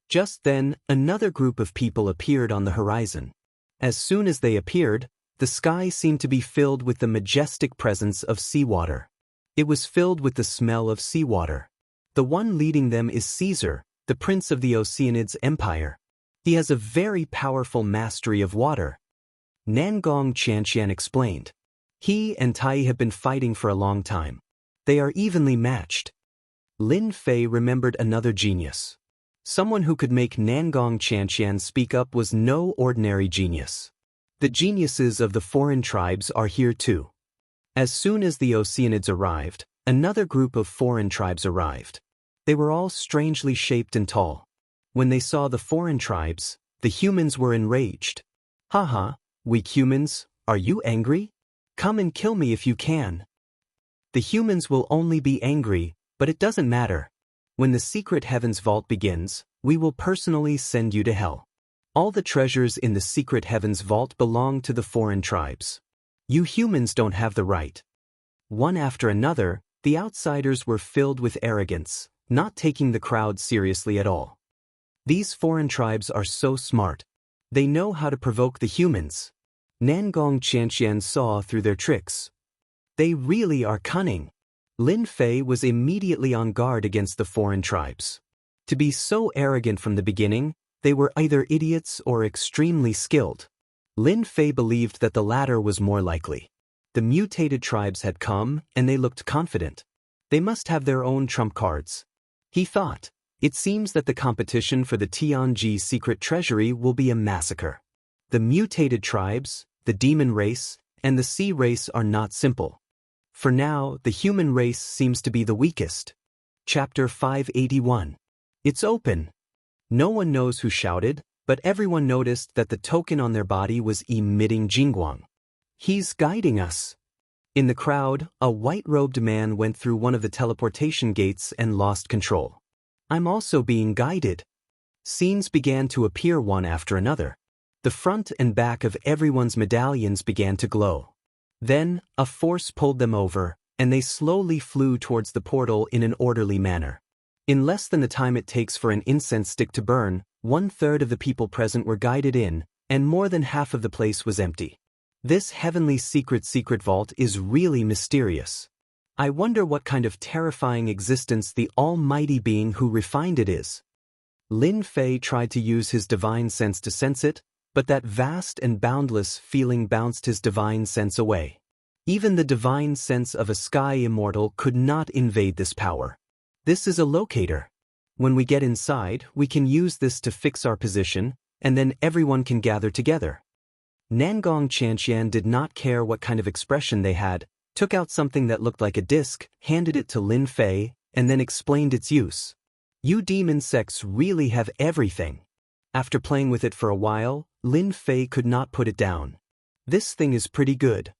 Just then, another group of people appeared on the horizon. As soon as they appeared, the sky seemed to be filled with the majestic presence of seawater. It was filled with the smell of seawater. The one leading them is Caesar, the prince of the Oceanids Empire. He has a very powerful mastery of water. Nangong Qianxian explained. He and Tai have been fighting for a long time. They are evenly matched. Lin Fei remembered another genius. Someone who could make Nangong Qianxian speak up was no ordinary genius. The geniuses of the foreign tribes are here too. As soon as the Oceanids arrived, another group of foreign tribes arrived. They were all strangely shaped and tall. When they saw the foreign tribes, the humans were enraged. Haha, weak humans, are you angry? Come and kill me if you can. The humans will only be angry, but it doesn't matter. When the secret heavens vault begins, we will personally send you to hell. All the treasures in the secret heavens vault belong to the foreign tribes. You humans don't have the right. One after another, the outsiders were filled with arrogance, not taking the crowd seriously at all. These foreign tribes are so smart. They know how to provoke the humans. Nangong Qianxian saw through their tricks. They really are cunning. Lin Fei was immediately on guard against the foreign tribes. To be so arrogant from the beginning, they were either idiots or extremely skilled. Lin Fei believed that the latter was more likely. The mutated tribes had come, and they looked confident. They must have their own trump cards. He thought, it seems that the competition for the Tianji secret treasury will be a massacre. The mutated tribes, the demon race, and the sea race are not simple. For now, the human race seems to be the weakest. Chapter 581. It's open. No one knows who shouted, but everyone noticed that the token on their body was emitting jingguang. He's guiding us. In the crowd, a white-robed man went through one of the teleportation gates and lost control. I'm also being guided. Scenes began to appear one after another. The front and back of everyone's medallions began to glow. Then, a force pulled them over, and they slowly flew towards the portal in an orderly manner. In less than the time it takes for an incense stick to burn, 1/3 of the people present were guided in, and more than half of the place was empty. This heavenly secret vault is really mysterious. I wonder what kind of terrifying existence the almighty being who refined it is. Lin Fei tried to use his divine sense to sense it, but that vast and boundless feeling bounced his divine sense away. Even the divine sense of a sky immortal could not invade this power. This is a locator. When we get inside, we can use this to fix our position, and then everyone can gather together. Nangong Qianxian did not care what kind of expression they had, took out something that looked like a disc, handed it to Lin Fei, and then explained its use. You demon sects really have everything. After playing with it for a while, Lin Fei could not put it down. This thing is pretty good.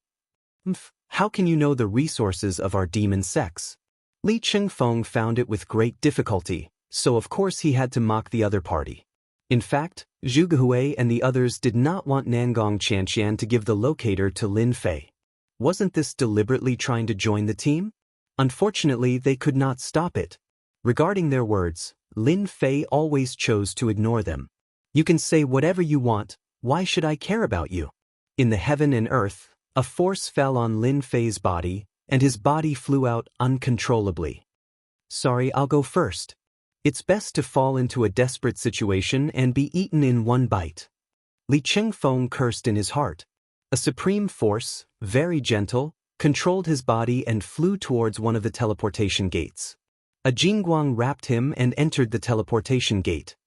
How can you know the resources of our demon sects? Li Chengfeng found it with great difficulty, so of course he had to mock the other party. In fact, Zhu Gehui and the others did not want Nangong Qianxian to give the locator to Lin Fei. Wasn't this deliberately trying to join the team? Unfortunately, they could not stop it. Regarding their words, Lin Fei always chose to ignore them. You can say whatever you want, why should I care about you? In the heaven and earth, a force fell on Lin Fei's body, and his body flew out uncontrollably. Sorry, I'll go first. It's best to fall into a desperate situation and be eaten in one bite. Li Chengfeng cursed in his heart. A supreme force, very gentle, controlled his body and flew towards one of the teleportation gates. A jingguang wrapped him and entered the teleportation gate.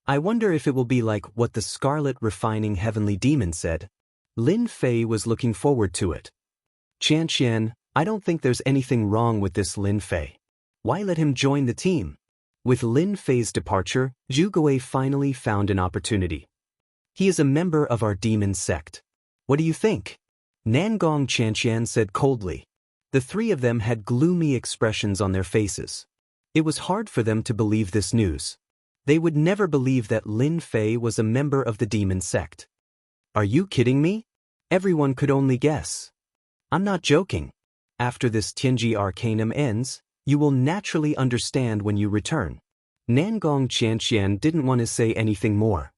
I wonder if it will be like what the scarlet refining heavenly demon said. Lin Fei was looking forward to it. Qianxian, I don't think there's anything wrong with this Lin Fei. Why let him join the team? With Lin Fei's departure, Zhu Gui finally found an opportunity. He is a member of our demon sect. What do you think? Nangong Qianxian said coldly. The three of them had gloomy expressions on their faces. It was hard for them to believe this news. They would never believe that Lin Fei was a member of the demon sect. Are you kidding me? Everyone could only guess. I'm not joking. After this Tianji Arcanum ends, you will naturally understand when you return. Nangong Qianxian didn't want to say anything more.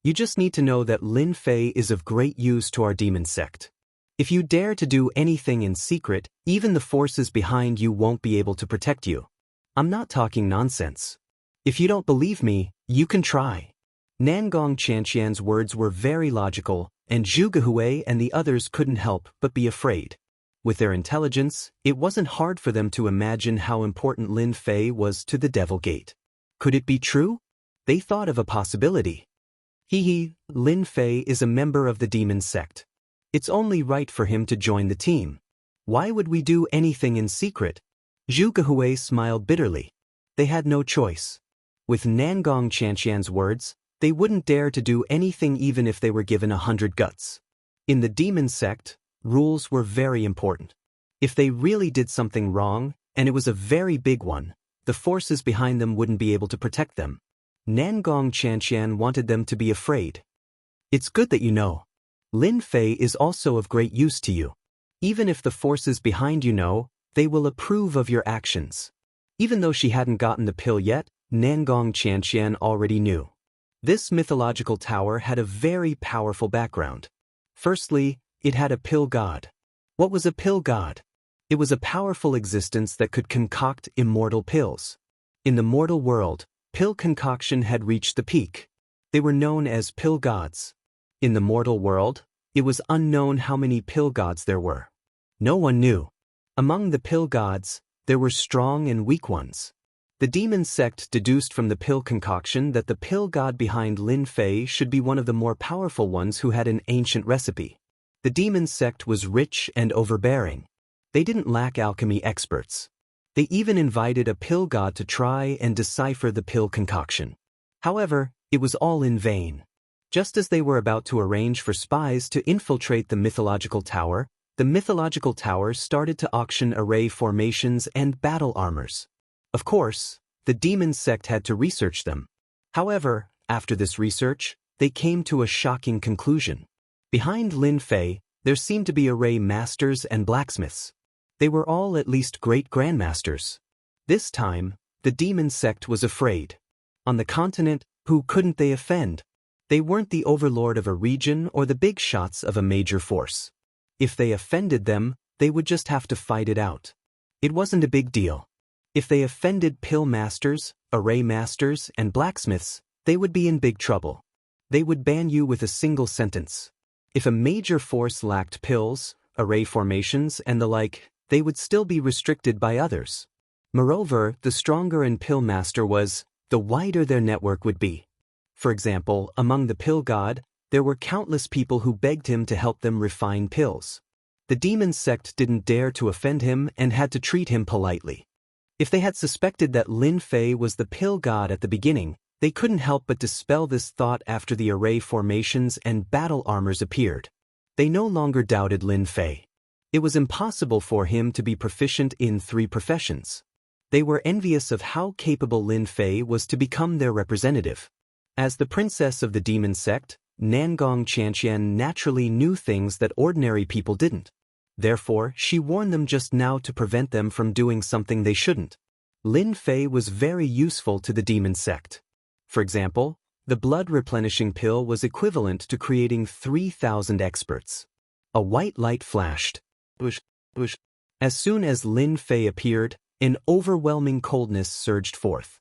You just need to know that Lin Fei is of great use to our demon sect. If you dare to do anything in secret, even the forces behind you won't be able to protect you. I'm not talking nonsense. If you don't believe me, you can try. Nangong Qianxian's words were very logical, and Zhu Gui and the others couldn't help but be afraid. With their intelligence, it wasn't hard for them to imagine how important Lin Fei was to the Devil Gate. Could it be true? They thought of a possibility. Lin Fei is a member of the demon sect. It's only right for him to join the team. Why would we do anything in secret? Zhu Gui smiled bitterly. They had no choice. With Nangong Qianxian's words, they wouldn't dare to do anything even if they were given 100 guts. In the demon sect, rules were very important. If they really did something wrong, and it was a very big one, the forces behind them wouldn't be able to protect them. Nangong Qianxian wanted them to be afraid. It's good that you know. Lin Fei is also of great use to you. Even if the forces behind you know, they will approve of your actions. Even though she hadn't gotten the pill yet, Nangong Qianxian already knew. This mythological tower had a very powerful background. Firstly, it had a pill god. What was a pill god? It was a powerful existence that could concoct immortal pills. In the mortal world, pill concoction had reached the peak. They were known as pill gods. In the mortal world, it was unknown how many pill gods there were. No one knew. Among the pill gods, there were strong and weak ones. The demon sect deduced from the pill concoction that the pill god behind Lin Fei should be one of the more powerful ones who had an ancient recipe. The demon sect was rich and overbearing. They didn't lack alchemy experts. They even invited a pill god to try and decipher the pill concoction. However, it was all in vain. Just as they were about to arrange for spies to infiltrate the mythological tower started to auction array formations and battle armors. Of course, the demon sect had to research them. However, after this research, they came to a shocking conclusion. Behind Lin Fei, there seemed to be array masters and blacksmiths. They were all at least great grandmasters. This time, the demon sect was afraid. On the continent, who couldn't they offend? They weren't the overlord of a region or the big shots of a major force. If they offended them, they would just have to fight it out. It wasn't a big deal. If they offended pill masters, array masters, and blacksmiths, they would be in big trouble. They would ban you with a single sentence. If a major force lacked pills, array formations, and the like, they would still be restricted by others. Moreover, the stronger an pill master was, the wider their network would be. For example, among the pill god, there were countless people who begged him to help them refine pills. The demon sect didn't dare to offend him and had to treat him politely. If they had suspected that Lin Fei was the pill god at the beginning, they couldn't help but dispel this thought after the array formations and battle armors appeared. They no longer doubted Lin Fei. It was impossible for him to be proficient in 3 professions. They were envious of how capable Lin Fei was to become their representative. As the princess of the demon sect, Nangong Qianxian naturally knew things that ordinary people didn't. Therefore, she warned them just now to prevent them from doing something they shouldn't. Lin Fei was very useful to the demon sect. For example, the blood replenishing pill was equivalent to creating 3,000 experts. A white light flashed. As soon as Lin Fei appeared, an overwhelming coldness surged forth.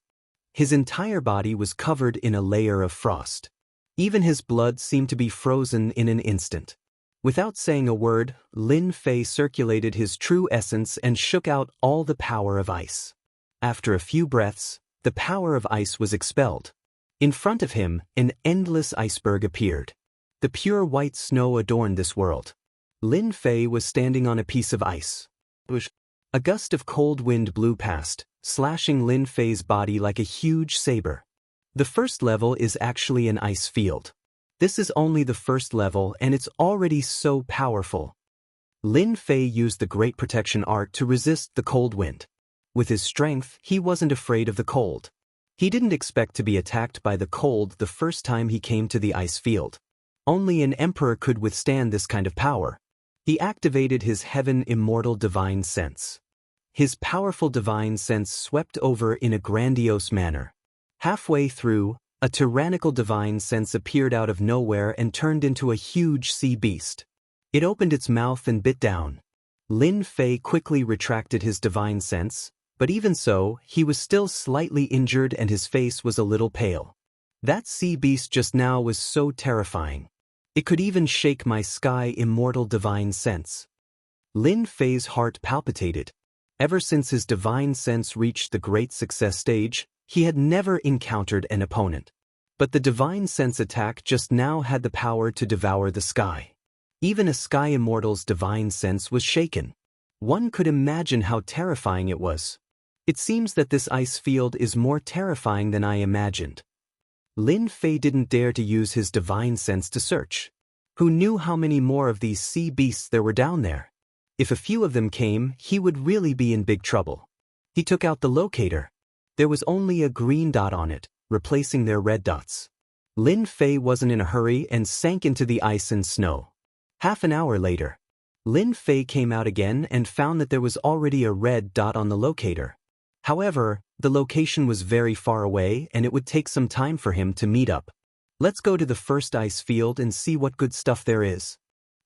His entire body was covered in a layer of frost. Even his blood seemed to be frozen in an instant. Without saying a word, Lin Fei circulated his true essence and shook out all the power of ice. After a few breaths, the power of ice was expelled. In front of him, an endless iceberg appeared. The pure white snow adorned this world. Lin Fei was standing on a piece of ice. Whoosh. A gust of cold wind blew past, slashing Lin Fei's body like a huge saber. The first level is actually an ice field. This is only the first level and it's already so powerful. Lin Fei used the Great Protection Art to resist the cold wind. With his strength, he wasn't afraid of the cold. He didn't expect to be attacked by the cold the first time he came to the ice field. Only an emperor could withstand this kind of power. He activated his heaven immortal divine sense. His powerful divine sense swept over in a grandiose manner. Halfway through, a tyrannical divine sense appeared out of nowhere and turned into a huge sea beast. It opened its mouth and bit down. Lin Fei quickly retracted his divine sense, but even so, he was still slightly injured and his face was a little pale. That sea beast just now was so terrifying. It could even shake my sky immortal divine sense. Lin Fei's heart palpitated. Ever since his divine sense reached the great success stage, he had never encountered an opponent. But the divine sense attack just now had the power to devour the sky. Even a sky immortal's divine sense was shaken. One could imagine how terrifying it was. It seems that this ice field is more terrifying than I imagined. Lin Fei didn't dare to use his divine sense to search. Who knew how many more of these sea beasts there were down there? If a few of them came, he would really be in big trouble. He took out the locator. There was only a green dot on it, replacing their red dots. Lin Fei wasn't in a hurry and sank into the ice and snow. Half an hour later, Lin Fei came out again and found that there was already a red dot on the locator. However, the location was very far away and it would take some time for him to meet up. Let's go to the first ice field and see what good stuff there is.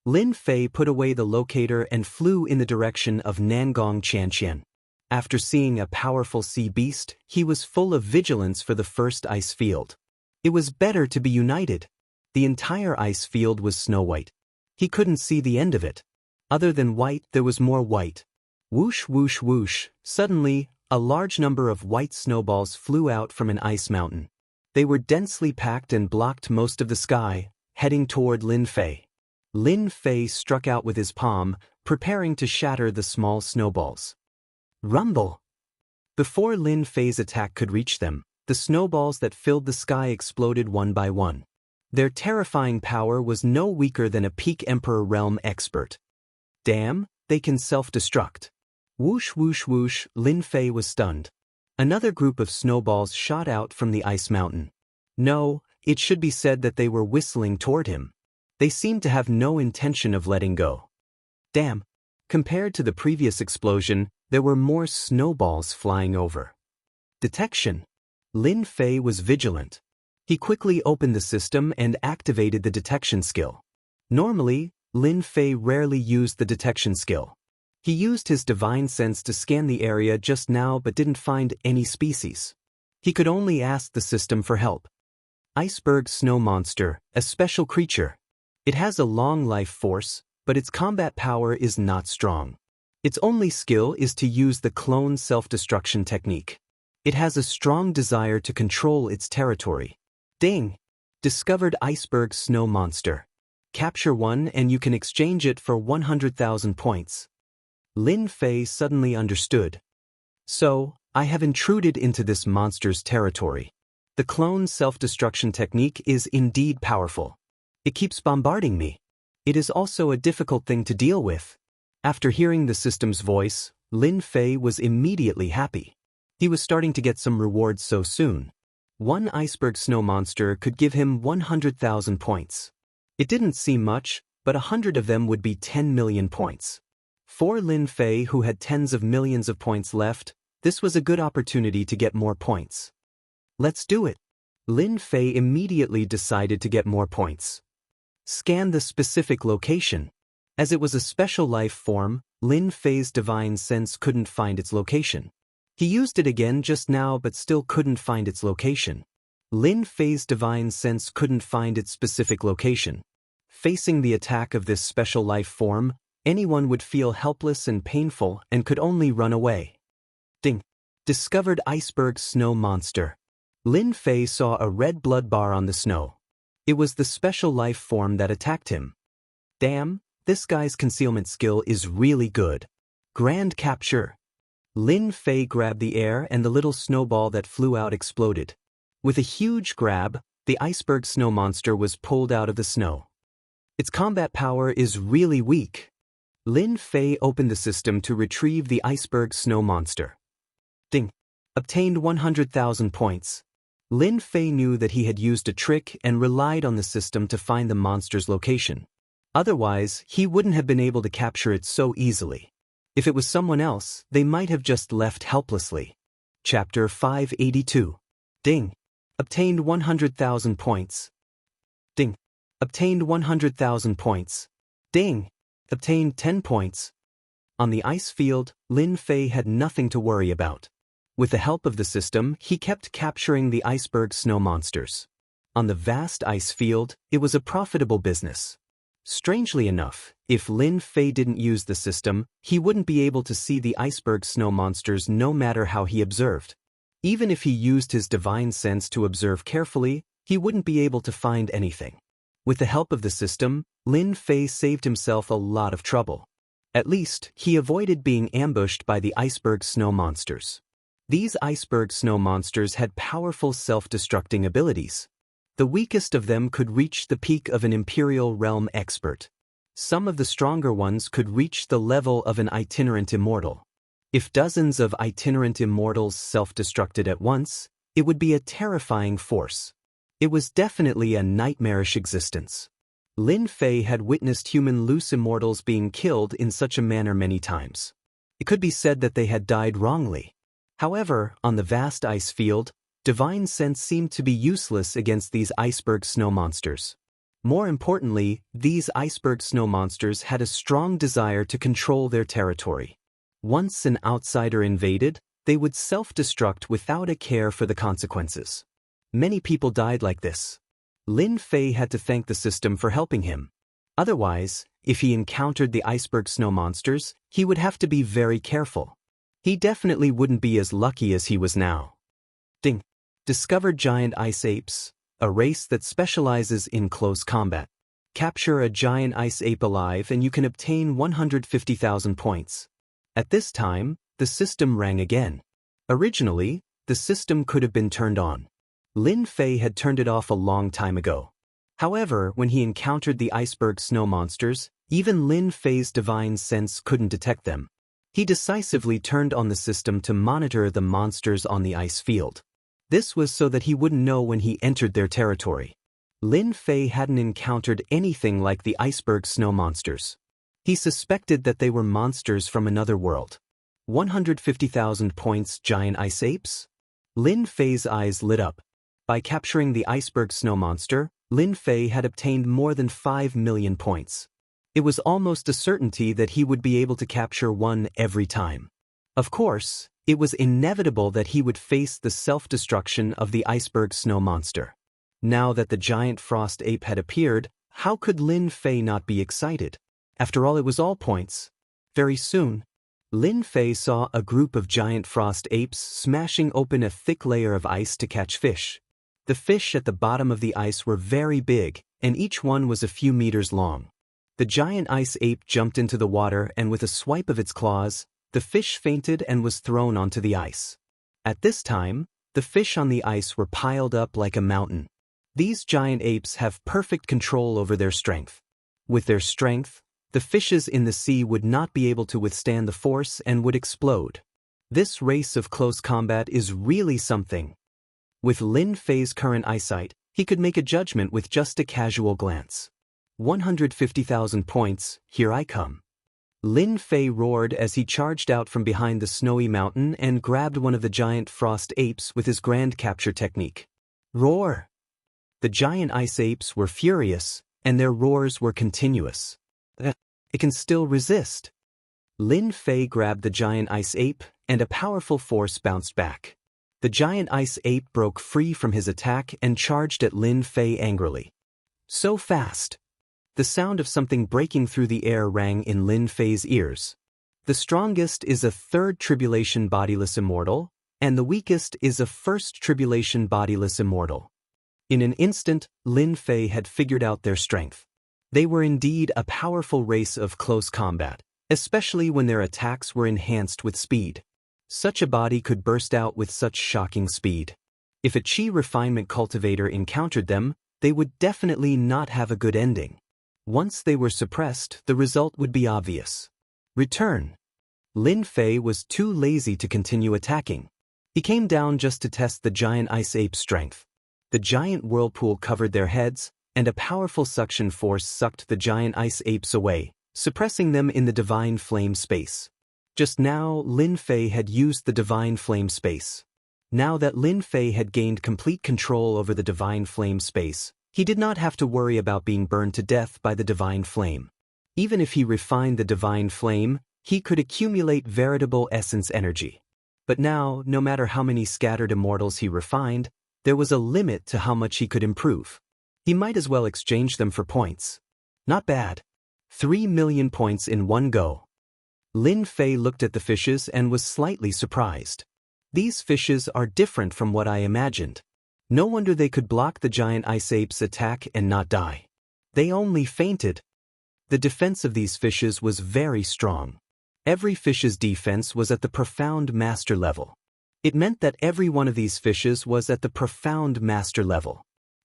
Lin Fei put away the locator and flew in the direction of Nangong Qianxian. After seeing a powerful sea beast, he was full of vigilance for the first ice field. It was better to be united. The entire ice field was snow-white. He couldn't see the end of it. Other than white, there was more white. Whoosh, whoosh, whoosh. Suddenly, a large number of white snowballs flew out from an ice mountain. They were densely packed and blocked most of the sky, heading toward Lin Fei. Lin Fei struck out with his palm, preparing to shatter the small snowballs. Rumble! Before Lin Fei's attack could reach them, the snowballs that filled the sky exploded one by one. Their terrifying power was no weaker than a peak Emperor realm expert. Damn, they can self-destruct. Whoosh, whoosh, whoosh, Lin Fei was stunned. Another group of snowballs shot out from the ice mountain. No, it should be said that they were whistling toward him. They seemed to have no intention of letting go. Damn. Compared to the previous explosion, there were more snowballs flying over. Detection. Lin Fei was vigilant. He quickly opened the system and activated the detection skill. Normally, Lin Fei rarely used the detection skill. He used his divine sense to scan the area just now but didn't find any species. He could only ask the system for help. Iceberg Snow Monster, a special creature. It has a long life force, but its combat power is not strong. Its only skill is to use the clone self-destruction technique. It has a strong desire to control its territory. Ding! Discovered Iceberg Snow Monster. Capture one and you can exchange it for 100,000 points. Lin Fei suddenly understood. So, I have intruded into this monster's territory. The clone self-destruction technique is indeed powerful. It keeps bombarding me. It is also a difficult thing to deal with. After hearing the system's voice, Lin Fei was immediately happy. He was starting to get some rewards so soon. One iceberg snow monster could give him 100,000 points. It didn't seem much, but 100 of them would be 10 million points. For Lin Fei, who had tens of millions of points left, this was a good opportunity to get more points. Let's do it. Lin Fei immediately decided to get more points. Scan the specific location. As it was a special life form, Lin Fei's divine sense couldn't find its location. He used it again just now but still couldn't find its location. Lin Fei's divine sense couldn't find its specific location. Facing the attack of this special life form, anyone would feel helpless and painful and could only run away. Ding! Discovered Iceberg Snow Monster. Lin Fei saw a red blood bar on the snow. It was the special life form that attacked him. Damn, this guy's concealment skill is really good. Grand capture. Lin Fei grabbed the air and the little snowball that flew out exploded. With a huge grab, the iceberg snow monster was pulled out of the snow. Its combat power is really weak. Lin Fei opened the system to retrieve the iceberg snow monster. Ding. Obtained 100,000 points. Lin Fei knew that he had used a trick and relied on the system to find the monster's location. Otherwise, he wouldn't have been able to capture it so easily. If it was someone else, they might have just left helplessly. Chapter 582. Ding. Obtained 100,000 points. Ding. Obtained 100,000 points. Ding. Obtained 10 points. On the ice field, Lin Fei had nothing to worry about. With the help of the system, he kept capturing the iceberg snow monsters. On the vast ice field, it was a profitable business. Strangely enough, if Lin Fei didn't use the system, he wouldn't be able to see the iceberg snow monsters no matter how he observed. Even if he used his divine sense to observe carefully, he wouldn't be able to find anything. With the help of the system, Lin Fei saved himself a lot of trouble. At least, he avoided being ambushed by the iceberg snow monsters. These iceberg snow monsters had powerful self-destructing abilities. The weakest of them could reach the peak of an Imperial Realm expert. Some of the stronger ones could reach the level of an itinerant immortal. If dozens of itinerant immortals self-destructed at once, it would be a terrifying force. It was definitely a nightmarish existence. Lin Fei had witnessed human loose immortals being killed in such a manner many times. It could be said that they had died wrongly. However, on the vast ice field, divine sense seemed to be useless against these iceberg snow monsters. More importantly, these iceberg snow monsters had a strong desire to control their territory. Once an outsider invaded, they would self-destruct without a care for the consequences. Many people died like this. Lin Fei had to thank the system for helping him. Otherwise, if he encountered the iceberg snow monsters, he would have to be very careful. He definitely wouldn't be as lucky as he was now. Ding. Discovered giant ice apes, a race that specializes in close combat. Capture a giant ice ape alive and you can obtain 150,000 points. At this time, the system rang again. Originally, the system could have been turned on. Lin Fei had turned it off a long time ago. However, when he encountered the iceberg snow monsters, even Lin Fei's divine sense couldn't detect them. He decisively turned on the system to monitor the monsters on the ice field. This was so that he wouldn't know when he entered their territory. Lin Fei hadn't encountered anything like the iceberg snow monsters. He suspected that they were monsters from another world. 150,000 points giant ice apes? Lin Fei's eyes lit up. By capturing the iceberg snow monster, Lin Fei had obtained more than 5 million points. It was almost a certainty that he would be able to capture one every time. Of course, it was inevitable that he would face the self-destruction of the iceberg snow monster. Now that the giant frost ape had appeared, how could Lin Fei not be excited? After all, it was all points. Very soon, Lin Fei saw a group of giant frost apes smashing open a thick layer of ice to catch fish. The fish at the bottom of the ice were very big, and each one was a few meters long. The giant ice ape jumped into the water and with a swipe of its claws, the fish fainted and was thrown onto the ice. At this time, the fish on the ice were piled up like a mountain. These giant apes have perfect control over their strength. With their strength, the fishes in the sea would not be able to withstand the force and would explode. This race of close combat is really something. With Lin Fei's current eyesight, he could make a judgment with just a casual glance. 150,000 points, here I come. Lin Fei roared as he charged out from behind the snowy mountain and grabbed one of the giant frost apes with his grand capture technique. Roar! The giant ice apes were furious, and their roars were continuous. It can still resist. Lin Fei grabbed the giant ice ape, and a powerful force bounced back. The giant ice ape broke free from his attack and charged at Lin Fei angrily. So fast! The sound of something breaking through the air rang in Lin Fei's ears. The strongest is a third tribulation bodiless immortal, and the weakest is a first tribulation bodiless immortal. In an instant, Lin Fei had figured out their strength. They were indeed a powerful race of close combat, especially when their attacks were enhanced with speed. Such a body could burst out with such shocking speed. If a Qi refinement cultivator encountered them, they would definitely not have a good ending. Once they were suppressed, the result would be obvious. Return. Lin Fei was too lazy to continue attacking. He came down just to test the giant ice ape's strength. The giant whirlpool covered their heads, and a powerful suction force sucked the giant ice apes away, suppressing them in the divine flame space. Just now, Lin Fei had used the divine flame space. Now that Lin Fei had gained complete control over the divine flame space, he did not have to worry about being burned to death by the divine flame. Even if he refined the divine flame, he could accumulate veritable essence energy. But now, no matter how many scattered immortals he refined, there was a limit to how much he could improve. He might as well exchange them for points. Not bad. 3 million points in one go. Lin Fei looked at the fishes and was slightly surprised. These fishes are different from what I imagined. No wonder they could block the giant ice ape's attack and not die. They only fainted. The defense of these fishes was very strong. Every fish's defense was at the profound master level. It meant that every one of these fishes was at the profound master level.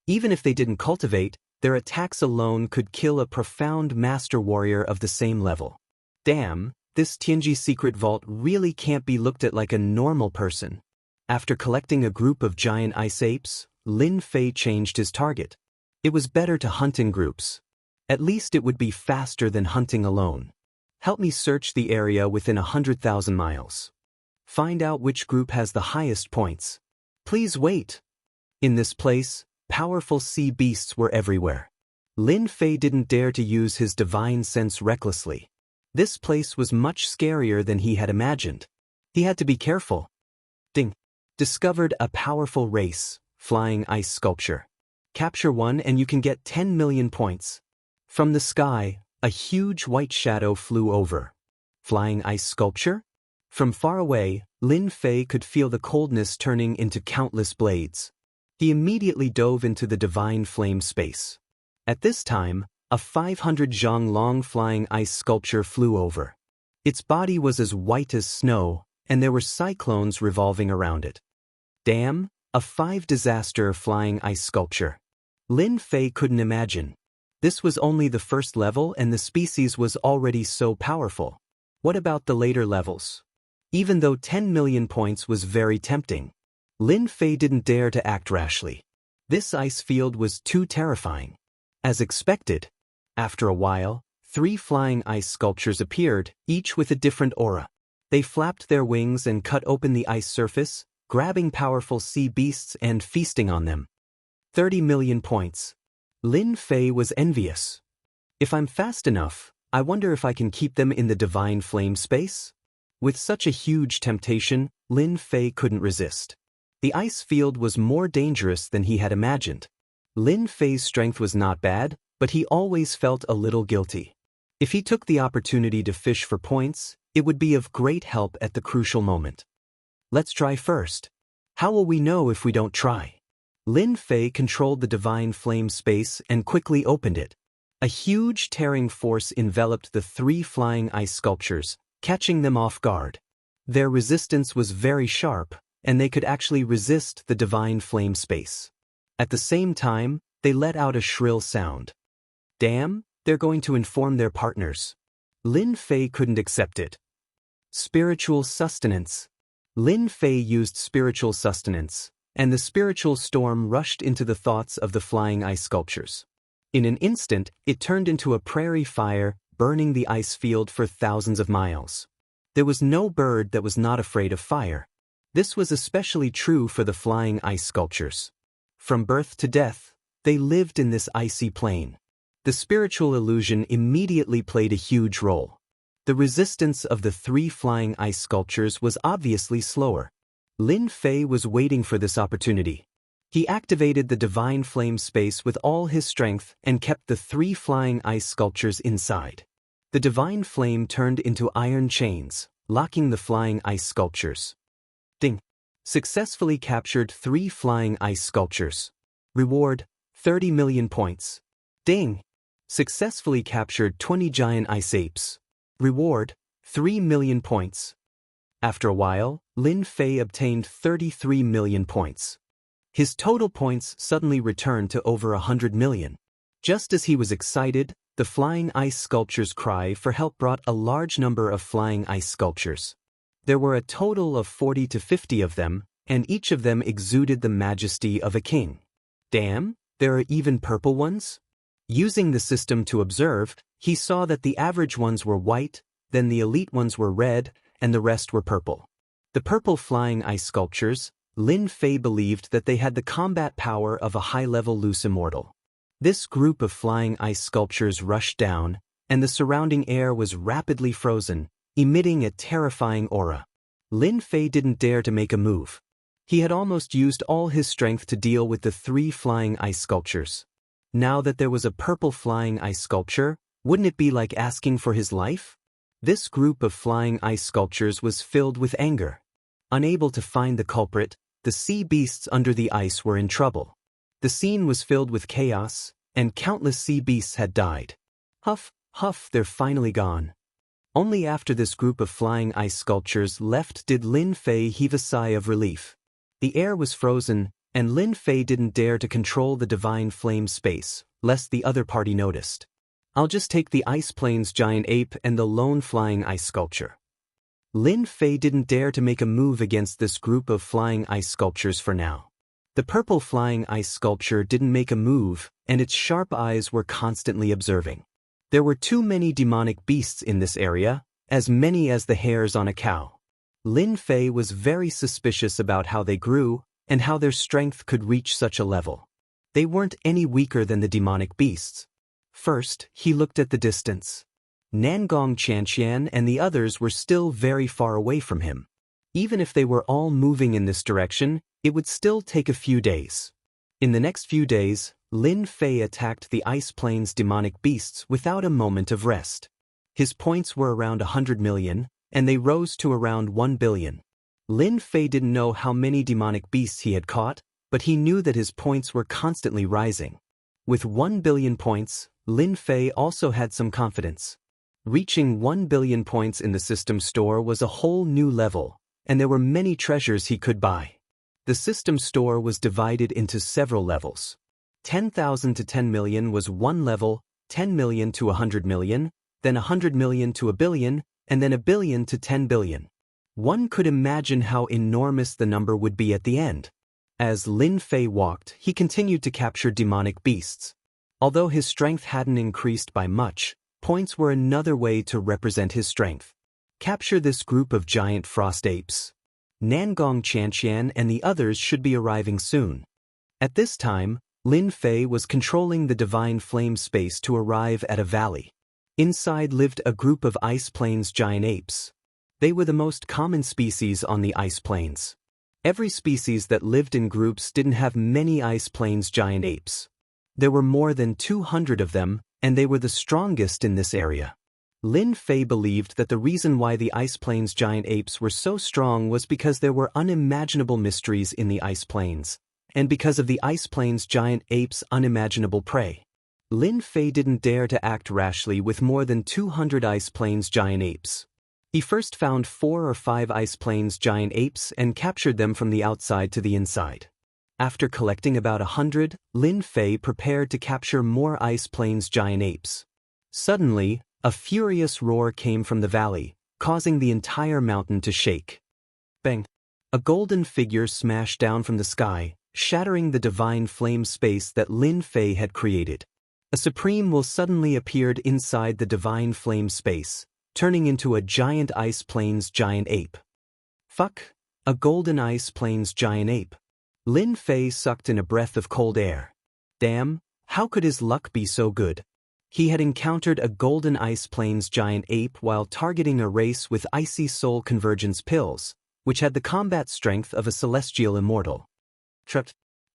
Even if they didn't cultivate, their attacks alone could kill a profound master warrior of the same level. Damn, this Tianji secret vault really can't be looked at like a normal person. After collecting a group of giant ice apes, Lin Fei changed his target. It was better to hunt in groups. At least it would be faster than hunting alone. Help me search the area within 100,000 miles. Find out which group has the highest points. Please wait. In this place, powerful sea beasts were everywhere. Lin Fei didn't dare to use his divine sense recklessly. This place was much scarier than he had imagined. He had to be careful. Ding. Discovered a powerful race, flying ice sculpture. Capture one and you can get 10 million points. From the sky, a huge white shadow flew over. Flying ice sculpture? From far away, Lin Fei could feel the coldness turning into countless blades. He immediately dove into the divine flame space. At this time, a 500 zhang long flying ice sculpture flew over. Its body was as white as snow, and there were cyclones revolving around it. Damn, a 5-disaster flying ice sculpture. Lin Fei couldn't imagine. This was only the first level and the species was already so powerful. What about the later levels? Even though 10 million points was very tempting, Lin Fei didn't dare to act rashly. This ice field was too terrifying. As expected, after a while, 3 flying ice sculptures appeared, each with a different aura. They flapped their wings and cut open the ice surface, grabbing powerful sea beasts and feasting on them. 30 million points. Lin Fei was envious. If I'm fast enough, I wonder if I can keep them in the divine flame space? With such a huge temptation, Lin Fei couldn't resist. The ice field was more dangerous than he had imagined. Lin Fei's strength was not bad, but he always felt a little guilty. If he took the opportunity to fish for points, it would be of great help at the crucial moment. Let's try first. How will we know if we don't try? Lin Fei controlled the divine flame space and quickly opened it. A huge tearing force enveloped the 3 flying ice sculptures, catching them off guard. Their resistance was very sharp, and they could actually resist the divine flame space. At the same time, they let out a shrill sound. Damn, they're going to inform their partners. Lin Fei couldn't accept it. Spiritual sustenance. Lin Fei used spiritual sustenance, and the spiritual storm rushed into the thoughts of the flying ice sculptures. In an instant, it turned into a prairie fire, burning the ice field for thousands of miles. There was no bird that was not afraid of fire. This was especially true for the flying ice sculptures. From birth to death, they lived in this icy plane. The spiritual illusion immediately played a huge role. The resistance of the 3 flying ice sculptures was obviously slower. Lin Fei was waiting for this opportunity. He activated the divine flame space with all his strength and kept the 3 flying ice sculptures inside. The divine flame turned into iron chains, locking the flying ice sculptures. Ding! Successfully captured 3 flying ice sculptures. Reward, 30 million points. Ding! Successfully captured 20 giant ice apes. Reward, 3 million points. After a while, Lin Fei obtained 33 million points. His total points suddenly returned to over 100 million. Just as he was excited, the flying ice sculpture's cry for help brought a large number of flying ice sculptures. There were a total of 40 to 50 of them, and each of them exuded the majesty of a king. Damn, there are even purple ones? Using the system to observe, he saw that the average ones were white, then the elite ones were red, and the rest were purple. The purple flying ice sculptures, Lin Fei believed that they had the combat power of a high-level loose immortal. This group of flying ice sculptures rushed down, and the surrounding air was rapidly frozen, emitting a terrifying aura. Lin Fei didn't dare to make a move. He had almost used all his strength to deal with the 3 flying ice sculptures. Now that there was a purple flying ice sculpture, wouldn't it be like asking for his life? This group of flying ice sculptures was filled with anger. Unable to find the culprit, the sea beasts under the ice were in trouble. The scene was filled with chaos, and countless sea beasts had died. Huff, huff, they're finally gone. Only after this group of flying ice sculptures left did Lin Fei heave a sigh of relief. The air was frozen, and Lin Fei didn't dare to control the divine flame space, lest the other party noticed. I'll just take the Ice Plains giant ape and the lone flying ice sculpture. Lin Fei didn't dare to make a move against this group of flying ice sculptures for now. The purple flying ice sculpture didn't make a move, and its sharp eyes were constantly observing. There were too many demonic beasts in this area, as many as the hairs on a cow. Lin Fei was very suspicious about how they grew, and how their strength could reach such a level. They weren't any weaker than the demonic beasts. First, he looked at the distance. Nangong Qianxian and the others were still very far away from him. Even if they were all moving in this direction, it would still take a few days. In the next few days, Lin Fei attacked the Ice Plains demonic beasts without a moment of rest. His points were around 100 million, and they rose to around 1 billion. Lin Fei didn't know how many demonic beasts he had caught, but he knew that his points were constantly rising. With 1 billion points, Lin Fei also had some confidence. Reaching 1 billion points in the system store was a whole new level, and there were many treasures he could buy. The system store was divided into several levels. 10,000 to 10 million was one level, 10 million to 100 million, then 100 million to a billion, and then a billion to 10 billion. One could imagine how enormous the number would be at the end. As Lin Fei walked, he continued to capture demonic beasts. Although his strength hadn't increased by much, points were another way to represent his strength. Capture this group of giant frost apes. Nangong Qianxian and the others should be arriving soon. At this time, Lin Fei was controlling the divine flame space to arrive at a valley. Inside lived a group of Ice Plains giant apes. They were the most common species on the Ice Plains. Every species that lived in groups didn't have many Ice Plains giant apes. There were more than 200 of them, and they were the strongest in this area. Lin Fei believed that the reason why the Ice Plains giant apes were so strong was because there were unimaginable mysteries in the Ice Plains, and because of the Ice Plains giant apes' unimaginable prey. Lin Fei didn't dare to act rashly with more than 200 Ice Plains giant apes. He first found 4 or 5 Ice Plains giant apes and captured them from the outside to the inside. After collecting about 100, Lin Fei prepared to capture more Ice Plains giant apes. Suddenly, a furious roar came from the valley, causing the entire mountain to shake. Bang! A golden figure smashed down from the sky, shattering the divine flame space that Lin Fei had created. A supreme will suddenly appeared inside the divine flame space, turning into a giant Ice Plains giant ape. Fuck! A golden Ice Plains giant ape. Lin Fei sucked in a breath of cold air. Damn, how could his luck be so good? He had encountered a golden Ice Plains giant ape while targeting a race with icy soul convergence pills, which had the combat strength of a celestial immortal.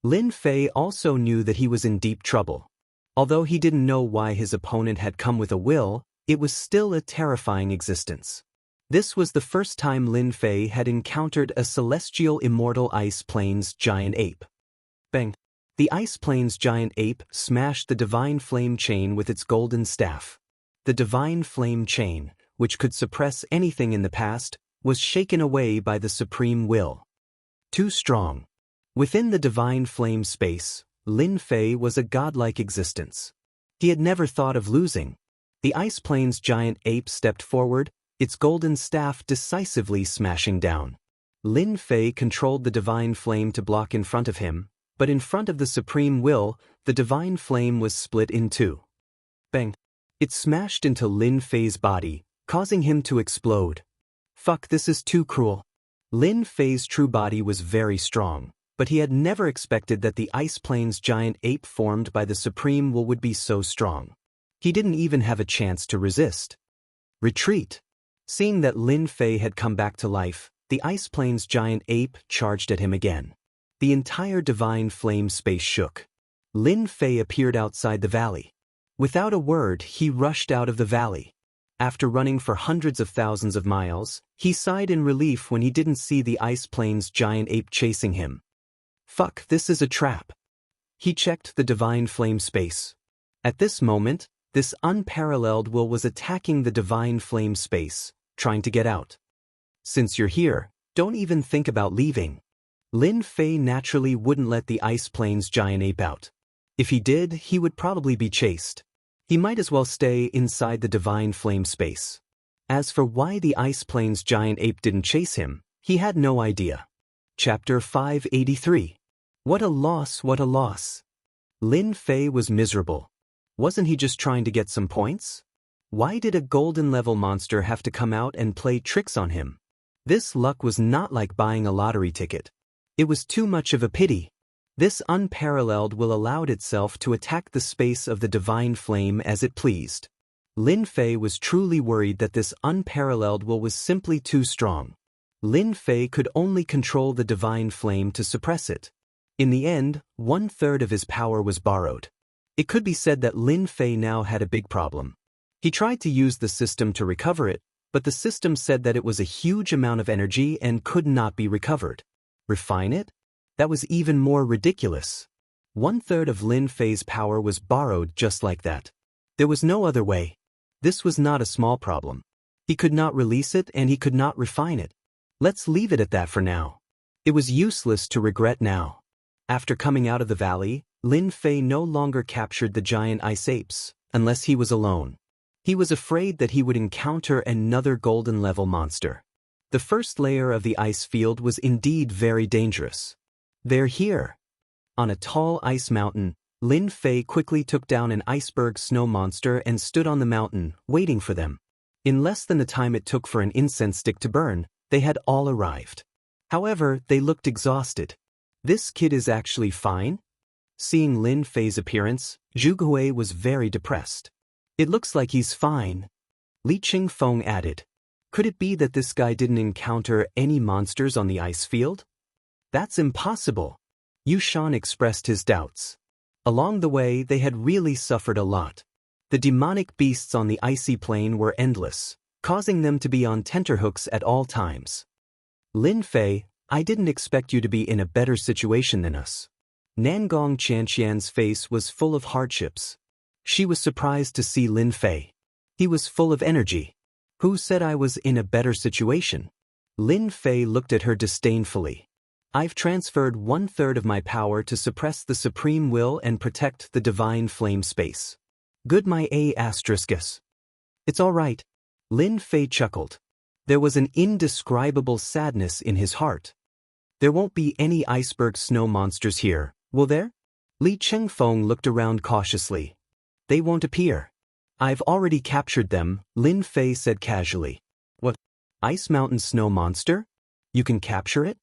Lin Fei also knew that he was in deep trouble. Although he didn't know why his opponent had come with a will, it was still a terrifying existence. This was the first time Lin Fei had encountered a celestial immortal Ice Plains giant ape. Bang! The Ice Plains giant ape smashed the divine flame chain with its golden staff. The divine flame chain, which could suppress anything in the past, was shaken away by the supreme will. Too strong. Within the divine flame space, Lin Fei was a godlike existence. He had never thought of losing. The Ice Plains giant ape stepped forward, its golden staff decisively smashing down. Lin Fei controlled the divine flame to block in front of him, but in front of the supreme will, the divine flame was split in two. Bang! It smashed into Lin Fei's body, causing him to explode. Fuck, this is too cruel. Lin Fei's true body was very strong, but he had never expected that the Ice Plains giant ape formed by the supreme will would be so strong. He didn't even have a chance to resist. Retreat. Seeing that Lin Fei had come back to life, the Ice Plains giant ape charged at him again. The entire divine flame space shook. Lin Fei appeared outside the valley. Without a word, he rushed out of the valley. After running for hundreds of thousands of miles, he sighed in relief when he didn't see the Ice Plains giant ape chasing him. Fuck, this is a trap. He checked the divine flame space. At this moment, this unparalleled will was attacking the divine flame space, trying to get out. Since you're here, don't even think about leaving. Lin Fei naturally wouldn't let the Ice Plains giant ape out. If he did, he would probably be chased. He might as well stay inside the divine flame space. As for why the Ice Plains giant ape didn't chase him, he had no idea. Chapter 583. What a loss, what a loss. Lin Fei was miserable. Wasn't he just trying to get some points? Why did a golden level monster have to come out and play tricks on him? This luck was not like buying a lottery ticket. It was too much of a pity. This unparalleled will allowed itself to attack the space of the divine flame as it pleased. Lin Fei was truly worried that this unparalleled will was simply too strong. Lin Fei could only control the divine flame to suppress it. In the end, 1/3 of his power was borrowed. It could be said that Lin Fei now had a big problem. He tried to use the system to recover it, but the system said that it was a huge amount of energy and could not be recovered. Refine it? That was even more ridiculous. 1/3 of Lin Fei's power was borrowed just like that. There was no other way. This was not a small problem. He could not release it and he could not refine it. Let's leave it at that for now. It was useless to regret now. After coming out of the valley, Lin Fei no longer captured the giant ice apes, unless he was alone. He was afraid that he would encounter another golden level monster. The first layer of the ice field was indeed very dangerous. They're here. On a tall ice mountain, Lin Fei quickly took down an iceberg snow monster and stood on the mountain, waiting for them. In less than the time it took for an incense stick to burn, they had all arrived. However, they looked exhausted. This kid is actually fine? Seeing Lin Fei's appearance, Zhu Hui was very depressed. It looks like he's fine. Li Qingfeng added. Could it be that this guy didn't encounter any monsters on the ice field? That's impossible. Yu Shan expressed his doubts. Along the way, they had really suffered a lot. The demonic beasts on the icy plain were endless, causing them to be on tenterhooks at all times. Lin Fei, I didn't expect you to be in a better situation than us. Nangong Qianxian's face was full of hardships. She was surprised to see Lin Fei. He was full of energy. Who said I was in a better situation? Lin Fei looked at her disdainfully. I've transferred 1/3 of my power to suppress the supreme will and protect the divine flame space. Good my A**. It's all right. Lin Fei chuckled. There was an indescribable sadness in his heart. There won't be any iceberg snow monsters here, will there? Li Qingfeng looked around cautiously. They won't appear. I've already captured them, Lin Fei said casually. What? Ice Mountain Snow Monster? You can capture it?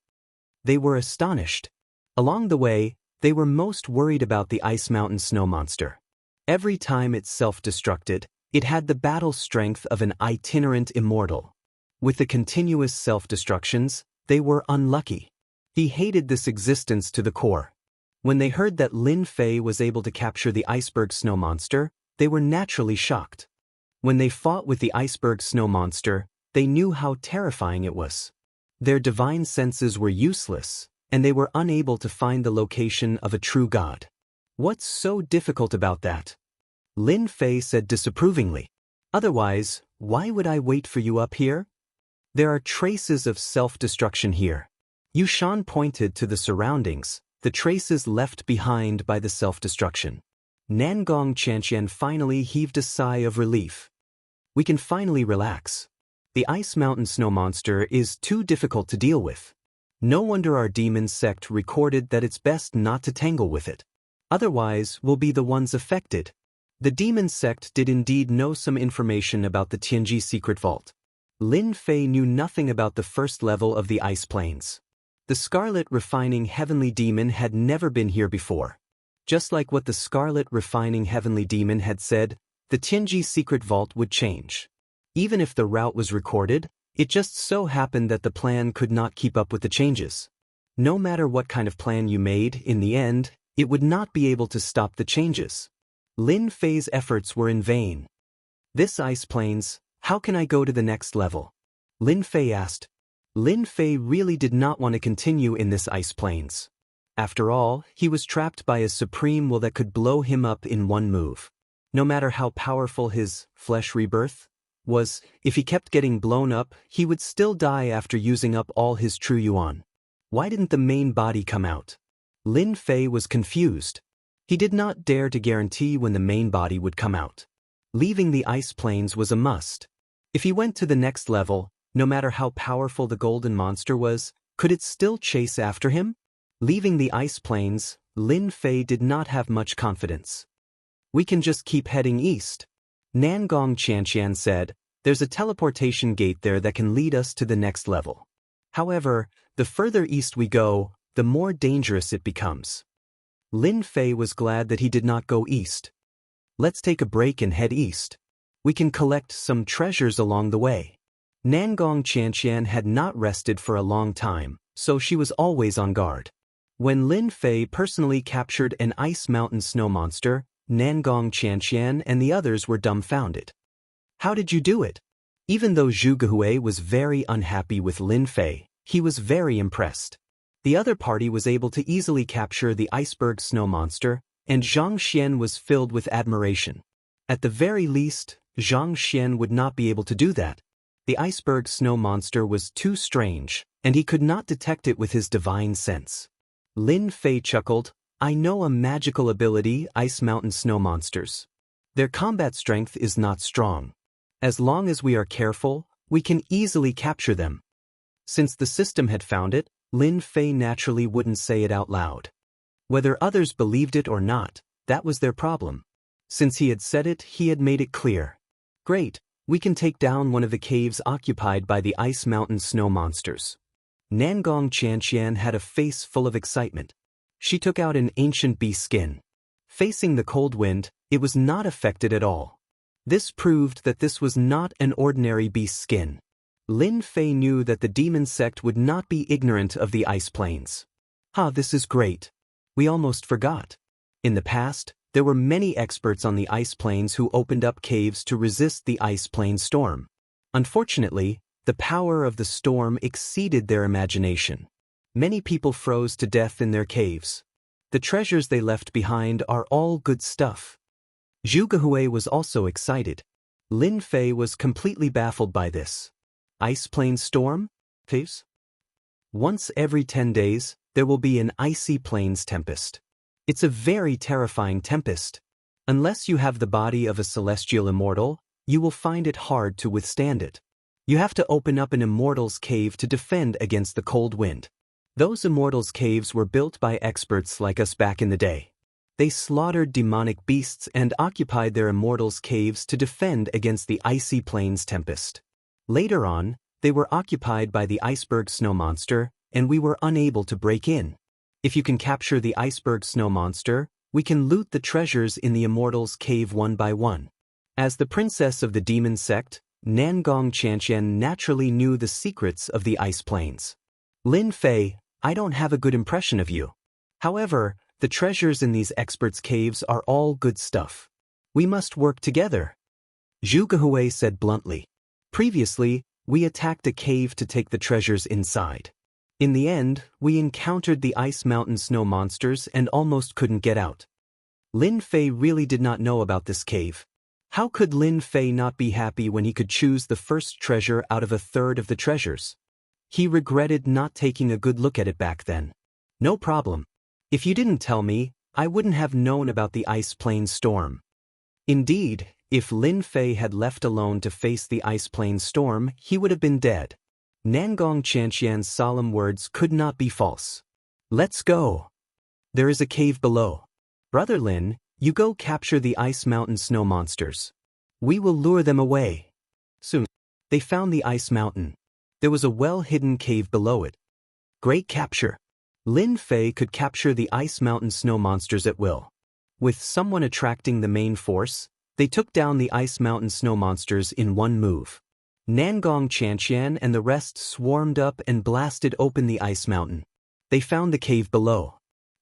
They were astonished. Along the way, they were most worried about the Ice Mountain Snow Monster. Every time it self-destructed, it had the battle strength of an itinerant immortal. With the continuous self-destructions, they were unlucky. He hated this existence to the core. When they heard that Lin Fei was able to capture the iceberg snow monster, they were naturally shocked. When they fought with the iceberg snow monster, they knew how terrifying it was. Their divine senses were useless, and they were unable to find the location of a true god. What's so difficult about that? Lin Fei said disapprovingly. Otherwise, why would I wait for you up here? There are traces of self-destruction here. Yushan pointed to the surroundings, the traces left behind by the self-destruction. Nangong Qianxian finally heaved a sigh of relief. We can finally relax. The ice mountain snow monster is too difficult to deal with. No wonder our demon sect recorded that it's best not to tangle with it. Otherwise, we'll be the ones affected. The demon sect did indeed know some information about the Tianji secret vault. Lin Fei knew nothing about the first level of the ice plains. The Scarlet Refining Heavenly Demon had never been here before. Just like what the Scarlet Refining Heavenly Demon had said, the Tianji secret vault would change. Even if the route was recorded, it just so happened that the plan could not keep up with the changes. No matter what kind of plan you made, in the end, it would not be able to stop the changes. Lin Fei's efforts were in vain. This ice plains, how can I go to the next level? Lin Fei asked. Lin Fei really did not want to continue in this ice plains. After all, he was trapped by a supreme will that could blow him up in one move. No matter how powerful his flesh rebirth was, if he kept getting blown up, he would still die after using up all his true yuan. Why didn't the main body come out? Lin Fei was confused. He did not dare to guarantee when the main body would come out. Leaving the ice plains was a must. If he went to the next level, no matter how powerful the golden monster was, could it still chase after him? Leaving the ice plains, Lin Fei did not have much confidence. We can just keep heading east. Nangong Qianxian said, there's a teleportation gate there that can lead us to the next level. However, the further east we go, the more dangerous it becomes. Lin Fei was glad that he did not go east. Let's take a break and head east. We can collect some treasures along the way. Nangong Qianxian had not rested for a long time, so she was always on guard. When Lin Fei personally captured an ice mountain snow monster, Nangong Qianxian and the others were dumbfounded. How did you do it? Even though Zhu Gehui was very unhappy with Lin Fei, he was very impressed. The other party was able to easily capture the iceberg snow monster, and Zhang Xian was filled with admiration. At the very least, Zhang Xian would not be able to do that. The iceberg snow monster was too strange, and he could not detect it with his divine sense. Lin Fei chuckled, I know a magical ability, ice mountain snow monsters. Their combat strength is not strong. As long as we are careful, we can easily capture them. Since the system had found it, Lin Fei naturally wouldn't say it out loud. Whether others believed it or not, that was their problem. Since he had said it, he had made it clear. Great, we can take down one of the caves occupied by the ice mountain snow monsters. Nangong Qianxian had a face full of excitement. She took out an ancient beast skin. Facing the cold wind, it was not affected at all. This proved that this was not an ordinary beast skin. Lin Fei knew that the demon sect would not be ignorant of the ice plains. This is great. We almost forgot. In the past, there were many experts on the ice plains who opened up caves to resist the ice plain storm. Unfortunately, the power of the storm exceeded their imagination. Many people froze to death in their caves. The treasures they left behind are all good stuff. Zhu Gehui was also excited. Lin Fei was completely baffled by this. Ice plain storm? Caves? Once every 10 days, there will be an icy plains tempest. It's a very terrifying tempest. Unless you have the body of a celestial immortal, you will find it hard to withstand it. You have to open up an immortal's cave to defend against the cold wind. Those immortals' caves were built by experts like us back in the day. They slaughtered demonic beasts and occupied their immortals' caves to defend against the icy plains tempest. Later on, they were occupied by the iceberg snow monster, and we were unable to break in. If you can capture the iceberg snow monster, we can loot the treasures in the immortals' cave one by one. As the princess of the demon sect, Nangong Qianxian naturally knew the secrets of the ice plains. Lin Fei, I don't have a good impression of you. However, the treasures in these experts' caves are all good stuff. We must work together. Zhu Gehui said bluntly. Previously, we attacked a cave to take the treasures inside. In the end, we encountered the ice mountain snow monsters and almost couldn't get out. Lin Fei really did not know about this cave. How could Lin Fei not be happy when he could choose the first treasure out of a third of the treasures? He regretted not taking a good look at it back then. No problem. If you didn't tell me, I wouldn't have known about the ice plane storm. Indeed, if Lin Fei had left alone to face the ice plane storm, he would have been dead. Nangong Qianxian's solemn words could not be false. Let's go. There is a cave below. Brother Lin, you go capture the ice mountain snow monsters. We will lure them away. Soon, they found the ice mountain. There was a well-hidden cave below it. Great capture. Lin Fei could capture the ice mountain snow monsters at will. With someone attracting the main force, they took down the ice mountain snow monsters in one move. Nangong Qianxian and the rest swarmed up and blasted open the ice mountain. They found the cave below.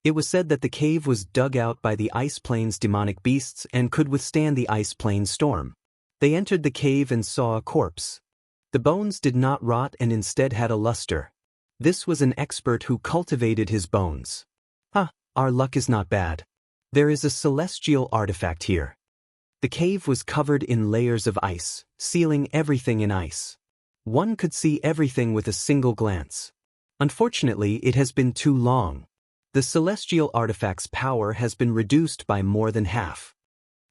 It was said that the cave was dug out by the ice plane's demonic beasts and could withstand the ice plane storm. They entered the cave and saw a corpse. The bones did not rot and instead had a luster. This was an expert who cultivated his bones. Our luck is not bad. There is a celestial artifact here. The cave was covered in layers of ice, sealing everything in ice. One could see everything with a single glance. Unfortunately, it has been too long. The celestial artifact's power has been reduced by more than half.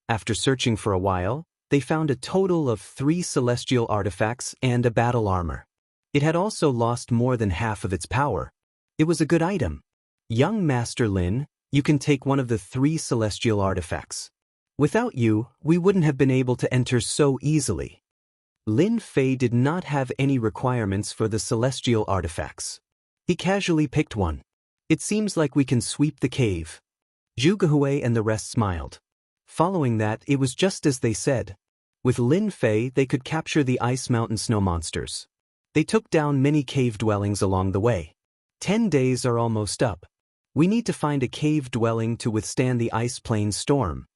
After searching for a while, they found a total of 3 celestial artifacts and a battle armor. It had also lost more than half of its power. It was a good item. Young Master Lin, you can take one of the 3 celestial artifacts. Without you, we wouldn't have been able to enter so easily. Lin Fei did not have any requirements for the celestial artifacts. He casually picked one. It seems like we can sweep the cave. Zhu Gehui and the rest smiled. Following that, it was just as they said. With Lin Fei, they could capture the ice mountain snow monsters. They took down many cave dwellings along the way. 10 days are almost up. We need to find a cave dwelling to withstand the ice plane storm.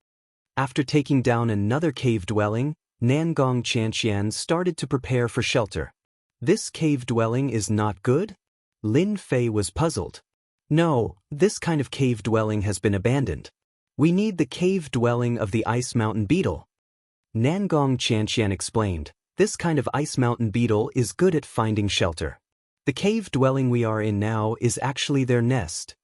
After taking down another cave dwelling, Nangong Qianxian started to prepare for shelter. This cave dwelling is not good? Lin Fei was puzzled. No, this kind of cave dwelling has been abandoned. We need the cave dwelling of the ice mountain beetle. Nangong Qianxian explained, this kind of ice mountain beetle is good at finding shelter. The cave dwelling we are in now is actually their nest.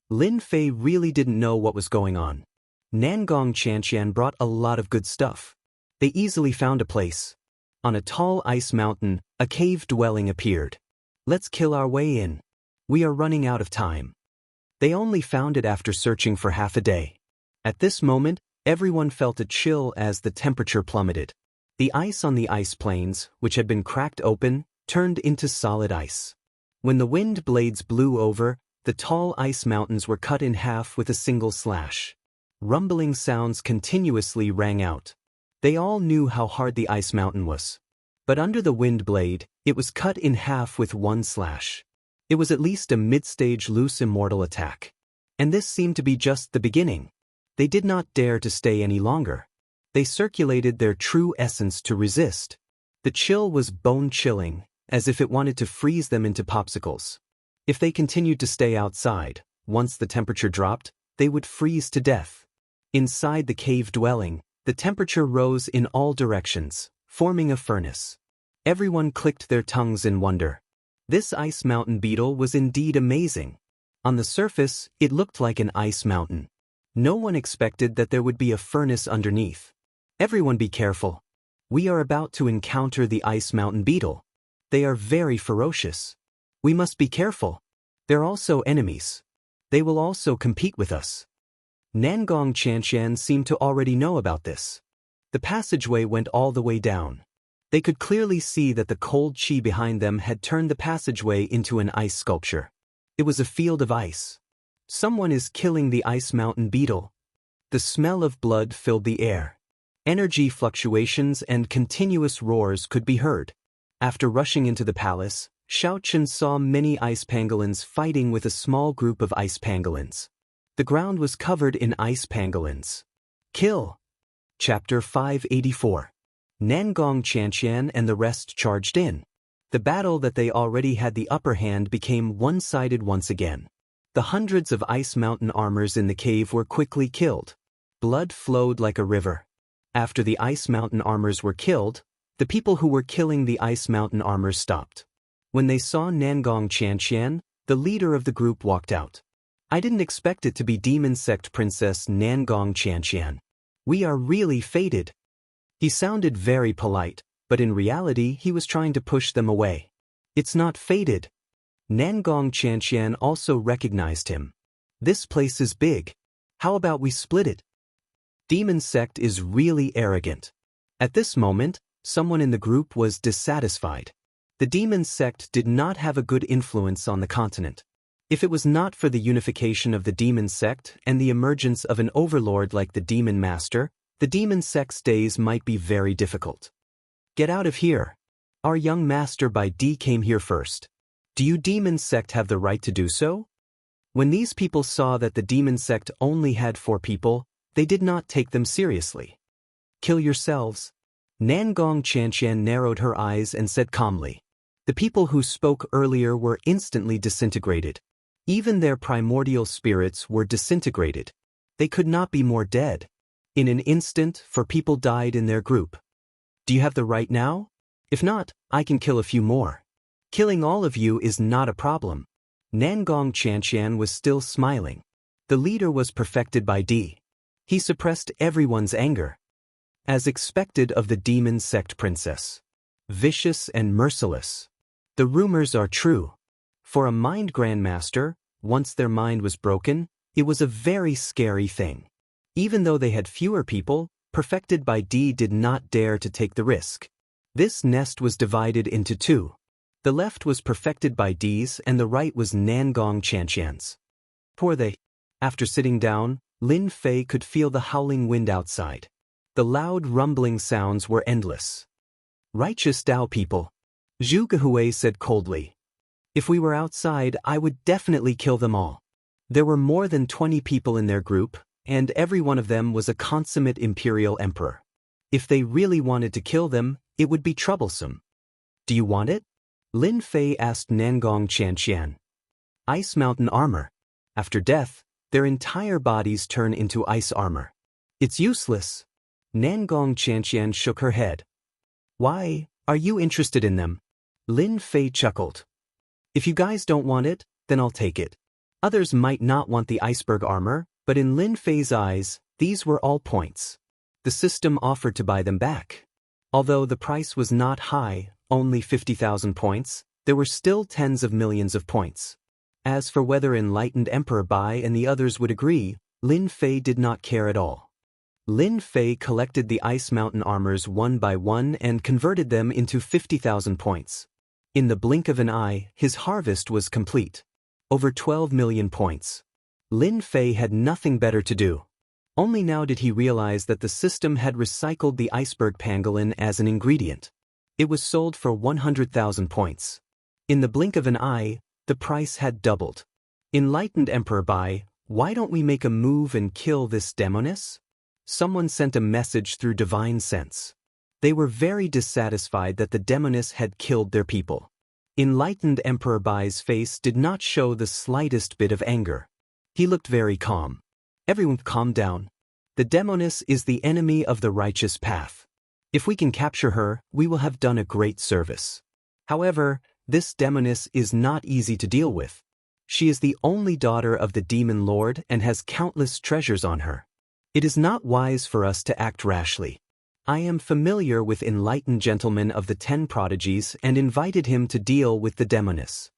Lin Fei really didn't know what was going on. Nangong Qianxian brought a lot of good stuff. They easily found a place. On a tall ice mountain, a cave dwelling appeared. Let's kill our way in. We are running out of time. They only found it after searching for half a day. At this moment, everyone felt a chill as the temperature plummeted. The ice on the ice plains, which had been cracked open, turned into solid ice. When the wind blades blew over, the tall ice mountains were cut in half with a single slash. Rumbling sounds continuously rang out. They all knew how hard the ice mountain was. But under the wind blade, it was cut in half with one slash. It was at least a mid-stage loose immortal attack. And this seemed to be just the beginning. They did not dare to stay any longer. They circulated their true essence to resist. The chill was bone-chilling, as if it wanted to freeze them into popsicles. If they continued to stay outside, once the temperature dropped, they would freeze to death. Inside the cave dwelling, the temperature rose in all directions, forming a furnace. Everyone clicked their tongues in wonder. This ice mountain beetle was indeed amazing. On the surface, it looked like an ice mountain. No one expected that there would be a furnace underneath. Everyone be careful. We are about to encounter the ice mountain beetle. They are very ferocious. We must be careful. They're also enemies. They will also compete with us. Nangong Qianxian seemed to already know about this. The passageway went all the way down. They could clearly see that the cold chi behind them had turned the passageway into an ice sculpture. It was a field of ice. Someone is killing the ice mountain beetle. The smell of blood filled the air. Energy fluctuations and continuous roars could be heard. After rushing into the palace, Xiaochen saw many ice pangolins fighting with a small group of ice pangolins. The ground was covered in ice pangolins. Kill! Chapter 584. Nangong Qianxian and the rest charged in. The battle that they already had the upper hand became one-sided once again. The hundreds of ice mountain armors in the cave were quickly killed. Blood flowed like a river. After the Ice Mountain armors were killed, the people who were killing the Ice Mountain armors stopped. When they saw Nangong Qianxian, the leader of the group walked out. I didn't expect it to be Demon Sect Princess Nangong Qianxian. We are really fated. He sounded very polite, but in reality he was trying to push them away. It's not fated. Nangong Qianxian also recognized him. This place is big. How about we split it? Demon Sect is really arrogant. At this moment, someone in the group was dissatisfied. The Demon Sect did not have a good influence on the continent. If it was not for the unification of the Demon Sect and the emergence of an overlord like the Demon Master, the Demon Sect's days might be very difficult. Get out of here. Our young master by D came here first. Do you Demon Sect have the right to do so? When these people saw that the Demon Sect only had 4 people, they did not take them seriously. Kill yourselves. Nangong Qianxian narrowed her eyes and said calmly. The people who spoke earlier were instantly disintegrated. Even their primordial spirits were disintegrated. They could not be more dead. In an instant, 4 people died in their group. Do you have the right now? If not, I can kill a few more. Killing all of you is not a problem. Nangong Qianxian was still smiling. The leader was perfected by D. He suppressed everyone's anger. As expected of the Demon Sect Princess. Vicious and merciless. The rumors are true. For a mind grandmaster, once their mind was broken, it was a very scary thing. Even though they had fewer people, perfected by D did not dare to take the risk. This nest was divided into 2. The left was perfected by D's and the right was Nangong Qianxian's. Poor they. After sitting down, Lin Fei could feel the howling wind outside. The loud rumbling sounds were endless. Righteous Dao people. Zhu Gehui said coldly. If we were outside, I would definitely kill them all. There were more than 20 people in their group, and every one of them was a consummate imperial emperor. If they really wanted to kill them, it would be troublesome. Do you want it? Lin Fei asked Nangong Qianxian. Ice Mountain armor. After death, their entire bodies turn into ice armor. It's useless. Nangong Qianxian shook her head. Why, are you interested in them? Lin Fei chuckled. If you guys don't want it, then I'll take it. Others might not want the iceberg armor, but in Lin Fei's eyes, these were all points. The system offered to buy them back. Although the price was not high, only 50,000 points, there were still tens of millions of points. As for whether Enlightened Emperor Bai and the others would agree, Lin Fei did not care at all. Lin Fei collected the Ice Mountain armors one by one and converted them into 50,000 points. In the blink of an eye, his harvest was complete. Over 12 million points. Lin Fei had nothing better to do. Only now did he realize that the system had recycled the iceberg pangolin as an ingredient. It was sold for 100,000 points. In the blink of an eye, the price had doubled. Enlightened Emperor Bai, why don't we make a move and kill this demoness? Someone sent a message through divine sense. They were very dissatisfied that the demoness had killed their people. Enlightened Emperor Bai's face did not show the slightest bit of anger. He looked very calm. Everyone calm down. The demoness is the enemy of the righteous path. If we can capture her, we will have done a great service. However, this demoness is not easy to deal with. She is the only daughter of the demon lord and has countless treasures on her. It is not wise for us to act rashly. I am familiar with enlightened gentlemen of the 10 prodigies and invited him to deal with the demoness.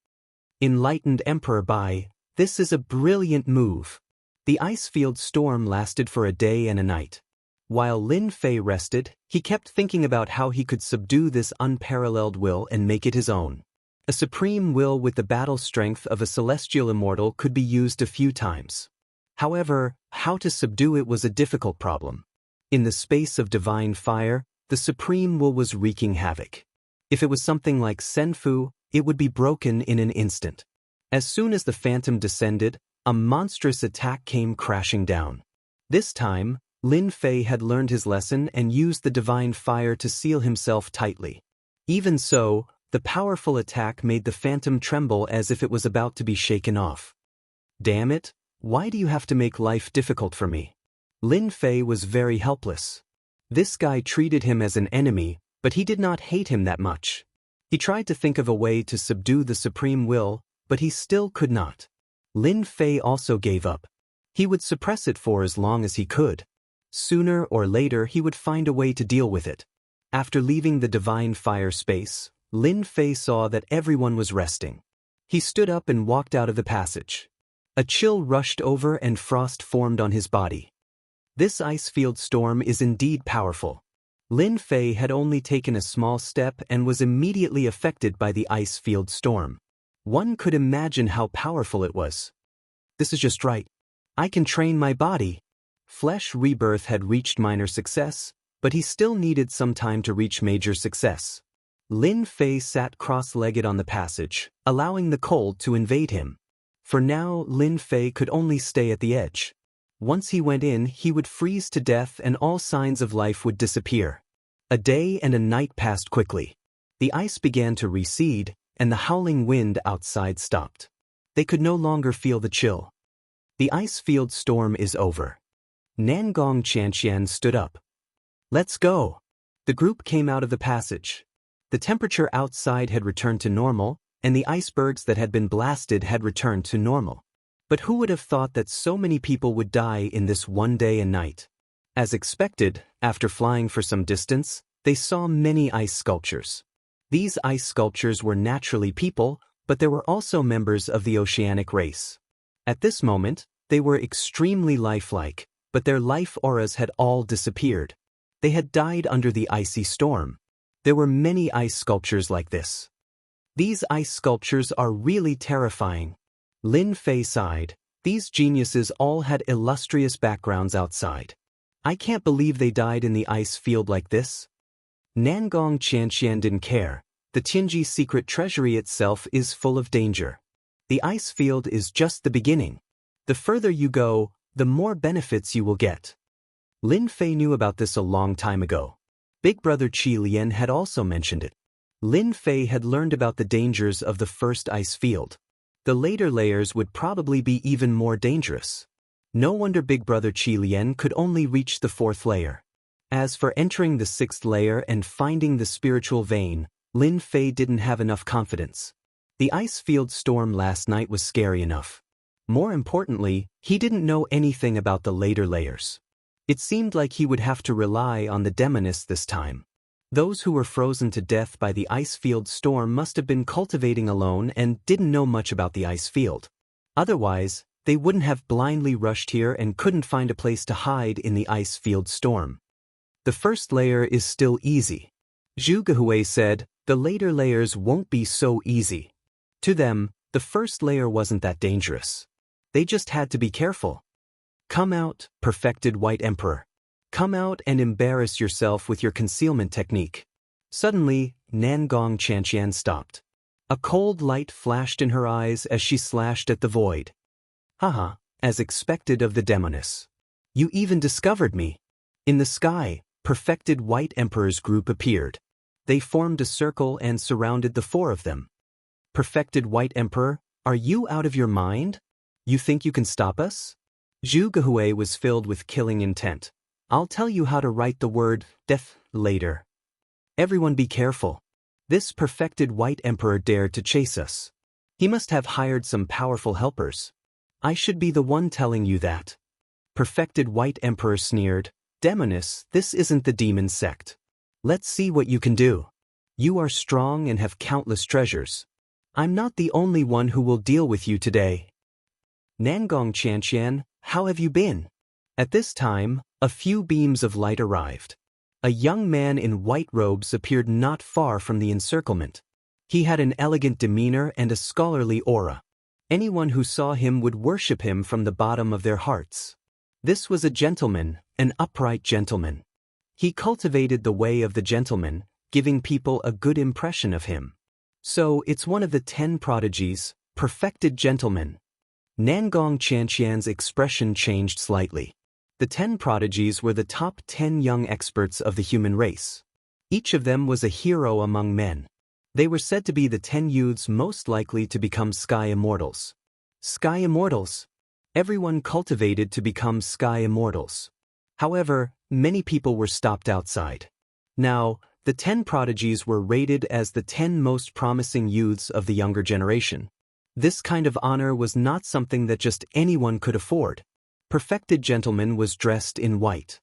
Enlightened Emperor Bai, this is a brilliant move. The ice-field storm lasted for a day and a night. While Lin Fei rested, he kept thinking about how he could subdue this unparalleled will and make it his own. A supreme will with the battle strength of a celestial immortal could be used a few times. However, how to subdue it was a difficult problem. In the space of divine fire, the supreme will was wreaking havoc. If it was something like Senfu, it would be broken in an instant. As soon as the phantom descended, a monstrous attack came crashing down. This time, Lin Fei had learned his lesson and used the divine fire to seal himself tightly. Even so, the powerful attack made the phantom tremble as if it was about to be shaken off. Damn it, why do you have to make life difficult for me? Lin Fei was very helpless. This guy treated him as an enemy, but he did not hate him that much. He tried to think of a way to subdue the supreme will, but he still could not. Lin Fei also gave up. He would suppress it for as long as he could. Sooner or later he would find a way to deal with it. After leaving the divine fire space, Lin Fei saw that everyone was resting. He stood up and walked out of the passage. A chill rushed over and frost formed on his body. This ice field storm is indeed powerful. Lin Fei had only taken a small step and was immediately affected by the ice field storm. One could imagine how powerful it was. This is just right. I can train my body. Flesh rebirth had reached minor success, but he still needed some time to reach major success. Lin Fei sat cross-legged on the passage, allowing the cold to invade him. For now, Lin Fei could only stay at the edge. Once he went in, he would freeze to death and all signs of life would disappear. A day and a night passed quickly. The ice began to recede, and the howling wind outside stopped. They could no longer feel the chill. The ice field storm is over. Nangong Qianxian stood up. Let's go. The group came out of the passage. The temperature outside had returned to normal, and the icebergs that had been blasted had returned to normal. But who would have thought that so many people would die in this one day and night? As expected, after flying for some distance, they saw many ice sculptures. These ice sculptures were naturally people, but there were also members of the oceanic race. At this moment, they were extremely lifelike, but their life auras had all disappeared. They had died under the icy storm. There were many ice sculptures like this. These ice sculptures are really terrifying. Lin Fei sighed. These geniuses all had illustrious backgrounds outside. I can't believe they died in the ice field like this. Nangong Qianxian didn't care. The Tianji secret treasury itself is full of danger. The ice field is just the beginning. The further you go, the more benefits you will get. Lin Fei knew about this a long time ago. Big brother Qi Lian had also mentioned it. Lin Fei had learned about the dangers of the first ice field. The later layers would probably be even more dangerous. No wonder big brother Qi Lian could only reach the 4th layer. As for entering the 6th layer and finding the spiritual vein, Lin Fei didn't have enough confidence. The ice field storm last night was scary enough. More importantly, he didn't know anything about the later layers. It seemed like he would have to rely on the demonists this time. Those who were frozen to death by the ice field storm must have been cultivating alone and didn't know much about the ice field. Otherwise, they wouldn't have blindly rushed here and couldn't find a place to hide in the ice field storm. The first layer is still easy. Zhu Gehui said, the later layers won't be so easy. To them, the first layer wasn't that dangerous. They just had to be careful. Come out, perfected White Emperor. Come out and embarrass yourself with your concealment technique. Suddenly, Nangong Qianxian stopped. A cold light flashed in her eyes as she slashed at the void. Haha, as expected of the demoness. You even discovered me. In the sky, perfected White Emperor's group appeared. They formed a circle and surrounded the 4 of them. Perfected White Emperor, are you out of your mind? You think you can stop us? Zhu Gehui was filled with killing intent. I'll tell you how to write the word death later. Everyone be careful. This perfected White Emperor dared to chase us. He must have hired some powerful helpers. I should be the one telling you that. Perfected White Emperor sneered. Demoness, this isn't the demon sect. Let's see what you can do. You are strong and have countless treasures. I'm not the only one who will deal with you today. Nangong Qianxian, how have you been? At this time, a few beams of light arrived. A young man in white robes appeared not far from the encirclement. He had an elegant demeanor and a scholarly aura. Anyone who saw him would worship him from the bottom of their hearts. This was a gentleman, an upright gentleman. He cultivated the way of the gentleman, giving people a good impression of him. So it's one of the 10 prodigies, perfected gentlemen. Nangong Qianxian's expression changed slightly. The 10 prodigies were the top 10 young experts of the human race. Each of them was a hero among men. They were said to be the 10 youths most likely to become Sky Immortals. Sky Immortals. Everyone cultivated to become Sky Immortals. However, many people were stopped outside. Now, the 10 prodigies were rated as the 10 most promising youths of the younger generation. This kind of honor was not something that just anyone could afford. Perfected Gentleman was dressed in white.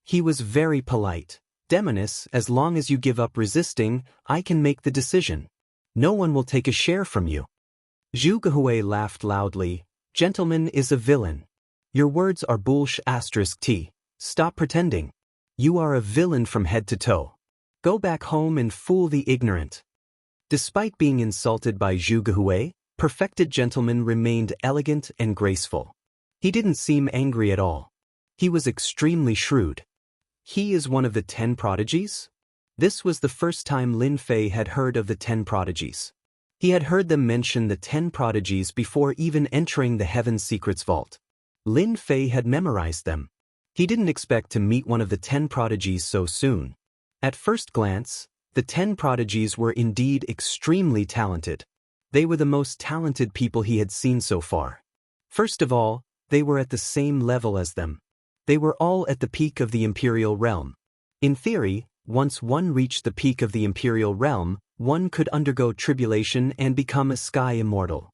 He was very polite. Demonis, as long as you give up resisting, I can make the decision. No one will take a share from you. Zhu Gehui laughed loudly. Gentleman is a villain. Your words are bullsh*t. Stop pretending. You are a villain from head to toe. Go back home and fool the ignorant. Despite being insulted by Zhu Gehui, Perfected Gentleman remained elegant and graceful. He didn't seem angry at all. He was extremely shrewd. He is one of the 10 prodigies? This was the first time Lin Fei had heard of the 10 prodigies. He had heard them mention the 10 prodigies before even entering the Heaven Secrets Vault. Lin Fei had memorized them. He didn't expect to meet one of the 10 prodigies so soon. At first glance, the 10 prodigies were indeed extremely talented. They were the most talented people he had seen so far. First of all, they were at the same level as them. They were all at the peak of the Imperial Realm. In theory, once one reached the peak of the Imperial Realm, one could undergo tribulation and become a sky immortal.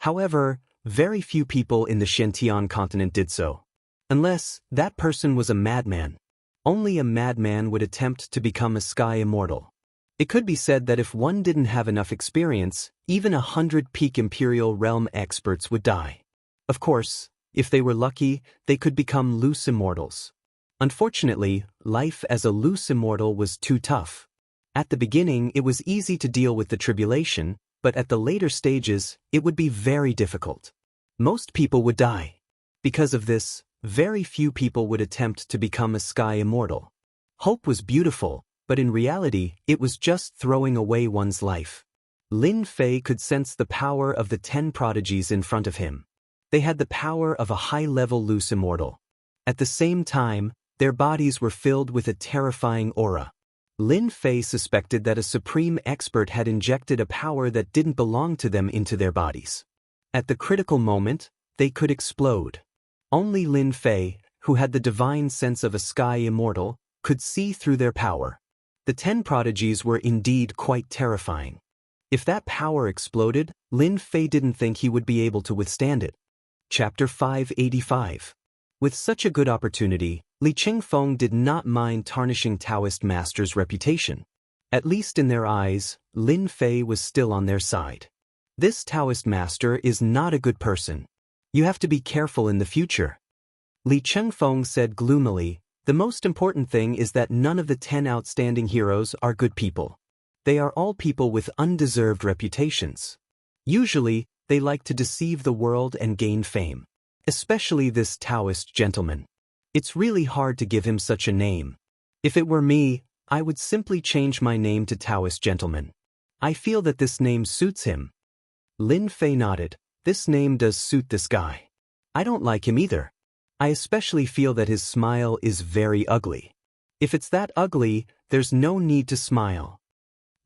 However, very few people in the Xiantian continent did so. Unless that person was a madman. Only a madman would attempt to become a sky immortal. It could be said that if one didn't have enough experience, even 100 peak Imperial Realm experts would die. Of course, if they were lucky, they could become loose immortals. Unfortunately, life as a loose immortal was too tough. At the beginning, it was easy to deal with the tribulation, but at the later stages, it would be very difficult. Most people would die. Because of this, very few people would attempt to become a sky immortal. Hope was beautiful, but in reality, it was just throwing away one's life. Lin Fei could sense the power of the 10 prodigies in front of him. They had the power of a high-level loose immortal. At the same time, their bodies were filled with a terrifying aura. Lin Fei suspected that a supreme expert had injected a power that didn't belong to them into their bodies. At the critical moment, they could explode. Only Lin Fei, who had the divine sense of a sky immortal, could see through their power. The 10 prodigies were indeed quite terrifying. If that power exploded, Lin Fei didn't think he would be able to withstand it. Chapter 585. With such a good opportunity, Li Qingfeng did not mind tarnishing Taoist masters' reputation. At least in their eyes, Lin Fei was still on their side. This Taoist master is not a good person. You have to be careful in the future. Li Qingfeng said gloomily, the most important thing is that none of the 10 outstanding heroes are good people. They are all people with undeserved reputations. Usually, they like to deceive the world and gain fame. Especially this Taoist gentleman. It's really hard to give him such a name. If it were me, I would simply change my name to Taoist gentleman. I feel that this name suits him. Lin Fei nodded. This name does suit this guy. I don't like him either. I especially feel that his smile is very ugly. If it's that ugly, there's no need to smile.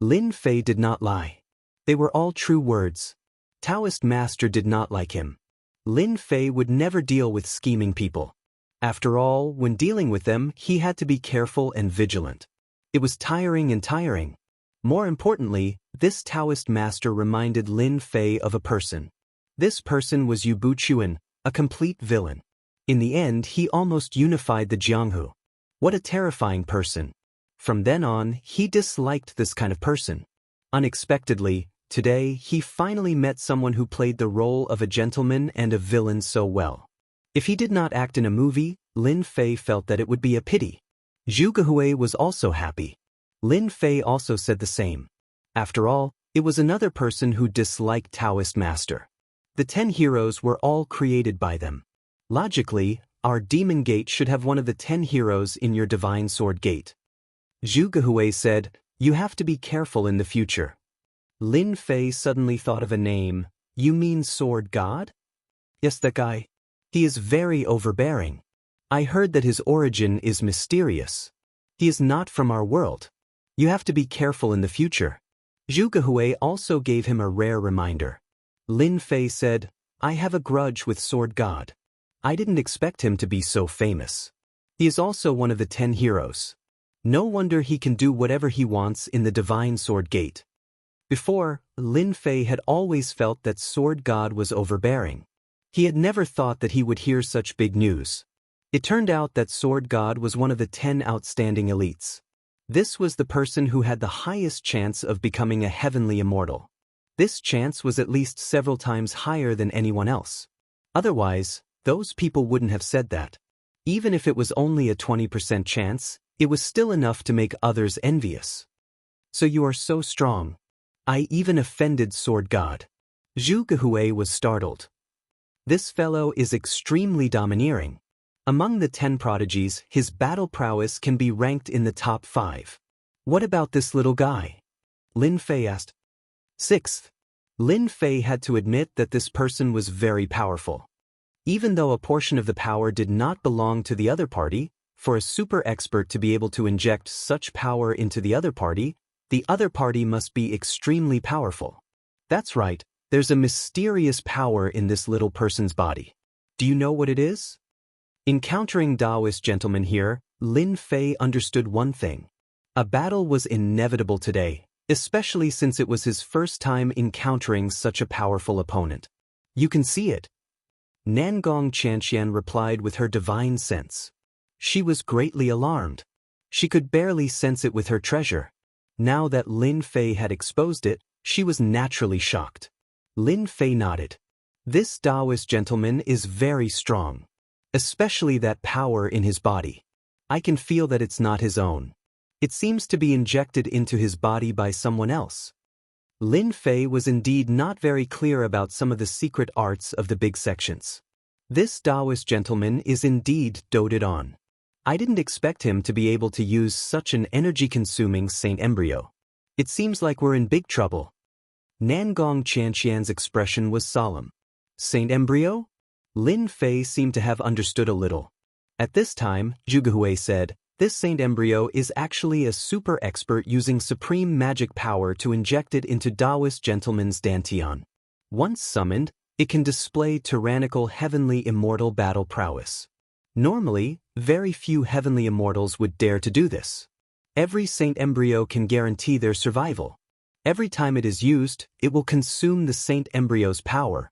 Lin Fei did not lie. They were all true words. Taoist master did not like him. Lin Fei would never deal with scheming people. After all, when dealing with them, he had to be careful and vigilant. It was tiring. More importantly, this Taoist master reminded Lin Fei of a person. This person was Yu Buchuan, a complete villain. In the end, he almost unified the Jianghu. What a terrifying person. From then on, he disliked this kind of person. Unexpectedly, today, he finally met someone who played the role of a gentleman and a villain so well. If he did not act in a movie, Lin Fei felt that it would be a pity. Zhu Gehui was also happy. Lin Fei also said the same. After all, it was another person who disliked Taoist master. The 10 heroes were all created by them. Logically, our demon gate should have one of the 10 heroes in your divine sword gate. Zhu Gehui said, you have to be careful in the future. Lin Fei suddenly thought of a name. You mean Sword God? Yes, that guy. He is very overbearing. I heard that his origin is mysterious. He is not from our world. You have to be careful in the future. Zhu Gehui also gave him a rare reminder. Lin Fei said, I have a grudge with Sword God. I didn't expect him to be so famous. He is also one of the 10 heroes. No wonder he can do whatever he wants in the Divine Sword Gate. Before, Lin Fei had always felt that Sword God was overbearing. He had never thought that he would hear such big news. It turned out that Sword God was one of the 10 outstanding elites. This was the person who had the highest chance of becoming a heavenly immortal. This chance was at least several times higher than anyone else. Otherwise, those people wouldn't have said that. Even if it was only a 20% chance, it was still enough to make others envious. So you are so strong. I even offended Sword God. Zhu Gehui was startled. This fellow is extremely domineering. Among the 10 prodigies, his battle prowess can be ranked in the top 5. What about this little guy? Lin Fei asked. 6th. Lin Fei had to admit that this person was very powerful. Even though a portion of the power did not belong to the other party, for a super expert to be able to inject such power into the other party must be extremely powerful. That's right, there's a mysterious power in this little person's body. Do you know what it is? Encountering Daoist gentlemen here, Lin Fei understood one thing. A battle was inevitable today, especially since it was his first time encountering such a powerful opponent. You can see it. Nangong Qianxian replied with her divine sense. She was greatly alarmed. She could barely sense it with her treasure. Now that Lin Fei had exposed it, she was naturally shocked. Lin Fei nodded. This Daoist gentleman is very strong. Especially that power in his body. I can feel that it's not his own. It seems to be injected into his body by someone else. Lin Fei was indeed not very clear about some of the secret arts of the big sections. This Daoist gentleman is indeed doted on. I didn't expect him to be able to use such an energy-consuming Saint Embryo. It seems like we're in big trouble. Nangong Qianxian's expression was solemn. Saint Embryo? Lin Fei seemed to have understood a little. At this time, Zhu Gehui said, this Saint Embryo is actually a super expert using supreme magic power to inject it into Daoist gentleman's dantian. Once summoned, it can display tyrannical heavenly immortal battle prowess. Normally, very few heavenly immortals would dare to do this. Every Saint Embryo can guarantee their survival. Every time it is used, it will consume the Saint Embryo's power.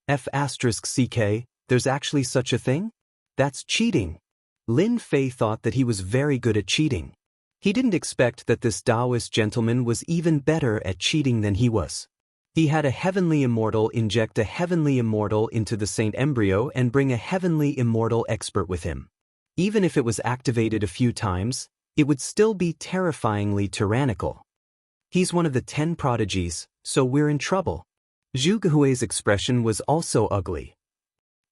F***ck, there's actually such a thing? That's cheating. Lin Fei thought that he was very good at cheating. He didn't expect that this Daoist gentleman was even better at cheating than he was. He had a heavenly immortal inject a heavenly immortal into the Saint Embryo and bring a heavenly immortal expert with him. Even if it was activated a few times, it would still be terrifyingly tyrannical. He's one of the 10 prodigies, so we're in trouble. Zhu Gehui's expression was also ugly.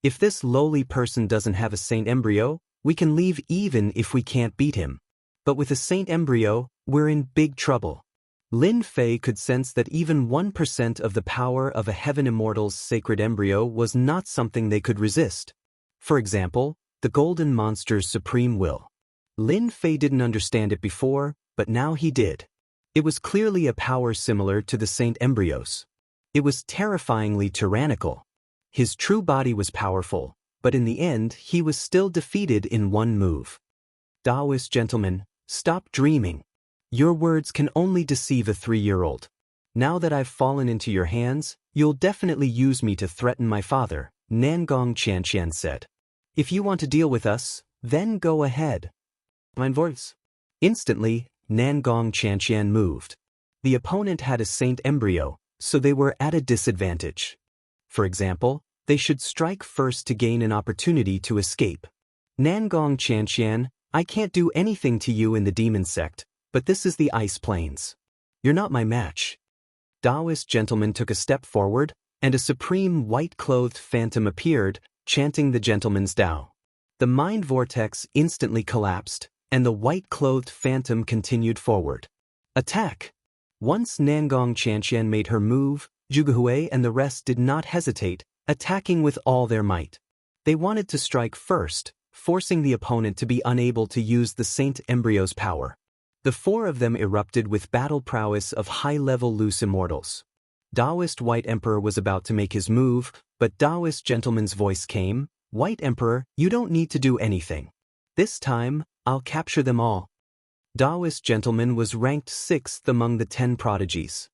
If this lowly person doesn't have a Saint Embryo, we can leave even if we can't beat him. But with a Saint Embryo, we're in big trouble. Lin Fei could sense that even 1% of the power of a Heaven Immortal's sacred embryo was not something they could resist. For example, the Golden Monster's supreme will. Lin Fei didn't understand it before, but now he did. It was clearly a power similar to the Saint Embryos. It was terrifyingly tyrannical. His true body was powerful, but in the end he was still defeated in one move. Daoist gentlemen, stop dreaming. Your words can only deceive a 3-year-old. Now that I've fallen into your hands, you'll definitely use me to threaten my father, Nangong Qianxian said. If you want to deal with us, then go ahead. Mein voice. Instantly, Nangong Qianxian moved. The opponent had a Saint Embryo, so they were at a disadvantage. For example, they should strike first to gain an opportunity to escape. Nangong Qianxian, I can't do anything to you in the demon sect, but this is the ice plains. You're not my match. Daoist gentleman took a step forward, and a supreme white-clothed phantom appeared, chanting the gentleman's Tao. The mind vortex instantly collapsed, and the white-clothed phantom continued forward. Attack! Once Nangong Qianxian made her move, Zhu Gehui and the rest did not hesitate, attacking with all their might. They wanted to strike first, forcing the opponent to be unable to use the Saint Embryo's power. The 4 of them erupted with battle prowess of high-level loose immortals. Daoist White Emperor was about to make his move, but Daoist Gentleman's voice came, White Emperor, you don't need to do anything. This time, I'll capture them all. Daoist gentleman was ranked 6th among the 10 prodigies.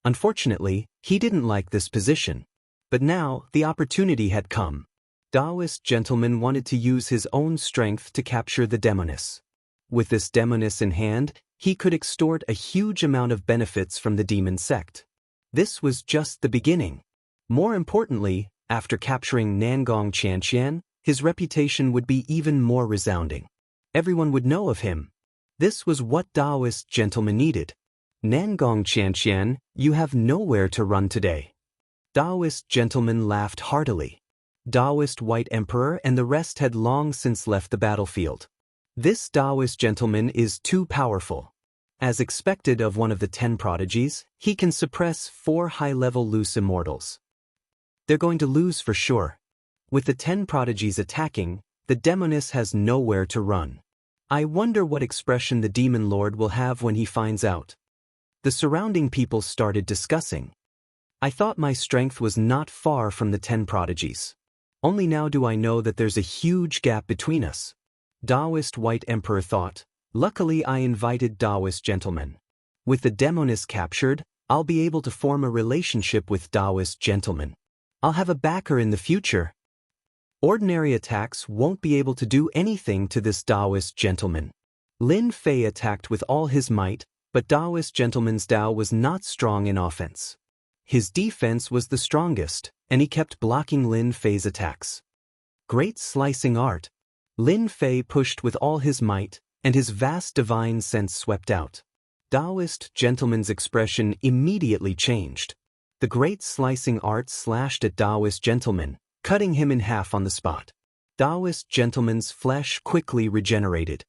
Unfortunately, he didn't like this position. But now, the opportunity had come. Daoist gentleman wanted to use his own strength to capture the demoness. With this demoness in hand, he could extort a huge amount of benefits from the demon sect. This was just the beginning. More importantly, after capturing Nangong Qianxian, his reputation would be even more resounding. Everyone would know of him. This was what Daoist gentleman needed. Nangong Qianxian, you have nowhere to run today. Daoist gentleman laughed heartily. Daoist White Emperor and the rest had long since left the battlefield. This Daoist gentleman is too powerful. As expected of one of the 10 prodigies, he can suppress 4 high-level loose immortals. They're going to lose for sure. With the 10 prodigies attacking, the demoness has nowhere to run. I wonder what expression the demon lord will have when he finds out. The surrounding people started discussing. I thought my strength was not far from the 10 prodigies. Only now do I know that there's a huge gap between us. Daoist White Emperor thought. Luckily I invited Daoist gentlemen. With the demoness captured, I'll be able to form a relationship with Daoist gentlemen. I'll have a backer in the future. Ordinary attacks won't be able to do anything to this Daoist gentleman. Lin Fei attacked with all his might, but Daoist gentleman's Dao was not strong in offense. His defense was the strongest, and he kept blocking Lin Fei's attacks. Great slicing art. Lin Fei pushed with all his might, and his vast divine sense swept out. Daoist gentleman's expression immediately changed. The great slicing art slashed at Daoist gentleman, cutting him in half on the spot. Daoist gentleman's flesh quickly regenerated.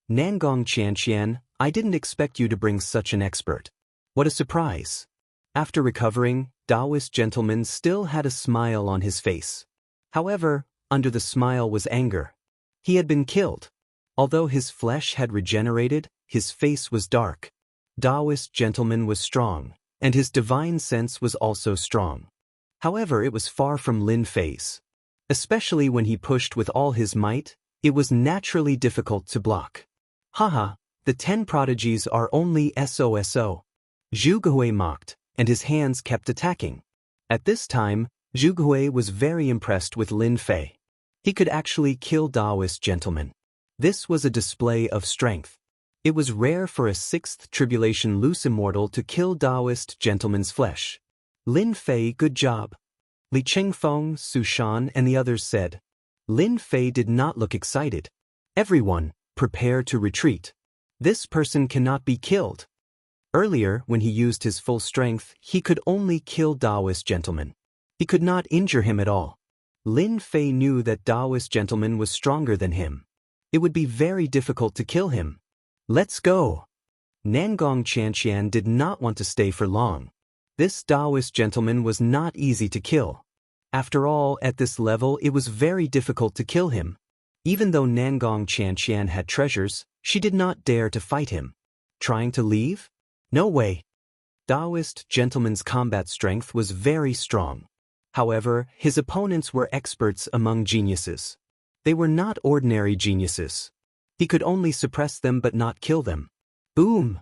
Nangong Qianxian, I didn't expect you to bring such an expert. What a surprise. After recovering, Daoist gentleman still had a smile on his face. However, under the smile was anger. He had been killed. Although his flesh had regenerated, his face was dark. Daoist gentleman was strong, and his divine sense was also strong. However, it was far from Lin Fei's. Especially when he pushed with all his might, it was naturally difficult to block. Haha, the 10 prodigies are only SOSO. Zhu Guhui mocked, and his hands kept attacking. At this time, Zhu Guhui was very impressed with Lin Fei. He could actually kill Daoist gentlemen. This was a display of strength. It was rare for a 6th tribulation loose immortal to kill Daoist gentleman's flesh. Lin Fei, good job. Li Chengfeng, Su Shan, and the others said. Lin Fei did not look excited. Everyone, prepare to retreat. This person cannot be killed. Earlier, when he used his full strength, he could only kill Daoist gentleman. He could not injure him at all. Lin Fei knew that Daoist gentleman was stronger than him. It would be very difficult to kill him. Let's go. Nangong Qianxian did not want to stay for long. This Daoist gentleman was not easy to kill. After all, at this level it was very difficult to kill him. Even though Nangong Qianxian had treasures, she did not dare to fight him. Trying to leave? No way. Daoist gentleman's combat strength was very strong. However, his opponents were experts among geniuses. They were not ordinary geniuses. He could only suppress them but not kill them. Boom!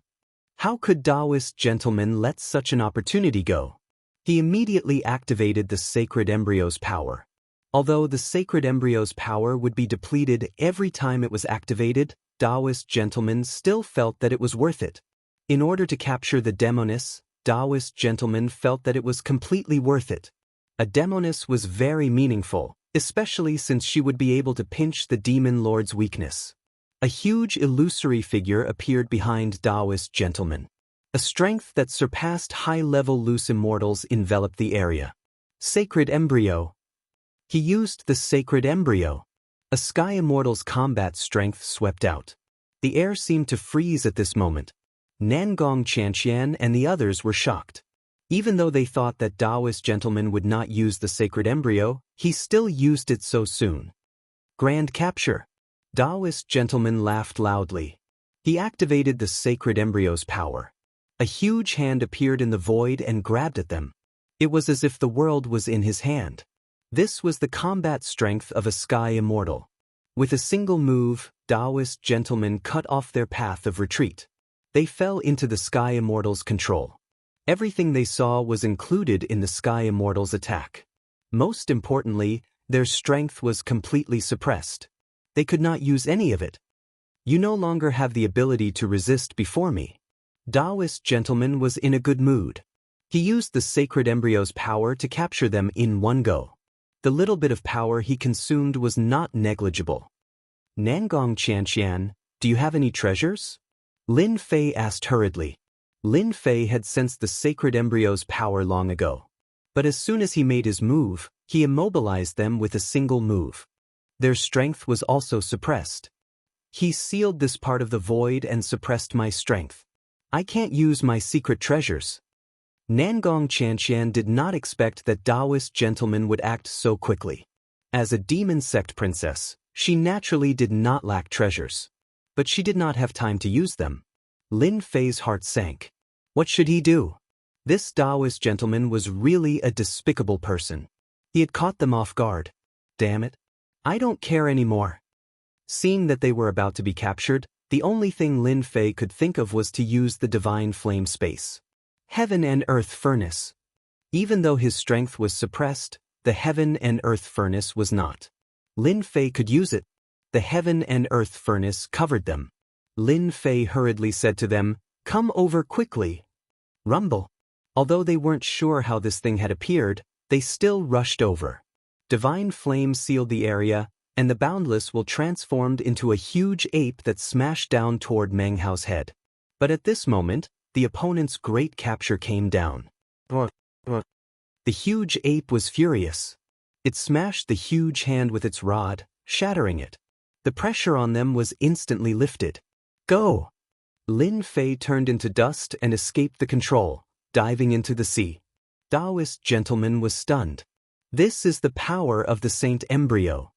How could Daoist gentleman let such an opportunity go? He immediately activated the sacred embryo's power. Although the sacred embryo's power would be depleted every time it was activated, Daoist gentleman still felt that it was worth it. In order to capture the demoness, Daoist gentleman felt that it was completely worth it. A demoness was very meaningful, especially since she would be able to pinch the demon lord's weakness. A huge illusory figure appeared behind Daoist gentleman. A strength that surpassed high-level loose immortals enveloped the area. Sacred embryo. He used the sacred embryo. A sky immortal's combat strength swept out. The air seemed to freeze at this moment. Nangong Qianxian and the others were shocked. Even though they thought that Daoist gentleman would not use the sacred embryo, he still used it so soon. Grand capture. Daoist gentleman laughed loudly. He activated the sacred embryo's power. A huge hand appeared in the void and grabbed at them. It was as if the world was in his hand. This was the combat strength of a sky immortal. With a single move, Daoist gentlemen cut off their path of retreat. They fell into the Sky Immortal's control. Everything they saw was included in the Sky Immortal's attack. Most importantly, their strength was completely suppressed. They could not use any of it. You no longer have the ability to resist before me. Daoist gentleman was in a good mood. He used the sacred embryo's power to capture them in one go. The little bit of power he consumed was not negligible. Nangong Qianxian, do you have any treasures? Lin Fei asked hurriedly. Lin Fei had sensed the sacred embryo's power long ago. But as soon as he made his move, he immobilized them with a single move. Their strength was also suppressed. He sealed this part of the void and suppressed my strength. I can't use my secret treasures. Nangong Qianxian did not expect that Daoist gentleman would act so quickly. As a demon sect princess, she naturally did not lack treasures. But she did not have time to use them. Lin Fei's heart sank. What should he do? This Daoist gentleman was really a despicable person. He had caught them off guard. Damn it. I don't care anymore. Seeing that they were about to be captured, the only thing Lin Fei could think of was to use the divine flame space. Heaven and earth furnace. Even though his strength was suppressed, the heaven and earth furnace was not. Lin Fei could use it. The heaven and earth furnace covered them. Lin Fei hurriedly said to them, "Come over quickly." Rumble. Although they weren't sure how this thing had appeared, they still rushed over. Divine flame sealed the area, and the Boundless will transformed into a huge ape that smashed down toward Meng Hao's head. But at this moment, the opponent's great capture came down. The huge ape was furious. It smashed the huge hand with its rod, shattering it. The pressure on them was instantly lifted. Go! Lin Fei turned into dust and escaped the control, diving into the sea. Daoist gentleman was stunned. This is the power of the Saint Embryo.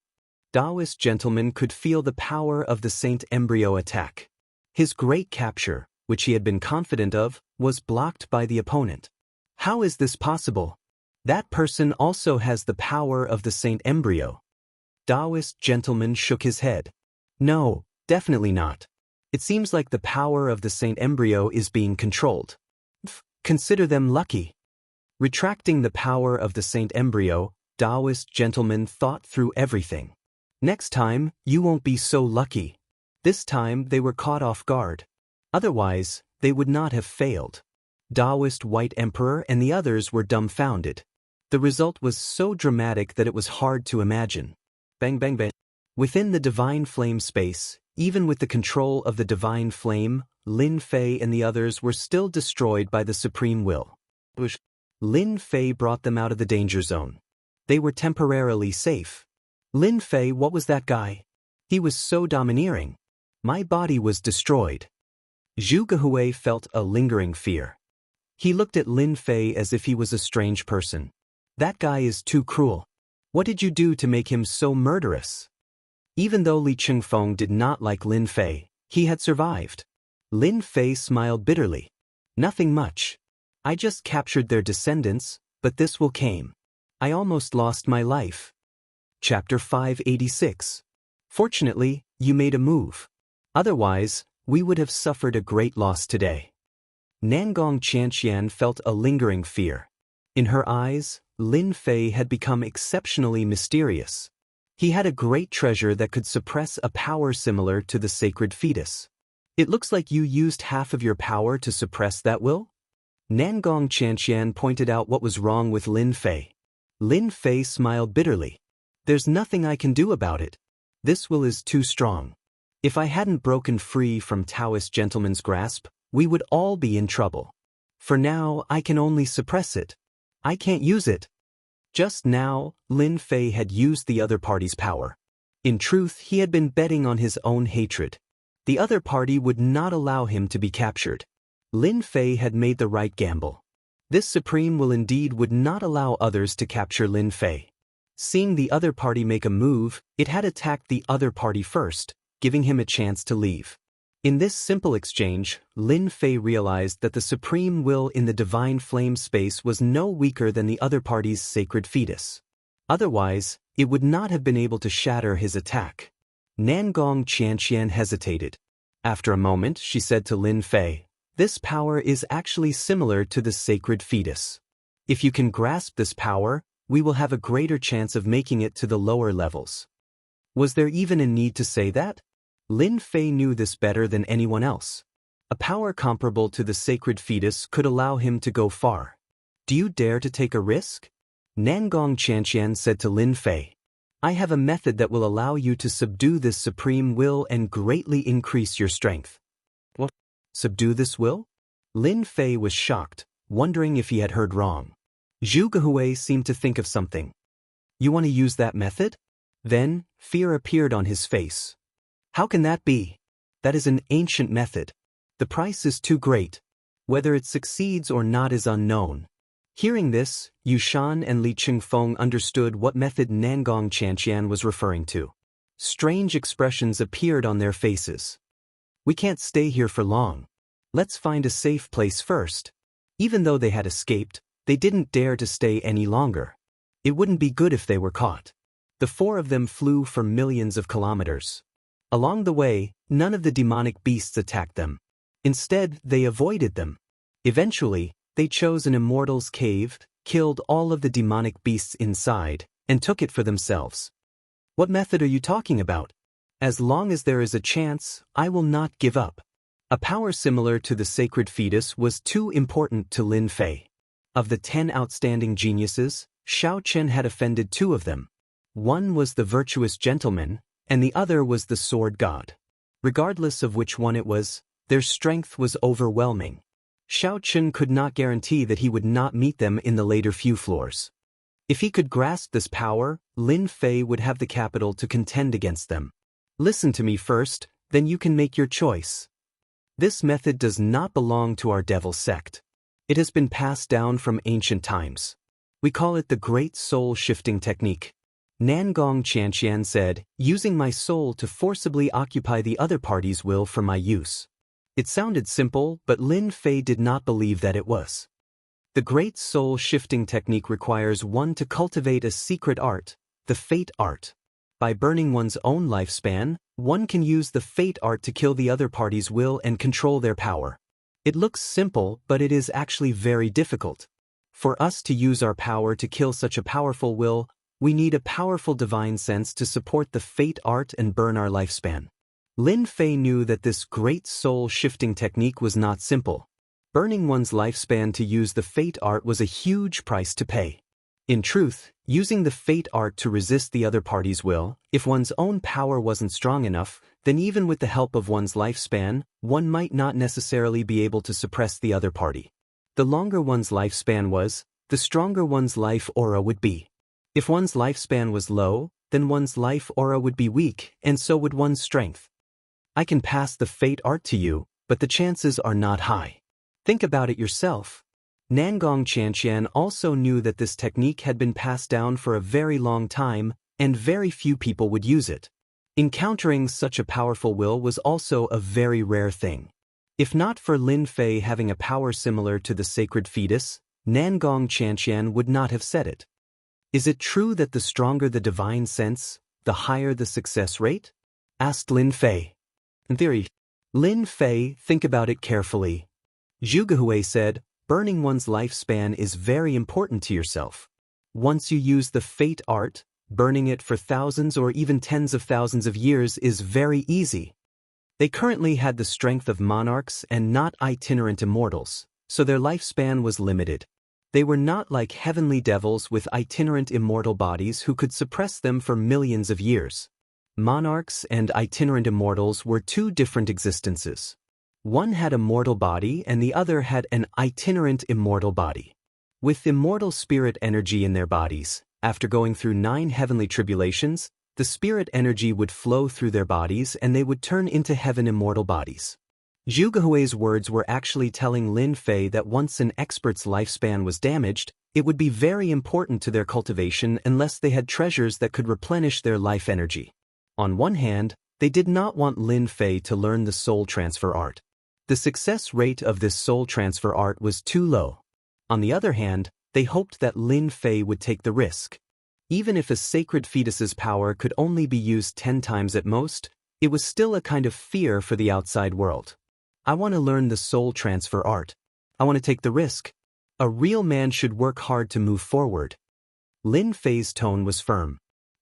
Daoist gentleman could feel the power of the Saint Embryo attack. His great capture, which he had been confident of, was blocked by the opponent. How is this possible? That person also has the power of the Saint Embryo. Daoist gentleman shook his head. No, definitely not. It seems like the power of the Saint Embryo is being controlled. Consider them lucky. Retracting the power of the Saint Embryo, Daoist gentleman thought through everything. Next time, you won't be so lucky. This time they were caught off guard. Otherwise, they would not have failed. Daoist White Emperor and the others were dumbfounded. The result was so dramatic that it was hard to imagine. Bang bang bang. Within the divine flame space, even with the control of the divine flame, Lin Fei and the others were still destroyed by the supreme will. Lin Fei brought them out of the danger zone. They were temporarily safe. Lin Fei, what was that guy? He was so domineering. My body was destroyed. Zhu Gehui felt a lingering fear. He looked at Lin Fei as if he was a strange person. That guy is too cruel. What did you do to make him so murderous? Even though Li Chengfeng did not like Lin Fei, he had survived. Lin Fei smiled bitterly. Nothing much. I just captured their descendants, but this will came. I almost lost my life. Chapter 586. Fortunately, you made a move. Otherwise, we would have suffered a great loss today. Nangong Qianxian felt a lingering fear. In her eyes, Lin Fei had become exceptionally mysterious. He had a great treasure that could suppress a power similar to the sacred fetus. It looks like you used half of your power to suppress that will? Nangong Qianxian pointed out what was wrong with Lin Fei. Lin Fei smiled bitterly. There's nothing I can do about it. This will is too strong. If I hadn't broken free from Taoist gentleman's grasp, we would all be in trouble. For now, I can only suppress it. I can't use it. Just now, Lin Fei had used the other party's power. In truth, he had been betting on his own hatred. The other party would not allow him to be captured. Lin Fei had made the right gamble. This supreme will indeed would not allow others to capture Lin Fei. Seeing the other party make a move, it had attacked the other party first, giving him a chance to leave. In this simple exchange, Lin Fei realized that the supreme will in the divine flame space was no weaker than the other party's sacred fetus. Otherwise, it would not have been able to shatter his attack. Nangong Qianxian hesitated. After a moment, she said to Lin Fei, "This power is actually similar to the sacred fetus. If you can grasp this power, we will have a greater chance of making it to the lower levels." Was there even a need to say that? Lin Fei knew this better than anyone else. A power comparable to the sacred fetus could allow him to go far. "Do you dare to take a risk?" Nangong Qianxian said to Lin Fei, "I have a method that will allow you to subdue this supreme will and greatly increase your strength." "What? Subdue this will?" Lin Fei was shocked, wondering if he had heard wrong. Zhu Gehui seemed to think of something. "You want to use that method?" Then, fear appeared on his face. "How can that be? That is an ancient method. The price is too great. Whether it succeeds or not is unknown." Hearing this, Yu Shan and Li Qingfeng understood what method Nangong Qianxian was referring to. Strange expressions appeared on their faces. "We can't stay here for long. Let's find a safe place first." Even though they had escaped, they didn't dare to stay any longer. It wouldn't be good if they were caught. The four of them flew for millions of kilometers. Along the way, none of the demonic beasts attacked them. Instead, they avoided them. Eventually, they chose an immortal's cave, killed all of the demonic beasts inside, and took it for themselves. "What method are you talking about?" "As long as there is a chance, I will not give up." A power similar to the sacred fetus was too important to Lin Fei. Of the 10 outstanding geniuses, Xiao Chen had offended 2 of them. One was the virtuous gentleman, and the other was the sword god. Regardless of which one it was, their strength was overwhelming. Xiao Chen could not guarantee that he would not meet them in the later few floors. If he could grasp this power, Lin Fei would have the capital to contend against them. "Listen to me first, then you can make your choice. This method does not belong to our devil sect. It has been passed down from ancient times. We call it the Great Soul Shifting Technique." Nangong Qianxian said, "Using my soul to forcibly occupy the other party's will for my use." It sounded simple, but Lin Fei did not believe that it was. The Great Soul Shifting Technique requires one to cultivate a secret art, the fate art. By burning one's own lifespan, one can use the fate art to kill the other party's will and control their power. It looks simple, but it is actually very difficult. For us to use our power to kill such a powerful will, we need a powerful divine sense to support the fate art and burn our lifespan. Lin Fei knew that this great soul-shifting technique was not simple. Burning one's lifespan to use the fate art was a huge price to pay. In truth, using the fate art to resist the other party's will, if one's own power wasn't strong enough, then even with the help of one's lifespan, one might not necessarily be able to suppress the other party. The longer one's lifespan was, the stronger one's life aura would be. If one's lifespan was low, then one's life aura would be weak, and so would one's strength. "I can pass the fate art to you, but the chances are not high. Think about it yourself." Nangong Qianxian also knew that this technique had been passed down for a very long time, and very few people would use it. Encountering such a powerful will was also a very rare thing. If not for Lin Fei having a power similar to the sacred fetus, Nangong Qianxian would not have said it. "Is it true that the stronger the divine sense, the higher the success rate?" asked Lin Fei. "In theory." Lin Fei, think about it carefully. Zhu Gehui said, "Burning one's lifespan is very important to yourself. Once you use the fate art, burning it for thousands or even tens of thousands of years is very easy." They currently had the strength of monarchs and not itinerant immortals, so their lifespan was limited. They were not like heavenly devils with itinerant immortal bodies who could suppress them for millions of years. Monarchs and itinerant immortals were 2 different existences. One had a mortal body and the other had an itinerant immortal body. With immortal spirit energy in their bodies, after going through 9 heavenly tribulations, the spirit energy would flow through their bodies and they would turn into heaven immortal bodies. Zhu Gehui's words were actually telling Lin Fei that once an expert's lifespan was damaged, it would be very important to their cultivation unless they had treasures that could replenish their life energy. On one hand, they did not want Lin Fei to learn the soul transfer art. The success rate of this soul transfer art was too low. On the other hand, they hoped that Lin Fei would take the risk. Even if a sacred fetus's power could only be used 10 times at most, it was still a kind of fear for the outside world. I want to learn the soul transfer art. I want to take the risk. A real man should work hard to move forward. Lin Fei's tone was firm.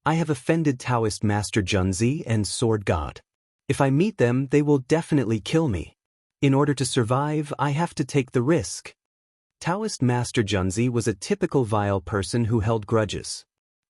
I have offended Taoist Master Junzi and Sword God. If I meet them, they will definitely kill me. In order to survive, I have to take the risk. Taoist Master Junzi was a typical vile person who held grudges.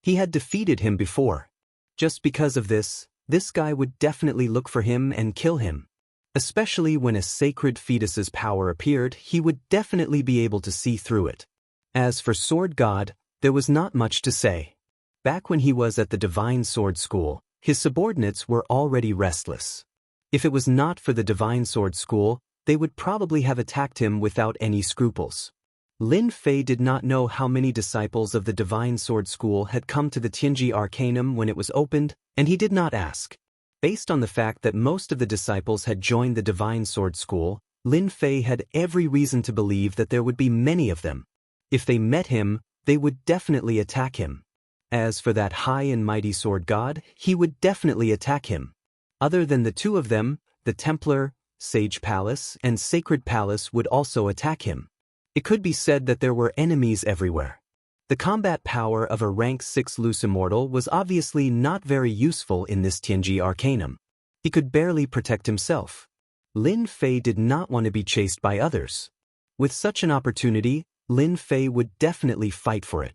He had defeated him before. Just because of this guy would definitely look for him and kill him. Especially when a sacred fetus's power appeared, he would definitely be able to see through it. As for Sword God, there was not much to say. Back when he was at the Divine Sword School, his subordinates were already restless. If it was not for the Divine Sword School, they would probably have attacked him without any scruples. Lin Fei did not know how many disciples of the Divine Sword School had come to the Tianji Arcanum when it was opened, and he did not ask. Based on the fact that most of the disciples had joined the Divine Sword School, Lin Fei had every reason to believe that there would be many of them. If they met him, they would definitely attack him. As for that high and mighty sword god, he would definitely attack him. Other than the two of them, the Templar, Sage Palace, and Sacred Palace would also attack him. It could be said that there were enemies everywhere. The combat power of a rank 6 loose immortal was obviously not very useful in this Tianji Arcanum. He could barely protect himself. Lin Fei did not want to be chased by others. With such an opportunity, Lin Fei would definitely fight for it.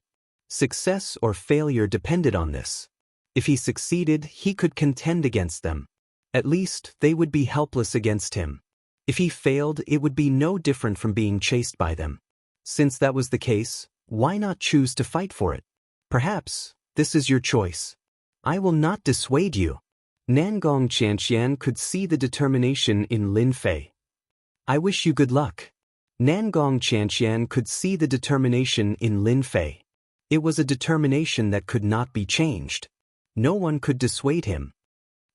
Success or failure depended on this. If he succeeded, he could contend against them. At least, they would be helpless against him. If he failed, it would be no different from being chased by them. Since that was the case, why not choose to fight for it? Perhaps, this is your choice. I will not dissuade you. Nangong Qianxian could see the determination in Lin Fei. I wish you good luck. Nangong Qianxian could see the determination in Lin Fei. It was a determination that could not be changed. No one could dissuade him.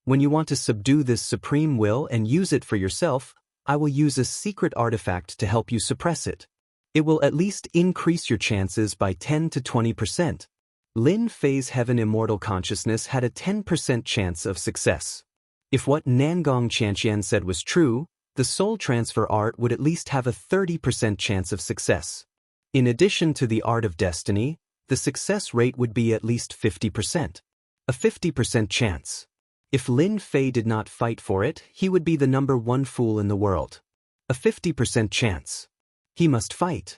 When you want to subdue this supreme will and use it for yourself, I will use a secret artifact to help you suppress it. It will at least increase your chances by 10 to 20%. Lin Fei's Heaven Immortal Consciousness had a 10% chance of success. If what Nangong Qianxian said was true, the soul transfer art would at least have a 30% chance of success. In addition to the art of destiny, the success rate would be at least 50%. A 50% chance. If Lin Fei did not fight for it, he would be the number one fool in the world. A 50% chance. He must fight.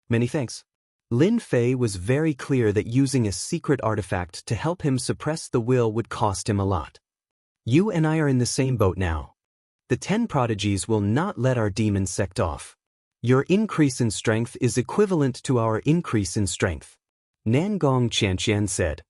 Many thanks. Lin Fei was very clear that using a secret artifact to help him suppress the will would cost him a lot. You and I are in the same boat now. The 10 prodigies will not let our demon sect off. Your increase in strength is equivalent to our increase in strength. Nangong Qianxian said.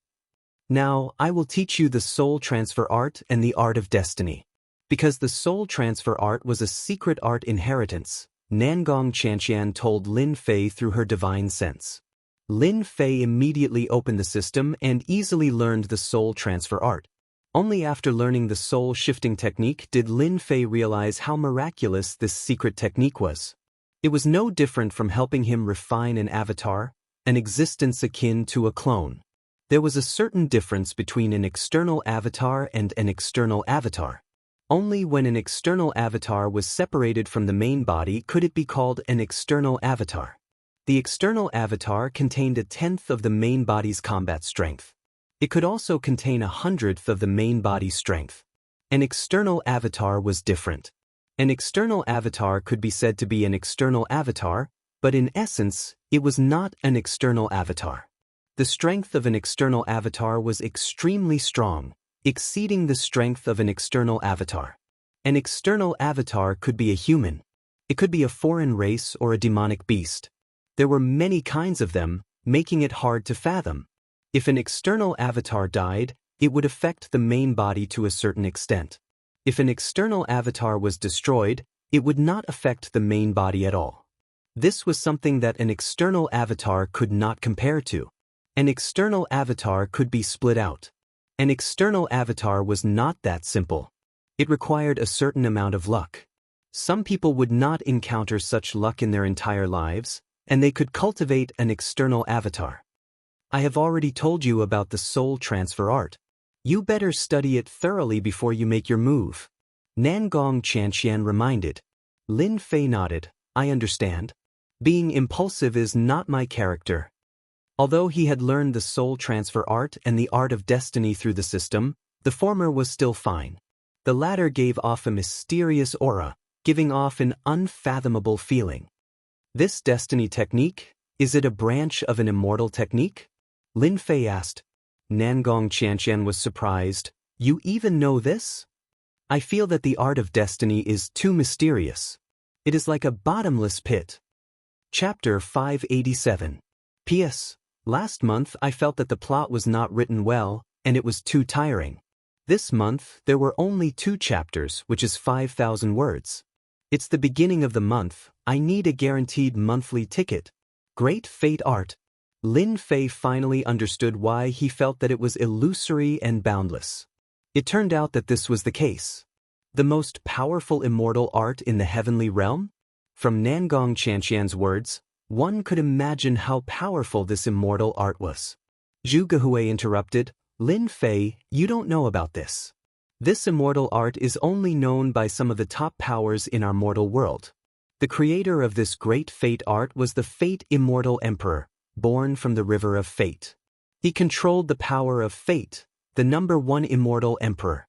Now, I will teach you the soul transfer art and the art of destiny. Because the soul transfer art was a secret art inheritance, Nangong Qianxian told Lin Fei through her divine sense. Lin Fei immediately opened the system and easily learned the soul transfer art. Only after learning the soul shifting technique did Lin Fei realize how miraculous this secret technique was. It was no different from helping him refine an avatar, an existence akin to a clone. There was a certain difference between an external avatar and an external avatar. Only when an external avatar was separated from the main body could it be called an external avatar. The external avatar contained 1/10 of the main body's combat strength. It could also contain 1/100th of the main body's strength. An external avatar was different. An external avatar could be said to be an external avatar, but in essence, it was not an external avatar. The strength of an external avatar was extremely strong, exceeding the strength of an external avatar. An external avatar could be a human. It could be a foreign race or a demonic beast. There were many kinds of them, making it hard to fathom. If an external avatar died, it would affect the main body to a certain extent. If an external avatar was destroyed, it would not affect the main body at all. This was something that an external avatar could not compare to. An external avatar could be split out. An external avatar was not that simple. It required a certain amount of luck. Some people would not encounter such luck in their entire lives, and they could cultivate an external avatar. I have already told you about the soul transfer art. You better study it thoroughly before you make your move. Nangong Qianxian reminded. Lin Fei nodded. I understand. Being impulsive is not my character. Although he had learned the soul transfer art and the art of destiny through the system, the former was still fine. The latter gave off a mysterious aura, giving off an unfathomable feeling. This destiny technique, is it a branch of an immortal technique? Lin Fei asked. Nangong Qianxian was surprised. You even know this? I feel that the art of destiny is too mysterious. It is like a bottomless pit. Chapter 587. P.S. Last month I felt that the plot was not written well, and it was too tiring. This month there were only 2 chapters, which is 5,000 words. It's the beginning of the month, I need a guaranteed monthly ticket. Great fate art. Lin Fei finally understood why he felt that it was illusory and boundless. It turned out that this was the case. The most powerful immortal art in the heavenly realm? From Nangong Qianxian's words, one could imagine how powerful this immortal art was. Zhu Gehui interrupted, Lin Fei, you don't know about this. This immortal art is only known by some of the top powers in our mortal world. The creator of this great fate art was the Fate Immortal Emperor, born from the River of Fate. He controlled the power of fate, the #1 immortal emperor.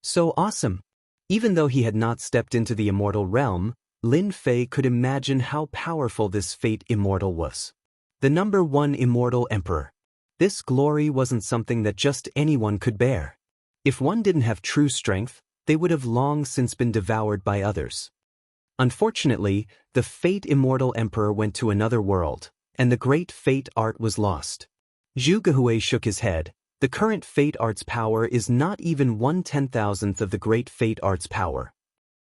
So awesome! Even though he had not stepped into the immortal realm, Lin Fei could imagine how powerful this Fate Immortal was. The #1 immortal emperor. This glory wasn't something that just anyone could bear. If one didn't have true strength, they would have long since been devoured by others. Unfortunately, the Fate Immortal Emperor went to another world, and the great fate art was lost. Zhu Gehui shook his head. The current fate art's power is not even 1/10,000th of the great fate art's power.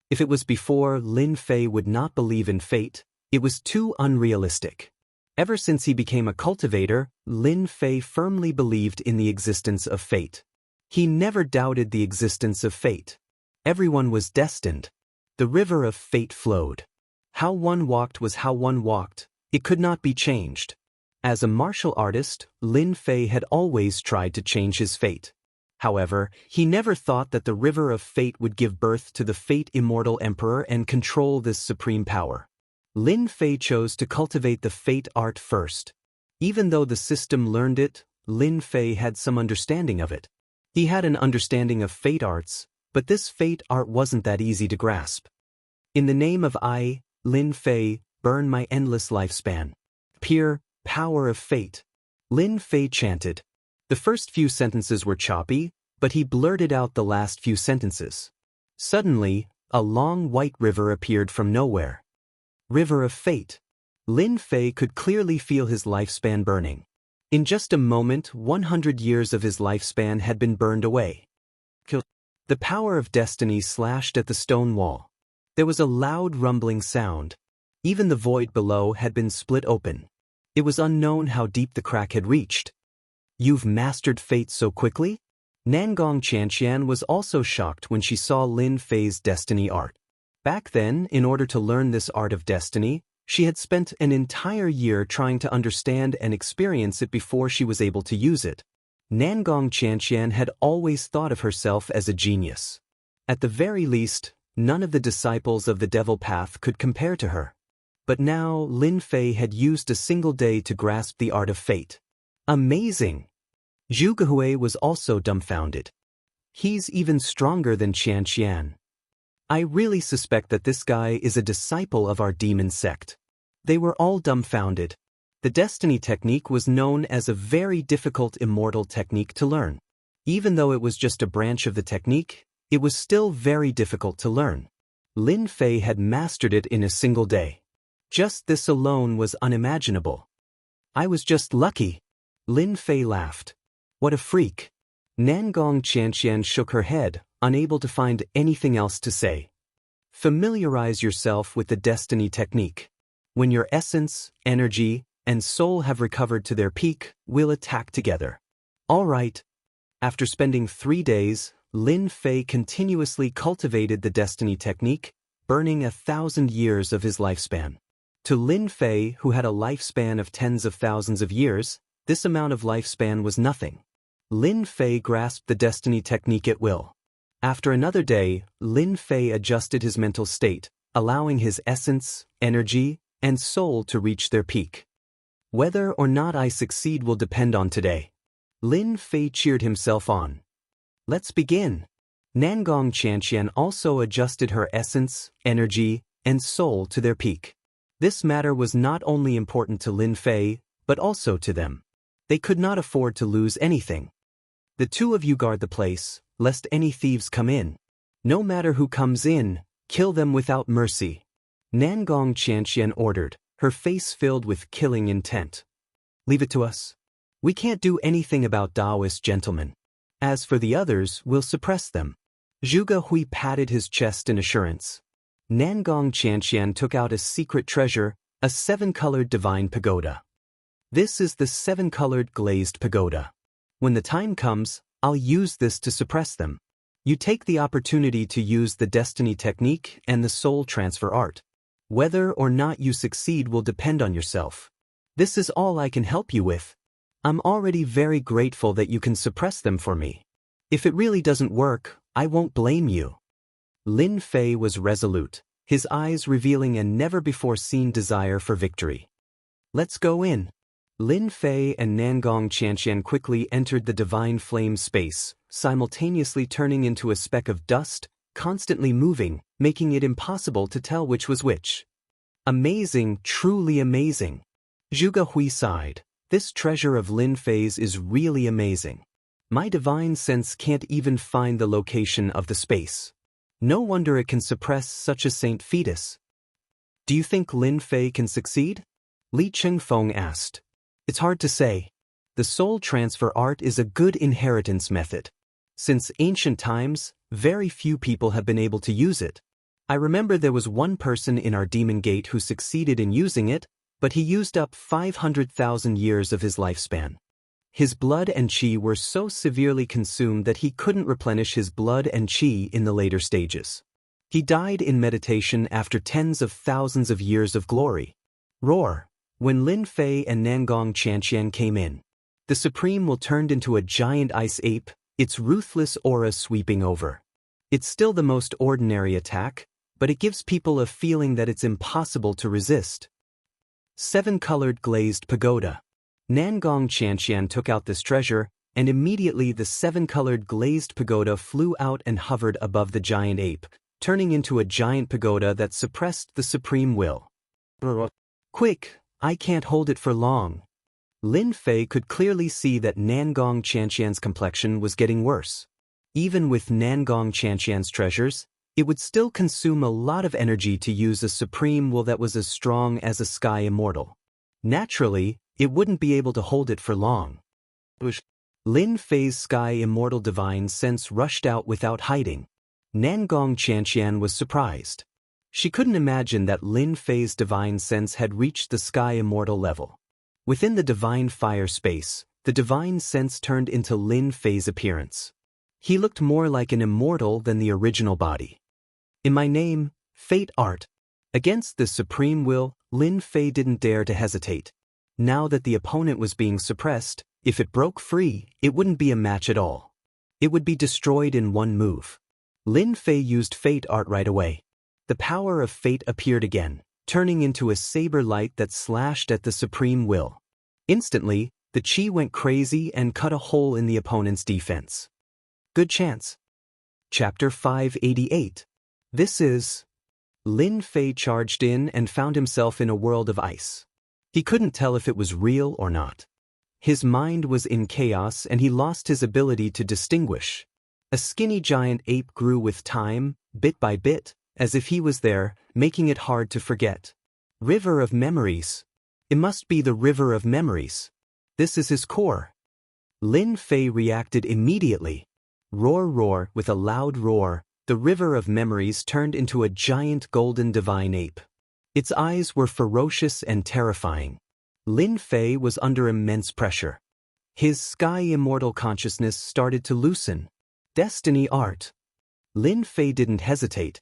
If it was before, Lin Fei would not believe in fate. It was too unrealistic. Ever since he became a cultivator, Lin Fei firmly believed in the existence of fate. He never doubted the existence of fate. Everyone was destined. The river of fate flowed. How one walked was how one walked. It could not be changed. As a martial artist, Lin Fei had always tried to change his fate. However, he never thought that the river of fate would give birth to the Fate Immortal Emperor and control this supreme power. Lin Fei chose to cultivate the fate art first. Even though the system learned it, Lin Fei had some understanding of it. He had an understanding of fate arts, but this fate art wasn't that easy to grasp. In the name of I, Lin Fei, burn my endless lifespan. Pure power of fate. Lin Fei chanted. The first few sentences were choppy, but he blurted out the last few sentences. Suddenly, a long white river appeared from nowhere. River of Fate. Lin Fei could clearly feel his lifespan burning. In just a moment, 100 years of his lifespan had been burned away. The power of destiny slashed at the stone wall. There was a loud rumbling sound. Even the void below had been split open. It was unknown how deep the crack had reached. You've mastered fate so quickly? Nangong Qianxian was also shocked when she saw Lin Fei's destiny art. Back then, in order to learn this art of destiny, she had spent an entire year trying to understand and experience it before she was able to use it. Nangong Qianxian had always thought of herself as a genius. At the very least, none of the disciples of the Devil Path could compare to her. But now Lin Fei had used a single day to grasp the art of fate. Amazing! Zhu Gehui was also dumbfounded. He's even stronger than Qianxian. I really suspect that this guy is a disciple of our demon sect. They were all dumbfounded. The destiny technique was known as a very difficult immortal technique to learn. Even though it was just a branch of the technique, it was still very difficult to learn. Lin Fei had mastered it in a single day. Just this alone was unimaginable. I was just lucky. Lin Fei laughed. What a freak. Nangong Qianxian shook her head, unable to find anything else to say. Familiarize yourself with the destiny technique. When your essence, energy, and soul have recovered to their peak, we'll attack together. All right. After spending 3 days, Lin Fei continuously cultivated the destiny technique, burning 1,000 years of his lifespan. To Lin Fei, who had a lifespan of tens of thousands of years, This amount of lifespan was nothing. Lin Fei grasped the destiny technique at will. After another day, Lin Fei adjusted his mental state, allowing his essence, energy, and soul to reach their peak. Whether or not I succeed will depend on today. Lin Fei cheered himself on. Let's begin. Nangong Qianxian also adjusted her essence, energy, and soul to their peak. This matter was not only important to Lin Fei, but also to them. They could not afford to lose anything. The two of you guard the place, lest any thieves come in. No matter who comes in, kill them without mercy. Nangong Qianxian ordered, her face filled with killing intent. Leave it to us. We can't do anything about Daoist gentlemen. As for the others, we'll suppress them. Zhuge Hui patted his chest in assurance. Nangong Qianxian took out a secret treasure, a 7-colored divine pagoda. This is the 7-colored glazed pagoda. When the time comes, I'll use this to suppress them. You take the opportunity to use the destiny technique and the soul transfer art. Whether or not you succeed will depend on yourself. This is all I can help you with. I'm already very grateful that you can suppress them for me. If it really doesn't work, I won't blame you. Lin Fei was resolute, his eyes revealing a never-before-seen desire for victory. Let's go in. Lin Fei and Nangong Qianxian quickly entered the divine flame space, simultaneously turning into a speck of dust, constantly moving, making it impossible to tell which was which. Amazing, truly amazing. Zhuge Hui sighed. This treasure of Lin Fei's is really amazing. My divine sense can't even find the location of the space. No wonder it can suppress such a saint fetus. Do you think Lin Fei can succeed? Li Chengfeng asked. It's hard to say. The soul transfer art is a good inheritance method. Since ancient times, very few people have been able to use it. I remember there was one person in our demon gate who succeeded in using it, but he used up 500,000 years of his lifespan. His blood and qi were so severely consumed that he couldn't replenish his blood and qi in the later stages. He died in meditation after tens of thousands of years of glory. Roar! When Lin Fei and Nangong Qianxian came in, the Supreme will turned into a giant ice ape, its ruthless aura sweeping over. It's still the most ordinary attack, but it gives people a feeling that it's impossible to resist. 7-colored glazed pagoda. Nangong Qianxian took out this treasure, and immediately the 7-colored glazed pagoda flew out and hovered above the giant ape, turning into a giant pagoda that suppressed the supreme will. Quick! I can't hold it for long. Lin Fei could clearly see that Nangong Qianxian's complexion was getting worse. Even with Nangong Qianxian's treasures, it would still consume a lot of energy to use a supreme will that was as strong as a sky immortal. Naturally, it wouldn't be able to hold it for long. Lin Fei's sky immortal divine sense rushed out without hiding. Nangong Qianxian was surprised. She couldn't imagine that Lin Fei's divine sense had reached the sky immortal level. Within the divine fire space, the divine sense turned into Lin Fei's appearance. He looked more like an immortal than the original body. In my name, Fate Art. Against the supreme will, Lin Fei didn't dare to hesitate. Now that the opponent was being suppressed, if it broke free, it wouldn't be a match at all. It would be destroyed in one move. Lin Fei used Fate Art right away. The power of fate appeared again, turning into a saber light that slashed at the supreme will. Instantly, the qi went crazy and cut a hole in the opponent's defense. Good chance. Chapter 588. This is... Lin Fei charged in and found himself in a world of ice. He couldn't tell if it was real or not. His mind was in chaos and he lost his ability to distinguish. A skinny giant ape grew with time, bit by bit, as if he was there, making it hard to forget. River of memories. It must be the river of memories. This is his core. Lin Fei reacted immediately. Roar, roar, with a loud roar, the river of memories turned into a giant golden divine ape. Its eyes were ferocious and terrifying. Lin Fei was under immense pressure. His sky immortal consciousness started to loosen. Destiny art. Lin Fei didn't hesitate.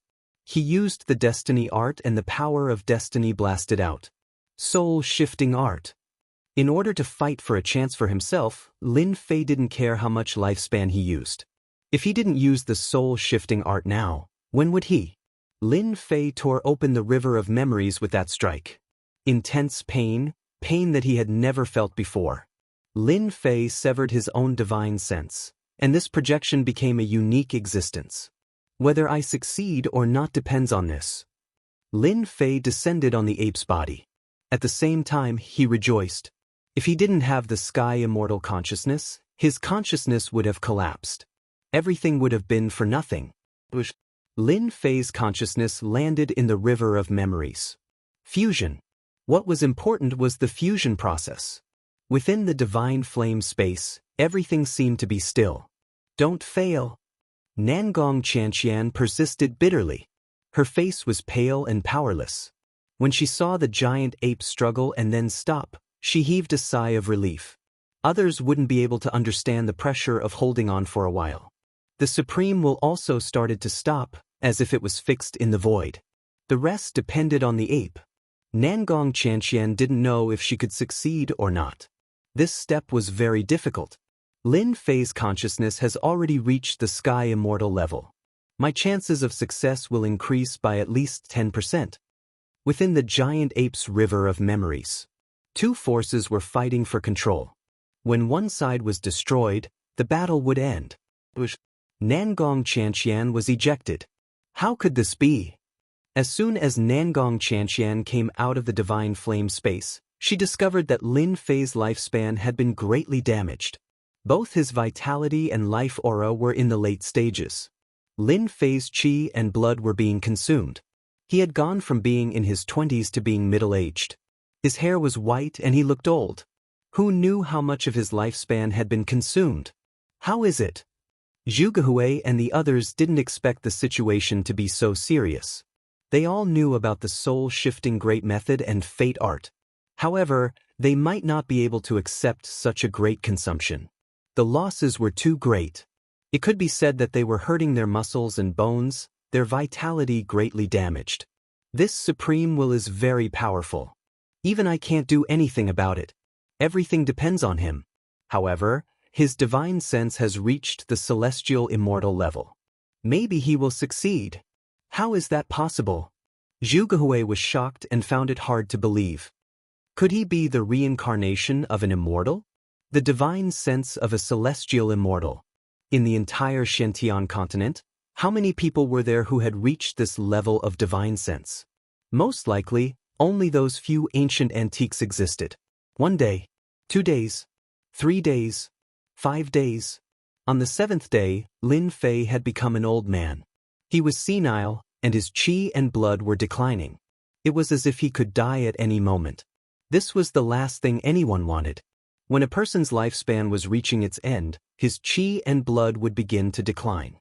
He used the destiny art and the power of destiny blasted out. Soul-shifting art. In order to fight for a chance for himself, Lin Fei didn't care how much lifespan he used. If he didn't use the soul-shifting art now, when would he? Lin Fei tore open the river of memories with that strike. Intense pain, pain that he had never felt before. Lin Fei severed his own divine sense, and this projection became a unique existence. Whether I succeed or not depends on this. Lin Fei descended on the ape's body. At the same time, he rejoiced. If he didn't have the sky immortal consciousness, his consciousness would have collapsed. Everything would have been for nothing. Lin Fei's consciousness landed in the river of memories. Fusion. What was important was the fusion process. Within the divine flame space, everything seemed to be still. Don't fail. Nangong Qianxian persisted bitterly. Her face was pale and powerless. When she saw the giant ape struggle and then stop, she heaved a sigh of relief. Others wouldn't be able to understand the pressure of holding on for a while. The Supreme Will also started to stop, as if it was fixed in the void. The rest depended on the ape. Nangong Qianxian didn't know if she could succeed or not. This step was very difficult. Lin Fei's consciousness has already reached the sky immortal level. My chances of success will increase by at least 10%. Within the giant ape's river of memories, two forces were fighting for control. When one side was destroyed, the battle would end. Nangong Qianxian was ejected. How could this be? As soon as Nangong Qianxian came out of the divine flame space, she discovered that Lin Fei's lifespan had been greatly damaged. Both his vitality and life aura were in the late stages. Lin Fei's qi and blood were being consumed. He had gone from being in his 20s to being middle-aged. His hair was white and he looked old. Who knew how much of his lifespan had been consumed? How is it? Zhu Gehui and the others didn't expect the situation to be so serious. They all knew about the soul-shifting great method and fate art. However, they might not be able to accept such a great consumption. The losses were too great. It could be said that they were hurting their muscles and bones, their vitality greatly damaged. This Supreme Will is very powerful. Even I can't do anything about it. Everything depends on him. However, his divine sense has reached the celestial immortal level. Maybe he will succeed. How is that possible? Zhu Gehui was shocked and found it hard to believe. Could he be the reincarnation of an immortal? The divine sense of a celestial immortal. In the entire Xiantian continent, how many people were there who had reached this level of divine sense? Most likely, only those few ancient antiques existed. 1 day, 2 days, 3 days, 5 days. On the 7th day, Lin Fei had become an old man. He was senile, and his qi and blood were declining. It was as if he could die at any moment. This was the last thing anyone wanted. When a person's lifespan was reaching its end, his qi and blood would begin to decline.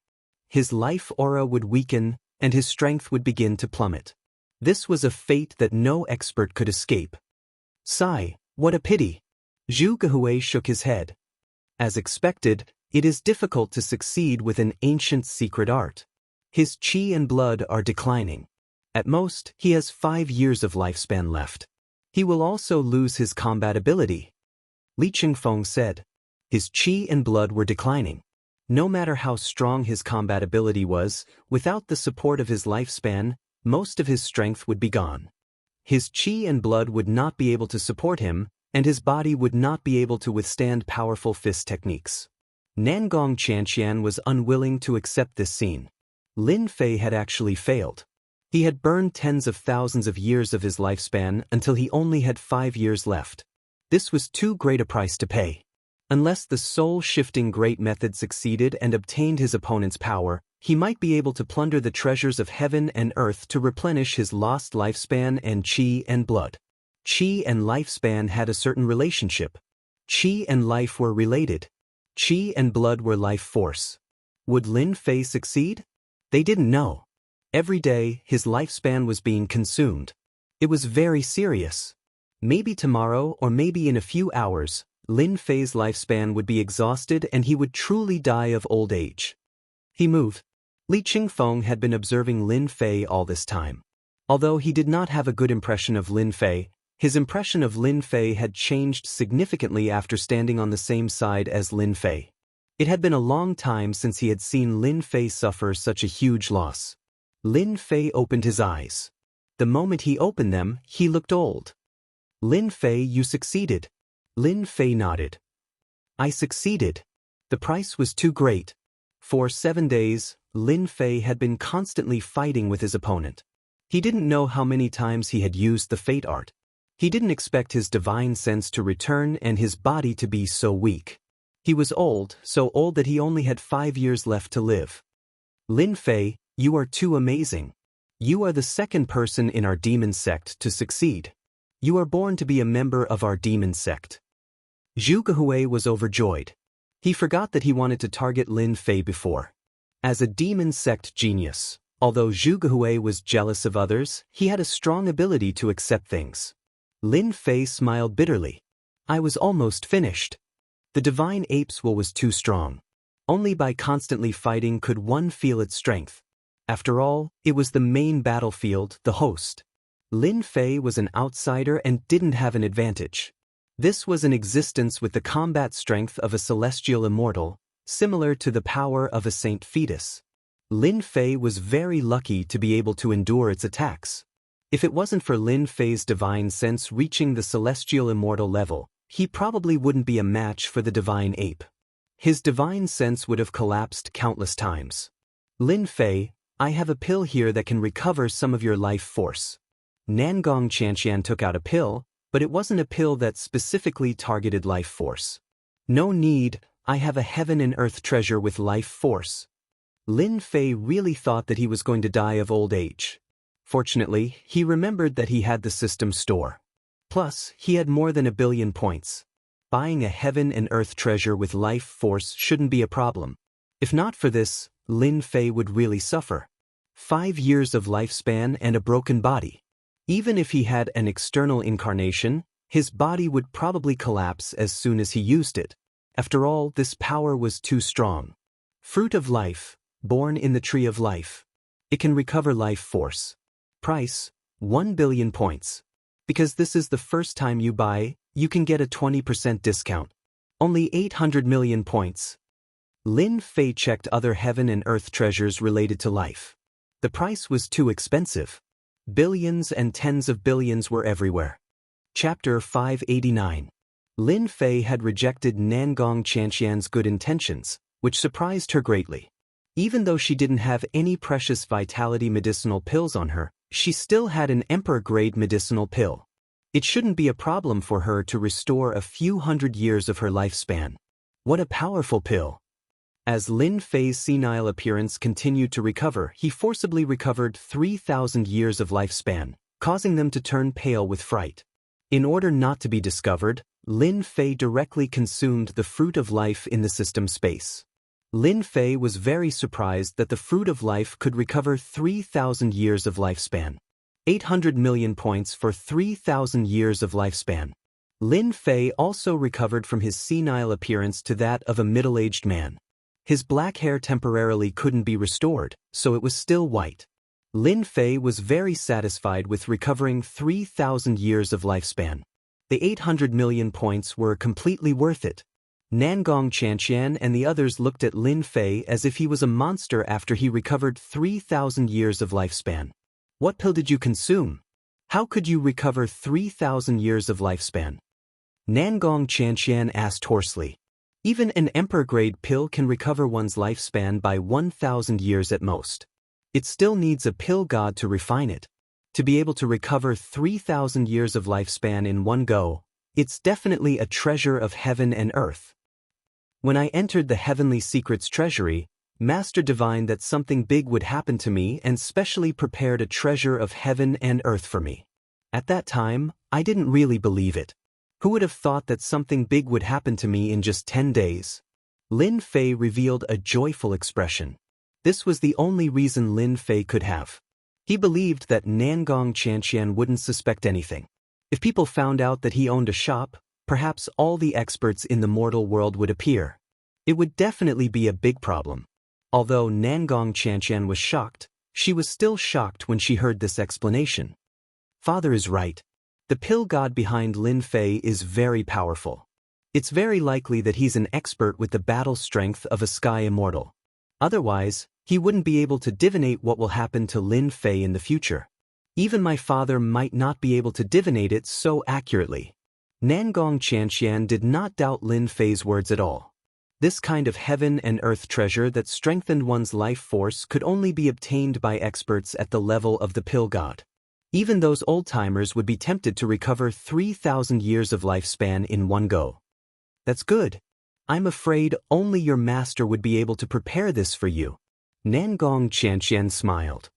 His life aura would weaken, and his strength would begin to plummet. This was a fate that no expert could escape. Sigh, what a pity. Zhu Gehui shook his head. As expected, it is difficult to succeed with an ancient secret art. His qi and blood are declining. At most, he has 5 years of lifespan left. He will also lose his combat ability. Li Qingfeng said. His qi and blood were declining. No matter how strong his combat ability was, without the support of his lifespan, most of his strength would be gone. His qi and blood would not be able to support him, and his body would not be able to withstand powerful fist techniques. Nangong Qianxian was unwilling to accept this scene. Lin Fei had actually failed. He had burned tens of thousands of years of his lifespan until he only had 5 years left. This was too great a price to pay. Unless the soul-shifting great method succeeded and obtained his opponent's power, he might be able to plunder the treasures of heaven and earth to replenish his lost lifespan and qi and blood. Qi and lifespan had a certain relationship. Qi and life were related. Qi and blood were life force. Would Lin Fei succeed? They didn't know. Every day, his lifespan was being consumed. It was very serious. Maybe tomorrow or maybe in a few hours, Lin Fei's lifespan would be exhausted and he would truly die of old age. He moved. Li Qingfeng had been observing Lin Fei all this time. Although he did not have a good impression of Lin Fei, His impression of Lin Fei had changed significantly after standing on the same side as Lin Fei. It had been a long time since he had seen Lin Fei suffer such a huge loss. Lin Fei opened his eyes. The moment he opened them, he looked old. "Lin Fei, you succeeded." Lin Fei nodded. "I succeeded." The price was too great. For 7 days, Lin Fei had been constantly fighting with his opponent. He didn't know how many times he had used the fate art. He didn't expect his divine sense to return and his body to be so weak. He was old, so old that he only had 5 years left to live. "Lin Fei, you are too amazing. You are the second person in our demon sect to succeed. You are born to be a member of our demon sect." Zhu Gehui was overjoyed. He forgot that he wanted to target Lin Fei before. As a demon sect genius, although Zhu Gehui was jealous of others, he had a strong ability to accept things. Lin Fei smiled bitterly. "I was almost finished. The divine ape's will was too strong. Only by constantly fighting could one feel its strength. After all, it was the main battlefield, the host. Lin Fei was an outsider and didn't have an advantage. This was an existence with the combat strength of a celestial immortal, similar to the power of a saint fetus. Lin Fei was very lucky to be able to endure its attacks. If it wasn't for Lin Fei's divine sense reaching the celestial immortal level, he probably wouldn't be a match for the divine ape. His divine sense would have collapsed countless times. "Lin Fei, I have a pill here that can recover some of your life force." Nangong Qianxian took out a pill, but it wasn't a pill that specifically targeted life force. "No need, I have a heaven and earth treasure with life force." Lin Fei really thought that he was going to die of old age. Fortunately, he remembered that he had the system store. Plus, he had more than 1 billion points. Buying a heaven and earth treasure with life force shouldn't be a problem. If not for this, Lin Fei would really suffer. 5 years of lifespan and a broken body. Even if he had an external incarnation, his body would probably collapse as soon as he used it. After all, this power was too strong. Fruit of life, born in the tree of life. It can recover life force. Price, 1 billion points. Because this is the first time you buy, you can get a 20% discount. Only 800 million points. Lin Fei checked other heaven and earth treasures related to life. The price was too expensive. Billions and tens of billions were everywhere. Chapter 589. Lin Fei had rejected Nangong Qianxian's good intentions, which surprised her greatly. Even though she didn't have any precious vitality medicinal pills on her, she still had an emperor-grade medicinal pill. It shouldn't be a problem for her to restore a few hundred years of her lifespan. What a powerful pill! As Lin Fei's senile appearance continued to recover, he forcibly recovered 3,000 years of lifespan, causing them to turn pale with fright. In order not to be discovered, Lin Fei directly consumed the fruit of life in the system space. Lin Fei was very surprised that the fruit of life could recover 3,000 years of lifespan. 800 million points for 3,000 years of lifespan. Lin Fei also recovered from his senile appearance to that of a middle-aged man. His black hair temporarily couldn't be restored, so it was still white. Lin Fei was very satisfied with recovering 3,000 years of lifespan. The 800 million points were completely worth it. Nangong Qianxian and the others looked at Lin Fei as if he was a monster after he recovered 3,000 years of lifespan. "What pill did you consume? How could you recover 3,000 years of lifespan?" Nangong Qianxian asked hoarsely. Even an emperor-grade pill can recover one's lifespan by 1,000 years at most. It still needs a pill god to refine it. To be able to recover 3,000 years of lifespan in one go, it's definitely a treasure of heaven and earth. When I entered the Heavenly Secrets Treasury, Master divined that something big would happen to me and specially prepared a treasure of heaven and earth for me. At that time, I didn't really believe it. Who would have thought that something big would happen to me in just 10 days? Lin Fei revealed a joyful expression. This was the only reason Lin Fei could have. He believed that Nangong Qianxian wouldn't suspect anything. If people found out that he owned a shop, perhaps all the experts in the mortal world would appear. It would definitely be a big problem. Although Nangong Qianxian was shocked, she was still shocked when she heard this explanation. Father is right. The pill god behind Lin Fei is very powerful. It's very likely that he's an expert with the battle strength of a sky immortal. Otherwise, he wouldn't be able to divinate what will happen to Lin Fei in the future. Even my father might not be able to divinate it so accurately. Nangong Qianxian did not doubt Lin Fei's words at all. This kind of heaven and earth treasure that strengthened one's life force could only be obtained by experts at the level of the pill god. Even those old-timers would be tempted to recover 3,000 years of lifespan in one go. That's good. I'm afraid only your master would be able to prepare this for you. Nangong Qianxian smiled.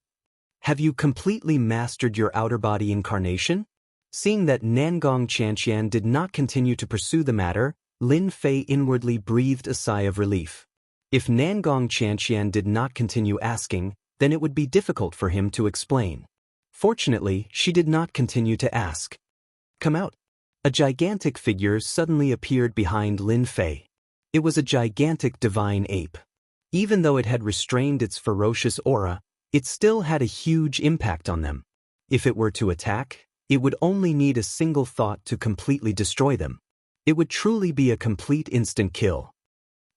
Have you completely mastered your outer body incarnation? Seeing that Nangong Qianxian did not continue to pursue the matter, Lin Fei inwardly breathed a sigh of relief. If Nangong Qianxian did not continue asking, then it would be difficult for him to explain. Fortunately, she did not continue to ask. Come out. A gigantic figure suddenly appeared behind Lin Fei. It was a gigantic divine ape. Even though it had restrained its ferocious aura, it still had a huge impact on them. If it were to attack, it would only need a single thought to completely destroy them. It would truly be a complete instant kill.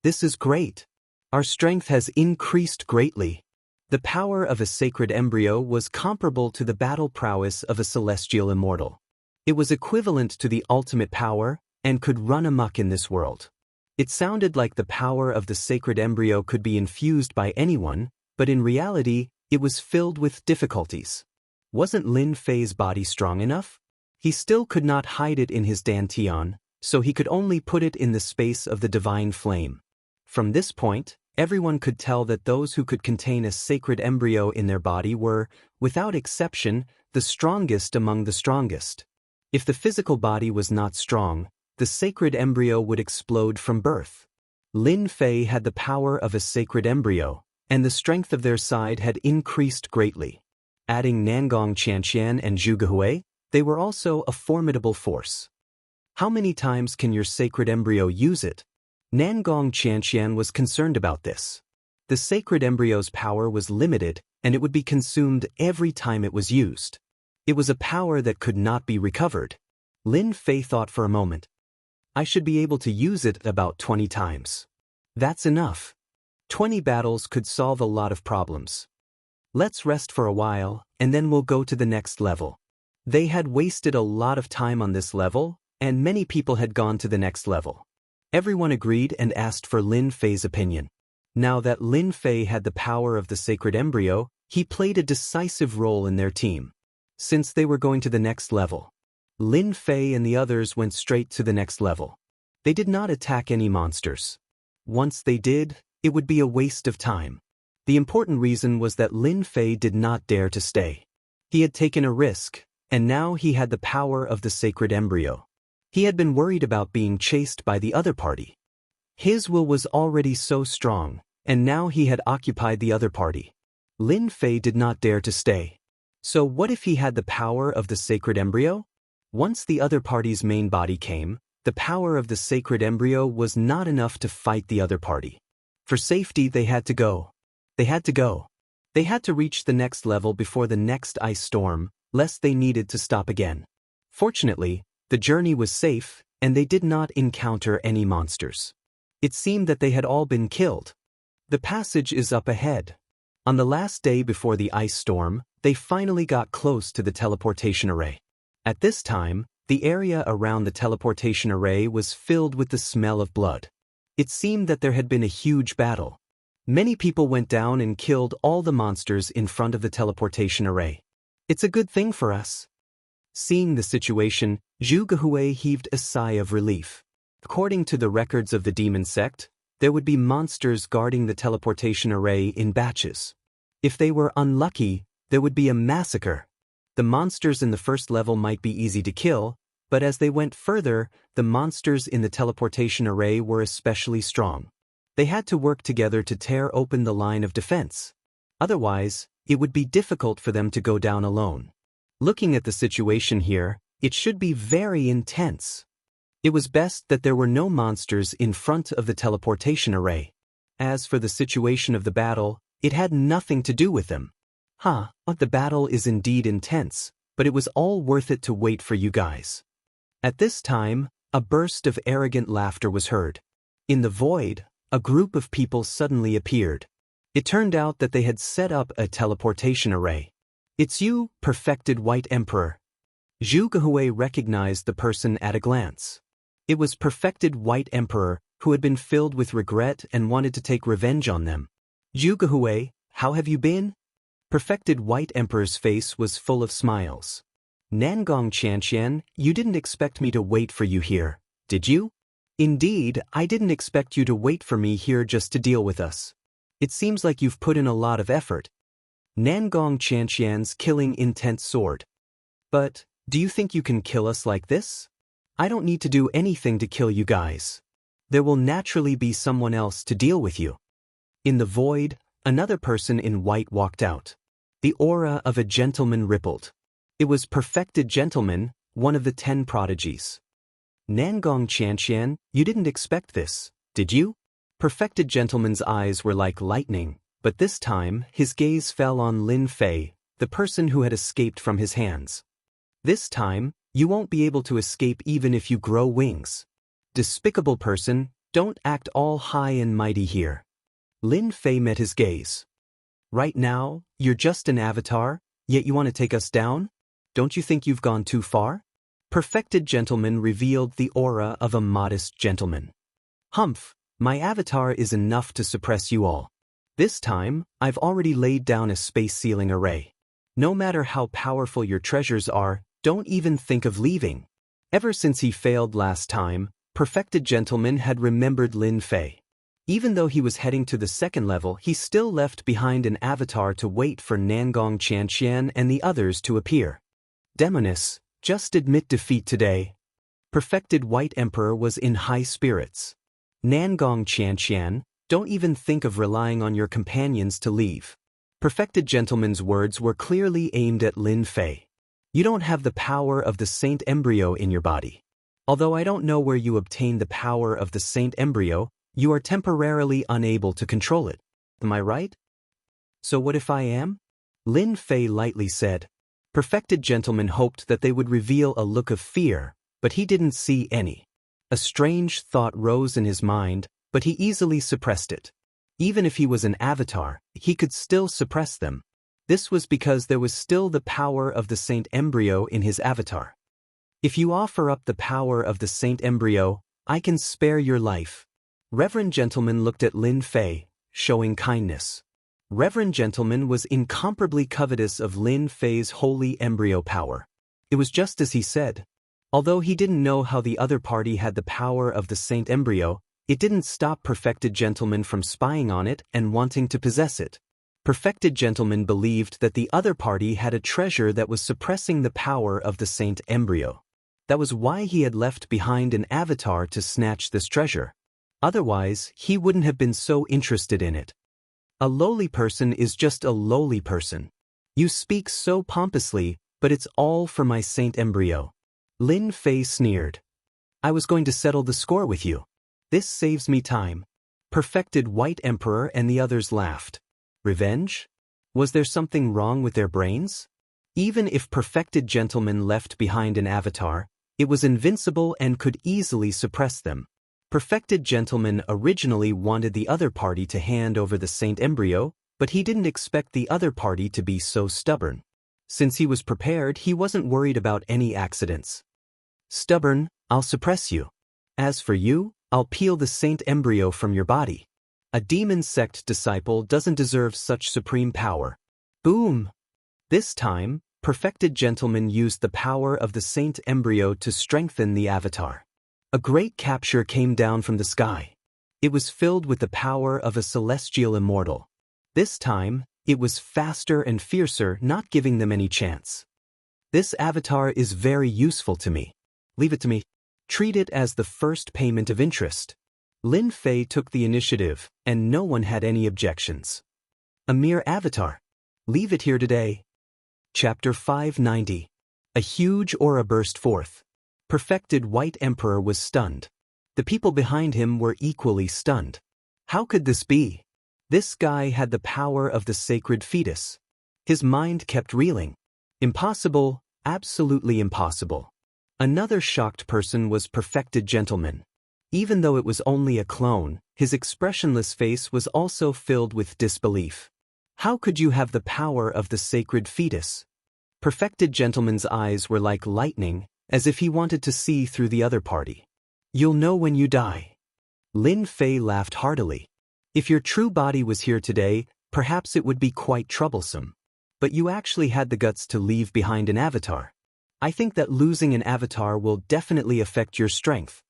This is great. Our strength has increased greatly. The power of a sacred embryo was comparable to the battle prowess of a celestial immortal. It was equivalent to the ultimate power and could run amok in this world. It sounded like the power of the sacred embryo could be infused by anyone, but in reality, it was filled with difficulties. Wasn't Lin Fei's body strong enough? He still could not hide it in his dantian, so he could only put it in the space of the divine flame. From this point, everyone could tell that those who could contain a sacred embryo in their body were, without exception, the strongest among the strongest. If the physical body was not strong, the sacred embryo would explode from birth. Lin Fei had the power of a sacred embryo, and the strength of their side had increased greatly. Adding Nangong Qianxian and Zhu Gehui, they were also a formidable force. How many times can your sacred embryo use it? Nangong Qianxian was concerned about this. The sacred embryo's power was limited, and it would be consumed every time it was used. It was a power that could not be recovered. Lin Fei thought for a moment. I should be able to use it about 20 times. That's enough. 20 battles could solve a lot of problems. Let's rest for a while, and then we'll go to the next level. They had wasted a lot of time on this level, and many people had gone to the next level. Everyone agreed and asked for Lin Fei's opinion. Now that Lin Fei had the power of the sacred embryo, he played a decisive role in their team. Since they were going to the next level, Lin Fei and the others went straight to the next level. They did not attack any monsters. Once they did, it would be a waste of time. The important reason was that Lin Fei did not dare to stay. He had taken a risk, and now he had the power of the sacred embryo. He had been worried about being chased by the other party. His will was already so strong, and now he had occupied the other party. Lin Fei did not dare to stay. So what if he had the power of the sacred embryo? Once the other party's main body came, the power of the sacred embryo was not enough to fight the other party. For safety, they had to go. They had to go. They had to reach the next level before the next ice storm, lest they needed to stop again. Fortunately, the journey was safe, and they did not encounter any monsters. It seemed that they had all been killed. The passage is up ahead. On the last day before the ice storm, they finally got close to the teleportation array. At this time, the area around the teleportation array was filled with the smell of blood. It seemed that there had been a huge battle. Many people went down and killed all the monsters in front of the teleportation array. It's a good thing for us. Seeing the situation, Zhu Gehui heaved a sigh of relief. According to the records of the demon sect, there would be monsters guarding the teleportation array in batches. If they were unlucky, there would be a massacre. The monsters in the first level might be easy to kill, but as they went further, the monsters in the teleportation array were especially strong. They had to work together to tear open the line of defense. Otherwise, it would be difficult for them to go down alone. Looking at the situation here, it should be very intense. It was best that there were no monsters in front of the teleportation array. As for the situation of the battle, it had nothing to do with them. The battle is indeed intense, but it was all worth it to wait for you guys. At this time, a burst of arrogant laughter was heard. In the void, a group of people suddenly appeared. It turned out that they had set up a teleportation array. "It's you, perfected White Emperor." Zhu Gehui recognized the person at a glance. It was perfected White Emperor, who had been filled with regret and wanted to take revenge on them. "Zhu Gehui, how have you been?" Perfected White Emperor's face was full of smiles. "Nangong Qianxian, you didn't expect me to wait for you here, did you?" "Indeed, I didn't expect you to wait for me here just to deal with us. It seems like you've put in a lot of effort." Nangong Qianxian's killing intense sword. "But, do you think you can kill us like this? I don't need to do anything to kill you guys. There will naturally be someone else to deal with you." In the void, another person in white walked out. The aura of a gentleman rippled. It was Perfected Gentleman, one of the 10 prodigies. "Nangong Qianxian, you didn't expect this, did you?" Perfected Gentleman's eyes were like lightning, but this time his gaze fell on Lin Fei, the person who had escaped from his hands. "This time, you won't be able to escape even if you grow wings. Despicable person, don't act all high and mighty here." Lin Fei met his gaze. "Right now, you're just an avatar, yet you want to take us down? Don't you think you've gone too far?" Perfected Gentleman revealed the aura of a modest gentleman. "Humph, my avatar is enough to suppress you all. This time, I've already laid down a space sealing array. No matter how powerful your treasures are, don't even think of leaving." Ever since he failed last time, Perfected Gentleman had remembered Lin Fei. Even though he was heading to the second level, he still left behind an avatar to wait for Nangong Qianxian and the others to appear. "Demoness, just admit defeat today." Perfected White Emperor was in high spirits. "Nangong Qianxian, don't even think of relying on your companions to leave." Perfected Gentleman's words were clearly aimed at Lin Fei. "You don't have the power of the Saint Embryo in your body. Although I don't know where you obtained the power of the Saint Embryo, you are temporarily unable to control it. Am I right?" "So what if I am?" Lin Fei lightly said. Perfected Gentleman hoped that they would reveal a look of fear, but he didn't see any. A strange thought rose in his mind, but he easily suppressed it. Even if he was an avatar, he could still suppress them. This was because there was still the power of the Saint Embryo in his avatar. "If you offer up the power of the Saint Embryo, I can spare your life." Reverend Gentleman looked at Lin Fei, showing kindness. Reverend Gentleman was incomparably covetous of Lin Fei's holy embryo power. It was just as he said. Although he didn't know how the other party had the power of the Saint Embryo, it didn't stop Perfected Gentleman from spying on it and wanting to possess it. Perfected Gentleman believed that the other party had a treasure that was suppressing the power of the Saint Embryo. That was why he had left behind an avatar to snatch this treasure. Otherwise, he wouldn't have been so interested in it. A lowly person is just a lowly person. You speak so pompously, but it's all for my Saint Embryo. Lin Fei sneered. "I was going to settle the score with you. This saves me time." Perfected White Emperor and the others laughed. Revenge? Was there something wrong with their brains? Even if Perfected Gentleman left behind an avatar, it was invincible and could easily suppress them. Perfected Gentleman originally wanted the other party to hand over the Saint Embryo, but he didn't expect the other party to be so stubborn. Since he was prepared, he wasn't worried about any accidents. "Stubborn, I'll suppress you. As for you, I'll peel the Saint Embryo from your body. A demon sect disciple doesn't deserve such supreme power." Boom! This time, Perfected Gentleman used the power of the Saint Embryo to strengthen the avatar. A great capture came down from the sky. It was filled with the power of a celestial immortal. This time, it was faster and fiercer, not giving them any chance. "This avatar is very useful to me. Leave it to me. Treat it as the first payment of interest." Lin Fei took the initiative, and no one had any objections. "A mere avatar. Leave it here today." Chapter 590. A huge aura burst forth. Perfected White Emperor was stunned. The people behind him were equally stunned. How could this be? This guy had the power of the sacred fetus. His mind kept reeling. Impossible, Absolutely impossible. Another shocked person was Perfected Gentleman. Even though it was only a clone, his expressionless face was also filled with disbelief. How could you have the power of the sacred fetus? Perfected Gentleman's eyes were like lightning, as if he wanted to see through the other party. You'll know when you die. Lin Fei laughed heartily. If your true body was here today, perhaps it would be quite troublesome. But you actually had the guts to leave behind an avatar. I think that losing an avatar will definitely affect your strength.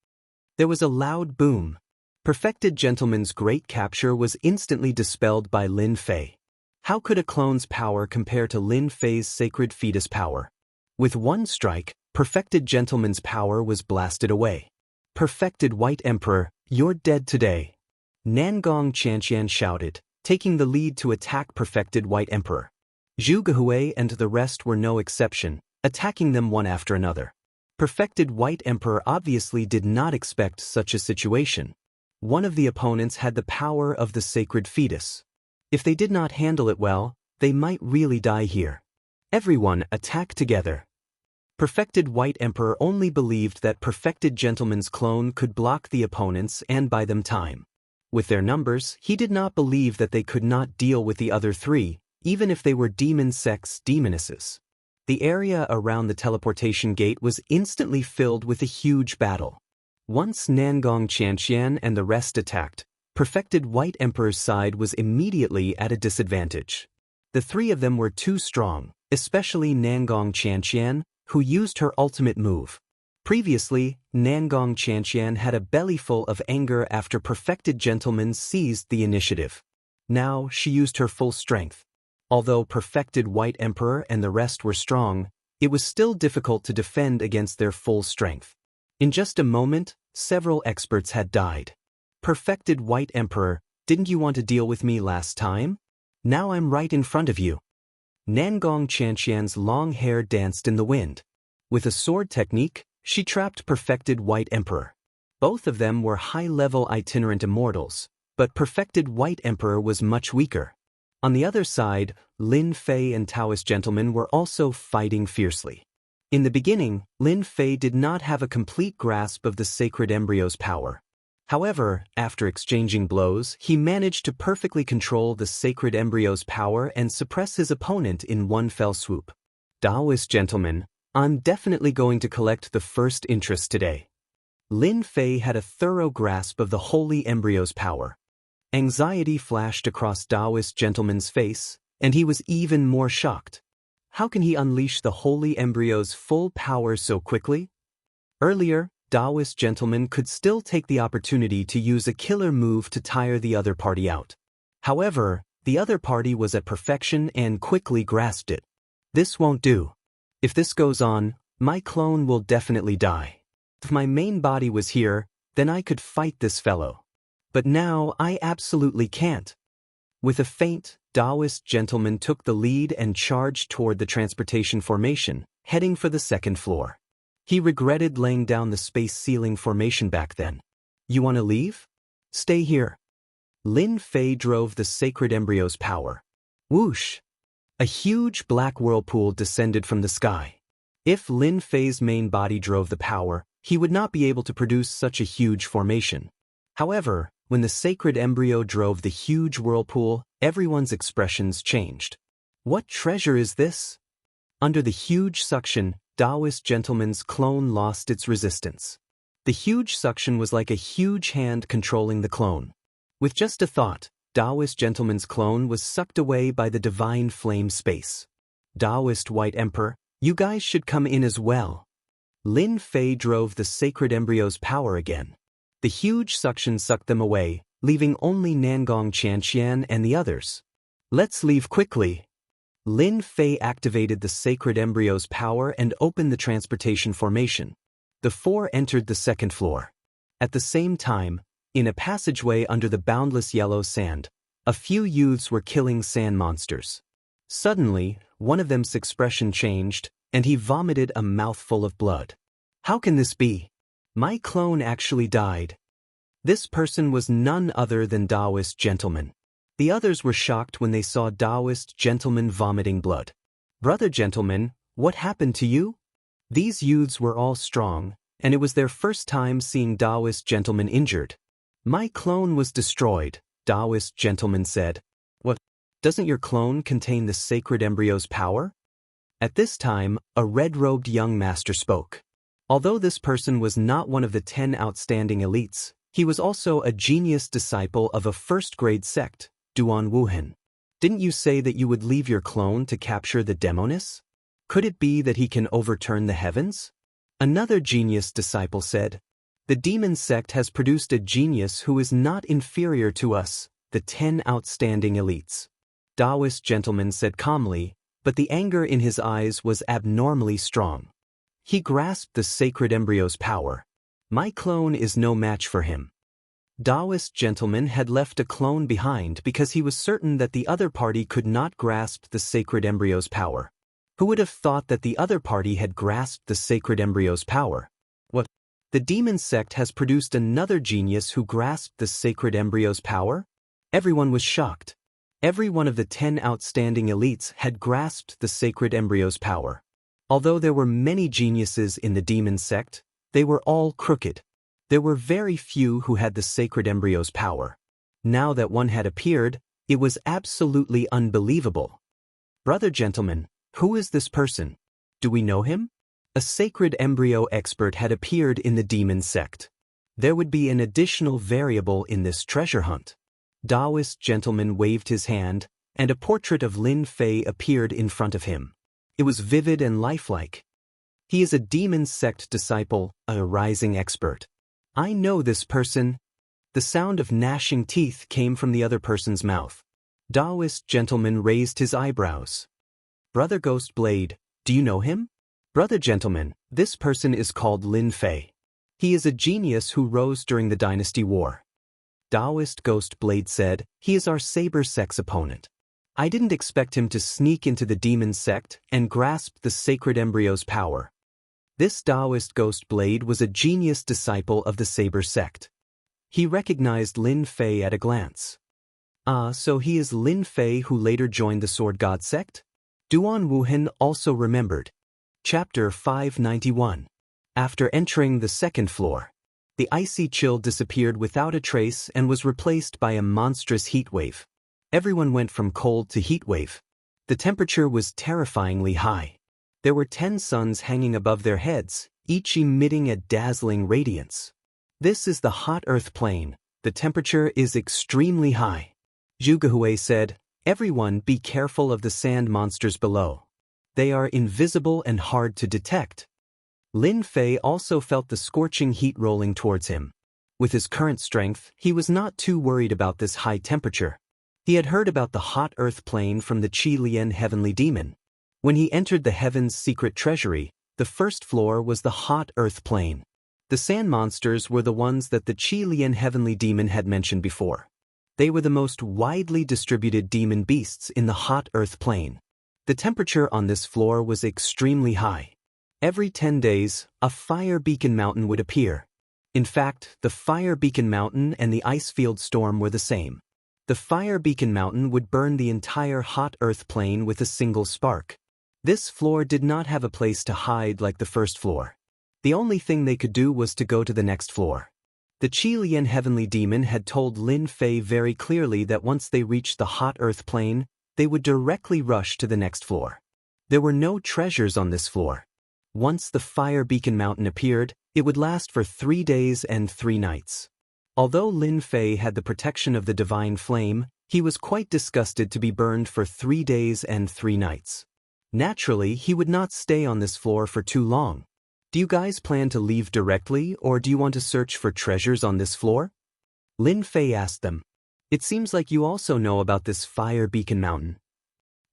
There was a loud boom. Perfected Gentleman's great capture was instantly dispelled by Lin Fei. How could a clone's power compare to Lin Fei's sacred fetus power? With one strike, Perfected Gentleman's power was blasted away. Perfected White Emperor, you're dead today. Nangong Qianxian shouted, taking the lead to attack Perfected White Emperor. Zhu Gehui and the rest were no exception, attacking them one after another. Perfected White Emperor obviously did not expect such a situation. One of the opponents had the power of the sacred fetus. If they did not handle it well, they might really die here. Everyone attack together. Perfected White Emperor only believed that Perfected Gentleman's clone could block the opponents and buy them time. With their numbers, he did not believe that they could not deal with the other three, even if they were demon sex demonesses. The area around the teleportation gate was instantly filled with a huge battle. Once Nangong Qianxian and the rest attacked, Perfected White Emperor's side was immediately at a disadvantage. The three of them were too strong, especially Nangong Qianxian, who used her ultimate move. Previously, Nangong Qianxian had a bellyful of anger after Perfected Gentleman seized the initiative. Now she used her full strength. Although Perfected White Emperor and the rest were strong, it was still difficult to defend against their full strength. In just a moment, several experts had died. Perfected White Emperor, didn't you want to deal with me last time? Now I'm right in front of you. Nangong Qianxian's long hair danced in the wind. With a sword technique, she trapped Perfected White Emperor. Both of them were high-level itinerant immortals, but Perfected White Emperor was much weaker. On the other side, Lin Fei and Daoist Gentleman were also fighting fiercely. In the beginning, Lin Fei did not have a complete grasp of the sacred embryo's power. However, after exchanging blows, he managed to perfectly control the sacred embryo's power and suppress his opponent in one fell swoop. Daoist Gentleman, I'm definitely going to collect the first interest today. Lin Fei had a thorough grasp of the holy embryo's power. Anxiety flashed across Daoist Gentleman's face, and he was even more shocked. How can he unleash the holy embryo's full power so quickly? Earlier, Daoist Gentleman could still take the opportunity to use a killer move to tire the other party out. However, the other party was at perfection and quickly grasped it. This won't do. If this goes on, my clone will definitely die. If my main body was here, then I could fight this fellow. But now I absolutely can't. With a feint, Daoist Gentleman took the lead and charged toward the transportation formation, heading for the second floor. He regretted laying down the space ceiling formation back then. You want to leave? Stay here. Lin Fei drove the sacred embryo's power. Whoosh! A huge black whirlpool descended from the sky. If Lin Fei's main body drove the power, he would not be able to produce such a huge formation. However, when the sacred embryo drove the huge whirlpool, everyone's expressions changed. What treasure is this? Under the huge suction, Daoist Gentleman's clone lost its resistance. The huge suction was like a huge hand controlling the clone. With just a thought, Daoist Gentleman's clone was sucked away by the divine flame space. Daoist White Emperor, you guys should come in as well. Lin Fei drove the sacred embryo's power again. The huge suction sucked them away, leaving only Nangong Qianxian and the others. Let's leave quickly. Lin Fei activated the sacred embryo's power and opened the transportation formation. The four entered the second floor. At the same time, in a passageway under the boundless yellow sand, a few youths were killing sand monsters. Suddenly, one of them's expression changed, and he vomited a mouthful of blood. How can this be? My clone actually died. This person was none other than Daoist Gentleman. The others were shocked when they saw Daoist Gentleman vomiting blood. Brother Gentleman, What happened to you? These youths were all strong, and it was their first time seeing Daoist gentlemen injured. My clone was destroyed, Daoist gentleman said. What? Doesn't your clone contain the sacred embryo's power? At this time, a red-robed young master spoke. Although this person was not one of the 10 outstanding elites, he was also a genius disciple of a first-grade sect, Duan Wuhan. Didn't you say that you would leave your clone to capture the Demonis? Could it be that he can overturn the heavens? Another genius disciple said, the demon sect has produced a genius who is not inferior to us, the 10 outstanding elites. Daoist gentleman said calmly, but the anger in his eyes was abnormally strong. He grasped the sacred embryo's power. My clone is no match for him. Daoist gentleman had left a clone behind because he was certain that the other party could not grasp the sacred embryo's power. Who would have thought that the other party had grasped the sacred embryo's power? What? The demon sect has produced another genius who grasped the sacred embryo's power? Everyone was shocked. Every one of the 10 outstanding elites had grasped the sacred embryo's power. Although there were many geniuses in the demon sect, they were all crooked. There were very few who had the sacred embryo's power. Now that one had appeared, it was absolutely unbelievable. Brother gentlemen, who is this person? Do we know him? A sacred embryo expert had appeared in the demon sect. There would be an additional variable in this treasure hunt. Daoist gentleman waved his hand, and a portrait of Lin Fei appeared in front of him. It was vivid and lifelike. He is a demon sect disciple, a rising expert. I know this person. The sound of gnashing teeth came from the other person's mouth. Daoist gentleman raised his eyebrows. Brother Ghost Blade, do you know him? Brother gentleman, this person is called Lin Fei. He is a genius who rose during the Dynasty War. Daoist Ghost Blade said, he is our saber sex opponent. I didn't expect him to sneak into the demon sect and grasp the sacred embryo's power. This Daoist Ghost Blade was a genius disciple of the saber sect. He recognized Lin Fei at a glance. So he is Lin Fei who later joined the Sword God sect? Duan Wuhan also remembered. Chapter 591. After entering the second floor, the icy chill disappeared without a trace and was replaced by a monstrous heat wave. Everyone went from cold to heat wave. The temperature was terrifyingly high. There were 10 suns hanging above their heads, each emitting a dazzling radiance. This is the hot earth plane. The temperature is extremely high. Zhugehui said, everyone be careful of the sand monsters below. They are invisible and hard to detect. Lin Fei also felt the scorching heat rolling towards him. With his current strength, he was not too worried about this high temperature. He had heard about the hot earth plane from the Qi Lian heavenly demon. When he entered the heaven's secret treasury, the first floor was the hot earth plane. The sand monsters were the ones that the Qi Lian heavenly demon had mentioned before. They were the most widely distributed demon beasts in the hot earth plane. The temperature on this floor was extremely high. Every 10 days, a fire beacon mountain would appear. In fact, the fire beacon mountain and the ice field storm were the same. The fire beacon mountain would burn the entire hot earth plane with a single spark. This floor did not have a place to hide like the first floor. The only thing they could do was to go to the next floor. The Qi Lian heavenly demon had told Lin Fei very clearly that once they reached the hot earth plane, they would directly rush to the next floor. There were no treasures on this floor. Once the fire beacon mountain appeared, it would last for 3 days and 3 nights. Although Lin Fei had the protection of the divine flame, he was quite disgusted to be burned for 3 days and 3 nights. Naturally, he would not stay on this floor for too long. Do you guys plan to leave directly, or do you want to search for treasures on this floor? Lin Fei asked them. It seems like you also know about this fire beacon mountain.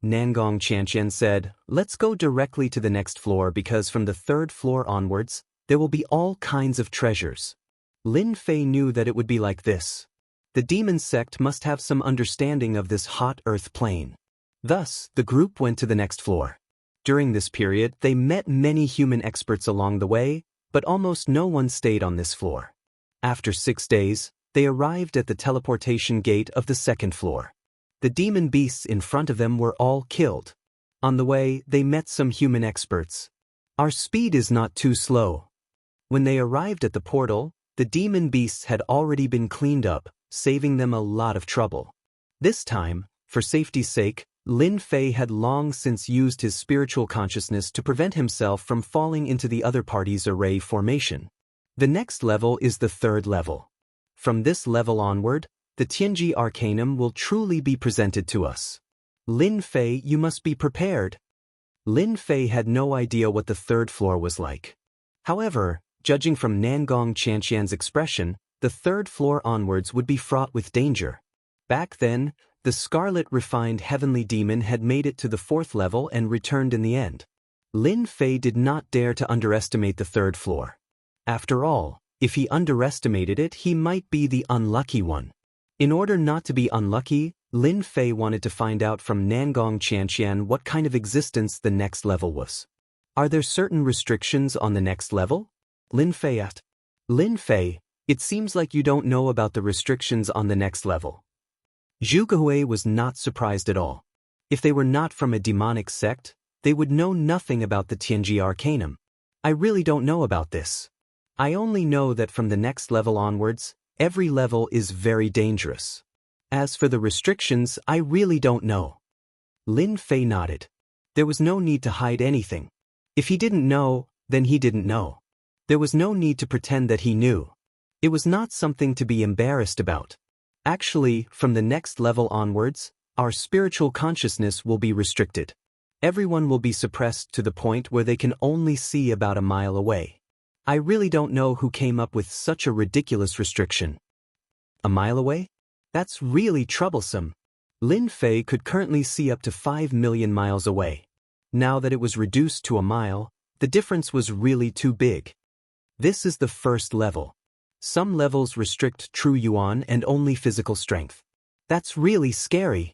Nangong Qianxian said, let's go directly to the next floor because from the 3rd floor onwards, there will be all kinds of treasures. Lin Fei knew that it would be like this. The demon sect must have some understanding of this hot earth plane. Thus, the group went to the next floor. During this period, they met many human experts along the way, but almost no one stayed on this floor. After 6 days, they arrived at the teleportation gate of the 2nd floor. The demon beasts in front of them were all killed. On the way, they met some human experts. Our speed is not too slow. When they arrived at the portal, the demon beasts had already been cleaned up, saving them a lot of trouble. This time, for safety's sake, Lin Fei had long since used his spiritual consciousness to prevent himself from falling into the other party's array formation. The next level is the third level. From this level onward, the Tianji Arcanum will truly be presented to us. Lin Fei, you must be prepared. Lin Fei had no idea what the third floor was like. However, judging from Nangong Qianxian's expression, the third floor onwards would be fraught with danger. Back then, the Scarlet Refined Heavenly Demon had made it to the fourth level and returned in the end. Lin Fei did not dare to underestimate the third floor. After all, if he underestimated it, he might be the unlucky one. In order not to be unlucky, Lin Fei wanted to find out from Nangong Qianxian what kind of existence the next level was. Are there certain restrictions on the next level? Lin Fei asked. Lin Fei, it seems like you don't know about the restrictions on the next level. Zhu Gehui was not surprised at all. If they were not from a demonic sect, they would know nothing about the Tianji Arcanum. I really don't know about this. I only know that from the next level onwards, every level is very dangerous. As for the restrictions, I really don't know. Lin Fei nodded. There was no need to hide anything. If he didn't know, then he didn't know. There was no need to pretend that he knew. It was not something to be embarrassed about. Actually, from the next level onwards, our spiritual consciousness will be restricted. Everyone will be suppressed to the point where they can only see about a mile away. I really don't know who came up with such a ridiculous restriction. A mile away? That's really troublesome. Lin Fei could currently see up to 5 million miles away. Now that it was reduced to a mile, the difference was really too big. This is the first level. Some levels restrict true yuan and only physical strength. That's really scary.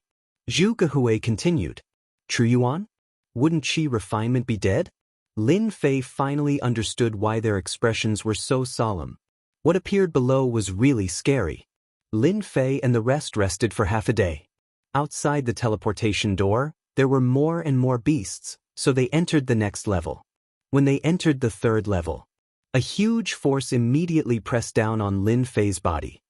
Zhu Gehui continued. True yuan? Wouldn't Qi refinement be dead? Lin Fei finally understood why their expressions were so solemn. What appeared below was really scary. Lin Fei and the rest rested for half a day. Outside the teleportation door, there were more and more beasts, so they entered the next level. When they entered the third level, a huge force immediately pressed down on Lin Fei's body.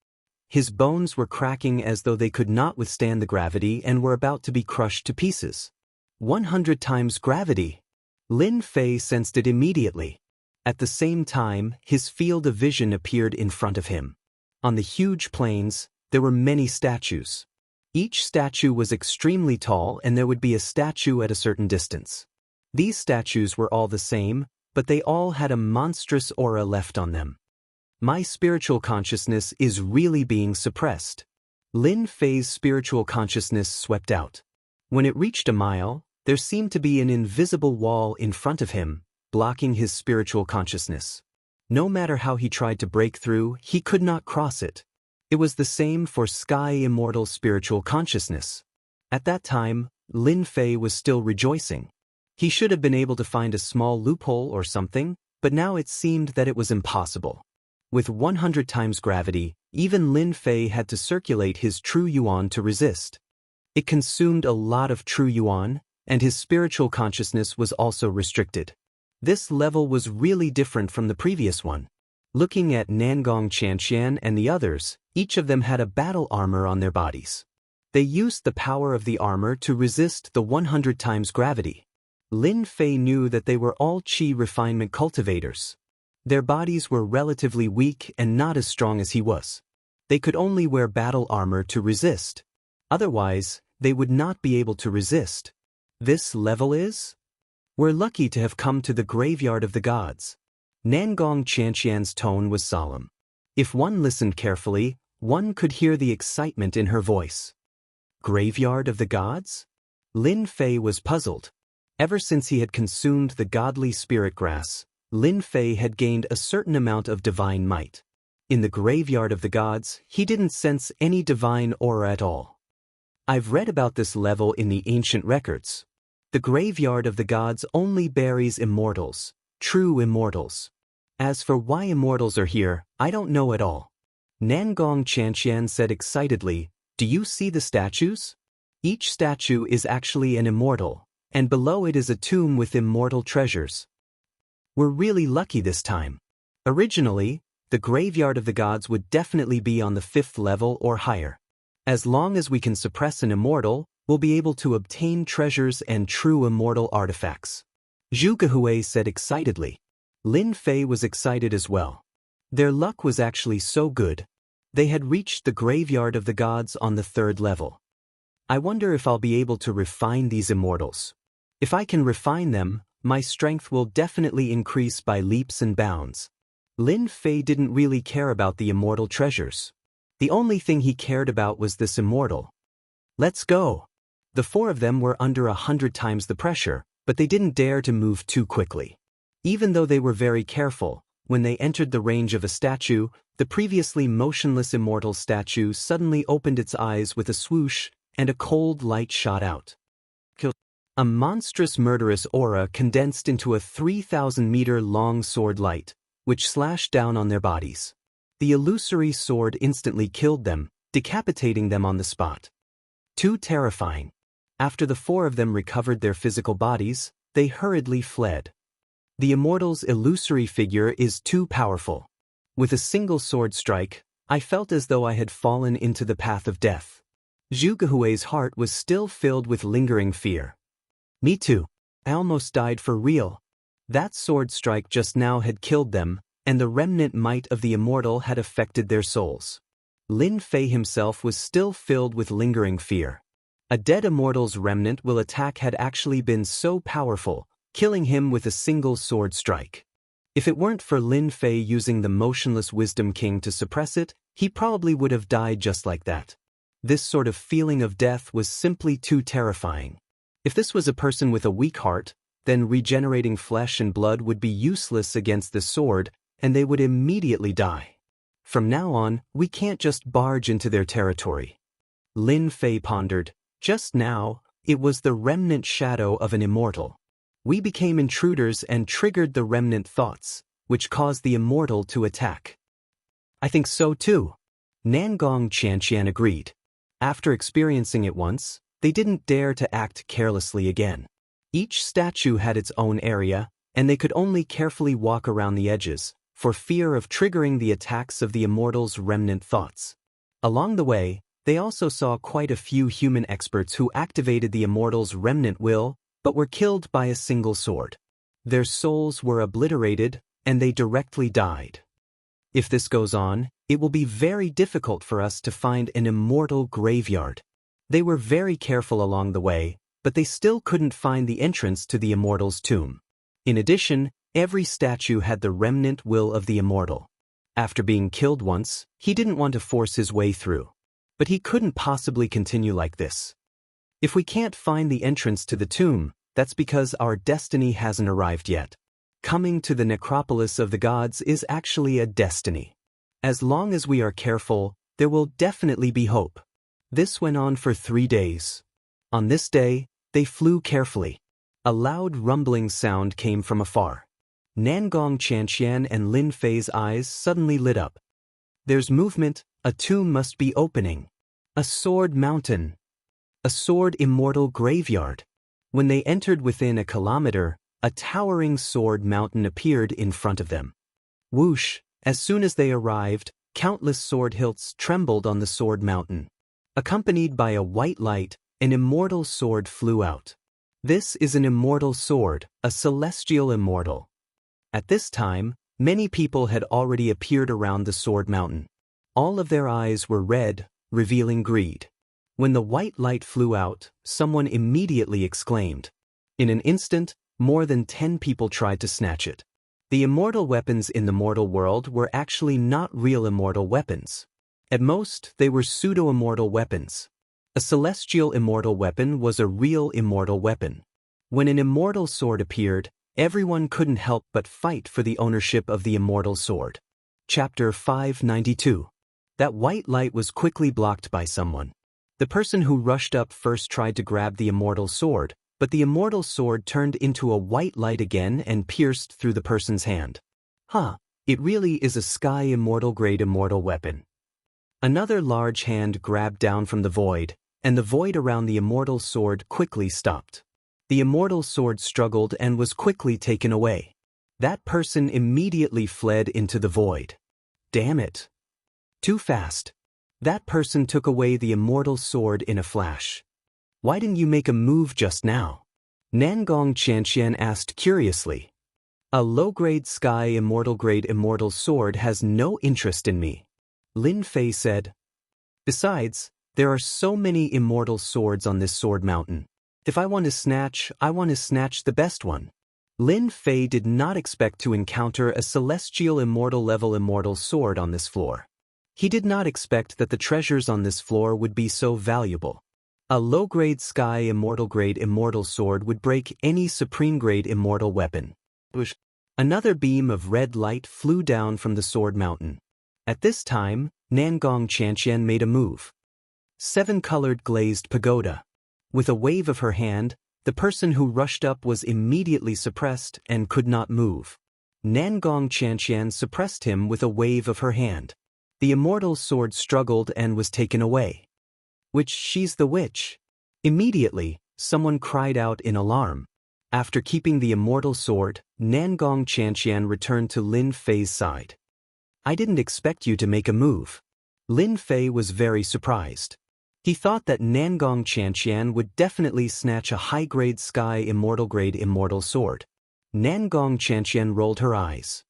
His bones were cracking as though they could not withstand the gravity and were about to be crushed to pieces. 100 times gravity. Lin Fei sensed it immediately. At the same time, his field of vision appeared in front of him. On the huge plains, there were many statues. Each statue was extremely tall, and there would be a statue at a certain distance. These statues were all the same, but they all had a monstrous aura left on them. My spiritual consciousness is really being suppressed. Lin Fei's spiritual consciousness swept out. When it reached a mile, there seemed to be an invisible wall in front of him, blocking his spiritual consciousness. No matter how he tried to break through, he could not cross it. It was the same for Sky Immortal's spiritual consciousness. At that time, Lin Fei was still rejoicing. He should have been able to find a small loophole or something, but now it seemed that it was impossible. With 100 times gravity, even Lin Fei had to circulate his true yuan to resist. It consumed a lot of true yuan, and his spiritual consciousness was also restricted. This level was really different from the previous one. Looking at Nangong Qianxian and the others, each of them had a battle armor on their bodies. They used the power of the armor to resist the 100 times gravity. Lin Fei knew that they were all Qi refinement cultivators. Their bodies were relatively weak and not as strong as he was. They could only wear battle armor to resist. Otherwise, they would not be able to resist. This level is? We're lucky to have come to the graveyard of the gods. Nangong Qianxian's tone was solemn. If one listened carefully, one could hear the excitement in her voice. Graveyard of the gods? Lin Fei was puzzled. Ever since he had consumed the godly spirit grass, Lin Fei had gained a certain amount of divine might. In the graveyard of the gods, he didn't sense any divine aura at all. I've read about this level in the ancient records. The graveyard of the gods only buries immortals, true immortals. As for why immortals are here, I don't know at all. Nangong Qianxian said excitedly, "Do you see the statues? Each statue is actually an immortal, and below it is a tomb with immortal treasures. We're really lucky this time. Originally, the graveyard of the gods would definitely be on the 5th level or higher. As long as we can suppress an immortal, we'll be able to obtain treasures and true immortal artifacts. Zhu Gehui said excitedly. Lin Fei was excited as well. Their luck was actually so good. They had reached the graveyard of the gods on the 3rd level. I wonder if I'll be able to refine these immortals. If I can refine them, my strength will definitely increase by leaps and bounds. Lin Fei didn't really care about the immortal treasures. The only thing he cared about was this immortal. Let's go. The 4 of them were under 100 times the pressure, but they didn't dare to move too quickly. Even though they were very careful, when they entered the range of a statue, the previously motionless immortal statue suddenly opened its eyes with a swoosh, and a cold light shot out. A monstrous murderous aura condensed into a 3,000-meter-long sword light, which slashed down on their bodies. The illusory sword instantly killed them, decapitating them on the spot. Too terrifying. After the 4 of them recovered their physical bodies, they hurriedly fled. The immortal's illusory figure is too powerful. With a single sword strike, I felt as though I had fallen into the path of death. Zhu Gehui's heart was still filled with lingering fear. Me too. I almost died for real. That sword strike just now had killed them, and the remnant might of the immortal had affected their souls. Lin Fei himself was still filled with lingering fear. A dead immortal's remnant will attack had actually been so powerful, killing him with a single sword strike. If it weren't for Lin Fei using the motionless Wisdom King to suppress it, he probably would have died just like that. This sort of feeling of death was simply too terrifying. If this was a person with a weak heart, then regenerating flesh and blood would be useless against the sword, and they would immediately die. From now on, we can't just barge into their territory. Lin Fei pondered. Just now, it was the remnant shadow of an immortal. We became intruders and triggered the remnant thoughts, which caused the immortal to attack. I think so too. Nangong Qianxian agreed. After experiencing it once, they didn't dare to act carelessly again. Each statue had its own area, and they could only carefully walk around the edges, for fear of triggering the attacks of the immortal's remnant thoughts. Along the way, they also saw quite a few human experts who activated the immortal's remnant will, but were killed by a single sword. Their souls were obliterated, and they directly died. If this goes on, it will be very difficult for us to find an immortal graveyard. They were very careful along the way, but they still couldn't find the entrance to the immortal's tomb. In addition, every statue had the remnant will of the immortal. After being killed once, he didn't want to force his way through. But he couldn't possibly continue like this. If we can't find the entrance to the tomb, that's because our destiny hasn't arrived yet. Coming to the necropolis of the gods is actually a destiny. As long as we are careful, there will definitely be hope. This went on for 3 days. On this day, they flew carefully. A loud rumbling sound came from afar. Nangong Qianxian and Lin Fei's eyes suddenly lit up. There's movement, a tomb must be opening. A sword mountain. A sword immortal graveyard. When they entered within a kilometer, a towering sword mountain appeared in front of them. Whoosh, as soon as they arrived, countless sword hilts trembled on the sword mountain. Accompanied by a white light, an immortal sword flew out. This is an immortal sword, a celestial immortal. At this time, many people had already appeared around the sword mountain. All of their eyes were red, revealing greed. When the white light flew out, someone immediately exclaimed. In an instant, more than 10 people tried to snatch it. The immortal weapons in the mortal world were actually not real immortal weapons. At most, they were pseudo-immortal weapons. A celestial immortal weapon was a real immortal weapon. When an immortal sword appeared, everyone couldn't help but fight for the ownership of the immortal sword. Chapter 592. That white light was quickly blocked by someone. The person who rushed up first tried to grab the immortal sword, but the immortal sword turned into a white light again and pierced through the person's hand. It really is a sky immortal grade immortal weapon. Another large hand grabbed down from the void, and the void around the immortal sword quickly stopped. The immortal sword struggled and was quickly taken away. That person immediately fled into the void. Damn it. Too fast. That person took away the immortal sword in a flash. Why didn't you make a move just now? Nangong Qianxian asked curiously. A low-grade sky immortal-grade immortal sword has no interest in me, Lin Fei said. Besides, there are so many immortal swords on this sword mountain. If I want to snatch the best one. Lin Fei did not expect to encounter a celestial immortal-level immortal sword on this floor. He did not expect that the treasures on this floor would be so valuable. A low-grade sky immortal-grade immortal sword would break any supreme-grade immortal weapon. Another beam of red light flew down from the sword mountain. At this time, Nangong Qianxian made a move. 7-colored glazed pagoda. With a wave of her hand, the person who rushed up was immediately suppressed and could not move. Nangong Qianxian suppressed him with a wave of her hand. The immortal sword struggled and was taken away. Which she's the witch. Immediately, someone cried out in alarm. After keeping the immortal sword, Nangong Qianxian returned to Lin Fei's side. I didn't expect you to make a move. Lin Fei was very surprised. He thought that Nangong Qianxian would definitely snatch a high-grade sky immortal-grade immortal sword. Nangong Qianxian rolled her eyes.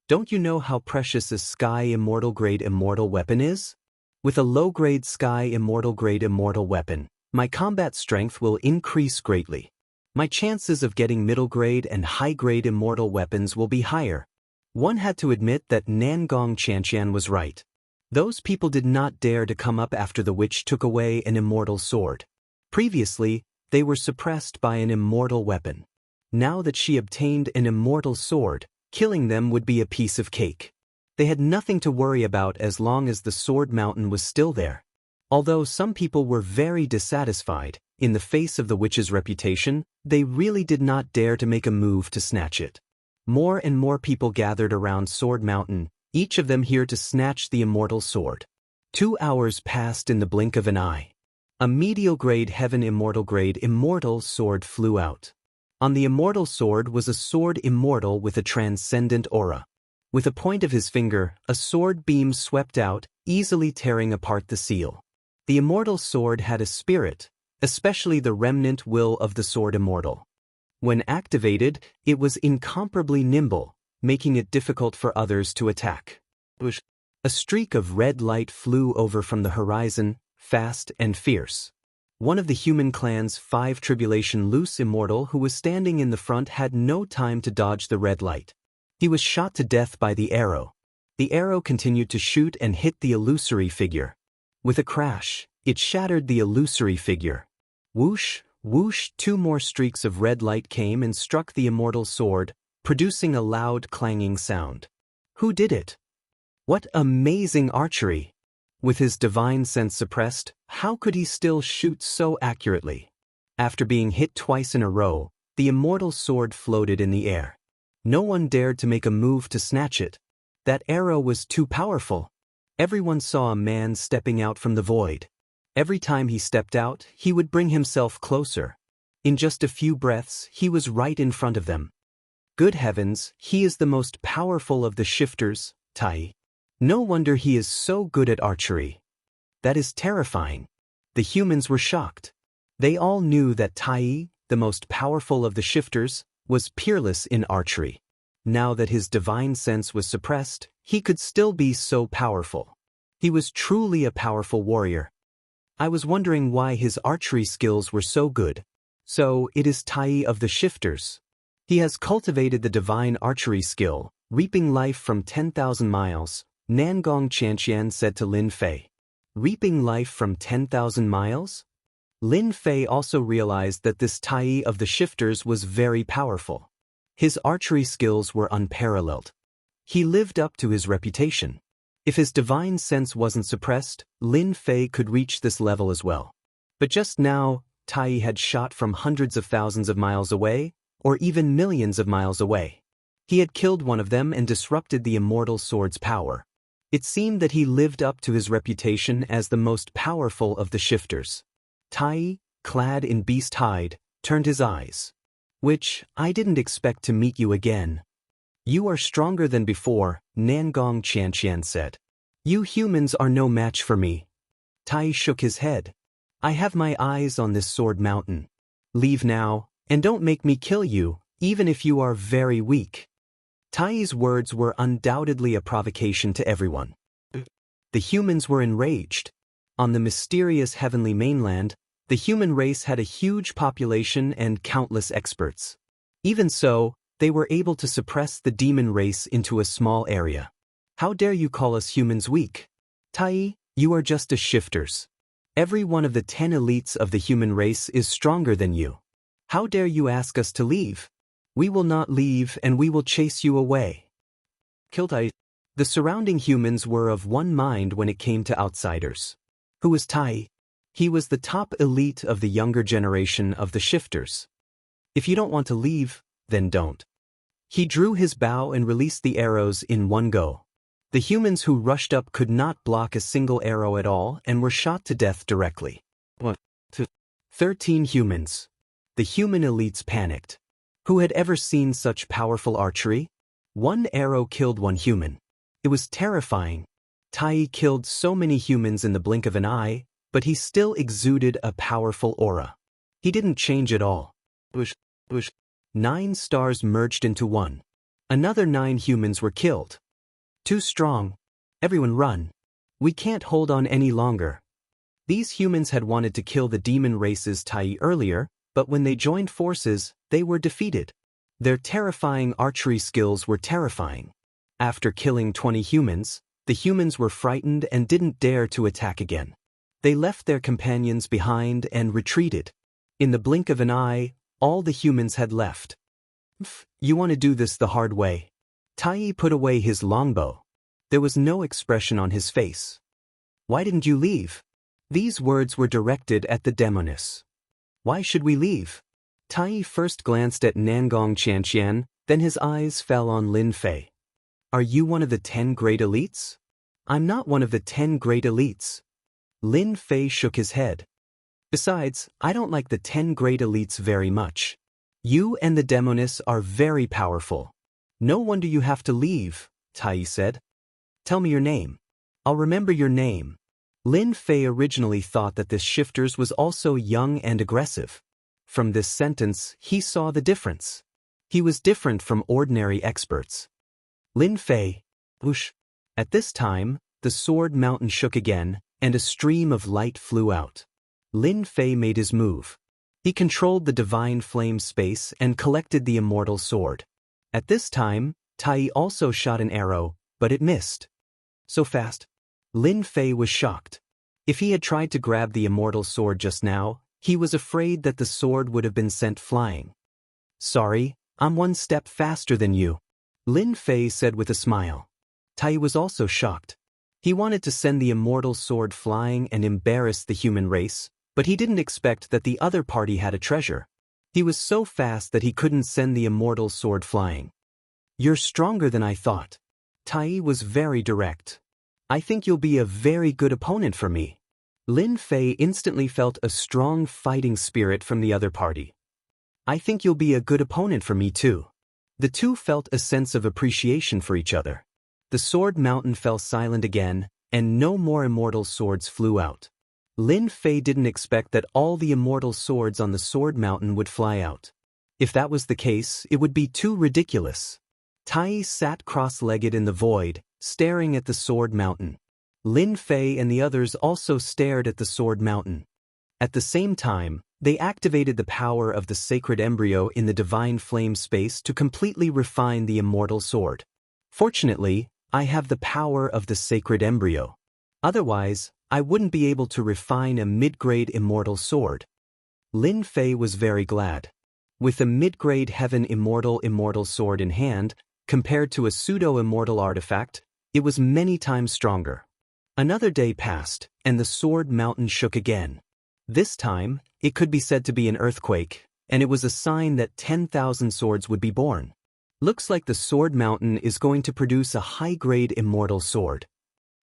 Don't you know how precious a sky immortal-grade immortal weapon is? With a low-grade sky immortal-grade immortal weapon, my combat strength will increase greatly. My chances of getting middle-grade and high-grade immortal weapons will be higher. One had to admit that Nangong Qianxian was right. Those people did not dare to come up after the witch took away an immortal sword. Previously, they were suppressed by an immortal weapon. Now that she obtained an immortal sword, killing them would be a piece of cake. They had nothing to worry about as long as the sword mountain was still there. Although some people were very dissatisfied, in the face of the witch's reputation, they really did not dare to make a move to snatch it. More and more people gathered around Sword Mountain, each of them here to snatch the immortal sword. 2 hours passed in the blink of an eye. A medial-grade heaven immortal-grade immortal sword flew out. On the immortal sword was a sword immortal with a transcendent aura. With a point of his finger, a sword beam swept out, easily tearing apart the seal. The immortal sword had a spirit, especially the remnant will of the sword immortal. When activated, it was incomparably nimble, making it difficult for others to attack. A streak of red light flew over from the horizon, fast and fierce. One of the human clan's 5 tribulation loose immortal who was standing in the front had no time to dodge the red light. He was shot to death by the arrow. The arrow continued to shoot and hit the illusory figure. With a crash, it shattered the illusory figure. Whoosh, whoosh, 2 more streaks of red light came and struck the immortal sword, producing a loud clanging sound. Who did it? What amazing archery! With his divine sense suppressed, how could he still shoot so accurately? After being hit twice in a row, the immortal sword floated in the air. No one dared to make a move to snatch it. That arrow was too powerful. Everyone saw a man stepping out from the void. Every time he stepped out, he would bring himself closer. In just a few breaths, he was right in front of them. Good heavens, he is the most powerful of the shifters, Tai. No wonder he is so good at archery. That is terrifying. The humans were shocked. They all knew that Tai, the most powerful of the shifters, was peerless in archery. Now that his divine sense was suppressed, he could still be so powerful. He was truly a powerful warrior. I was wondering why his archery skills were so good. So, it is Tai of the shifters. He has cultivated the divine archery skill, reaping life from 10,000 miles, Nangong Qianxian said to Lin Fei. Reaping life from 10,000 miles? Lin Fei also realized that this Tai of the shifters was very powerful. His archery skills were unparalleled. He lived up to his reputation. If his divine sense wasn't suppressed, Lin Fei could reach this level as well. But just now, Tai had shot from hundreds of thousands of miles away, or even millions of miles away. He had killed one of them and disrupted the immortal sword's power. It seemed that he lived up to his reputation as the most powerful of the shifters. Tai, clad in beast hide, turned his eyes. Which, I didn't expect to meet you again. You are stronger than before, Nangong Qianxian said. You humans are no match for me. Tai shook his head. I have my eyes on this sword mountain. Leave now, and don't make me kill you, even if you are very weak. Tai's words were undoubtedly a provocation to everyone. The humans were enraged. On the mysterious heavenly mainland, the human race had a huge population and countless experts. Even so, they were able to suppress the demon race into a small area. How dare you call us humans weak? Tai, you are just a shifters. Every one of the 10 elites of the human race is stronger than you. How dare you ask us to leave? We will not leave and we will chase you away. Tai. The surrounding humans were of one mind when it came to outsiders. Who was Tai? He was the top elite of the younger generation of the shifters. If you don't want to leave, then don't. He drew his bow and released the arrows in one go. The humans who rushed up could not block a single arrow at all and were shot to death directly. 13 humans. The human elites panicked. Who had ever seen such powerful archery? One arrow killed one human. It was terrifying. Tai killed so many humans in the blink of an eye, but he still exuded a powerful aura. He didn't change at all. 9 stars merged into one. Another 9 humans were killed. Too strong. Everyone run. We can't hold on any longer. These humans had wanted to kill the demon race's Tai earlier, but when they joined forces, they were defeated. Their terrifying archery skills were terrifying. After killing 20 humans, the humans were frightened and didn't dare to attack again. They left their companions behind and retreated. In the blink of an eye, all the humans had left. You want to do this the hard way. Tai put away his longbow. There was no expression on his face. Why didn't you leave? These words were directed at the demoness. Why should we leave? Tai first glanced at Nangong Qianxian, then his eyes fell on Lin Fei. Are you one of the 10 great elites? I'm not one of the 10 great elites. Lin Fei shook his head. Besides, I don't like the 10 great elites very much. You and the demoness are very powerful. No wonder you have to leave, Tai said. Tell me your name. I'll remember your name. Lin Fei originally thought that this shifters was also young and aggressive. From this sentence, he saw the difference. He was different from ordinary experts. Lin Fei. Whoosh. At this time, the sword mountain shook again, and a stream of light flew out. Lin Fei made his move. He controlled the divine flame space and collected the immortal sword. At this time, Tai also shot an arrow, but it missed. So fast. Lin Fei was shocked. If he had tried to grab the immortal sword just now, he was afraid that the sword would have been sent flying. Sorry, I'm one step faster than you, Lin Fei said with a smile. Tai was also shocked. He wanted to send the immortal sword flying and embarrass the human race, but he didn't expect that the other party had a treasure. He was so fast that he couldn't send the immortal sword flying. You're stronger than I thought. Tai was very direct. I think you'll be a very good opponent for me. Lin Fei instantly felt a strong fighting spirit from the other party. I think you'll be a good opponent for me too. The two felt a sense of appreciation for each other. The sword mountain fell silent again, and no more immortal swords flew out. Lin Fei didn't expect that all the immortal swords on the sword mountain would fly out. If that was the case, it would be too ridiculous. Tai sat cross-legged in the void, staring at the sword mountain. Lin Fei and the others also stared at the sword mountain. At the same time, they activated the power of the sacred embryo in the divine flame space to completely refine the immortal sword. Fortunately, I have the power of the sacred embryo. Otherwise, I wouldn't be able to refine a mid-grade immortal sword. Lin Fei was very glad. With a mid-grade heaven immortal sword in hand, compared to a pseudo-immortal artifact, it was many times stronger. Another day passed, and the sword mountain shook again. This time, it could be said to be an earthquake, and it was a sign that 10,000 swords would be born. Looks like the sword mountain is going to produce a high-grade immortal sword.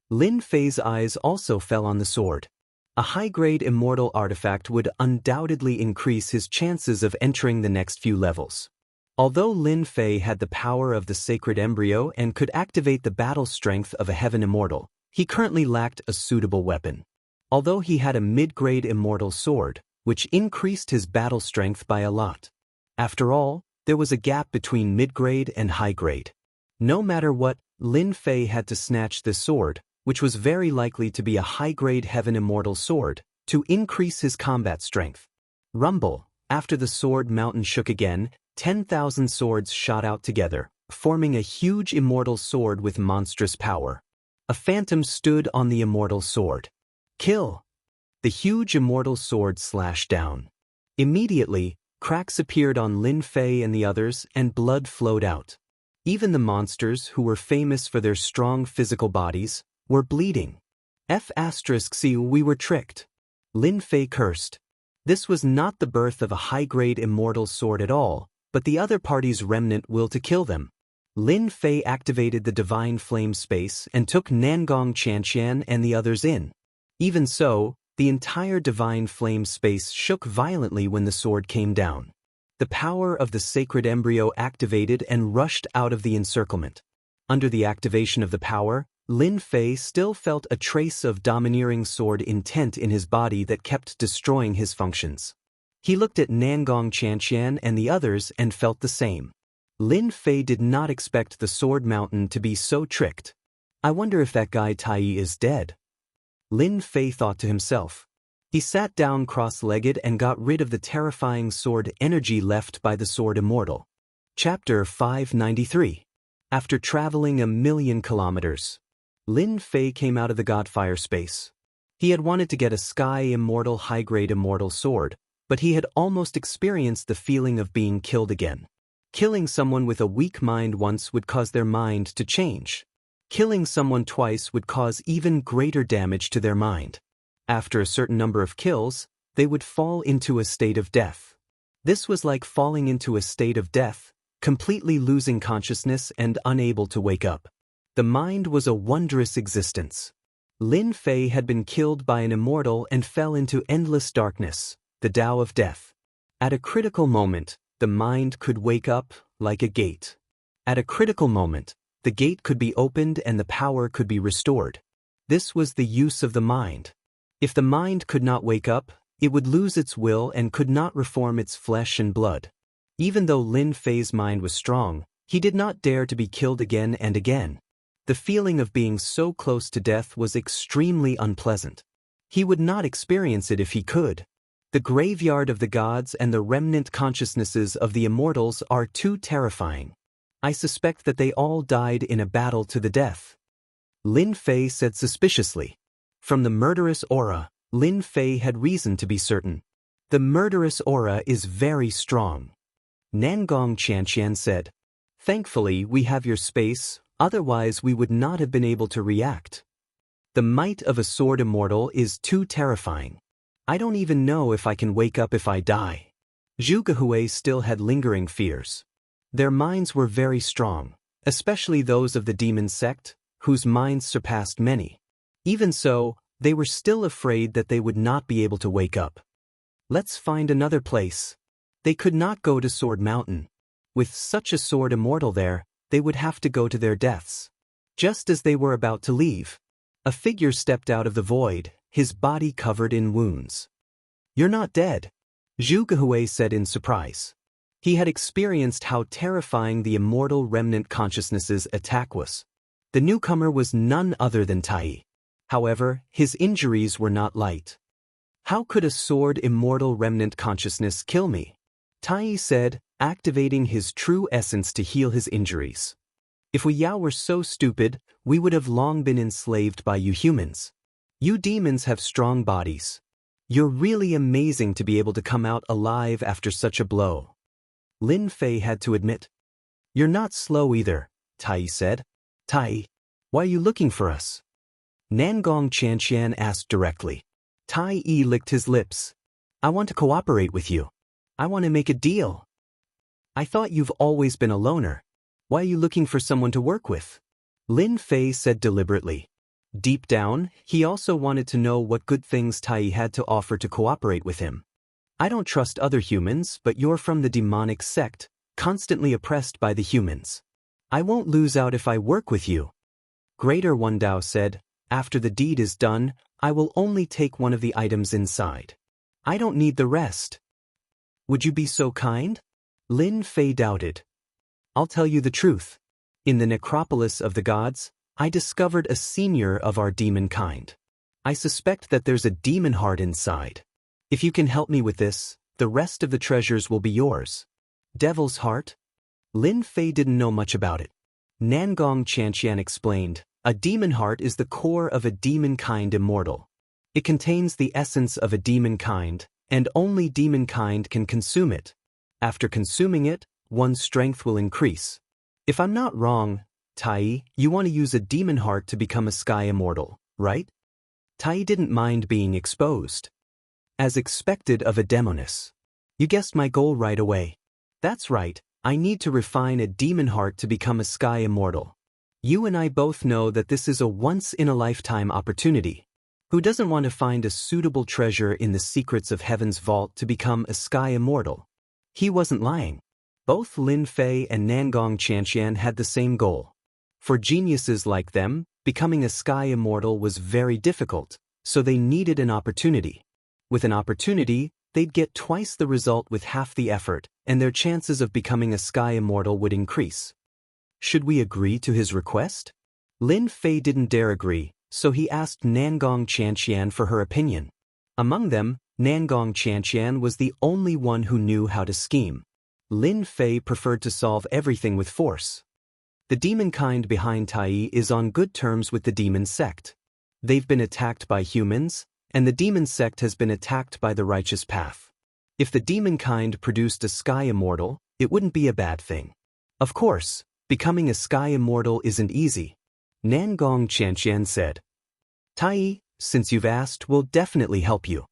Lin Fei's eyes also fell on the sword. A high-grade immortal artifact would undoubtedly increase his chances of entering the next few levels. Although Lin Fei had the power of the sacred embryo and could activate the battle strength of a heaven immortal, he currently lacked a suitable weapon. Although he had a mid-grade immortal sword, which increased his battle strength by a lot. After all, there was a gap between mid-grade and high-grade. No matter what, Lin Fei had to snatch this sword, which was very likely to be a high-grade heaven immortal sword, to increase his combat strength. Rumble, after the sword mountain shook again, 10,000 swords shot out together, forming a huge immortal sword with monstrous power. A phantom stood on the immortal sword. Kill! The huge immortal sword slashed down. Immediately, cracks appeared on Lin Fei and the others, and blood flowed out. Even the monsters, who were famous for their strong physical bodies, were bleeding. We were tricked. Lin Fei cursed. This was not the birth of a high-grade immortal sword at all, but the other party's remnant will to kill them. Lin Fei activated the divine flame space and took Nangong Qianxian and the others in. Even so, the entire divine flame space shook violently when the sword came down. The power of the sacred embryo activated and rushed out of the encirclement. Under the activation of the power, Lin Fei still felt a trace of domineering sword intent in his body that kept destroying his functions. He looked at Nangong Qianxian and the others and felt the same. Lin Fei did not expect the sword mountain to be so tricked. I wonder if that guy Tai is dead. Lin Fei thought to himself. He sat down cross-legged and got rid of the terrifying sword energy left by the sword immortal. Chapter 593. After traveling 1,000,000 kilometers, Lin Fei came out of the Godfire space. He had wanted to get a sky immortal high-grade immortal sword, but he had almost experienced the feeling of being killed again. Killing someone with a weak mind once would cause their mind to change. Killing someone twice would cause even greater damage to their mind. After a certain number of kills, they would fall into a state of death. This was like falling into a state of death, completely losing consciousness and unable to wake up. The mind was a wondrous existence. Lin Fei had been killed by an immortal and fell into endless darkness, the Tao of death. At a critical moment, the mind could wake up, like a gate. At a critical moment, the gate could be opened and the power could be restored. This was the use of the mind. If the mind could not wake up, it would lose its will and could not reform its flesh and blood. Even though Lin Fei's mind was strong, he did not dare to be killed again and again. The feeling of being so close to death was extremely unpleasant. He would not experience it if he could. The graveyard of the gods and the remnant consciousnesses of the immortals are too terrifying. I suspect that they all died in a battle to the death. Lin Fei said suspiciously. From the murderous aura, Lin Fei had reason to be certain. The murderous aura is very strong. Nangong Qianxian said. Thankfully, we have your space, otherwise we would not have been able to react. The might of a sword immortal is too terrifying. I don't even know if I can wake up if I die. Zhu Gehui still had lingering fears. Their minds were very strong, especially those of the demon sect, whose minds surpassed many. Even so, they were still afraid that they would not be able to wake up. Let's find another place. They could not go to Sword Mountain. With such a sword immortal there, they would have to go to their deaths. Just as they were about to leave, a figure stepped out of the void, his body covered in wounds. You're not dead, Zhu Gehui said in surprise. He had experienced how terrifying the immortal remnant consciousness's attack was. The newcomer was none other than Tai. However, his injuries were not light. How could a sword immortal remnant consciousness kill me? Tai said, activating his true essence to heal his injuries. If we Yao were so stupid, we would have long been enslaved by you humans. You demons have strong bodies. You're really amazing to be able to come out alive after such a blow. Lin Fei had to admit. You're not slow either, Tai said. Tai, why are you looking for us? Nangong Qianxian asked directly. Tai licked his lips. I want to cooperate with you. I want to make a deal. I thought you've always been a loner. Why are you looking for someone to work with? Lin Fei said deliberately. Deep down, he also wanted to know what good things Tai had to offer to cooperate with him. I don't trust other humans, but you're from the demonic sect, constantly oppressed by the humans. I won't lose out if I work with you. Greater One Dao said, after the deed is done, I will only take one of the items inside. I don't need the rest. Would you be so kind? Lin Fei doubted. I'll tell you the truth. In the necropolis of the gods, I discovered a senior of our demon kind. I suspect that there's a demon heart inside. If you can help me with this, the rest of the treasures will be yours. Devil's heart? Lin Fei didn't know much about it. Nangong Qianxian explained, a demon heart is the core of a demon kind immortal. It contains the essence of a demon kind, and only demon kind can consume it. After consuming it, one's strength will increase. If I'm not wrong, Tai, you want to use a demon heart to become a sky immortal, right? Tai didn't mind being exposed. As expected of a demoness. You guessed my goal right away. That's right, I need to refine a demon heart to become a sky immortal. You and I both know that this is a once-in-a-lifetime opportunity. Who doesn't want to find a suitable treasure in the secrets of heaven's vault to become a sky immortal? He wasn't lying. Both Lin Fei and Nangong Qianxian had the same goal. For geniuses like them, becoming a sky immortal was very difficult, so they needed an opportunity. With an opportunity, they'd get twice the result with half the effort, and their chances of becoming a sky immortal would increase. Should we agree to his request? Lin Fei didn't dare agree, so he asked Nangong Qianxian for her opinion. Among them, Nangong Qianxian was the only one who knew how to scheme. Lin Fei preferred to solve everything with force. The demon kind behind Tai is on good terms with the demon sect. They've been attacked by humans, and the demon sect has been attacked by the righteous path. If the demon kind produced a sky immortal, it wouldn't be a bad thing. Of course, becoming a sky immortal isn't easy. Nangong Qianxian said. Tai, since you've asked, will definitely help you.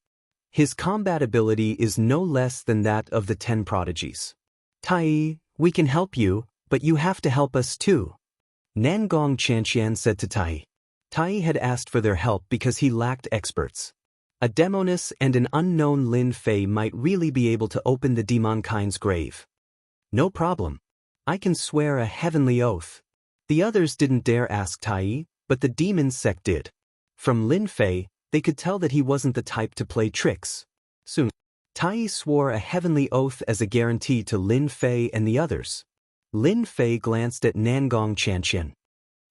His combat ability is no less than that of the 10 prodigies. Tai, we can help you, but you have to help us too. Nangong Qianxian said to Tai. Tai had asked for their help because he lacked experts. A demoness and an unknown Lin Fei might really be able to open the demon kind's grave. No problem. I can swear a heavenly oath. The others didn't dare ask Tai, but the demon sect did. From Lin Fei, they could tell that he wasn't the type to play tricks. Soon, Tai swore a heavenly oath as a guarantee to Lin Fei and the others. Lin Fei glanced at Nangong Qianxian.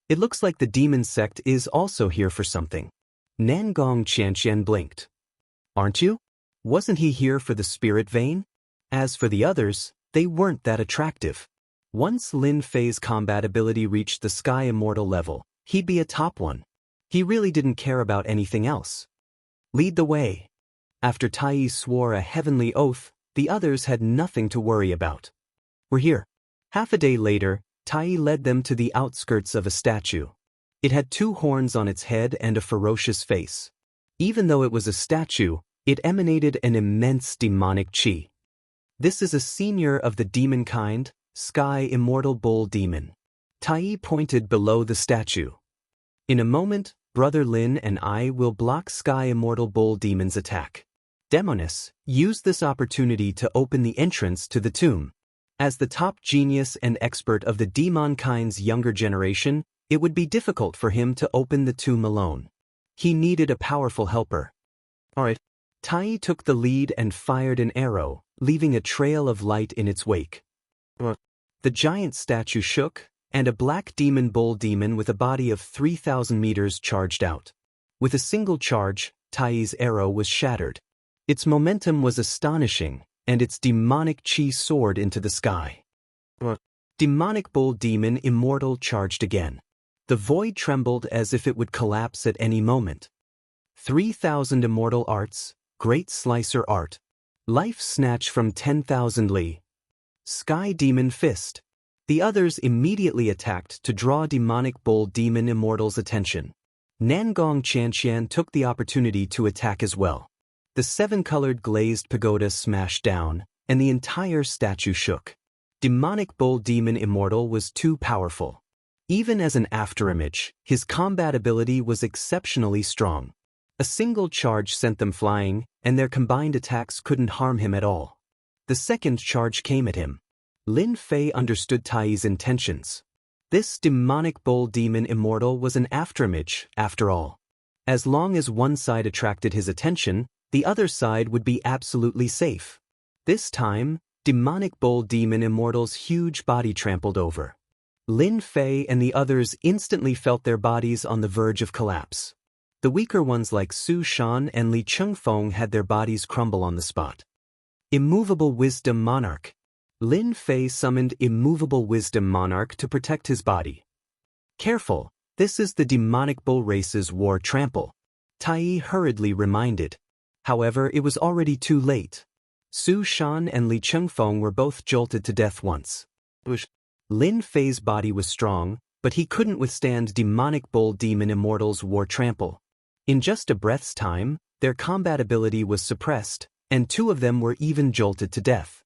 It looks like the demon sect is also here for something. Nangong Qianxian blinked. Aren't you? Wasn't he here for the spirit vein? As for the others, they weren't that attractive. Once Lin Fei's combat ability reached the sky immortal level, he'd be a top one. He really didn't care about anything else. Lead the way. After Tai swore a heavenly oath, the others had nothing to worry about. We're here. Half a day later, Tai led them to the outskirts of a statue. It had 2 horns on its head and a ferocious face. Even though it was a statue, it emanated an immense demonic qi. This is a senior of the demon kind, Sky Immortal Bull Demon. Tai pointed below the statue. In a moment, Brother Lin and I will block Sky Immortal Bull Demon's attack. Demoness, use this opportunity to open the entrance to the tomb. As the top genius and expert of the demon kind's younger generation, it would be difficult for him to open the tomb alone. He needed a powerful helper. Alright. Tai took the lead and fired an arrow, leaving a trail of light in its wake. The giant statue shook, and a black demon bull demon with a body of 3,000 meters charged out. With a single charge, Tai's arrow was shattered. Its momentum was astonishing, and its demonic qi soared into the sky. Demonic bull demon Immortal charged again. The void trembled as if it would collapse at any moment. 3,000 immortal arts, great slicer art. Life snatch from 10,000 li. Sky demon fist. The others immediately attacked to draw demonic bull demon Immortal's attention. Nangong Qianxian took the opportunity to attack as well. The 7-colored glazed pagoda smashed down, and the entire statue shook. Demonic bull demon Immortal was too powerful. Even as an afterimage, his combat ability was exceptionally strong. A single charge sent them flying, and their combined attacks couldn't harm him at all. The second charge came at him. Lin Fei understood Tai's intentions. This demonic bull demon immortal was an afterimage, after all. As long as one side attracted his attention, the other side would be absolutely safe. This time, demonic bull demon immortal's huge body trampled over. Lin Fei and the others instantly felt their bodies on the verge of collapse. The weaker ones like Su Shan and Li Chengfeng had their bodies crumble on the spot. Immovable Wisdom Monarch. Lin Fei summoned Immovable Wisdom Monarch to protect his body. Careful, this is the demonic bull race's war trample, Tai hurriedly reminded. However, it was already too late. Su Shan and Li Chengfeng were both jolted to death once. Lin Fei's body was strong, but he couldn't withstand demonic bull demon immortal's war trample. In just a breath's time, their combat ability was suppressed, and two of them were even jolted to death.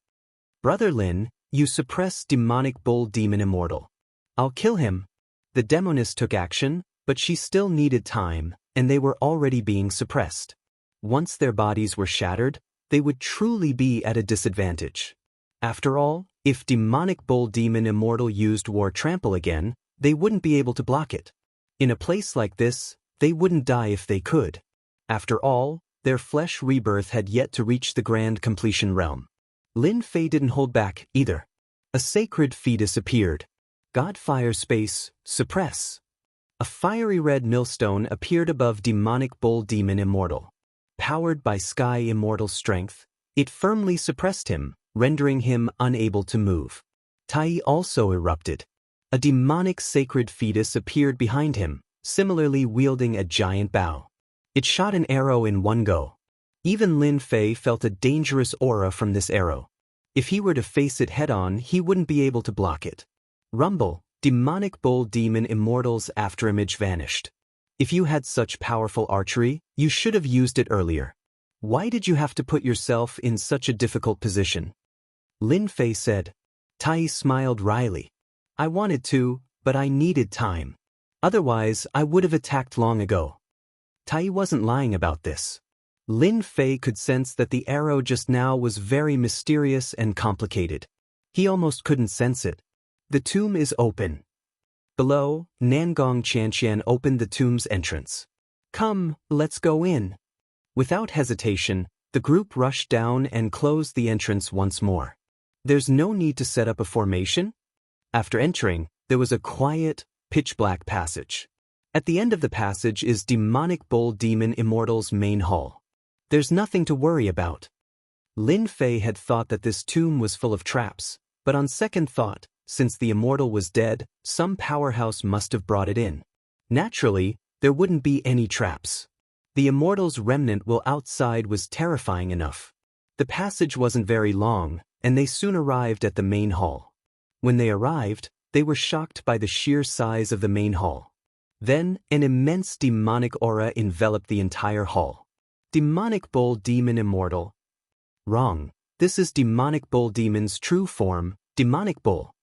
Brother Lin, you suppress demonic bull demon immortal. I'll kill him. The demoness took action, but she still needed time, and they were already being suppressed. Once their bodies were shattered, they would truly be at a disadvantage. After all, if demonic bull demon immortal used war trample again, they wouldn't be able to block it. In a place like this, they wouldn't die if they could. After all, their flesh rebirth had yet to reach the grand completion realm. Lin Fei didn't hold back, either. A sacred fetus appeared. Godfire space, suppress. A fiery red millstone appeared above demonic bull demon immortal. Powered by sky immortal strength, it firmly suppressed him, rendering him unable to move. Tai also erupted. A demonic sacred fetus appeared behind him, similarly wielding a giant bow. It shot an arrow in one go. Even Lin Fei felt a dangerous aura from this arrow. If he were to face it head-on, he wouldn't be able to block it. Rumble, demonic bull demon immortal's afterimage vanished. If you had such powerful archery, you should have used it earlier. Why did you have to put yourself in such a difficult position? Lin Fei said. Tai smiled wryly. I wanted to, but I needed time. Otherwise, I would have attacked long ago. Tai wasn't lying about this. Lin Fei could sense that the arrow just now was very mysterious and complicated. He almost couldn't sense it. The tomb is open. Below, Nangong Qianxian opened the tomb's entrance. Come, let's go in. Without hesitation, the group rushed down and closed the entrance once more. There's no need to set up a formation. After entering, there was a quiet, pitch-black passage. At the end of the passage is demonic bull demon immortal's main hall. There's nothing to worry about. Lin Fei had thought that this tomb was full of traps, but on second thought, since the immortal was dead, some powerhouse must have brought it in. Naturally, there wouldn't be any traps. The immortal's remnant while outside was terrifying enough. The passage wasn't very long, and they soon arrived at the main hall. When they arrived, they were shocked by the sheer size of the main hall. Then, an immense demonic aura enveloped the entire hall. Demonic bull demon immortal. Wrong. This is demonic bull demon's true form, demonic bull.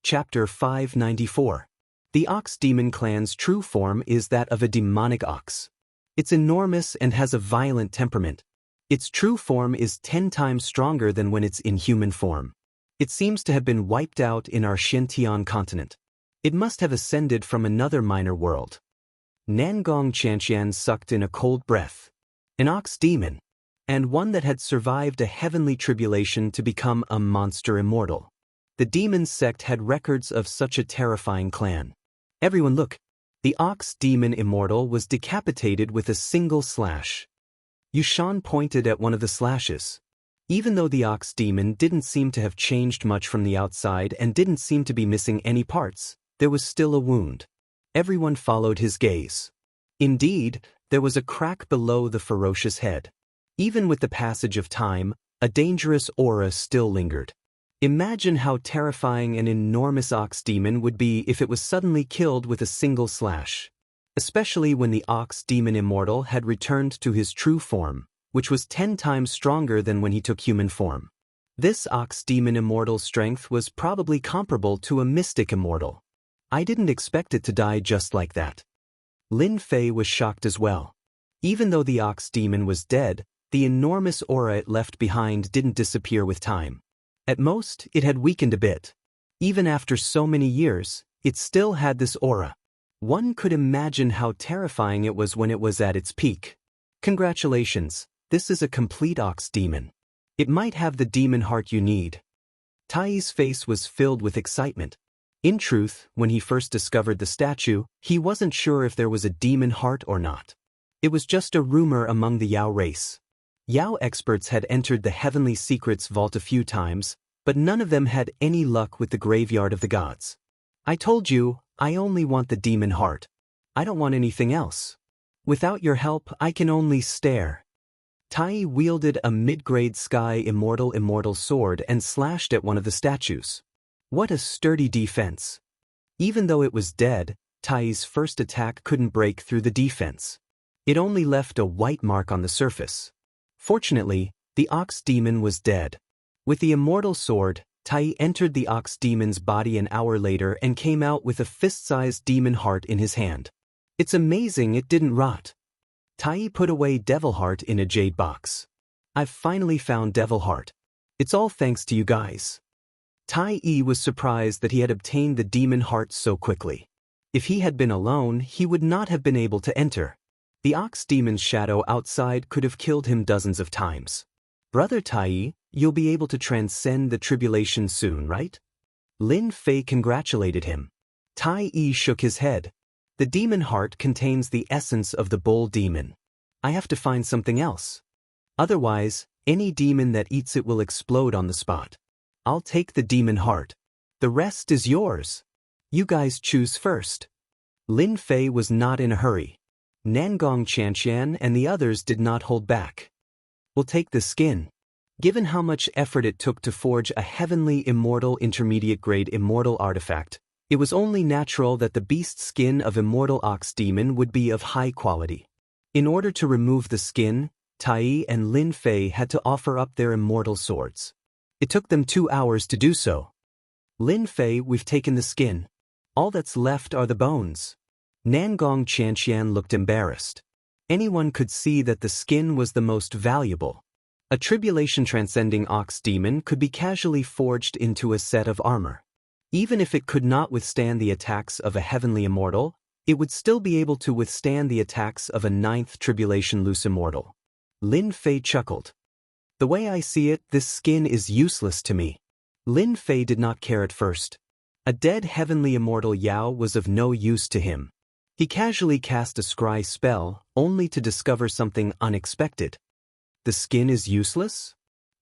Chapter 594. The ox demon clan's true form is that of a demonic ox. It's enormous and has a violent temperament. Its true form is 10 times stronger than when it's in human form. It seems to have been wiped out in our Xintian continent. It must have ascended from another minor world. Nangong Qianxian sucked in a cold breath. An ox demon, and one that had survived a heavenly tribulation to become a monster immortal. The demon sect had records of such a terrifying clan. Everyone look. The ox demon immortal was decapitated with a single slash. Yushan pointed at one of the slashes. Even though the ox demon didn't seem to have changed much from the outside and didn't seem to be missing any parts, there was still a wound. Everyone followed his gaze. Indeed, there was a crack below the ferocious head. Even with the passage of time, a dangerous aura still lingered. Imagine how terrifying an enormous ox demon would be if it was suddenly killed with a single slash. Especially when the ox demon immortal had returned to his true form, which was 10 times stronger than when he took human form. This ox demon immortal's strength was probably comparable to a mystic immortal. I didn't expect it to die just like that. Lin Fei was shocked as well. Even though the ox demon was dead, the enormous aura it left behind didn't disappear with time. At most, it had weakened a bit. Even after so many years, it still had this aura. One could imagine how terrifying it was when it was at its peak. Congratulations, this is a complete ox demon. It might have the demon heart you need. Tai's face was filled with excitement. In truth, when he first discovered the statue, he wasn't sure if there was a demon heart or not. It was just a rumor among the Yao race. Yao experts had entered the Heavenly Secrets vault a few times, but none of them had any luck with the graveyard of the gods. I told you, I only want the demon heart. I don't want anything else. Without your help, I can only stare. Tai wielded a mid-grade sky immortal sword and slashed at one of the statues. What a sturdy defense. Even though it was dead, Tai's first attack couldn't break through the defense. It only left a white mark on the surface. Fortunately, the ox demon was dead. With the immortal sword, Tai entered the ox demon's body an hour later and came out with a fist-sized demon heart in his hand. It's amazing it didn't rot. Tai put away Devil Heart in a jade box. I've finally found Devil Heart. It's all thanks to you guys. Tai was surprised that he had obtained the demon heart so quickly. If he had been alone, he would not have been able to enter. The ox demon's shadow outside could have killed him dozens of times. Brother Tai, you'll be able to transcend the tribulation soon, right? Lin Fei congratulated him. Tai shook his head. The demon heart contains the essence of the bull demon. I have to find something else. Otherwise, any demon that eats it will explode on the spot. I'll take the demon heart. The rest is yours. You guys choose first. Lin Fei was not in a hurry. Nangong Qianxian and the others did not hold back. We'll take the skin. Given how much effort it took to forge a heavenly immortal intermediate-grade immortal artifact, it was only natural that the beast skin of immortal ox demon would be of high quality. In order to remove the skin, Tai and Lin Fei had to offer up their immortal swords. It took them 2 hours to do so. Lin Fei, we've taken the skin. All that's left are the bones. Nangong Qianxian looked embarrassed. Anyone could see that the skin was the most valuable. A tribulation-transcending ox demon could be casually forged into a set of armor. Even if it could not withstand the attacks of a heavenly immortal, it would still be able to withstand the attacks of a 9th tribulation loose immortal. Lin Fei chuckled. The way I see it, this skin is useless to me. Lin Fei did not care at first. A dead heavenly immortal Yao was of no use to him. He casually cast a scry spell, only to discover something unexpected. The skin is useless?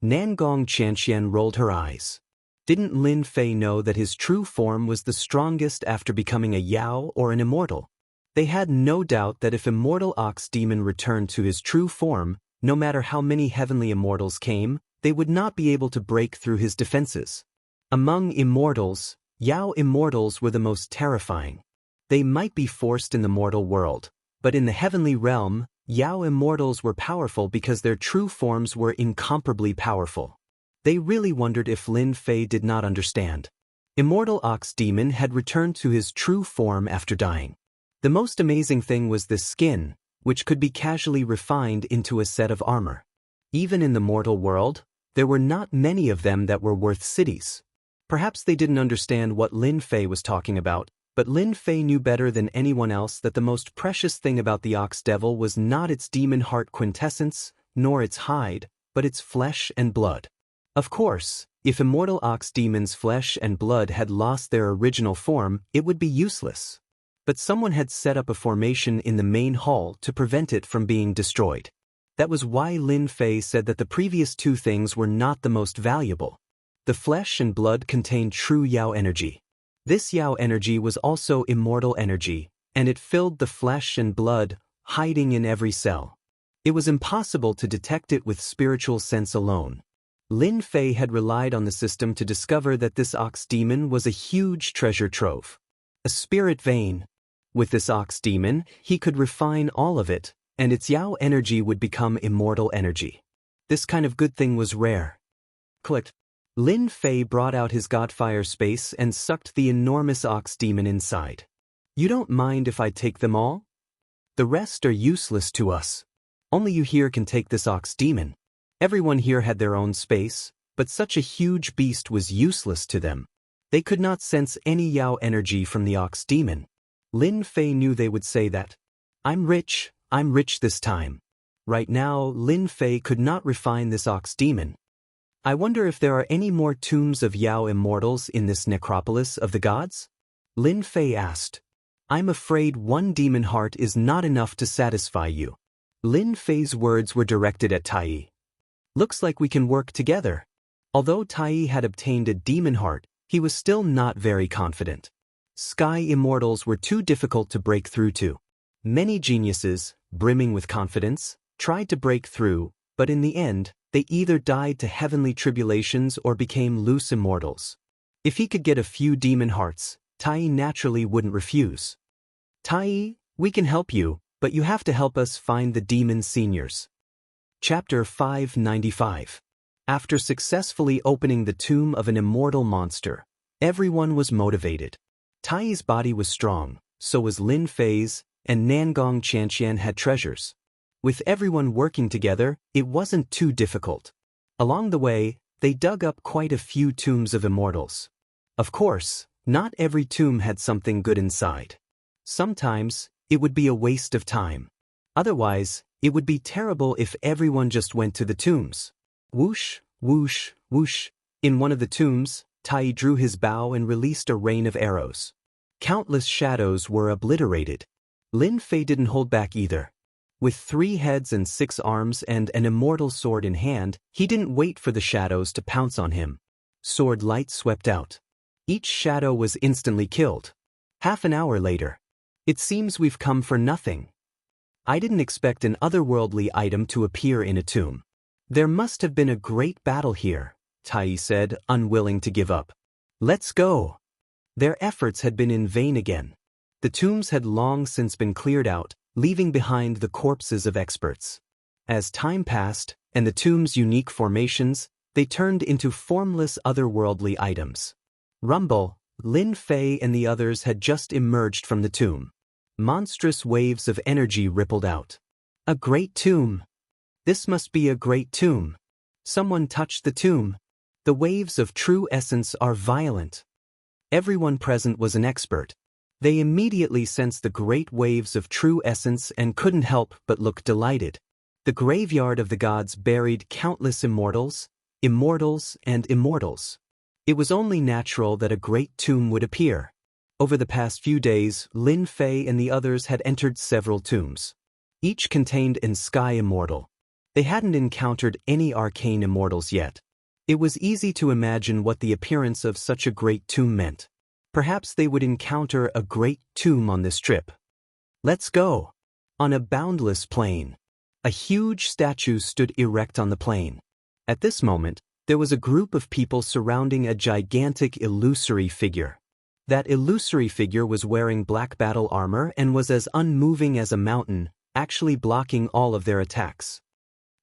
Nangong Qianxian rolled her eyes. Didn't Lin Fei know that his true form was the strongest after becoming a Yao or an immortal? They had no doubt that if immortal ox demon returned to his true form, no matter how many heavenly immortals came, they would not be able to break through his defenses. Among immortals, Yao immortals were the most terrifying. They might be forced in the mortal world, but in the heavenly realm, Yao immortals were powerful because their true forms were incomparably powerful. They really wondered if Lin Fei did not understand. Immortal ox demon had returned to his true form after dying. The most amazing thing was the skin, which could be casually refined into a set of armor. Even in the mortal world, there were not many of them that were worth cities. Perhaps they didn't understand what Lin Fei was talking about, but Lin Fei knew better than anyone else that the most precious thing about the ox devil was not its demon heart quintessence, nor its hide, but its flesh and blood. Of course, if immortal ox demon's flesh and blood had lost their original form, it would be useless. But someone had set up a formation in the main hall to prevent it from being destroyed. That was why Lin Fei said that the previous two things were not the most valuable. The flesh and blood contained true Yao energy. This Yao energy was also immortal energy, and it filled the flesh and blood, hiding in every cell. It was impossible to detect it with spiritual sense alone. Lin Fei had relied on the system to discover that this ox demon was a huge treasure trove. A spirit vein. With this ox demon, he could refine all of it, and its Yao energy would become immortal energy. This kind of good thing was rare. Click. Lin Fei brought out his godfire space and sucked the enormous ox demon inside. You don't mind if I take them all? The rest are useless to us. Only you here can take this ox demon. Everyone here had their own space, but such a huge beast was useless to them. They could not sense any Yao energy from the ox demon. Lin Fei knew they would say that. I'm rich this time. Right now, Lin Fei could not refine this ox demon. I wonder if there are any more tombs of Yao immortals in this necropolis of the gods? Lin Fei asked. I'm afraid one demon heart is not enough to satisfy you. Lin Fei's words were directed at Tai. Looks like we can work together. Although Tai had obtained a demon heart, he was still not very confident. Sky immortals were too difficult to break through to. Many geniuses, brimming with confidence, tried to break through, but in the end, they either died to heavenly tribulations or became loose immortals. If he could get a few demon hearts, Tai naturally wouldn't refuse. Tai, we can help you, but you have to help us find the demon seniors. Chapter 595. After successfully opening the tomb of an immortal monster, everyone was motivated. Tai's body was strong, so was Lin Fei's, and Nangong Qianxian had treasures. With everyone working together, it wasn't too difficult. Along the way, they dug up quite a few tombs of immortals. Of course, not every tomb had something good inside. Sometimes, it would be a waste of time. Otherwise, it would be terrible if everyone just went to the tombs. Whoosh, whoosh, whoosh. In one of the tombs, Tai drew his bow and released a rain of arrows. Countless shadows were obliterated. Lin Fei didn't hold back either. With 3 heads and 6 arms and an immortal sword in hand, he didn't wait for the shadows to pounce on him. Sword light swept out. Each shadow was instantly killed. Half an hour later. It seems we've come for nothing. I didn't expect an otherworldly item to appear in a tomb. There must have been a great battle here, Tai said, unwilling to give up. Let's go. Their efforts had been in vain again. The tombs had long since been cleared out, leaving behind the corpses of experts. As time passed, and the tomb's unique formations, they turned into formless otherworldly items. Rumble, Lin Fei and the others had just emerged from the tomb. Monstrous waves of energy rippled out. A great tomb. This must be a great tomb. Someone touched the tomb. The waves of true essence are violent. Everyone present was an expert. They immediately sensed the great waves of true essence and couldn't help but look delighted. The graveyard of the gods buried countless immortals, and immortals. It was only natural that a great tomb would appear. Over the past few days, Lin Fei and the others had entered several tombs. Each contained an sky immortal. They hadn't encountered any arcane immortals yet. It was easy to imagine what the appearance of such a great tomb meant. Perhaps they would encounter a great tomb on this trip. Let's go. On a boundless plain. A huge statue stood erect on the plain. At this moment, there was a group of people surrounding a gigantic illusory figure. That illusory figure was wearing black battle armor and was as unmoving as a mountain, actually blocking all of their attacks.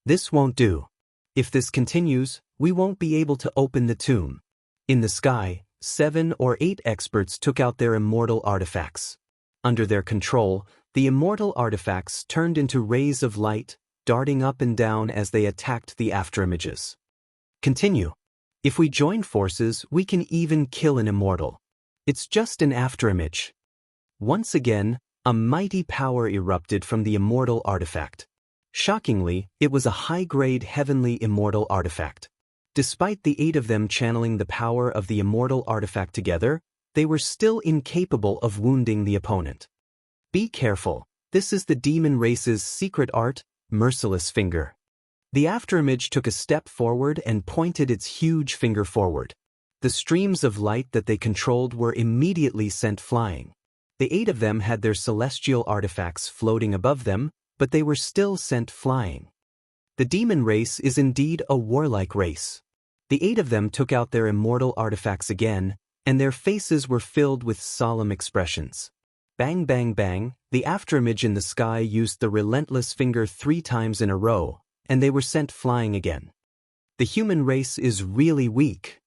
This won't do. If this continues, we won't be able to open the tomb. In the sky, 7 or 8 experts took out their immortal artifacts. Under their control, the immortal artifacts turned into rays of light, darting up and down as they attacked the afterimages. Continue. If we join forces, we can even kill an immortal. It's just an afterimage. Once again, a mighty power erupted from the immortal artifact. Shockingly, it was a high-grade heavenly immortal artifact. Despite the 8 of them channeling the power of the immortal artifact together, they were still incapable of wounding the opponent. Be careful, this is the demon race's secret art, Merciless Finger. The afterimage took a step forward and pointed its huge finger forward. The streams of light that they controlled were immediately sent flying. The 8 of them had their celestial artifacts floating above them, but they were still sent flying. The demon race is indeed a warlike race. The 8 of them took out their immortal artifacts again, and their faces were filled with solemn expressions. Bang bang bang, the afterimage in the sky used the relentless finger 3 times in a row, and they were sent flying again. The human race is really weak.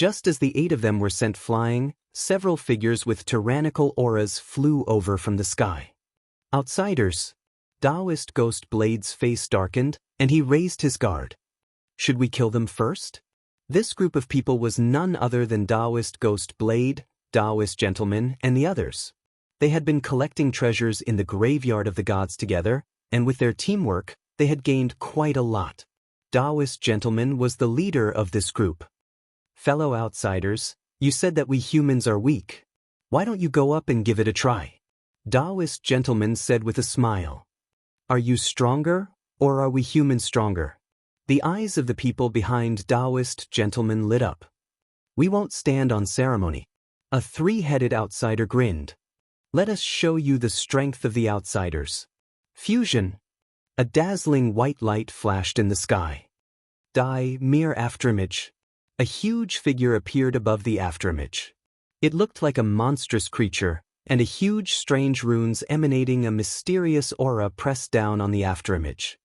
Just as the 8 of them were sent flying, several figures with tyrannical auras flew over from the sky. Outsiders. Daoist Ghost Blade's face darkened, and he raised his guard. Should we kill them first? This group of people was none other than Daoist Ghost Blade, Daoist Gentleman, and the others. They had been collecting treasures in the graveyard of the gods together, and with their teamwork, they had gained quite a lot. Daoist Gentleman was the leader of this group. Fellow outsiders, you said that we humans are weak. Why don't you go up and give it a try? Daoist Gentleman said with a smile. Are you stronger, or are we humans stronger? The eyes of the people behind Daoist Gentleman lit up. We won't stand on ceremony. A 3-headed outsider grinned. Let us show you the strength of the outsiders. Fusion. A dazzling white light flashed in the sky. Mere afterimage. A huge figure appeared above the afterimage. It looked like a monstrous creature, and a huge strange runes emanating a mysterious aura pressed down on the afterimage.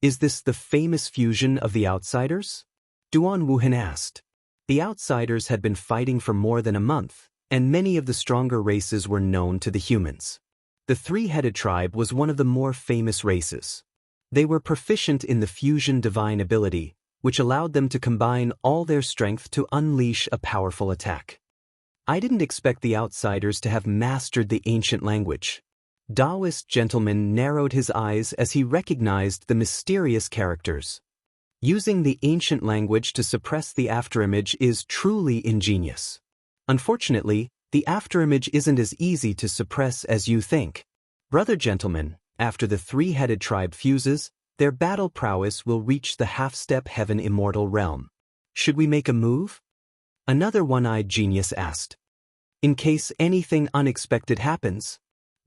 Is this the famous fusion of the outsiders? Duan Wuhan asked. The outsiders had been fighting for more than a month, and many of the stronger races were known to the humans. The 3-headed tribe was one of the more famous races. They were proficient in the fusion divine ability, which allowed them to combine all their strength to unleash a powerful attack. I didn't expect the outsiders to have mastered the ancient language. Daoist Gentleman narrowed his eyes as he recognized the mysterious characters. Using the ancient language to suppress the afterimage is truly ingenious. Unfortunately, the afterimage isn't as easy to suppress as you think. Brother Gentleman, after the 3-headed tribe fuses, their battle prowess will reach the half-step heaven immortal realm. Should we make a move? Another one-eyed genius asked. In case anything unexpected happens.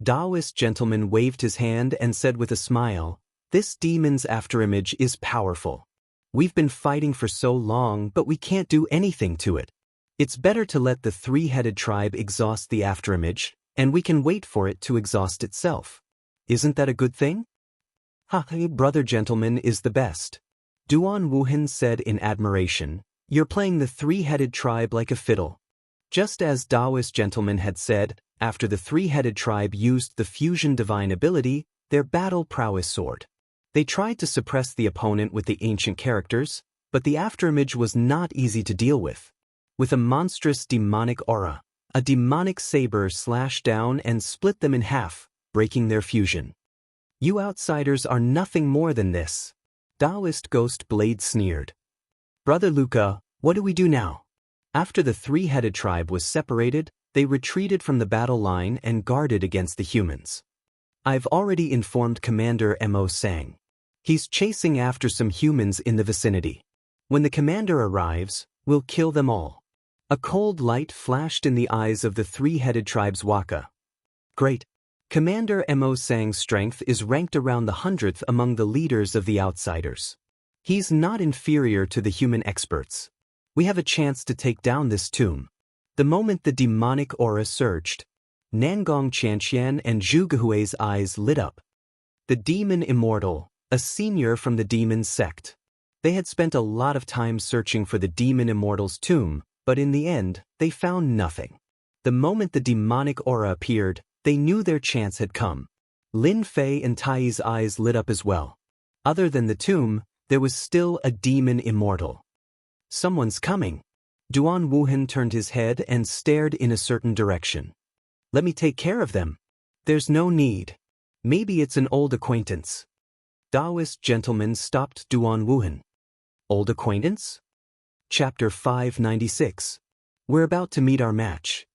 Daoist Gentleman waved his hand and said with a smile, this demon's afterimage is powerful. We've been fighting for so long, but we can't do anything to it. It's better to let the 3-headed tribe exhaust the afterimage, and we can wait for it to exhaust itself. Isn't that a good thing? Brother Gentleman is the best. Duan Wuhan said in admiration, you're playing the 3-headed tribe like a fiddle. Just as Daoist Gentleman had said, after the 3-headed tribe used the fusion divine ability, their battle prowess soared. They tried to suppress the opponent with the ancient characters, but the afterimage was not easy to deal with. With a monstrous demonic aura, a demonic saber slashed down and split them in half, breaking their fusion. You outsiders are nothing more than this. Daoist Ghost Blade sneered. Brother Luca, what do we do now? After the 3-headed tribe was separated, they retreated from the battle line and guarded against the humans. I've already informed Commander Mo Sang. He's chasing after some humans in the vicinity. When the commander arrives, we'll kill them all. A cold light flashed in the eyes of the 3-headed tribe's Waka. Great. Commander Mo Sang's strength is ranked around the 100th among the leaders of the outsiders. He's not inferior to the human experts. We have a chance to take down this tomb. The moment the demonic aura surged, Nangong Qianxian and Zhu Gehui's eyes lit up. The demon Immortal, a senior from the demon sect. They had spent a lot of time searching for the demon Immortal's tomb, but in the end, they found nothing. The moment the demonic aura appeared, they knew their chance had come. Lin Fei and Tai's eyes lit up as well. Other than the tomb, there was still a demon Immortal. Someone's coming. Duan Wuhan turned his head and stared in a certain direction. Let me take care of them. There's no need. Maybe it's an old acquaintance. Daoist Gentleman stopped Duan Wuhan. Old acquaintance? Chapter 596. We're about to meet our match.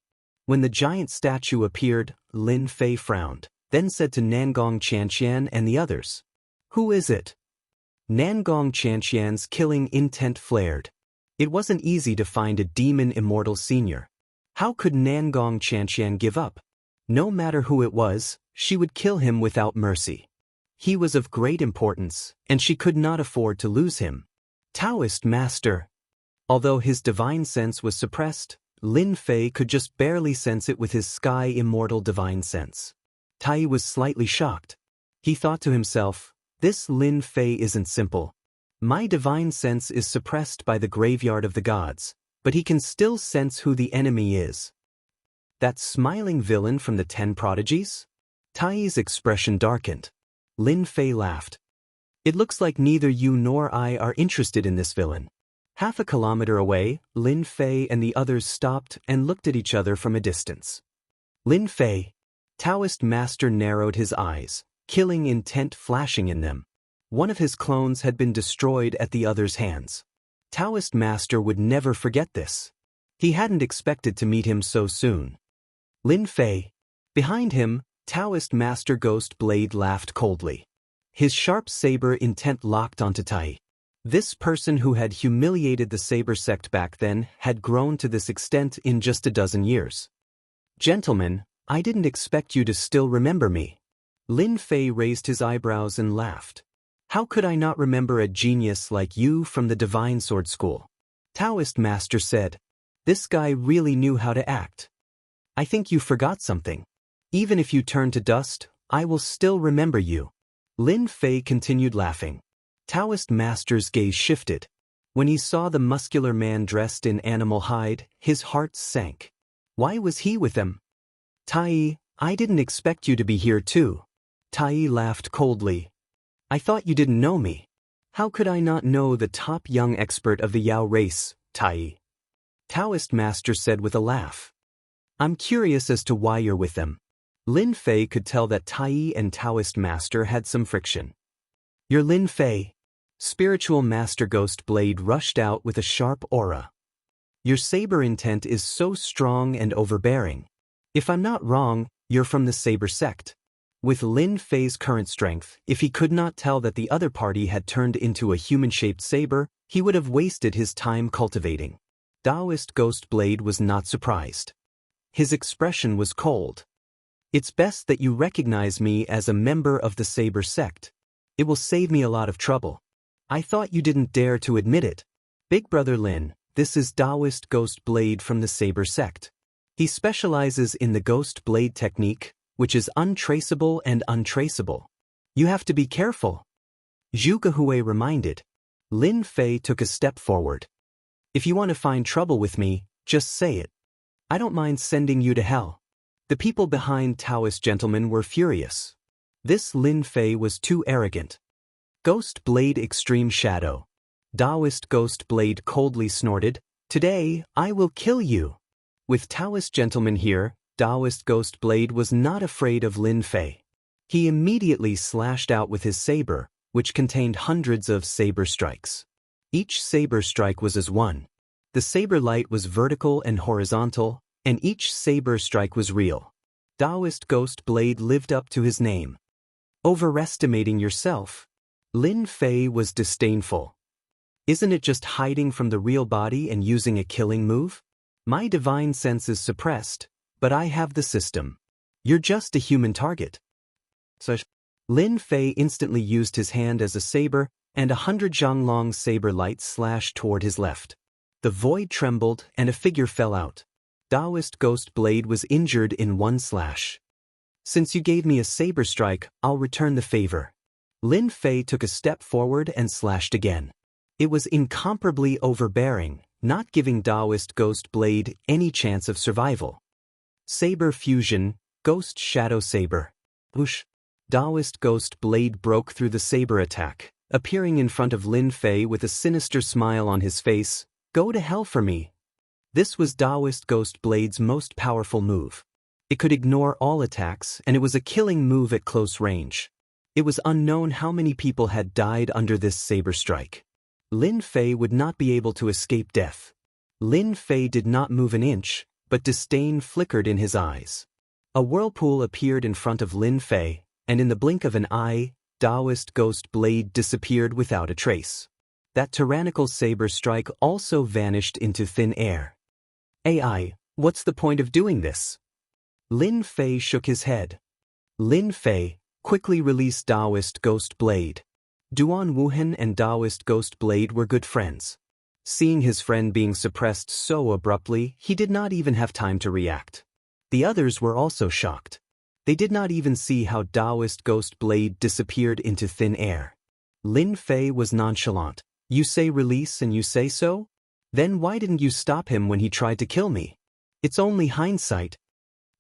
When the giant statue appeared, Lin Fei frowned, then said to Nangong Qianxian and the others, who is it? Nangong Qianxian's killing intent flared. It wasn't easy to find a demon immortal senior. How could Nangong Qianxian give up? No matter who it was, she would kill him without mercy. He was of great importance, and she could not afford to lose him. Taoist master. Although his divine sense was suppressed, Lin Fei could just barely sense it with his sky immortal divine sense. Tai was slightly shocked. He thought to himself, this Lin Fei isn't simple. My divine sense is suppressed by the graveyard of the gods, but he can still sense who the enemy is. That smiling villain from the 10 Prodigies? Tai's expression darkened. Lin Fei laughed. It looks like neither you nor I are interested in this villain. Half a kilometer away, Lin Fei and the others stopped and looked at each other from a distance. Lin Fei. Taoist master narrowed his eyes, killing intent flashing in them. One of his clones had been destroyed at the other's hands. Taoist master would never forget this. He hadn't expected to meet him so soon. Lin Fei. Behind him, Taoist master Ghost Blade laughed coldly. His sharp saber intent locked onto Tai. This person who had humiliated the saber sect back then had grown to this extent in just a dozen years. Gentlemen, I didn't expect you to still remember me. Lin Fei raised his eyebrows and laughed. How could I not remember a genius like you from the Divine Sword School? Taoist master said. This guy really knew how to act. I think you forgot something. Even if you turn to dust, I will still remember you. Lin Fei continued laughing. Taoist master's gaze shifted. When he saw the muscular man dressed in animal hide, his heart sank. Why was he with them? Tai, I didn't expect you to be here too. Tai laughed coldly. I thought you didn't know me. How could I not know the top young expert of the Yao race, Tai? Taoist master said with a laugh. I'm curious as to why you're with them. Lin Fei could tell that Tai and Taoist master had some friction. You're Lin Fei. Spiritual master Ghost Blade rushed out with a sharp aura. Your saber intent is so strong and overbearing. If I'm not wrong, you're from the saber sect. With Lin Fei's current strength, if he could not tell that the other party had turned into a human-shaped saber, he would have wasted his time cultivating. Daoist Ghost Blade was not surprised. His expression was cold. It's best that you recognize me as a member of the saber sect. It will save me a lot of trouble. I thought you didn't dare to admit it. Big Brother Lin, this is Daoist Ghost Blade from the saber sect. He specializes in the Ghost Blade technique, which is untraceable and untraceable. You have to be careful. Zhu Gehui reminded. Lin Fei took a step forward. If you want to find trouble with me, just say it. I don't mind sending you to hell. The people behind Taoist gentlemen were furious. This Lin Fei was too arrogant. Ghost Blade Extreme Shadow. Daoist Ghost Blade coldly snorted, Today, I will kill you. With Taoist gentlemen here, Daoist Ghost Blade was not afraid of Lin Fei. He immediately slashed out with his saber, which contained hundreds of saber strikes. Each saber strike was as one. The saber light was vertical and horizontal, and each saber strike was real. Daoist Ghost Blade lived up to his name. Overestimating yourself. Lin Fei was disdainful. Isn't it just hiding from the real body and using a killing move? My divine sense is suppressed, but I have the system. You're just a human target. So, Lin Fei instantly used his hand as a saber, and 100 Zhanglong saber lights slashed toward his left. The void trembled, and a figure fell out. Daoist Ghost Blade was injured in one slash. Since you gave me a saber strike, I'll return the favor. Lin Fei took a step forward and slashed again. It was incomparably overbearing, not giving Daoist Ghost Blade any chance of survival. Saber Fusion, Ghost Shadow Saber. Whoosh! Daoist Ghost Blade broke through the saber attack, appearing in front of Lin Fei with a sinister smile on his face. Go to hell for me. This was Daoist Ghost Blade's most powerful move. It could ignore all attacks, and it was a killing move at close range. It was unknown how many people had died under this saber strike. Lin Fei would not be able to escape death. Lin Fei did not move an inch, but disdain flickered in his eyes. A whirlpool appeared in front of Lin Fei, and in the blink of an eye, Daoist Ghost Blade disappeared without a trace. That tyrannical saber strike also vanished into thin air. AI, what's the point of doing this? Lin Fei shook his head. Lin Fei, quickly release Daoist Ghost Blade. Duan Wuhan and Daoist Ghost Blade were good friends. Seeing his friend being suppressed so abruptly, he did not even have time to react. The others were also shocked. They did not even see how Daoist Ghost Blade disappeared into thin air. Lin Fei was nonchalant. You say release and you say so? Then why didn't you stop him when he tried to kill me? It's only hindsight.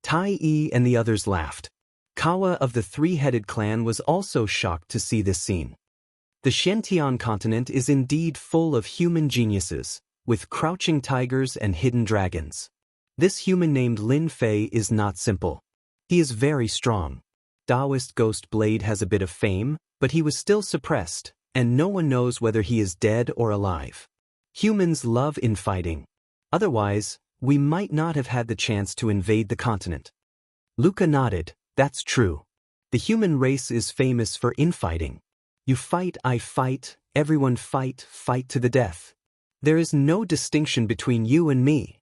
Tai Yi and the others laughed. Kawa of the three-headed clan was also shocked to see this scene. The Xiantian continent is indeed full of human geniuses, with crouching tigers and hidden dragons. This human named Lin Fei is not simple. He is very strong. Daoist Ghost Blade has a bit of fame, but he was still suppressed, and no one knows whether he is dead or alive. Humans love infighting. Otherwise, we might not have had the chance to invade the continent. Luca nodded. That's true. The human race is famous for infighting. You fight, I fight, everyone fight, fight to the death. There is no distinction between you and me.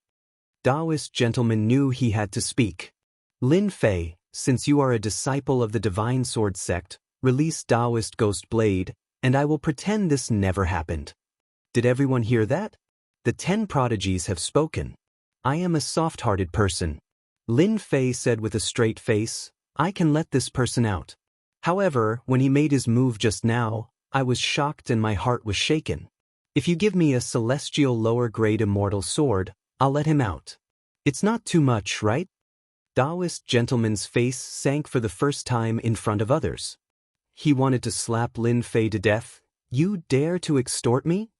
Daoist gentleman knew he had to speak. Lin Fei, since you are a disciple of the Divine Sword sect, release Daoist Ghost Blade, and I will pretend this never happened. Did everyone hear that? The 10 prodigies have spoken. I am a soft-hearted person. Lin Fei said with a straight face, I can let this person out. However, when he made his move just now, I was shocked and my heart was shaken. If you give me a celestial lower-grade immortal sword, I'll let him out. It's not too much, right? Daoist gentleman's face sank for the first time in front of others. He wanted to slap Lin Fei to death. You dare to extort me?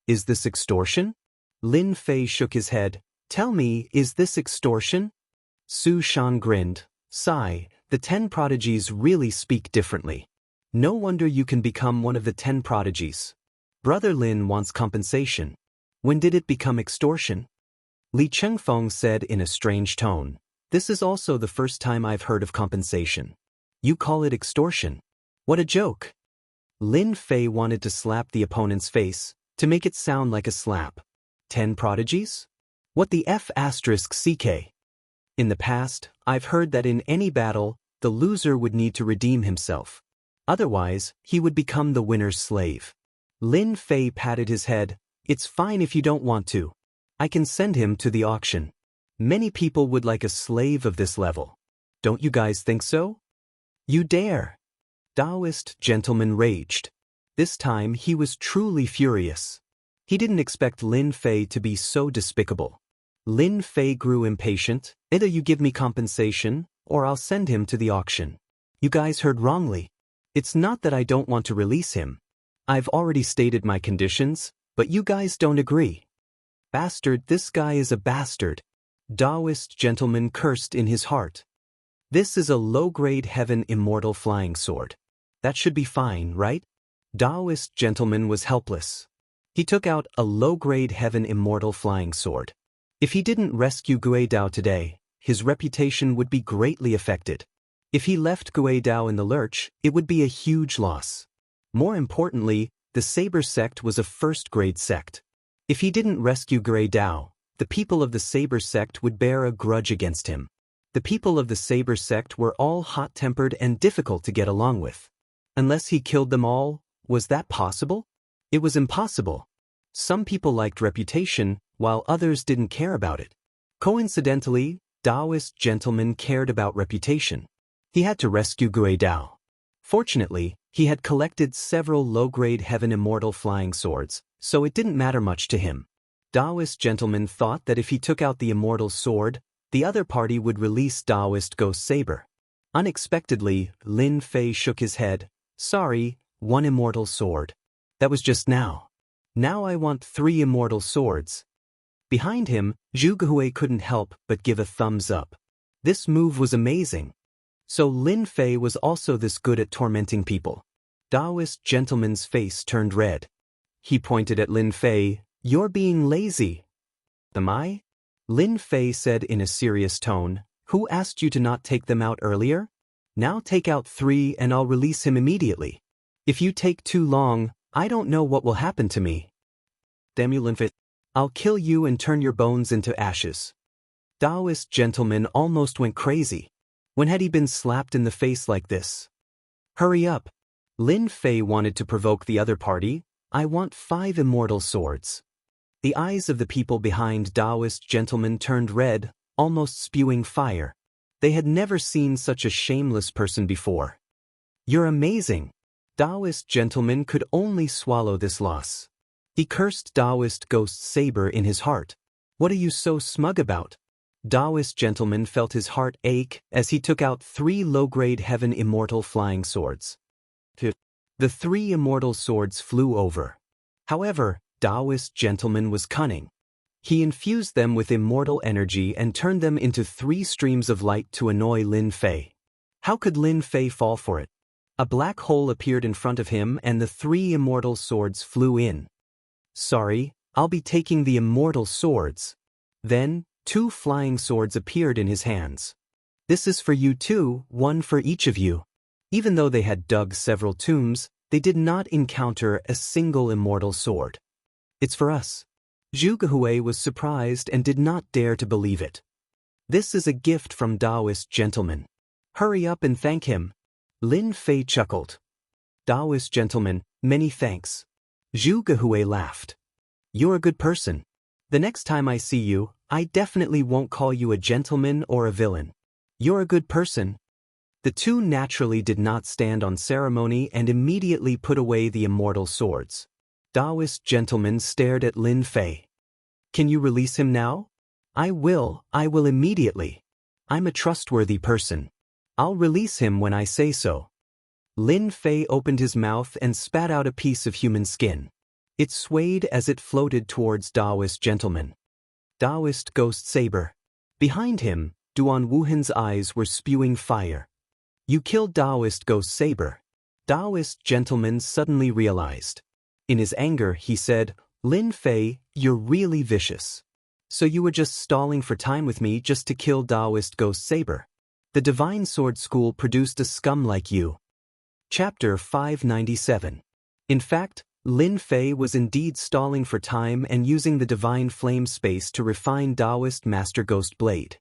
Is this extortion? Lin Fei shook his head. Tell me, is this extortion? Su Shan grinned. Sigh, the 10 prodigies really speak differently. No wonder you can become one of the 10 prodigies. Brother Lin wants compensation. When did it become extortion? Li Chengfeng said in a strange tone. This is also the first time I've heard of compensation. You call it extortion? What a joke. Lin Fei wanted to slap the opponent's face, to make it sound like a slap. 10 prodigies? What the F***CK? In the past, I've heard that in any battle, the loser would need to redeem himself. Otherwise, he would become the winner's slave. Lin Fei patted his head. It's fine if you don't want to. I can send him to the auction. Many people would like a slave of this level. Don't you guys think so? You dare. Daoist gentleman raged. This time he was truly furious. He didn't expect Lin Fei to be so despicable. Lin Fei grew impatient. Either you give me compensation, or I'll send him to the auction. You guys heard wrongly. It's not that I don't want to release him. I've already stated my conditions, but you guys don't agree. Bastard, this guy is a bastard. Daoist gentleman cursed in his heart. This is a low-grade heaven immortal flying sword. That should be fine, right? Daoist gentleman was helpless. He took out a low-grade heaven immortal flying sword. If he didn't rescue Gui Dao today, his reputation would be greatly affected. If he left Gui Dao in the lurch, it would be a huge loss. More importantly, the Saber sect was a first-grade sect. If he didn't rescue Gui Dao, the people of the Saber sect would bear a grudge against him. The people of the Saber sect were all hot-tempered and difficult to get along with. Unless he killed them all, was that possible? It was impossible. Some people liked reputation, while others didn't care about it. Coincidentally, Daoist gentleman cared about reputation. He had to rescue Gui Dao. Fortunately, he had collected several low-grade heaven immortal flying swords, so it didn't matter much to him. Daoist gentleman thought that if he took out the immortal sword, the other party would release Daoist Ghost Saber. Unexpectedly, Lin Fei shook his head. Sorry, 1 immortal sword. That was just now. Now I want 3 immortal swords. Behind him, Zhu Gehui couldn't help but give a thumbs up. This move was amazing. So Lin Fei was also this good at tormenting people. Daoist gentleman's face turned red. He pointed at Lin Fei. You're being lazy. Am I? Lin Fei said in a serious tone. Who asked you to not take them out earlier? Now take out 3 and I'll release him immediately. If you take too long, I don't know what will happen to me. Damn you, Lin Fei. I'll kill you and turn your bones into ashes. Daoist gentleman almost went crazy. When had he been slapped in the face like this? Hurry up. Lin Fei wanted to provoke the other party. I want 5 immortal swords. The eyes of the people behind Daoist gentleman turned red, almost spewing fire. They had never seen such a shameless person before. You're amazing. Daoist gentleman could only swallow this loss. He cursed Daoist Ghost's saber in his heart. What are you so smug about? Daoist gentleman felt his heart ache as he took out 3 low-grade heaven immortal flying swords. The 3 immortal swords flew over. However, Daoist gentleman was cunning. He infused them with immortal energy and turned them into 3 streams of light to annoy Lin Fei. How could Lin Fei fall for it? A black hole appeared in front of him and the 3 immortal swords flew in. Sorry, I'll be taking the immortal swords. Then, 2 flying swords appeared in his hands. This is for you too, 1 for each of you. Even though they had dug several tombs, they did not encounter a single immortal sword. It's for us. Zhu Gehui was surprised and did not dare to believe it. This is a gift from Daoist gentleman. Hurry up and thank him. Lin Fei chuckled. Daoist gentleman, many thanks. Zhu Gehui laughed. You're a good person. The next time I see you, I definitely won't call you a gentleman or a villain. You're a good person. The 2 naturally did not stand on ceremony and immediately put away the immortal swords. Daoist gentleman stared at Lin Fei. Can you release him now? I will immediately. I'm a trustworthy person. I'll release him when I say so. Lin Fei opened his mouth and spat out a piece of human skin. It swayed as it floated towards Daoist gentleman. Daoist ghost saber. Behind him, Duan Wuhan's eyes were spewing fire. You killed Daoist ghost saber. Daoist gentleman suddenly realized. In his anger, he said, Lin Fei, you're really vicious. So you were just stalling for time with me just to kill Daoist ghost saber. The Divine Sword School produced a scum like you. Chapter 597. In fact, Lin Fei was indeed stalling for time and using the Divine Flame space to refine Daoist Master Ghost Blade.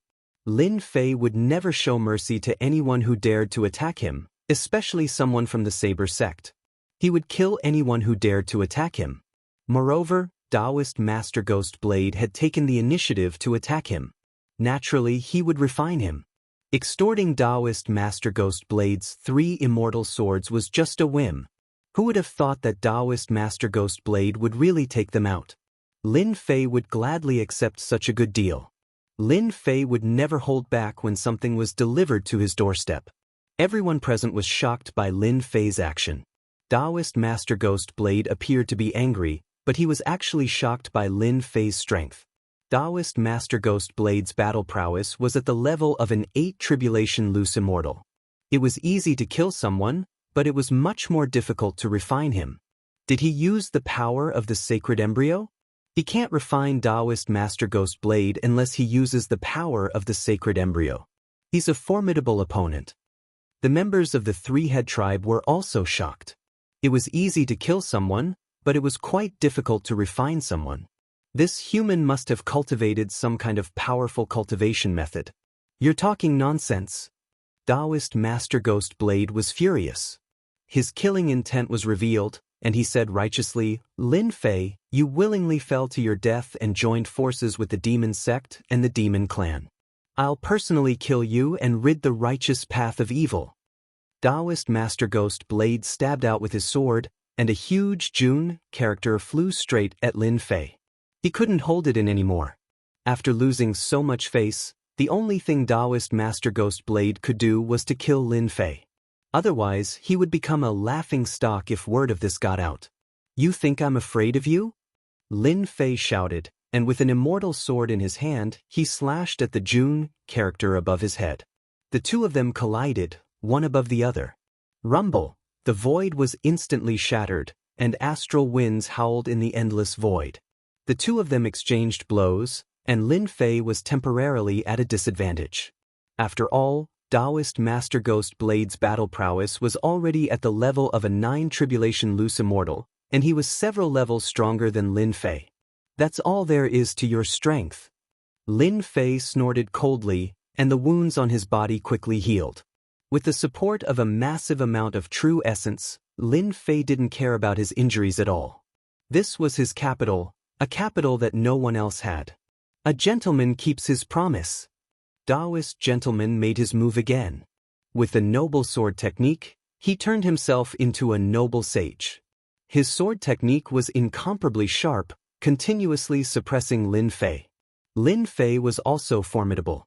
Lin Fei would never show mercy to anyone who dared to attack him, especially someone from the Saber sect. He would kill anyone who dared to attack him. Moreover, Daoist Master Ghost Blade had taken the initiative to attack him. Naturally, he would refine him. Extorting Daoist Master Ghost Blade's 3 immortal swords was just a whim. Who would have thought that Daoist Master Ghost Blade would really take them out? Lin Fei would gladly accept such a good deal. Lin Fei would never hold back when something was delivered to his doorstep. Everyone present was shocked by Lin Fei's action. Daoist Master Ghost Blade appeared to be angry, but he was actually shocked by Lin Fei's strength. Daoist Master Ghost Blade's battle prowess was at the level of an 8 Tribulation Loose Immortal. It was easy to kill someone, but it was much more difficult to refine him. Did he use the power of the sacred embryo? He can't refine Daoist Master Ghost Blade unless he uses the power of the sacred embryo. He's a formidable opponent. The members of the 3-head tribe were also shocked. It was easy to kill someone, but it was quite difficult to refine someone. This human must have cultivated some kind of powerful cultivation method. You're talking nonsense. Daoist Master Ghost Blade was furious. His killing intent was revealed, and he said righteously, Lin Fei, you willingly fell to your death and joined forces with the demon sect and the demon clan. I'll personally kill you and rid the righteous path of evil. Daoist Master Ghost Blade stabbed out with his sword, and a huge Jun character flew straight at Lin Fei. He couldn't hold it in anymore. After losing so much face, the only thing Daoist Master Ghost Blade could do was to kill Lin Fei. Otherwise, he would become a laughing stock if word of this got out. You think I'm afraid of you? Lin Fei shouted, and with an immortal sword in his hand, he slashed at the Jun character above his head. The 2 of them collided, one above the other. Rumble! The void was instantly shattered, and astral winds howled in the endless void. The 2 of them exchanged blows, and Lin Fei was temporarily at a disadvantage. After all, Daoist Master Ghost Blade's battle prowess was already at the level of a 9 Tribulation Loose Immortal, and he was several levels stronger than Lin Fei. That's all there is to your strength. Lin Fei snorted coldly, and the wounds on his body quickly healed. With the support of a massive amount of true essence, Lin Fei didn't care about his injuries at all. This was his capital, a capital that no one else had. A gentleman keeps his promise. Daoist gentleman made his move again. With the noble sword technique, he turned himself into a noble sage. His sword technique was incomparably sharp, continuously suppressing Lin Fei. Lin Fei was also formidable.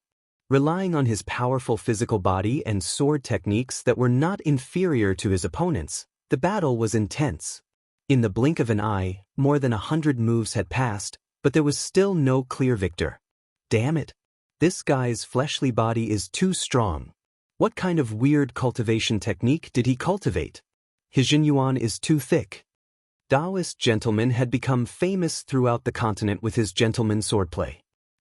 Relying on his powerful physical body and sword techniques that were not inferior to his opponents, the battle was intense. In the blink of an eye, more than 100 moves had passed, but there was still no clear victor. Damn it! This guy's fleshly body is too strong. What kind of weird cultivation technique did he cultivate? His jinyuan is too thick. Daoist gentleman had become famous throughout the continent with his gentleman swordplay.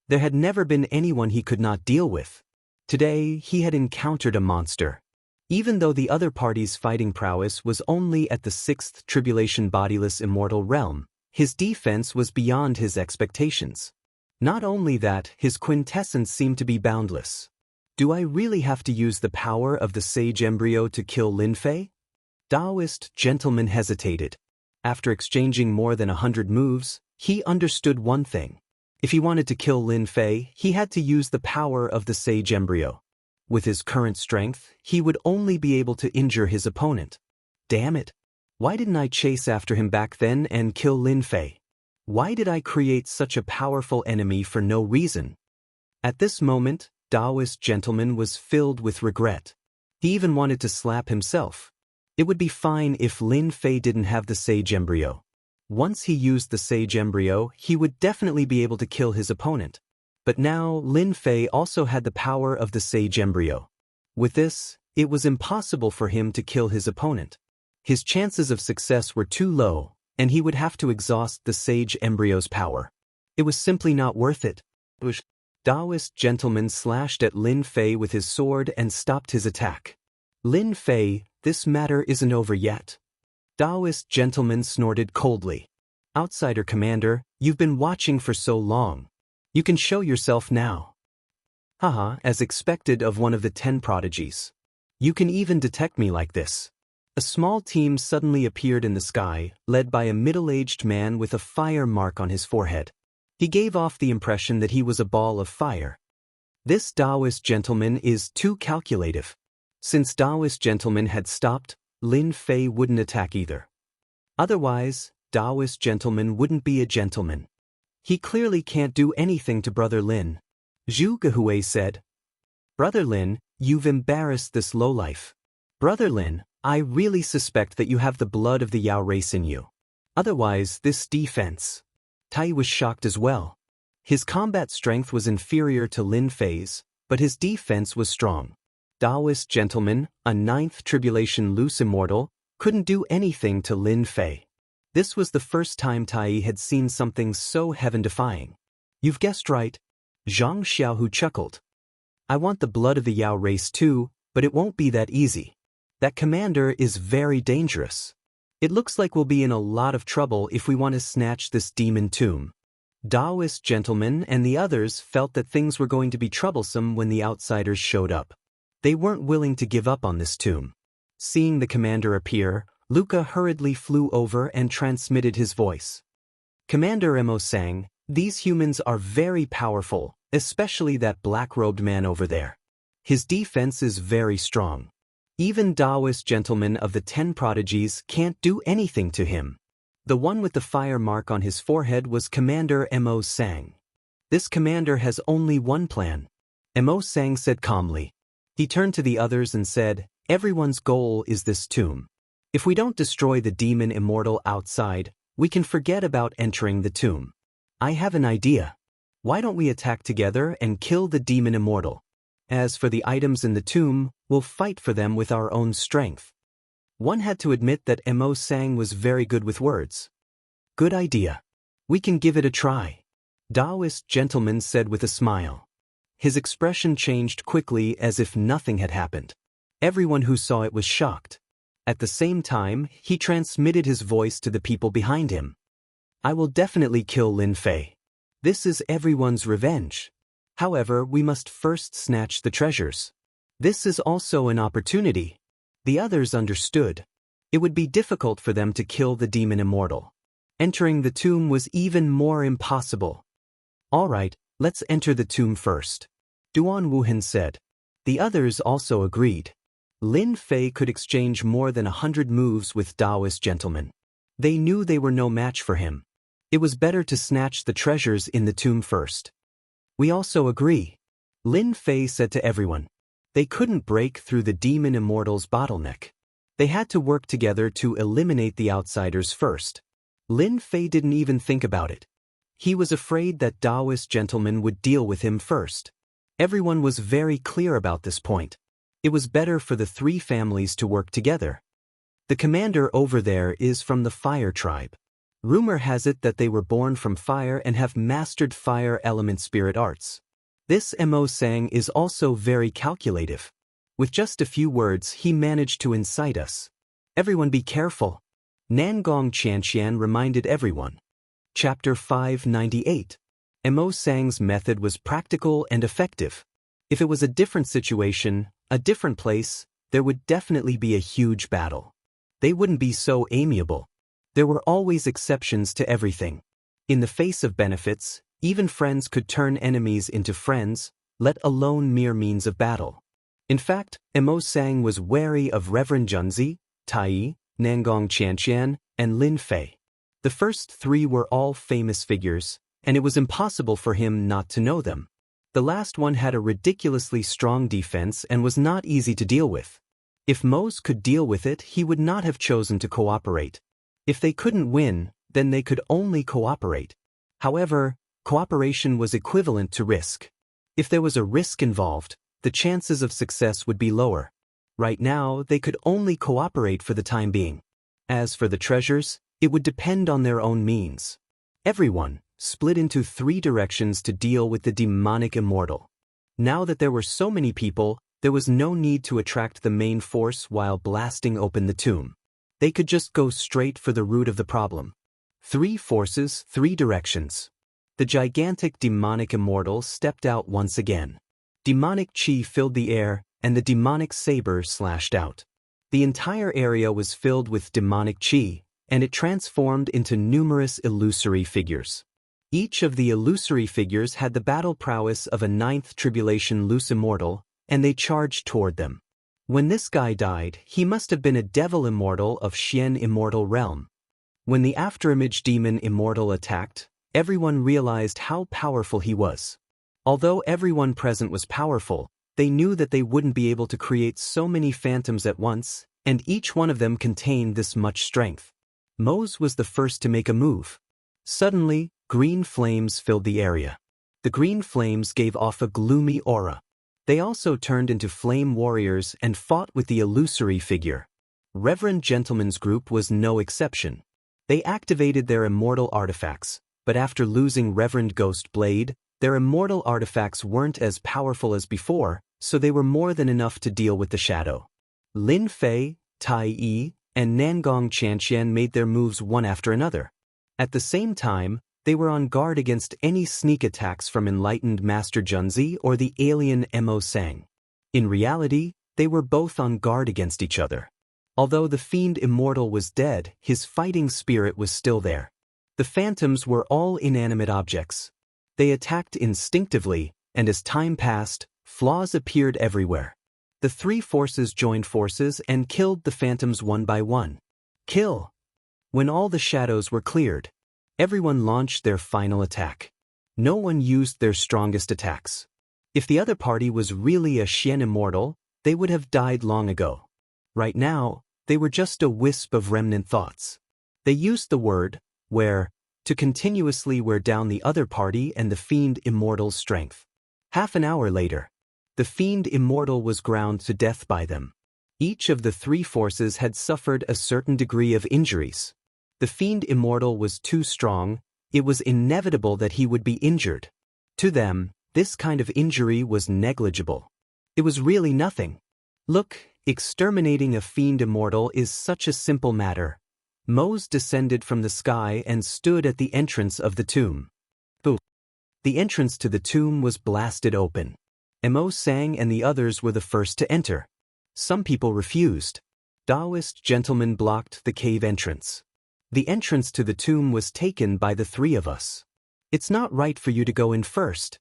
There had never been anyone he could not deal with. Today, he had encountered a monster. Even though the other party's fighting prowess was only at the 6th tribulation bodiless immortal realm, his defense was beyond his expectations. Not only that, his quintessence seemed to be boundless. Do I really have to use the power of the sage embryo to kill Lin Fei? Daoist gentleman hesitated. After exchanging more than 100 moves, he understood one thing. If he wanted to kill Lin Fei, he had to use the power of the sage embryo. With his current strength, he would only be able to injure his opponent. Damn it! Why didn't I chase after him back then and kill Lin Fei? Why did I create such a powerful enemy for no reason? At this moment, Daoist gentleman was filled with regret. He even wanted to slap himself. It would be fine if Lin Fei didn't have the sage embryo. Once he used the sage embryo, he would definitely be able to kill his opponent. But now, Lin Fei also had the power of the sage embryo. With this, it was impossible for him to kill his opponent. His chances of success were too low, and he would have to exhaust the sage embryo's power. It was simply not worth it. Daoist gentleman slashed at Lin Fei with his sword and stopped his attack. Lin Fei, this matter isn't over yet. Daoist gentleman snorted coldly. Outsider commander, you've been watching for so long. You can show yourself now. Haha, as expected of one of the 10 prodigies. You can even detect me like this. A small team suddenly appeared in the sky, led by a middle-aged man with a fire mark on his forehead. He gave off the impression that he was a ball of fire. This Daoist gentleman is too calculative. Since Daoist gentleman had stopped, Lin Fei wouldn't attack either. Otherwise, Daoist gentleman wouldn't be a gentleman. He clearly can't do anything to Brother Lin. Zhu Gehui said, Brother Lin, you've embarrassed this lowlife. Brother Lin, I really suspect that you have the blood of the Yao race in you. Otherwise, this defense. Tai was shocked as well. His combat strength was inferior to Lin Fei's, but his defense was strong. Daoist gentleman, a 9th tribulation loose immortal, couldn't do anything to Lin Fei. This was the first time Tai had seen something so heaven-defying. You've guessed right. Zhang Xiaohu chuckled. I want the blood of the Yao race too, but it won't be that easy. That commander is very dangerous. It looks like we'll be in a lot of trouble if we want to snatch this demon tomb. Daoist gentleman and the others felt that things were going to be troublesome when the outsiders showed up. They weren't willing to give up on this tomb. Seeing the commander appear, Luca hurriedly flew over and transmitted his voice. Commander Mo sang, these humans are very powerful, especially that black-robed man over there. His defense is very strong. Even Daoist gentlemen of the 10 prodigies can't do anything to him. The one with the fire mark on his forehead was Commander Mo Sang. This commander has only one plan. Mo Sang said calmly. He turned to the others and said, everyone's goal is this tomb. If we don't destroy the demon immortal outside, we can forget about entering the tomb. I have an idea. Why don't we attack together and kill the demon immortal? As for the items in the tomb, we'll fight for them with our own strength. One had to admit that Mo Sang was very good with words. Good idea. We can give it a try. Daoist gentleman said with a smile. His expression changed quickly as if nothing had happened. Everyone who saw it was shocked. At the same time, he transmitted his voice to the people behind him. I will definitely kill Lin Fei. This is everyone's revenge. However, we must first snatch the treasures. This is also an opportunity. The others understood. It would be difficult for them to kill the demon immortal. Entering the tomb was even more impossible. All right, let's enter the tomb first. Duan Wuhan said. The others also agreed. Lin Fei could exchange more than 100 moves with Daoist gentlemen. They knew they were no match for him. It was better to snatch the treasures in the tomb first. We also agree, Lin Fei said to everyone. They couldn't break through the demon immortal's bottleneck. They had to work together to eliminate the outsiders first. Lin Fei didn't even think about it. He was afraid that Daoist gentlemen would deal with him first. Everyone was very clear about this point. It was better for the three families to work together. The commander over there is from the fire tribe. Rumor has it that they were born from fire and have mastered fire element spirit arts. This Mo Sang is also very calculative. With just a few words he managed to incite us. Everyone be careful. Nangong Qianxian reminded everyone. Chapter 598. Mo Sang's method was practical and effective. If it was a different situation, a different place, there would definitely be a huge battle. They wouldn't be so amiable. There were always exceptions to everything. In the face of benefits, even friends could turn enemies into friends, let alone mere means of battle. In fact, Mo Sang was wary of Reverend Junzi, Tai, Nangong Qianxian, and Lin Fei. The first three were all famous figures, and it was impossible for him not to know them. The last one had a ridiculously strong defense and was not easy to deal with. If Mose could deal with it, he would not have chosen to cooperate. If they couldn't win, then they could only cooperate. However, cooperation was equivalent to risk. If there was a risk involved, the chances of success would be lower. Right now, they could only cooperate for the time being. As for the treasures, it would depend on their own means. Everyone split into three directions to deal with the demonic immortal. Now that there were so many people, there was no need to attract the main force while blasting open the tomb. They could just go straight for the root of the problem. Three forces, three directions. The gigantic demonic immortal stepped out once again. Demonic chi filled the air, and the demonic saber slashed out. The entire area was filled with demonic chi, and it transformed into numerous illusory figures. Each of the illusory figures had the battle prowess of a ninth tribulation loose immortal, and they charged toward them. When this guy died, he must have been a devil immortal of Xian immortal realm. When the afterimage demon immortal attacked, everyone realized how powerful he was. Although everyone present was powerful, they knew that they wouldn't be able to create so many phantoms at once, and each one of them contained this much strength. Mose was the first to make a move. Suddenly, green flames filled the area. The green flames gave off a gloomy aura. They also turned into flame warriors and fought with the illusory figure. Reverend Gentleman's group was no exception. They activated their immortal artifacts, but after losing Reverend Ghost Blade, their immortal artifacts weren't as powerful as before, so they were more than enough to deal with the shadow. Lin Fei, Tai Yi, and Nangong Qianxian made their moves one after another. At the same time, they were on guard against any sneak attacks from enlightened Master Junzi or the alien Mo Sang. In reality, they were both on guard against each other. Although the fiend immortal was dead, his fighting spirit was still there. The phantoms were all inanimate objects. They attacked instinctively, and as time passed, flaws appeared everywhere. The three forces joined forces and killed the phantoms one by one. Kill! When all the shadows were cleared, everyone launched their final attack. No one used their strongest attacks. If the other party was really a Xian immortal, they would have died long ago. Right now, they were just a wisp of remnant thoughts. They used the word, wear, to continuously wear down the other party and the fiend immortal's strength. Half an hour later, the fiend immortal was ground to death by them. Each of the three forces had suffered a certain degree of injuries. The fiend immortal was too strong, it was inevitable that he would be injured. To them, this kind of injury was negligible. It was really nothing. Look, exterminating a fiend immortal is such a simple matter. Mose descended from the sky and stood at the entrance of the tomb. Boom! The entrance to the tomb was blasted open. Mo Sang and the others were the first to enter. Some people refused. Daoist gentlemen blocked the cave entrance. The entrance to the tomb was taken by the three of us. It's not right for you to go in first.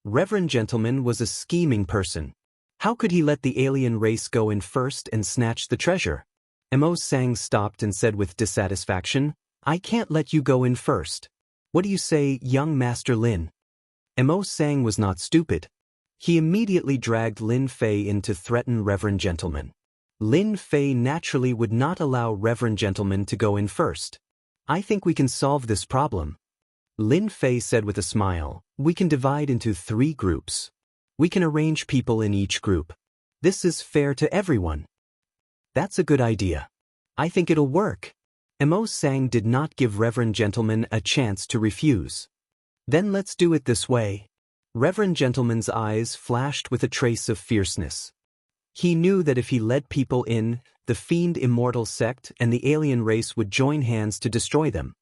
Reverend Gentleman was a scheming person. How could he let the alien race go in first and snatch the treasure? Mo Sang stopped and said with dissatisfaction, I can't let you go in first. What do you say, young Master Lin? Mo Sang was not stupid. He immediately dragged Lin Fei in to threaten Reverend Gentleman. Lin Fei naturally would not allow Reverend Gentleman to go in first. I think we can solve this problem. Lin Fei said with a smile, we can divide into 3 groups. We can arrange people in each group. This is fair to everyone. That's a good idea. I think it'll work. Mo Sang did not give Reverend Gentleman a chance to refuse. Then let's do it this way. Reverend Gentleman's eyes flashed with a trace of fierceness. He knew that if he led people in, the fiend Immortal sect and the alien race would join hands to destroy them.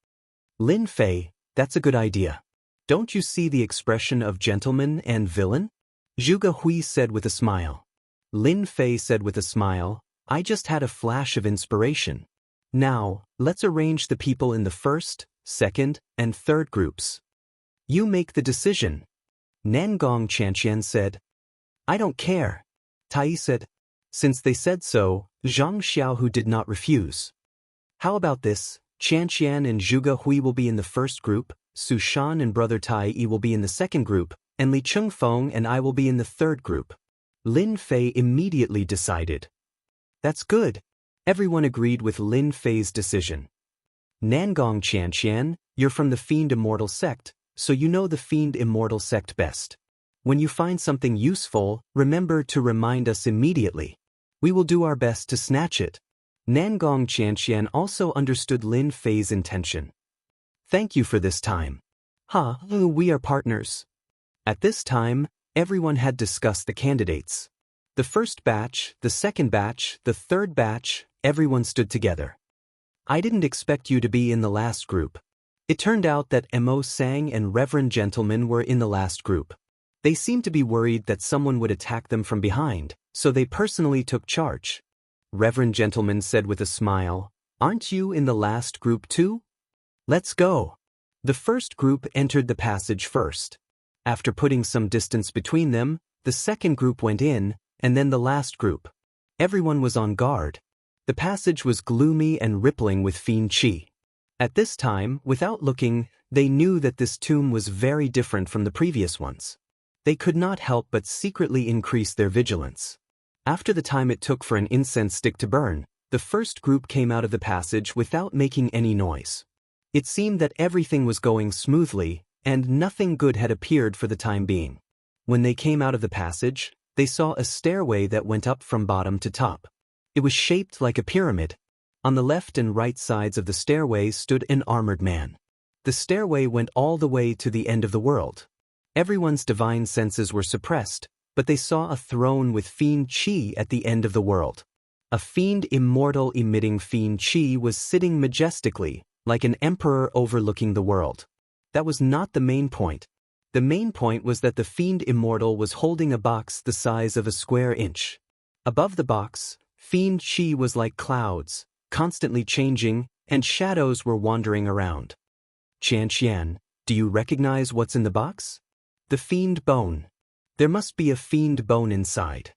Lin Fei, that's a good idea. Don't you see the expression of gentleman and villain? Zhuge Hui said with a smile. Lin Fei said with a smile, I just had a flash of inspiration. Now, let's arrange the people in the first, second, and third groups. You make the decision. Nangong Qianxian said. I don't care. Tai said. Since they said so, Zhang Xiaohu did not refuse. How about this? Qianxian and Zhuge Hui will be in the first group, Su Shan and Brother Tai Yi will be in the second group, and Li Chengfeng and I will be in the third group. Lin Fei immediately decided. That's good. Everyone agreed with Lin Fei's decision. Nangong Qianxian, you're from the Fiend Immortal sect, so you know the Fiend Immortal sect best. When you find something useful, remember to remind us immediately. We will do our best to snatch it. Nangong Qianxian also understood Lin Fei's intention. Thank you for this time. We are partners. At this time, everyone had discussed the candidates. The first batch, the second batch, the third batch, everyone stood together. I didn't expect you to be in the last group. It turned out that Mo Sang and Reverend Gentleman were in the last group. They seemed to be worried that someone would attack them from behind, so they personally took charge. Reverend Gentleman said with a smile, Aren't you in the last group too? Let's go. The first group entered the passage first. After putting some distance between them, the second group went in, and then the last group. Everyone was on guard. The passage was gloomy and rippling with fiend qi. At this time, without looking, they knew that this tomb was very different from the previous ones. They could not help but secretly increase their vigilance. After the time it took for an incense stick to burn, the first group came out of the passage without making any noise. It seemed that everything was going smoothly, and nothing good had appeared for the time being. When they came out of the passage, they saw a stairway that went up from bottom to top. It was shaped like a pyramid. On the left and right sides of the stairway stood an armored man. The stairway went all the way to the end of the world. Everyone's divine senses were suppressed, but they saw a throne with fiend qi at the end of the world. A fiend immortal emitting fiend qi was sitting majestically, like an emperor overlooking the world. That was not the main point. The main point was that the fiend immortal was holding a box the size of a square inch. Above the box, fiend qi was like clouds, constantly changing, and shadows were wandering around. Qianxian, do you recognize what's in the box? The fiend bone. There must be a fiend bone inside.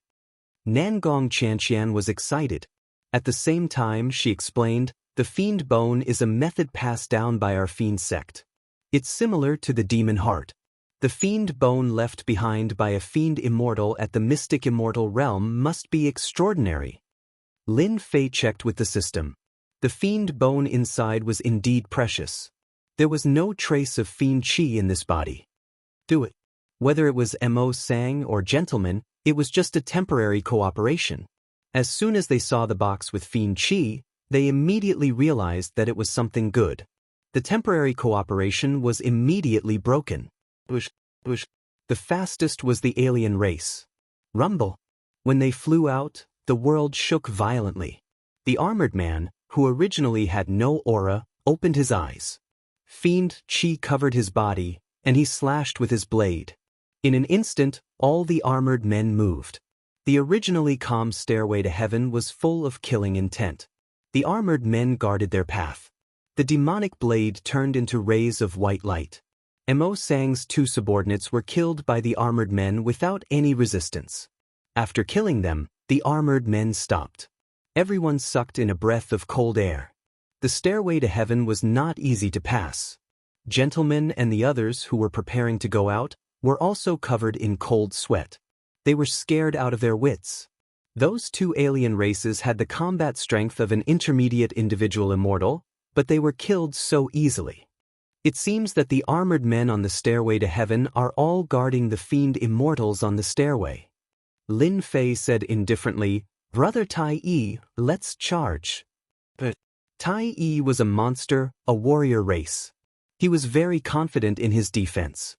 Nangong Qianxian was excited. At the same time, she explained, the fiend bone is a method passed down by our fiend sect. It's similar to the demon heart. The fiend bone left behind by a fiend immortal at the mystic immortal realm must be extraordinary. Lin Fei checked with the system. The fiend bone inside was indeed precious. There was no trace of fiend qi in this body. Do it. Whether it was Mo Sang or Gentleman, it was just a temporary cooperation. As soon as they saw the box with fiend qi, they immediately realized that it was something good. The temporary cooperation was immediately broken. The fastest was the alien race. Rumble. When they flew out, the world shook violently. The armored man, who originally had no aura, opened his eyes. Fiend qi covered his body, and he slashed with his blade. In an instant, all the armored men moved. The originally calm stairway to heaven was full of killing intent. The armored men guarded their path. The demonic blade turned into rays of white light. Mo Sang's 2 subordinates were killed by the armored men without any resistance. After killing them, the armored men stopped. Everyone sucked in a breath of cold air. The stairway to heaven was not easy to pass. Gentlemen and the others who were preparing to go out were also covered in cold sweat. They were scared out of their wits. Those two alien races had the combat strength of an intermediate individual immortal, but they were killed so easily. It seems that the armored men on the stairway to heaven are all guarding the fiend immortals on the stairway. Lin Fei said indifferently, "Brother Tai Yi, let's charge." But Tai Yi was a monster, a warrior race. He was very confident in his defense.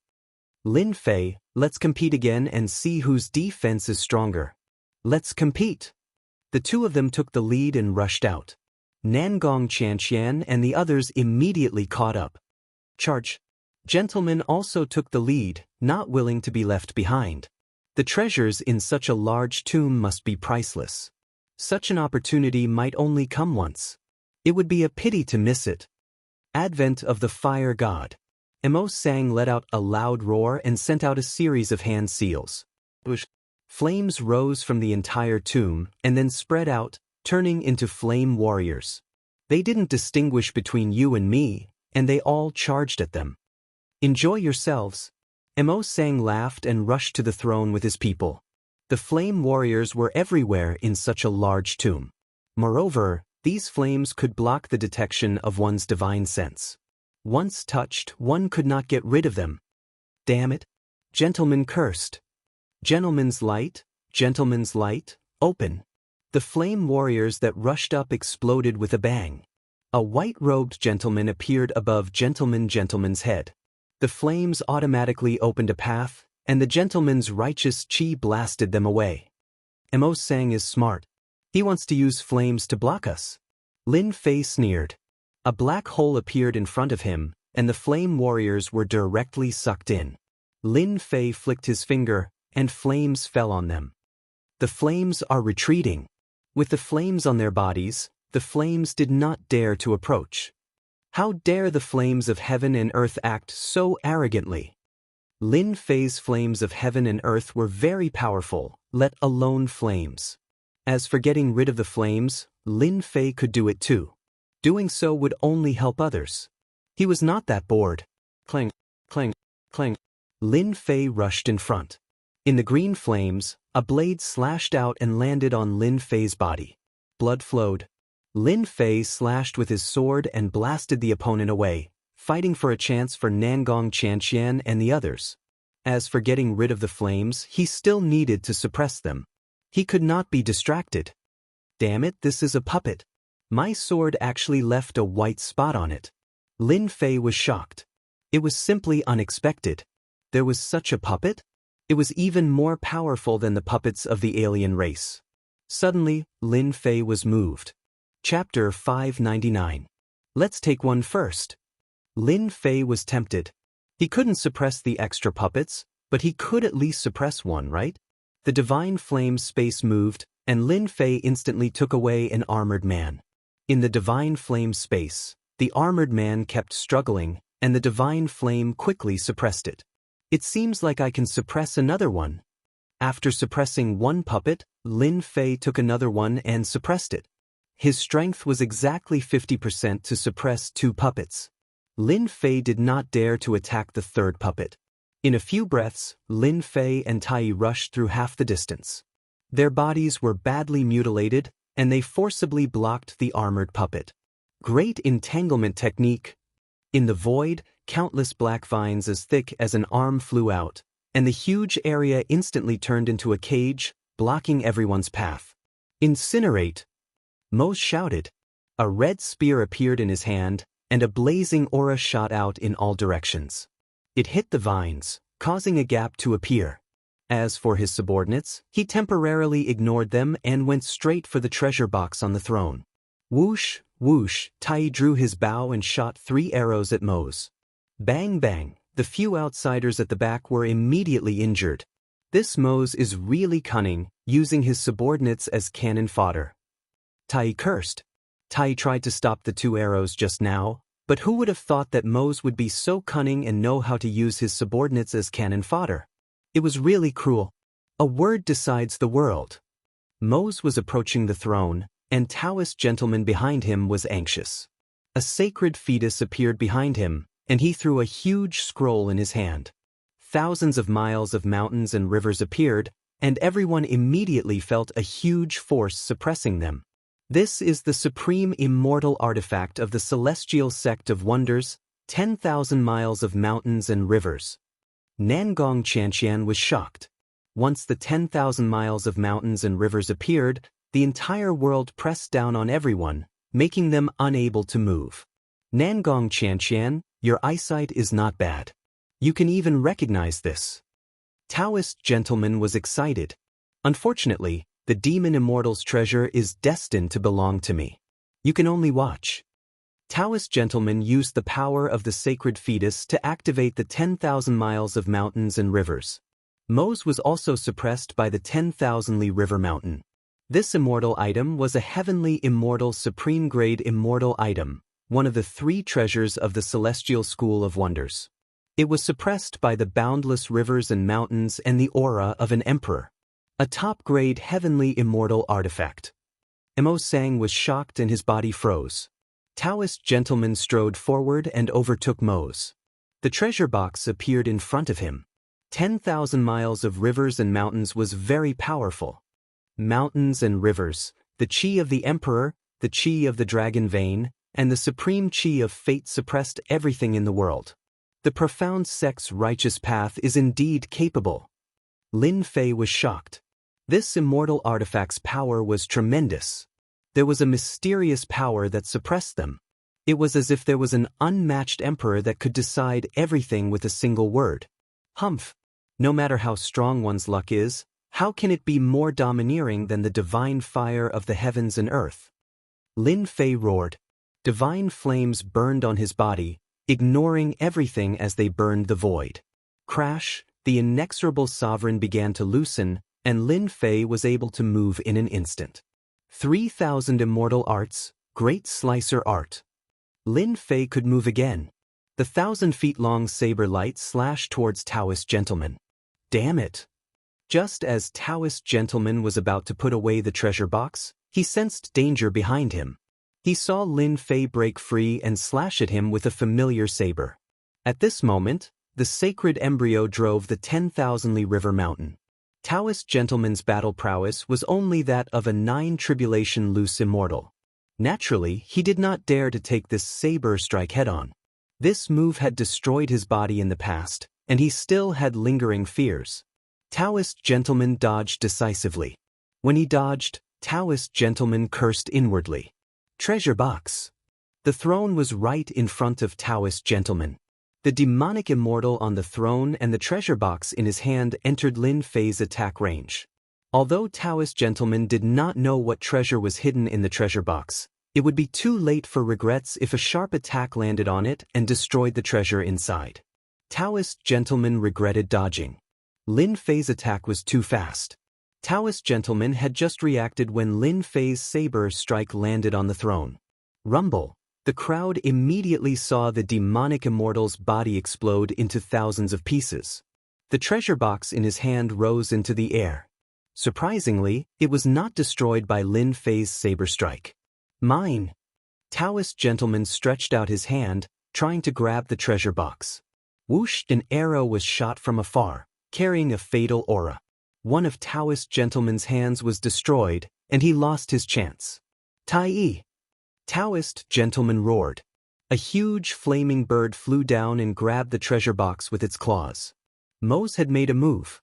Lin Fei, let's compete again and see whose defense is stronger. Let's compete. The two of them took the lead and rushed out. Nangong Qianxian and the others immediately caught up. Charge. Gentlemen also took the lead, not willing to be left behind. The treasures in such a large tomb must be priceless. Such an opportunity might only come once. It would be a pity to miss it. Advent of the Fire God. Mo Sang let out a loud roar and sent out a series of hand seals. Flames rose from the entire tomb and then spread out, turning into flame warriors. They didn't distinguish between you and me, and they all charged at them. Enjoy yourselves. Mo Sang laughed and rushed to the throne with his people. The flame warriors were everywhere in such a large tomb. Moreover, these flames could block the detection of one's divine sense. Once touched, one could not get rid of them. Damn it! Gentlemen cursed. Gentleman's light, open. The flame warriors that rushed up exploded with a bang. A white-robed gentleman appeared above gentleman's head. The flames automatically opened a path, and the gentleman's righteous chi blasted them away. Mo Sang is smart. He wants to use flames to block us. Lin Fei sneered. A black hole appeared in front of him, and the flame warriors were directly sucked in. Lin Fei flicked his finger, and flames fell on them. The flames are retreating. With the flames on their bodies, the flames did not dare to approach. How dare the flames of heaven and earth act so arrogantly? Lin Fei's flames of heaven and earth were very powerful, let alone flames. As for getting rid of the flames, Lin Fei could do it too. Doing so would only help others. He was not that bored. Clang, clang, clang. Lin Fei rushed in front. In the green flames, a blade slashed out and landed on Lin Fei's body. Blood flowed. Lin Fei slashed with his sword and blasted the opponent away, fighting for a chance for Nangong Qianxian and the others. As for getting rid of the flames, he still needed to suppress them. He could not be distracted. Damn it, this is a puppet. My sword actually left a white spot on it. Lin Fei was shocked. It was simply unexpected. There was such a puppet? It was even more powerful than the puppets of the alien race. Suddenly, Lin Fei was moved. Chapter 599. Let's take one first. Lin Fei was tempted. He couldn't suppress the extra puppets, but he could at least suppress one, right? The divine flame space moved, and Lin Fei instantly took away an armored man. In the divine flame space, the armored man kept struggling, and the divine flame quickly suppressed it. It seems like I can suppress another one. After suppressing one puppet, Lin Fei took another one and suppressed it. His strength was exactly 50% to suppress two puppets. Lin Fei did not dare to attack the third puppet. In a few breaths, Lin Fei and Tai rushed through half the distance. Their bodies were badly mutilated, and they forcibly blocked the armored puppet. Great entanglement technique. In the void, countless black vines as thick as an arm flew out, and the huge area instantly turned into a cage, blocking everyone's path. Incinerate! Mo shouted. A red spear appeared in his hand, and a blazing aura shot out in all directions. It hit the vines, causing a gap to appear. As for his subordinates, he temporarily ignored them and went straight for the treasure box on the throne. Whoosh, whoosh, Tai drew his bow and shot 3 arrows at Mo's. Bang bang, the few outsiders at the back were immediately injured. This Mo's is really cunning, using his subordinates as cannon fodder. Tai cursed. Tai tried to stop the 2 arrows just now, but who would have thought that Mo's would be so cunning and know how to use his subordinates as cannon fodder? It was really cruel. A word decides the world. Mo's was approaching the throne, and Taoist gentleman behind him was anxious. A sacred fetus appeared behind him, and he threw a huge scroll in his hand. Thousands of miles of mountains and rivers appeared, and everyone immediately felt a huge force suppressing them. This is the supreme immortal artifact of the celestial sect of wonders, 10,000 miles of mountains and rivers. Nangong Qianxian was shocked. Once the 10,000 miles of mountains and rivers appeared, the entire world pressed down on everyone, making them unable to move. Nangong Qianxian, your eyesight is not bad. You can even recognize this. Taoist gentleman was excited. Unfortunately, the demon immortal's treasure is destined to belong to me. You can only watch. Taoist gentleman used the power of the sacred fetus to activate the 10,000 miles of mountains and rivers. Mose was also suppressed by the 10,000-li river mountain. This immortal item was a heavenly immortal supreme-grade immortal item, one of the 3 treasures of the celestial school of wonders. It was suppressed by the boundless rivers and mountains and the aura of an emperor. A top-grade heavenly immortal artifact. Mo Sang was shocked and his body froze. Taoist gentleman strode forward and overtook Mose. The treasure box appeared in front of him. 10,000 miles of rivers and mountains was very powerful. Mountains and rivers, the chi of the emperor, the chi of the dragon vein, and the supreme chi of fate suppressed everything in the world. The profound sect's righteous path is indeed capable. Lin Fei was shocked. This immortal artifact's power was tremendous. There was a mysterious power that suppressed them. It was as if there was an unmatched emperor that could decide everything with a single word. Humph! No matter how strong one's luck is, how can it be more domineering than the divine fire of the heavens and earth? Lin Fei roared. Divine flames burned on his body, ignoring everything as they burned the void. Crash! The inexorable sovereign began to loosen, and Lin Fei was able to move in an instant. 3,000 immortal arts, great slicer art. Lin Fei could move again. The 1,000-feet-long saber light slashed towards Taoist gentleman. Damn it! Just as Taoist gentleman was about to put away the treasure box, he sensed danger behind him. He saw Lin Fei break free and slash at him with a familiar saber. At this moment, the sacred embryo drove the 10,000-li river mountain. Taoist gentleman's battle prowess was only that of a 9-tribulation loose immortal. Naturally, he did not dare to take this saber strike head-on. This move had destroyed his body in the past, and he still had lingering fears. Taoist gentleman dodged decisively. When he dodged, Taoist gentleman cursed inwardly. Treasure box. The throne was right in front of Taoist gentleman. The demonic immortal on the throne and the treasure box in his hand entered Lin Fei's attack range. Although Taoist gentleman did not know what treasure was hidden in the treasure box, it would be too late for regrets if a sharp attack landed on it and destroyed the treasure inside. Taoist gentleman regretted dodging. Lin Fei's attack was too fast. Taoist gentleman had just reacted when Lin Fei's saber strike landed on the throne. Rumble. The crowd immediately saw the demonic immortal's body explode into thousands of pieces. The treasure box in his hand rose into the air. Surprisingly, it was not destroyed by Lin Fei's saber strike. Mine! Taoist gentleman stretched out his hand, trying to grab the treasure box. Whoosh! An arrow was shot from afar, carrying a fatal aura. One of Taoist gentleman's hands was destroyed, and he lost his chance. Tai! Taoist gentleman roared. A huge flaming bird flew down and grabbed the treasure box with its claws. Mose had made a move.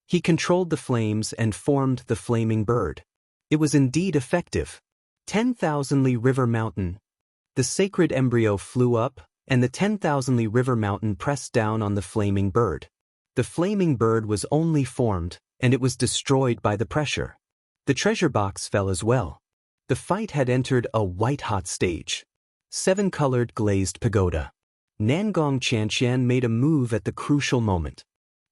He controlled the flames and formed the flaming bird. It was indeed effective. 10,000-li river mountain. The sacred embryo flew up, and the 10,000-li river mountain pressed down on the flaming bird. The flaming bird was only formed, and it was destroyed by the pressure. The treasure box fell as well. The fight had entered a white-hot stage. 7-colored glazed pagoda. Nangong Qianxian made a move at the crucial moment.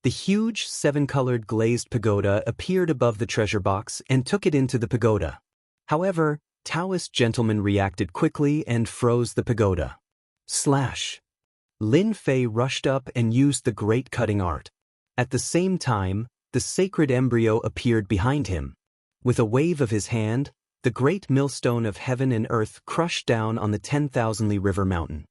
The huge 7-colored glazed pagoda appeared above the treasure box and took it into the pagoda. However, Taoist gentleman reacted quickly and froze the pagoda. Slash! Lin Fei rushed up and used the great cutting art. At the same time, the sacred embryo appeared behind him. With a wave of his hand, The great millstone of heaven and earth crushed down on the 10,000 Li River Mountain.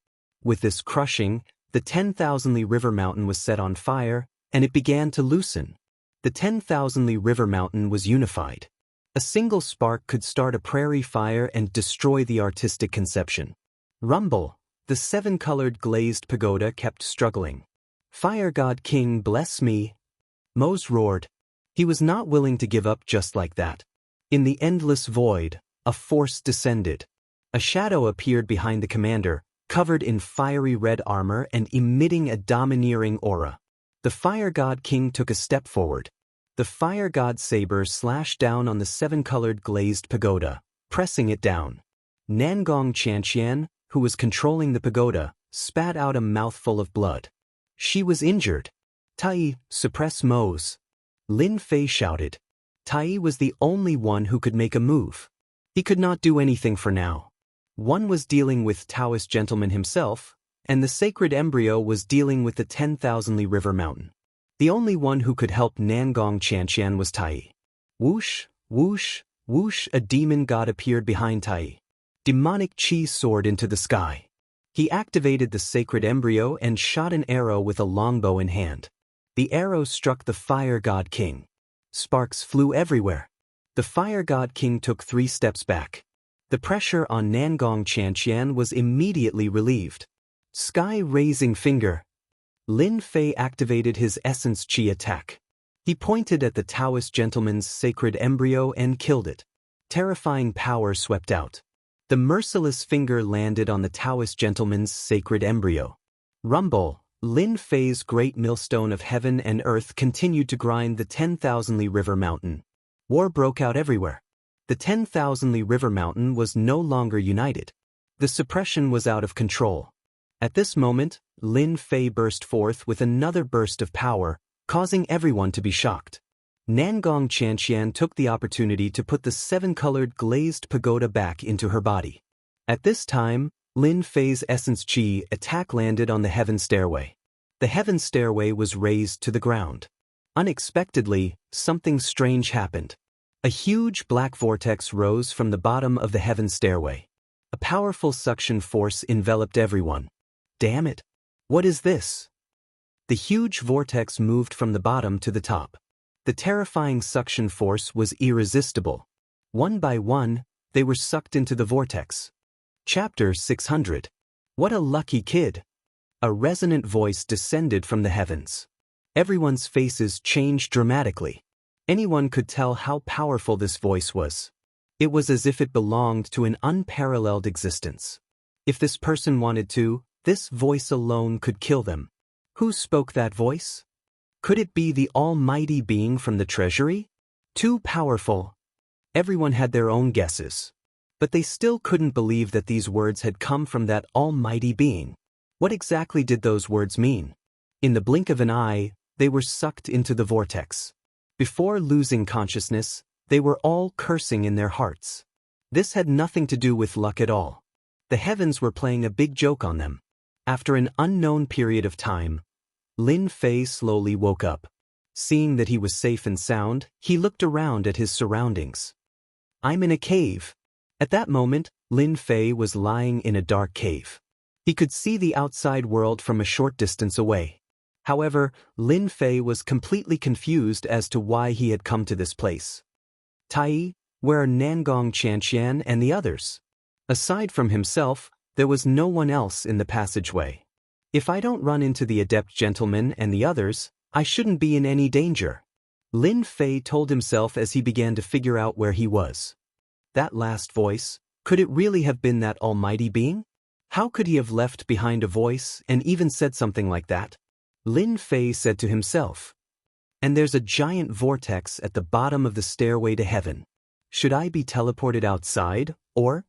With this crushing, the 10,000 Li River Mountain was set on fire, and it began to loosen. The 10,000 Li River Mountain was unified. A single spark could start a prairie fire and destroy the artistic conception. Rumble, the seven-colored glazed pagoda kept struggling. Fire God King, bless me! Mose roared. He was not willing to give up just like that. In the endless void, a force descended. A shadow appeared behind the commander, covered in fiery red armor and emitting a domineering aura. The Fire God King took a step forward. The Fire God saber slashed down on the seven-colored glazed pagoda, pressing it down. Nangong Xianxia, who was controlling the pagoda, spat out a mouthful of blood. She was injured. Tai, suppress Mose. Lin Fei shouted. Tai was the only one who could make a move. He could not do anything for now. One was dealing with Daoist gentleman himself, and the sacred embryo was dealing with the 10,000 Li River Mountain. The only one who could help Nangong Xianxia was Tai. Whoosh, whoosh, whoosh, a demon god appeared behind Tai. Demonic chi soared into the sky. He activated the sacred embryo and shot an arrow with a longbow in hand. The arrow struck the Fire God King. Sparks flew everywhere. The Fire God King took 3 steps back. The pressure on Nangong Xianxia was immediately relieved. Sky-raising finger. Lin Fei activated his essence chi attack. He pointed at the Daoist gentleman's sacred embryo and killed it. Terrifying power swept out. The merciless finger landed on the Daoist gentleman's sacred embryo. Rumble. Lin Fei's great millstone of heaven and earth continued to grind the 10,000 Li River Mountain. War broke out everywhere. The 10,000 Li River Mountain was no longer united. The suppression was out of control. At this moment, Lin Fei burst forth with another burst of power, causing everyone to be shocked. Nangong Xianxia took the opportunity to put the seven-colored glazed pagoda back into her body. At this time, Lin Fei's essence chi attack landed on the heaven stairway. The heaven stairway was raised to the ground. Unexpectedly, something strange happened. A huge black vortex rose from the bottom of the heaven stairway. A powerful suction force enveloped everyone. Damn it! What is this? The huge vortex moved from the bottom to the top. The terrifying suction force was irresistible. One by one, they were sucked into the vortex. Chapter 600. What a lucky kid! A resonant voice descended from the heavens. Everyone's faces changed dramatically. Anyone could tell how powerful this voice was. It was as if it belonged to an unparalleled existence. If this person wanted to, this voice alone could kill them. Who spoke that voice? Could it be the almighty being from the treasury? Too powerful. Everyone had their own guesses. But they still couldn't believe that these words had come from that almighty being. What exactly did those words mean? In the blink of an eye, they were sucked into the vortex. Before losing consciousness, they were all cursing in their hearts. This had nothing to do with luck at all. The heavens were playing a big joke on them. After an unknown period of time, Lin Fei slowly woke up. Seeing that he was safe and sound, he looked around at his surroundings. I'm in a cave. At that moment, Lin Fei was lying in a dark cave. He could see the outside world from a short distance away. However, Lin Fei was completely confused as to why he had come to this place. Tai, where are Nangong Xianxia and the others? Aside from himself, there was no one else in the passageway. If I don't run into the adept gentleman and the others, I shouldn't be in any danger. Lin Fei told himself as he began to figure out where he was. That last voice, could it really have been that almighty being? How could he have left behind a voice and even said something like that? Lin Fei said to himself. And there's a giant vortex at the bottom of the stairway to heaven. Should I be teleported outside, or?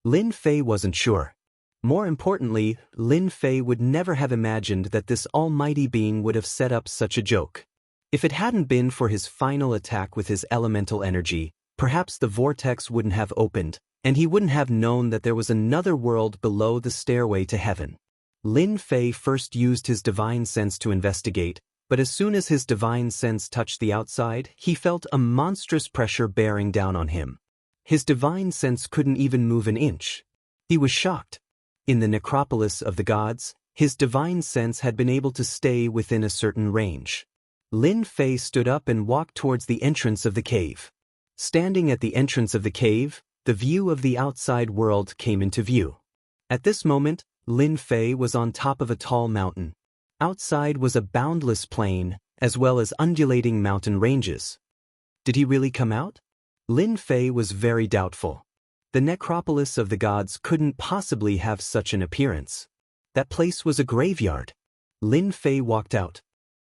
Lin Fei wasn't sure. More importantly, Lin Fei would never have imagined that this almighty being would have set up such a joke. If it hadn't been for his final attack with his elemental energy, perhaps the vortex wouldn't have opened, and he wouldn't have known that there was another world below the stairway to heaven. Lin Fei first used his divine sense to investigate, but as soon as his divine sense touched the outside, he felt a monstrous pressure bearing down on him. His divine sense couldn't even move an inch. He was shocked. In the necropolis of the gods, his divine sense had been able to stay within a certain range. Lin Fei stood up and walked towards the entrance of the cave. Standing at the entrance of the cave, the view of the outside world came into view. At this moment, Lin Fei was on top of a tall mountain. Outside was a boundless plain, as well as undulating mountain ranges. Did he really come out? Lin Fei was very doubtful. The necropolis of the gods couldn't possibly have such an appearance. That place was a graveyard. Lin Fei walked out.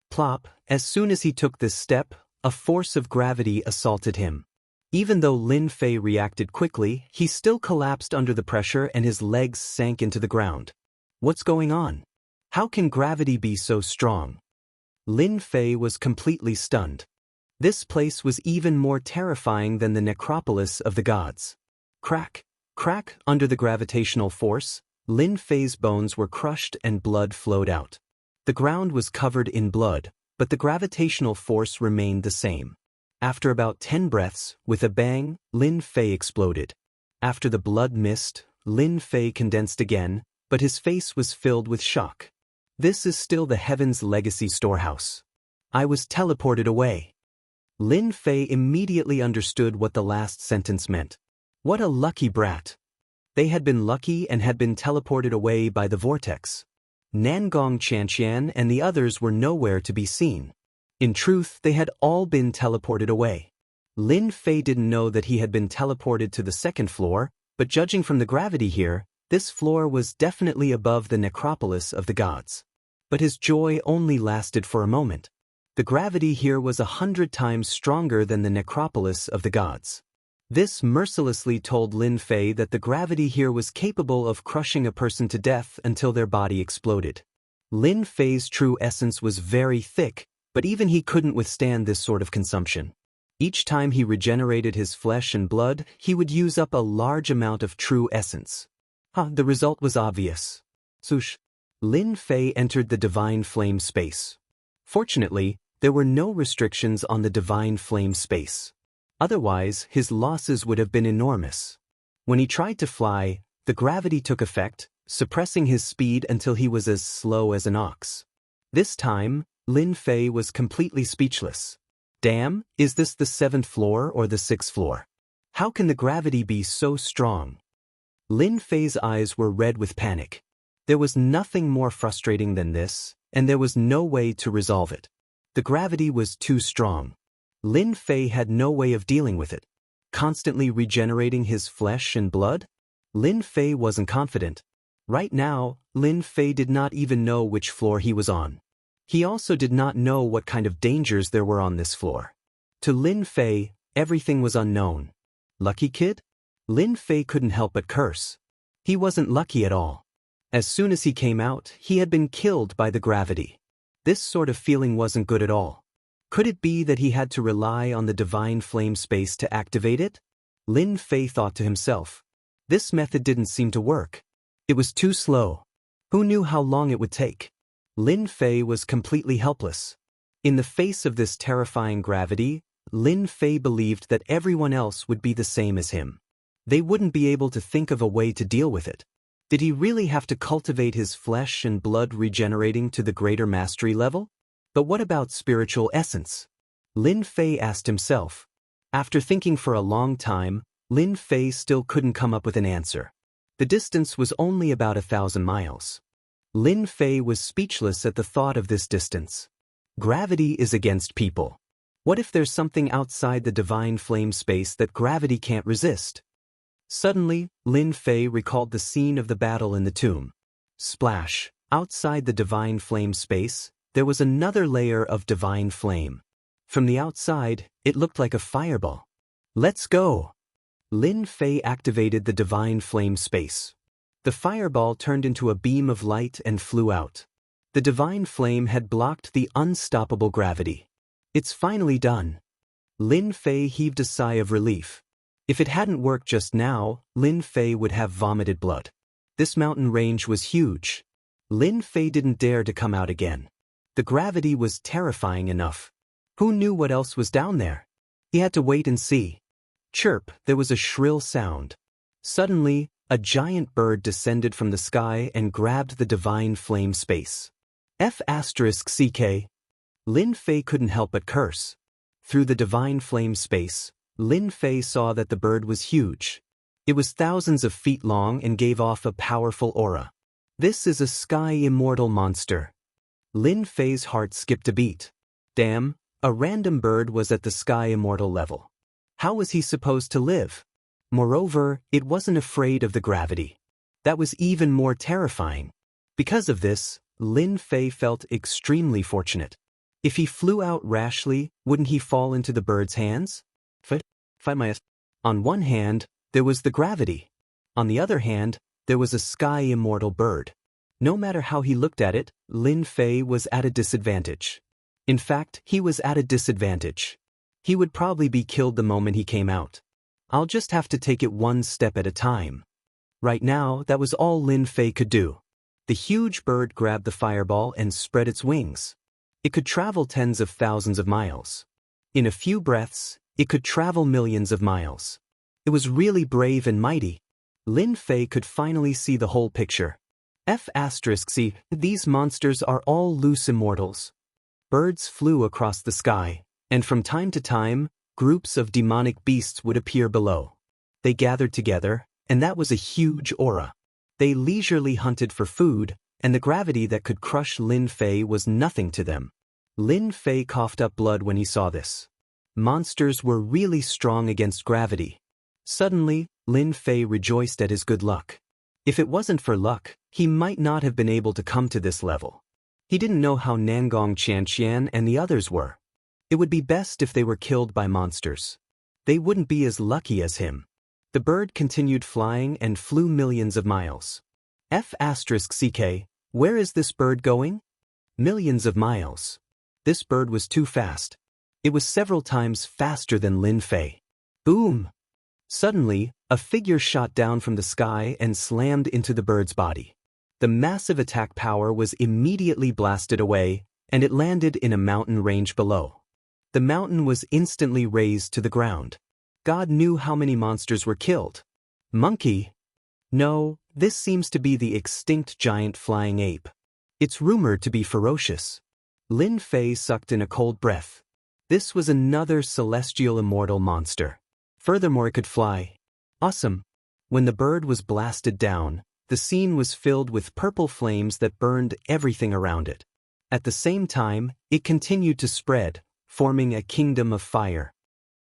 Plop, as soon as he took this step, a force of gravity assaulted him. Even though Lin Fei reacted quickly, he still collapsed under the pressure and his legs sank into the ground. What's going on? How can gravity be so strong? Lin Fei was completely stunned. This place was even more terrifying than the necropolis of the gods. Crack, crack, under the gravitational force, Lin Fei's bones were crushed and blood flowed out. The ground was covered in blood, but the gravitational force remained the same. After about 10 breaths, with a bang, Lin Fei exploded. After the blood mist, Lin Fei condensed again, but his face was filled with shock. This is still the Heaven's Legacy storehouse. I was teleported away. Lin Fei immediately understood what the last sentence meant. What a lucky brat. They had been lucky and had been teleported away by the vortex. Nangong Qianxian and the others were nowhere to be seen. In truth, they had all been teleported away. Lin Fei didn't know that he had been teleported to the second floor, but judging from the gravity here, this floor was definitely above the necropolis of the gods. But his joy only lasted for a moment. The gravity here was 100 times stronger than the necropolis of the gods. This mercilessly told Lin Fei that the gravity here was capable of crushing a person to death until their body exploded. Lin Fei's true essence was very thick, but even he couldn't withstand this sort of consumption. Each time he regenerated his flesh and blood, he would use up a large amount of true essence. The result was obvious. Swoosh. Lin Fei entered the divine flame space. Fortunately, there were no restrictions on the divine flame space. Otherwise, his losses would have been enormous. When he tried to fly, the gravity took effect, suppressing his speed until he was as slow as an ox. This time, Lin Fei was completely speechless. Damn, is this the 7th floor or the 6th floor? How can the gravity be so strong? Lin Fei's eyes were red with panic. There was nothing more frustrating than this, and there was no way to resolve it. The gravity was too strong. Lin Fei had no way of dealing with it. Constantly regenerating his flesh and blood? Lin Fei wasn't confident. Right now, Lin Fei did not even know which floor he was on. He also did not know what kind of dangers there were on this floor. To Lin Fei, everything was unknown. Lucky kid? Lin Fei couldn't help but curse. He wasn't lucky at all. As soon as he came out, he had been killed by the gravity. This sort of feeling wasn't good at all. Could it be that he had to rely on the divine flame space to activate it? Lin Fei thought to himself. This method didn't seem to work. It was too slow. Who knew how long it would take? Lin Fei was completely helpless. In the face of this terrifying gravity, Lin Fei believed that everyone else would be the same as him. They wouldn't be able to think of a way to deal with it. Did he really have to cultivate his flesh and blood regenerating to the greater mastery level? But what about spiritual essence? Lin Fei asked himself. After thinking for a long time, Lin Fei still couldn't come up with an answer. The distance was only about 1,000 miles. Lin Fei was speechless at the thought of this distance. Gravity is against people. What if there's something outside the divine flame space that gravity can't resist? Suddenly, Lin Fei recalled the scene of the battle in the tomb. Splash! Outside the divine flame space, there was another layer of divine flame. From the outside, it looked like a fireball. Let's go! Lin Fei activated the divine flame space. The fireball turned into a beam of light and flew out. The divine flame had blocked the unstoppable gravity. It's finally done. Lin Fei heaved a sigh of relief. If it hadn't worked just now, Lin Fei would have vomited blood. This mountain range was huge. Lin Fei didn't dare to come out again. The gravity was terrifying enough. Who knew what else was down there? He had to wait and see. Chirp, there was a shrill sound. Suddenly, a giant bird descended from the sky and grabbed the divine flame space. F***ck. Lin Fei couldn't help but curse. Through the divine flame space, Lin Fei saw that the bird was huge. It was thousands of feet long and gave off a powerful aura. This is a sky immortal monster. Lin Fei's heart skipped a beat. Damn, a random bird was at the sky immortal level. How was he supposed to live? Moreover, it wasn't afraid of the gravity. That was even more terrifying. Because of this, Lin Fei felt extremely fortunate. If he flew out rashly, wouldn't he fall into the bird's hands? On one hand, there was the gravity. On the other hand, there was a sky immortal bird. No matter how he looked at it, Lin Fei was at a disadvantage. In fact, he was at a disadvantage. He would probably be killed the moment he came out. I'll just have to take it one step at a time. Right now, that was all Lin Fei could do. The huge bird grabbed the fireball and spread its wings. It could travel tens of thousands of miles. In a few breaths, it could travel millions of miles. It was really brave and mighty. Lin Fei could finally see the whole picture. F***c, these monsters are all loose immortals. Birds flew across the sky, and from time to time, groups of demonic beasts would appear below. They gathered together, and that was a huge aura. They leisurely hunted for food, and the gravity that could crush Lin Fei was nothing to them. Lin Fei coughed up blood when he saw this. Monsters were really strong against gravity. Suddenly, Lin Fei rejoiced at his good luck. If it wasn't for luck, he might not have been able to come to this level. He didn't know how Wuxia and Xianxia and the others were. It would be best if they were killed by monsters. They wouldn't be as lucky as him. The bird continued flying and flew millions of miles. F***ck, where is this bird going? Millions of miles. This bird was too fast. It was several times faster than Lin Fei. Boom! Suddenly, a figure shot down from the sky and slammed into the bird's body. The massive attack power was immediately blasted away, and it landed in a mountain range below. The mountain was instantly razed to the ground. God knew how many monsters were killed. Monkey? No, this seems to be the extinct giant flying ape. It's rumored to be ferocious. Lin Fei sucked in a cold breath. This was another celestial immortal monster. Furthermore, it could fly. Awesome. When the bird was blasted down, the scene was filled with purple flames that burned everything around it. At the same time, it continued to spread, forming a kingdom of fire.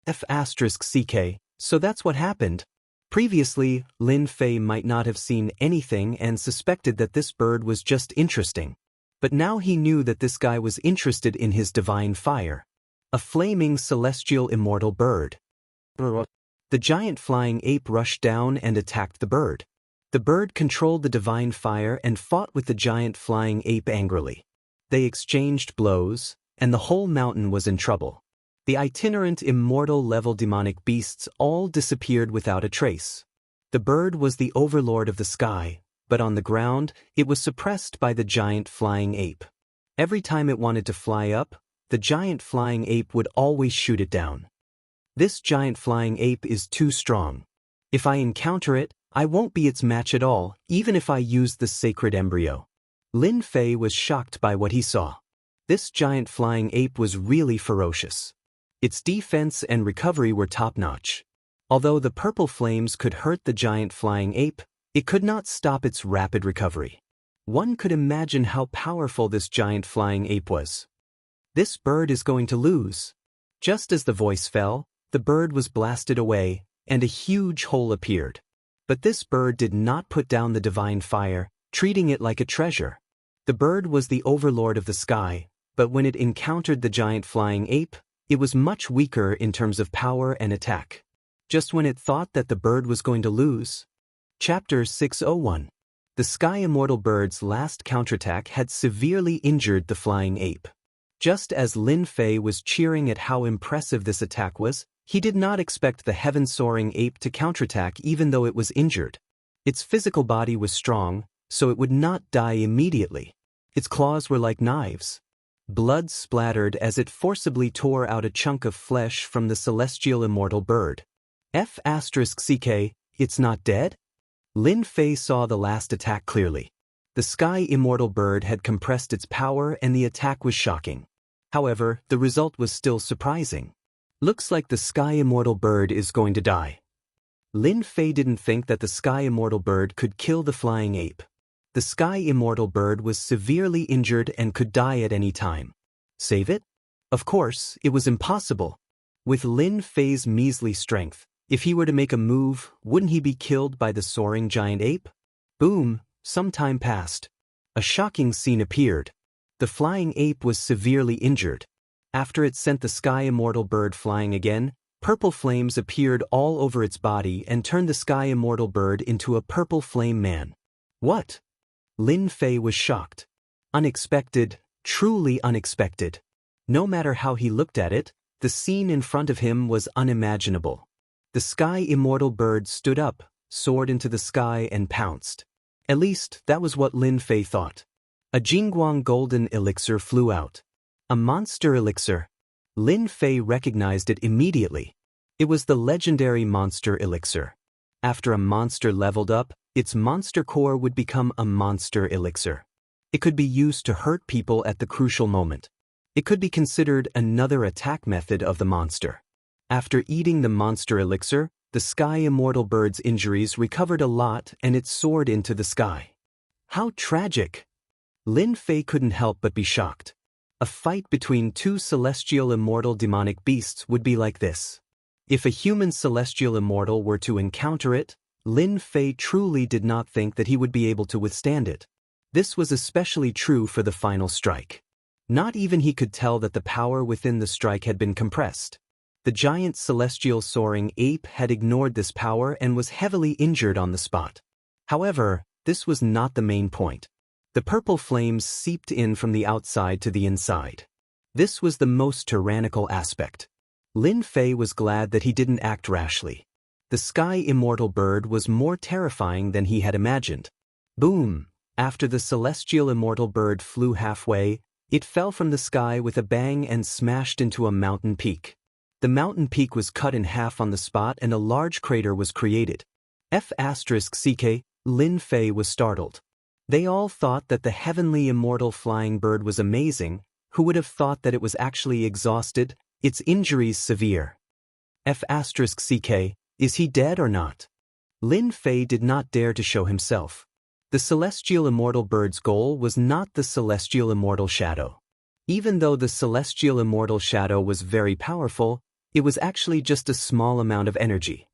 F***ck, so that's what happened. Previously, Lin Fei might not have seen anything and suspected that this bird was just interesting. But now he knew that this guy was interested in his divine fire. A flaming celestial immortal bird. The giant flying ape rushed down and attacked the bird. The bird controlled the divine fire and fought with the giant flying ape angrily. They exchanged blows, and the whole mountain was in trouble. The itinerant immortal-level demonic beasts all disappeared without a trace. The bird was the overlord of the sky, but on the ground, it was suppressed by the giant flying ape. Every time it wanted to fly up, the giant flying ape would always shoot it down. This giant flying ape is too strong. If I encounter it, I won't be its match at all, even if I use the sacred embryo. Lin Fei was shocked by what he saw. This giant flying ape was really ferocious. Its defense and recovery were top-notch. Although the purple flames could hurt the giant flying ape, it could not stop its rapid recovery. One could imagine how powerful this giant flying ape was. This bird is going to lose. Just as the voice fell, the bird was blasted away, and a huge hole appeared. But this bird did not put down the divine fire, treating it like a treasure. The bird was the overlord of the sky, but when it encountered the giant flying ape, it was much weaker in terms of power and attack. Just when it thought that the bird was going to lose. Chapter 601. The Sky Immortal Bird's last counterattack had severely injured the flying ape. Just as Lin Fei was cheering at how impressive this attack was, he did not expect the heaven-soaring ape to counterattack even though it was injured. Its physical body was strong, so it would not die immediately. Its claws were like knives. Blood splattered as it forcibly tore out a chunk of flesh from the celestial immortal bird. F***ck, it's not dead? Lin Fei saw the last attack clearly. The sky immortal bird had compressed its power and the attack was shocking. However, the result was still surprising. Looks like the sky immortal bird is going to die. Lin Fei didn't think that the sky immortal bird could kill the flying ape. The sky immortal bird was severely injured and could die at any time. Save it? Of course, it was impossible. With Lin Fei's measly strength, if he were to make a move, wouldn't he be killed by the soaring giant ape? Boom, some time passed. A shocking scene appeared. The flying ape was severely injured. After it sent the sky immortal bird flying again, purple flames appeared all over its body and turned the sky immortal bird into a purple flame man. What? Lin Fei was shocked. Unexpected, truly unexpected. No matter how he looked at it, the scene in front of him was unimaginable. The sky immortal bird stood up, soared into the sky and pounced. At least, that was what Lin Fei thought. A Jingguang golden elixir flew out. A monster elixir. Lin Fei recognized it immediately. It was the legendary monster elixir. After a monster leveled up, its monster core would become a monster elixir. It could be used to hurt people at the crucial moment. It could be considered another attack method of the monster. After eating the monster elixir, the sky immortal bird's injuries recovered a lot and it soared into the sky. How tragic! Lin Fei couldn't help but be shocked. A fight between two celestial immortal demonic beasts would be like this. If a human celestial immortal were to encounter it, Lin Fei truly did not think that he would be able to withstand it. This was especially true for the final strike. Not even he could tell that the power within the strike had been compressed. The giant celestial soaring ape had ignored this power and was heavily injured on the spot. However, this was not the main point. The purple flames seeped in from the outside to the inside. This was the most tyrannical aspect. Lin Fei was glad that he didn't act rashly. The sky immortal bird was more terrifying than he had imagined. Boom! After the celestial immortal bird flew halfway, it fell from the sky with a bang and smashed into a mountain peak. The mountain peak was cut in half on the spot and a large crater was created. F***ck, Lin Fei was startled. They all thought that the heavenly immortal flying bird was amazing. Who would have thought that it was actually exhausted, its injuries severe? F***ck, is he dead or not? Lin Fei did not dare to show himself. The celestial immortal bird's goal was not the celestial immortal shadow. Even though the celestial immortal shadow was very powerful, it was actually just a small amount of energy.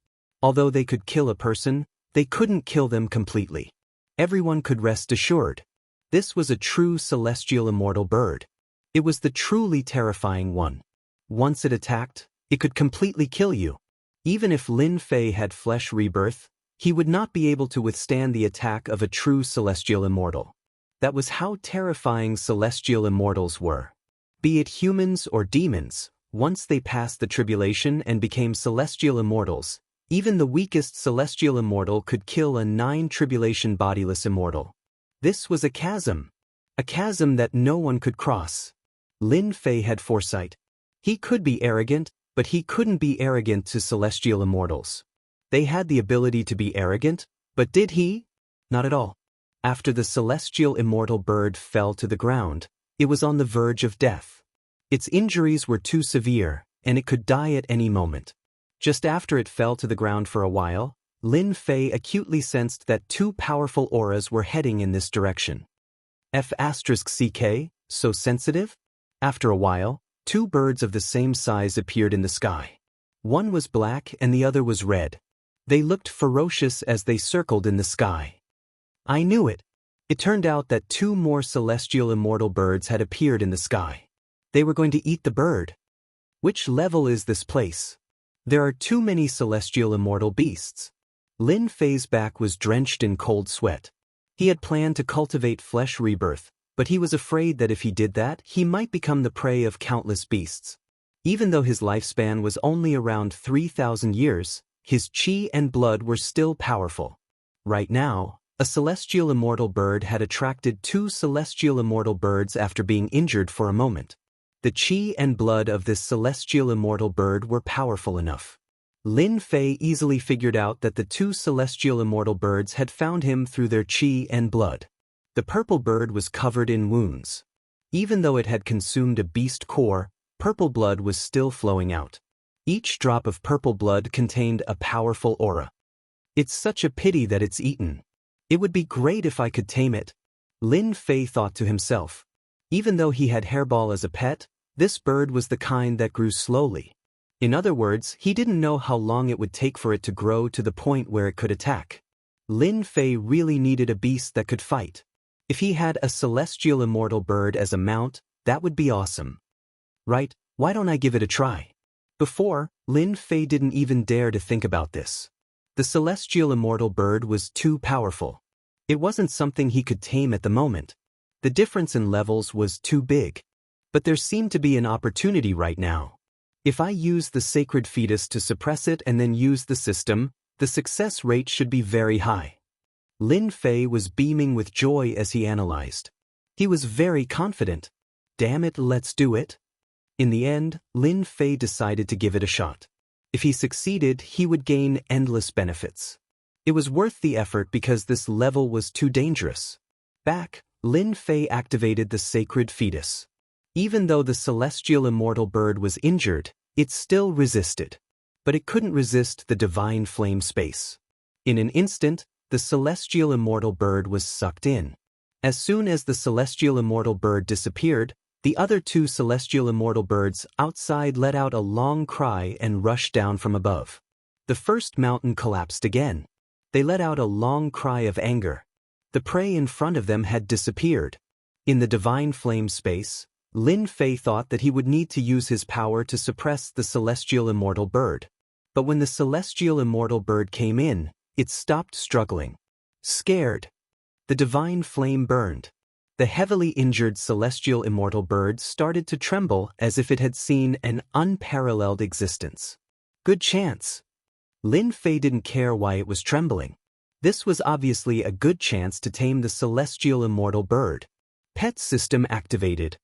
Although they could kill a person, they couldn't kill them completely. Everyone could rest assured. This was a true celestial immortal bird. It was the truly terrifying one. Once it attacked, it could completely kill you. Even if Lin Fei had flesh rebirth, he would not be able to withstand the attack of a true celestial immortal. That was how terrifying celestial immortals were. Be it humans or demons, once they passed the tribulation and became celestial immortals, even the weakest celestial immortal could kill a 9-tribulation bodiless immortal. This was a chasm that no one could cross. Lin Fei had foresight. He could be arrogant, but he couldn't be arrogant to celestial immortals. They had the ability to be arrogant, but did he? Not at all. After the celestial immortal bird fell to the ground, it was on the verge of death. Its injuries were too severe, and it could die at any moment. Just after it fell to the ground for a while, Lin Fei acutely sensed that two powerful auras were heading in this direction. F***ck, so sensitive? After a while, two birds of the same size appeared in the sky. One was black and the other was red. They looked ferocious as they circled in the sky. I knew it. It turned out that two more celestial immortal birds had appeared in the sky. They were going to eat the bird. Which level is this place? There are too many celestial immortal beasts. Lin Fei's back was drenched in cold sweat. He had planned to cultivate flesh rebirth, but he was afraid that if he did that, he might become the prey of countless beasts. Even though his lifespan was only around 3,000 years, his chi and blood were still powerful. Right now, a celestial immortal bird had attracted two celestial immortal birds after being injured for a moment. The chi and blood of this celestial immortal bird were powerful enough. Lin Fei easily figured out that the two celestial immortal birds had found him through their qi and blood. The purple bird was covered in wounds. Even though it had consumed a beast core, purple blood was still flowing out. Each drop of purple blood contained a powerful aura. It's such a pity that it's eaten. It would be great if I could tame it, Lin Fei thought to himself. Even though he had Hairball as a pet, this bird was the kind that grew slowly. In other words, he didn't know how long it would take for it to grow to the point where it could attack. Lin Fei really needed a beast that could fight. If he had a celestial immortal bird as a mount, that would be awesome. Right, why don't I give it a try? Before, Lin Fei didn't even dare to think about this. The celestial immortal bird was too powerful. It wasn't something he could tame at the moment. The difference in levels was too big. But there seemed to be an opportunity right now. If I use the sacred fetus to suppress it and then use the system, the success rate should be very high. Lin Fei was beaming with joy as he analyzed. He was very confident. Damn it, let's do it. In the end, Lin Fei decided to give it a shot. If he succeeded, he would gain endless benefits. It was worth the effort because this level was too dangerous. Back, Lin Fei activated the sacred fetus. Even though the celestial immortal bird was injured, it still resisted. But it couldn't resist the divine flame space. In an instant, the celestial immortal bird was sucked in. As soon as the celestial immortal bird disappeared, the other two celestial immortal birds outside let out a long cry and rushed down from above. The first mountain collapsed again. They let out a long cry of anger. The prey in front of them had disappeared. In the divine flame space, Lin Fei thought that he would need to use his power to suppress the celestial immortal bird. But when the celestial immortal bird came in, it stopped struggling. Scared. The divine flame burned. The heavily injured celestial immortal bird started to tremble as if it had seen an unparalleled existence. Good chance. Lin Fei didn't care why it was trembling. This was obviously a good chance to tame the celestial immortal bird. Pet system activated.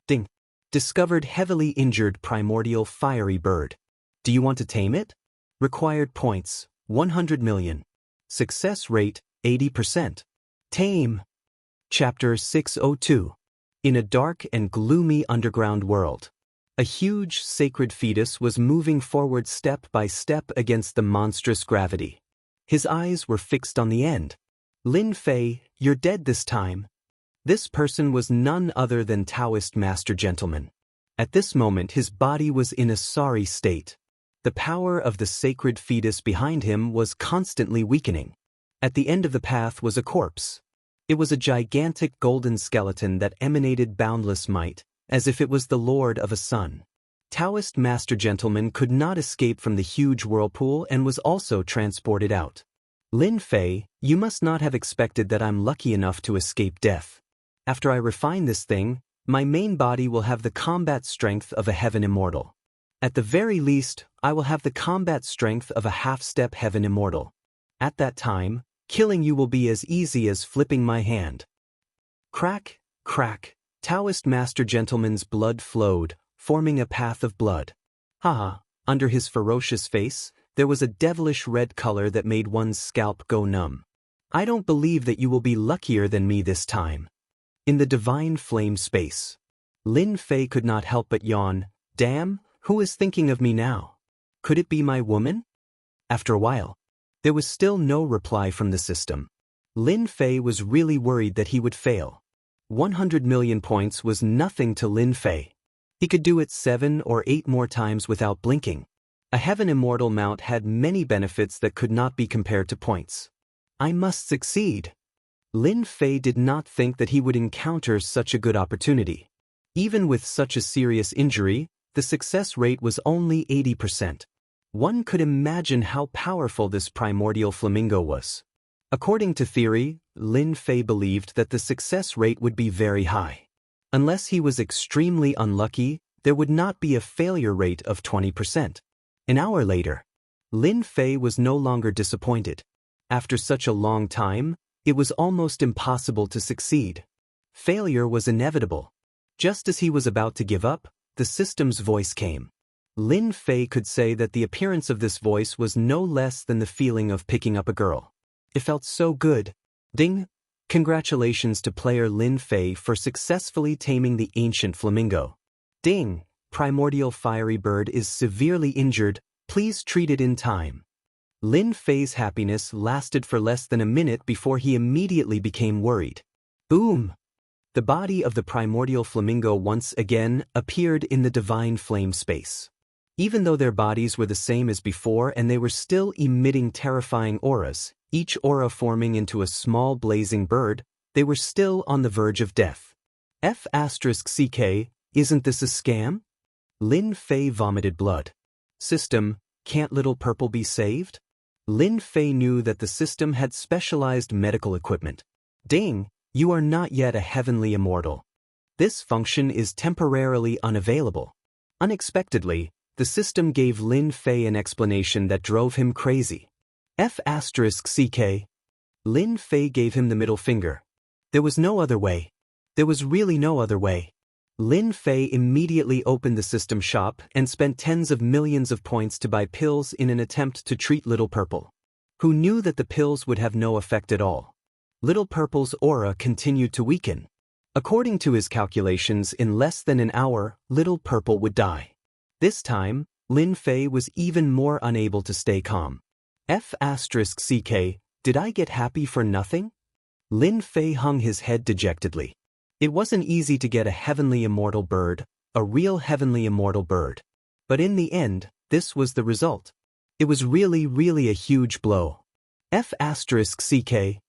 Ding. Discovered heavily injured primordial fiery bird. Do you want to tame it? Required points, 100 million. Success rate, 80%. Tame. Chapter 602. In a dark and gloomy underground world. A huge sacred fetus was moving forward step by step against the monstrous gravity. His eyes were fixed on the end. Lin Fei, you're dead this time. This person was none other than Daoist Master Gentleman. At this moment his body was in a sorry state. The power of the sacred fetus behind him was constantly weakening. At the end of the path was a corpse. It was a gigantic golden skeleton that emanated boundless might, as if it was the lord of a sun. Daoist Master Gentleman could not escape from the huge whirlpool and was also transported out. Lin Fei, you must not have expected that I'm lucky enough to escape death. After I refine this thing, my main body will have the combat strength of a heaven immortal. At the very least, I will have the combat strength of a half-step heaven immortal. At that time, killing you will be as easy as flipping my hand. Crack, crack, Daoist Master Gentleman's blood flowed, forming a path of blood. Haha, under his ferocious face, there was a devilish red color that made one's scalp go numb. I don't believe that you will be luckier than me this time. In the divine flame space, Lin Fei could not help but yawn. Damn, who is thinking of me now? Could it be my woman? After a while, there was still no reply from the system. Lin Fei was really worried that he would fail. 100 million points was nothing to Lin Fei. He could do it 7 or 8 more times without blinking. A heaven immortal mount had many benefits that could not be compared to points. I must succeed. Lin Fei did not think that he would encounter such a good opportunity. Even with such a serious injury, the success rate was only 80%. One could imagine how powerful this primordial flamingo was. According to theory, Lin Fei believed that the success rate would be very high. Unless he was extremely unlucky, there would not be a failure rate of 20%. An hour later, Lin Fei was no longer disappointed. After such a long time, it was almost impossible to succeed. Failure was inevitable. Just as he was about to give up, the system's voice came. Lin Fei could say that the appearance of this voice was no less than the feeling of picking up a girl. It felt so good. Ding! Congratulations to player Lin Fei for successfully taming the ancient flamingo. Ding! Primordial fiery bird is severely injured, please treat it in time. Lin Fei's happiness lasted for less than a minute before he immediately became worried. Boom! The body of the primordial flamingo once again appeared in the divine flame space. Even though their bodies were the same as before and they were still emitting terrifying auras, each aura forming into a small blazing bird, they were still on the verge of death. F***CK, isn't this a scam? Lin Fei vomited blood. System, can't little purple be saved? Lin Fei knew that the system had specialized medical equipment. Ding, you are not yet a heavenly immortal. This function is temporarily unavailable. Unexpectedly, the system gave Lin Fei an explanation that drove him crazy. F***CK. Lin Fei gave him the middle finger. There was no other way. There was really no other way. Lin Fei immediately opened the system shop and spent tens of millions of points to buy pills in an attempt to treat Little Purple, who knew that the pills would have no effect at all. Little Purple's aura continued to weaken. According to his calculations, in less than an hour, Little Purple would die. This time, Lin Fei was even more unable to stay calm. F***CK, did I get happy for nothing? Lin Fei hung his head dejectedly. It wasn't easy to get a heavenly immortal bird, a real heavenly immortal bird. But in the end, this was the result. It was really a huge blow. F***CK.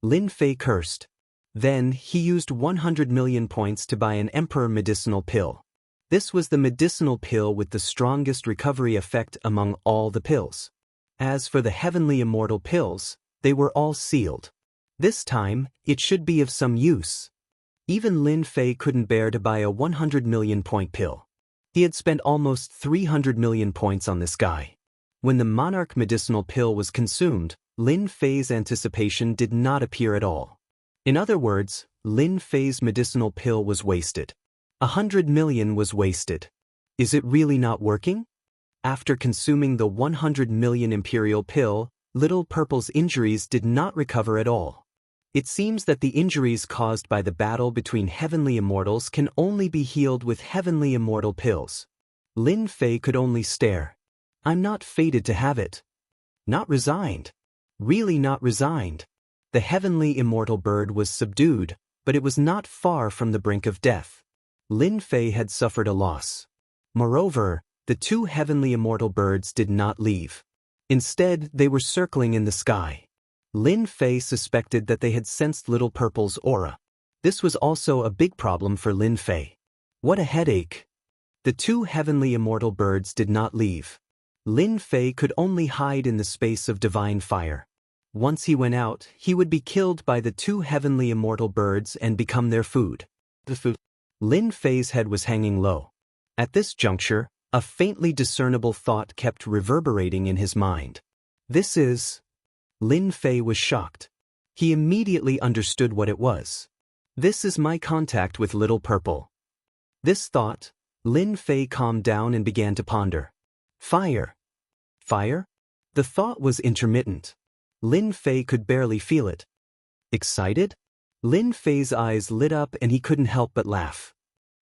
Lin Fei cursed. Then, he used 100 million points to buy an Emperor medicinal pill. This was the medicinal pill with the strongest recovery effect among all the pills. As for the heavenly immortal pills, they were all sealed. This time, it should be of some use. Even Lin Fei couldn't bear to buy a 100 million point pill. He had spent almost 300 million points on this guy. When the monarch medicinal pill was consumed, Lin Fei's anticipation did not appear at all. In other words, Lin Fei's medicinal pill was wasted. 100 million was wasted. Is it really not working? After consuming the 100 million imperial pill, Little Purple's injuries did not recover at all. It seems that the injuries caused by the battle between heavenly immortals can only be healed with heavenly immortal pills. Lin Fei could only stare. I'm not fated to have it. Not resigned. Really not resigned. The heavenly immortal bird was subdued, but it was not far from the brink of death. Lin Fei had suffered a loss. Moreover, the two heavenly immortal birds did not leave. Instead, they were circling in the sky. Lin Fei suspected that they had sensed Little Purple's aura. This was also a big problem for Lin Fei. What a headache. The two heavenly immortal birds did not leave. Lin Fei could only hide in the space of divine fire. Once he went out, he would be killed by the two heavenly immortal birds and become their food. Lin Fei's head was hanging low. At this juncture, a faintly discernible thought kept reverberating in his mind. This is... Lin Fei was shocked. He immediately understood what it was. This is my contact with Little Purple. This thought, Lin Fei calmed down and began to ponder. Fire. Fire? The thought was intermittent. Lin Fei could barely feel it. Excited? Lin Fei's eyes lit up and he couldn't help but laugh.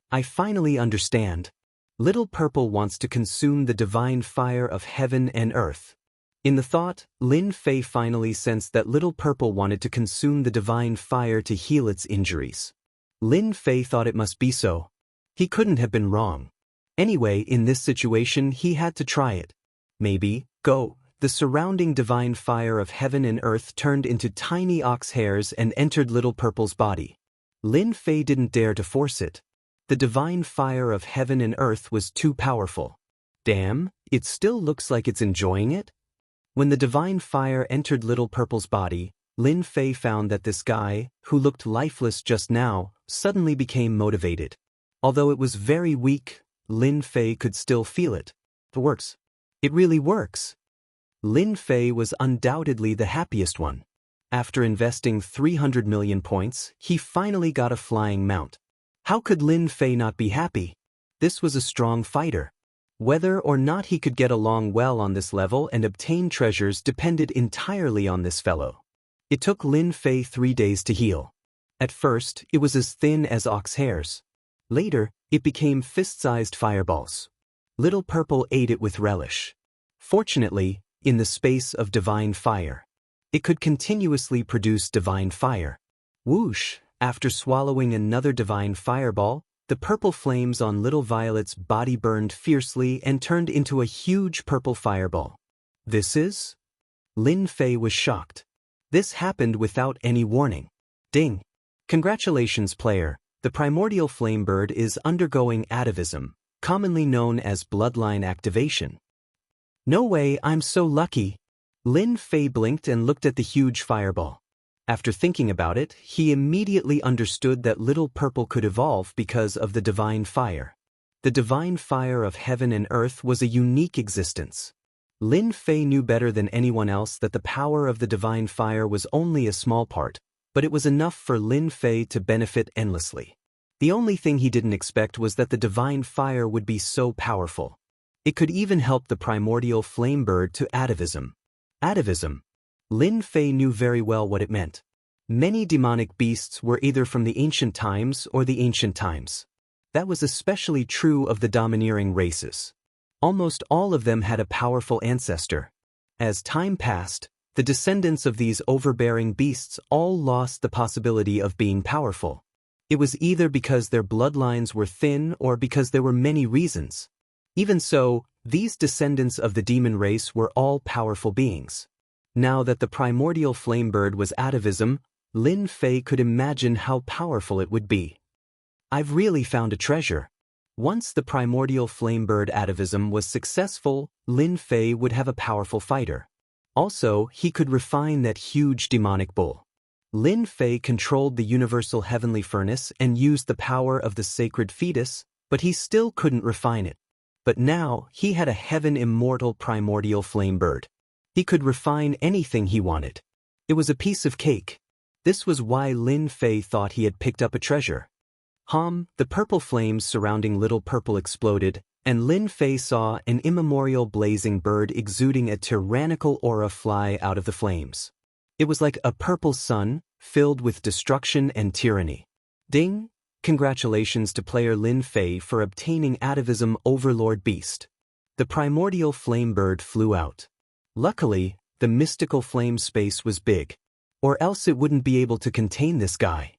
I finally understand. Little Purple wants to consume the divine fire of heaven and earth. In the thought, Lin Fei finally sensed that Little Purple wanted to consume the divine fire to heal its injuries. Lin Fei thought it must be so. He couldn't have been wrong. Anyway, in this situation, he had to try it. Maybe, go. The surrounding divine fire of heaven and earth turned into tiny ox hairs and entered Little Purple's body. Lin Fei didn't dare to force it. The divine fire of heaven and earth was too powerful. Damn, it still looks like it's enjoying it? When the divine fire entered Little Purple's body, Lin Fei found that this guy, who looked lifeless just now, suddenly became motivated. Although it was very weak, Lin Fei could still feel it. It works. It really works. Lin Fei was undoubtedly the happiest one. After investing 300 million points, he finally got a flying mount. How could Lin Fei not be happy? This was a strong fighter. Whether or not he could get along well on this level and obtain treasures depended entirely on this fellow. It took Lin Fei 3 days to heal. At first, it was as thin as ox hairs. Later, it became fist-sized fireballs. Little Purple ate it with relish. Fortunately, in the space of divine fire, it could continuously produce divine fire. Whoosh! After swallowing another divine fireball, the purple flames on Little Violet's body burned fiercely and turned into a huge purple fireball. This is? Lin Fei was shocked. This happened without any warning. Ding! Congratulations, player. The primordial flame bird is undergoing atavism, commonly known as bloodline activation. No way, I'm so lucky. Lin Fei blinked and looked at the huge fireball. After thinking about it, he immediately understood that Little Purple could evolve because of the divine fire. The divine fire of heaven and earth was a unique existence. Lin Fei knew better than anyone else that the power of the divine fire was only a small part, but it was enough for Lin Fei to benefit endlessly. The only thing he didn't expect was that the divine fire would be so powerful. It could even help the primordial flame bird to atavism. Atavism. Lin Fei knew very well what it meant. Many demonic beasts were either from the ancient times or the ancient times. That was especially true of the domineering races. Almost all of them had a powerful ancestor. As time passed, the descendants of these overbearing beasts all lost the possibility of being powerful. It was either because their bloodlines were thin or because there were many reasons. Even so, these descendants of the demon race were all powerful beings. Now that the primordial flame bird was atavism, Lin Fei could imagine how powerful it would be. I've really found a treasure. Once the primordial flame bird atavism was successful, Lin Fei would have a powerful fighter. Also, he could refine that huge demonic bull. Lin Fei controlled the universal heavenly furnace and used the power of the sacred fetus, but he still couldn't refine it. But now, he had a heaven immortal primordial flame bird. He could refine anything he wanted. It was a piece of cake. This was why Lin Fei thought he had picked up a treasure. The purple flames surrounding Little Purple exploded, and Lin Fei saw an immemorial blazing bird exuding a tyrannical aura fly out of the flames. It was like a purple sun, filled with destruction and tyranny. Ding! Congratulations to player Lin Fei for obtaining atavism Overlord Beast. The primordial flame bird flew out. Luckily, the mystical flame space was big. Or else it wouldn't be able to contain this guy.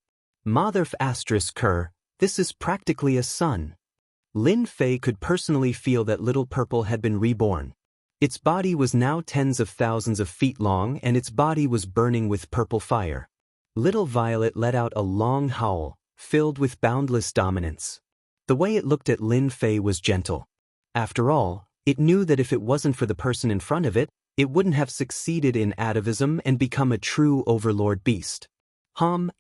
Motherf asterisk cur, this is practically a sun. Lin Fei could personally feel that Little Purple had been reborn. Its body was now tens of thousands of feet long and its body was burning with purple fire. Little Violet let out a long howl, filled with boundless dominance. The way it looked at Lin Fei was gentle. After all, it knew that if it wasn't for the person in front of it, it wouldn't have succeeded in atavism and become a true overlord beast.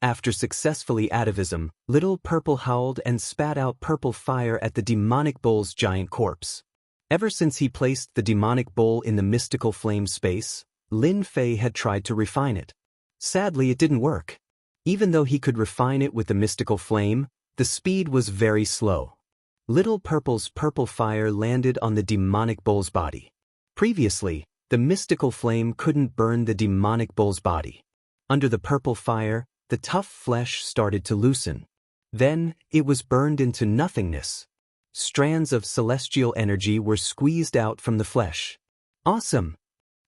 After successfully atavism, Little Purple howled and spat out purple fire at the demonic bull's giant corpse. Ever since he placed the demonic bull in the mystical flame space, Lin Fei had tried to refine it. Sadly, it didn't work. Even though he could refine it with the mystical flame, the speed was very slow. Little Purple's purple fire landed on the demonic bull's body. Previously, the mystical flame couldn't burn the demonic bull's body. Under the purple fire, the tough flesh started to loosen. Then, it was burned into nothingness. Strands of celestial energy were squeezed out from the flesh. Awesome!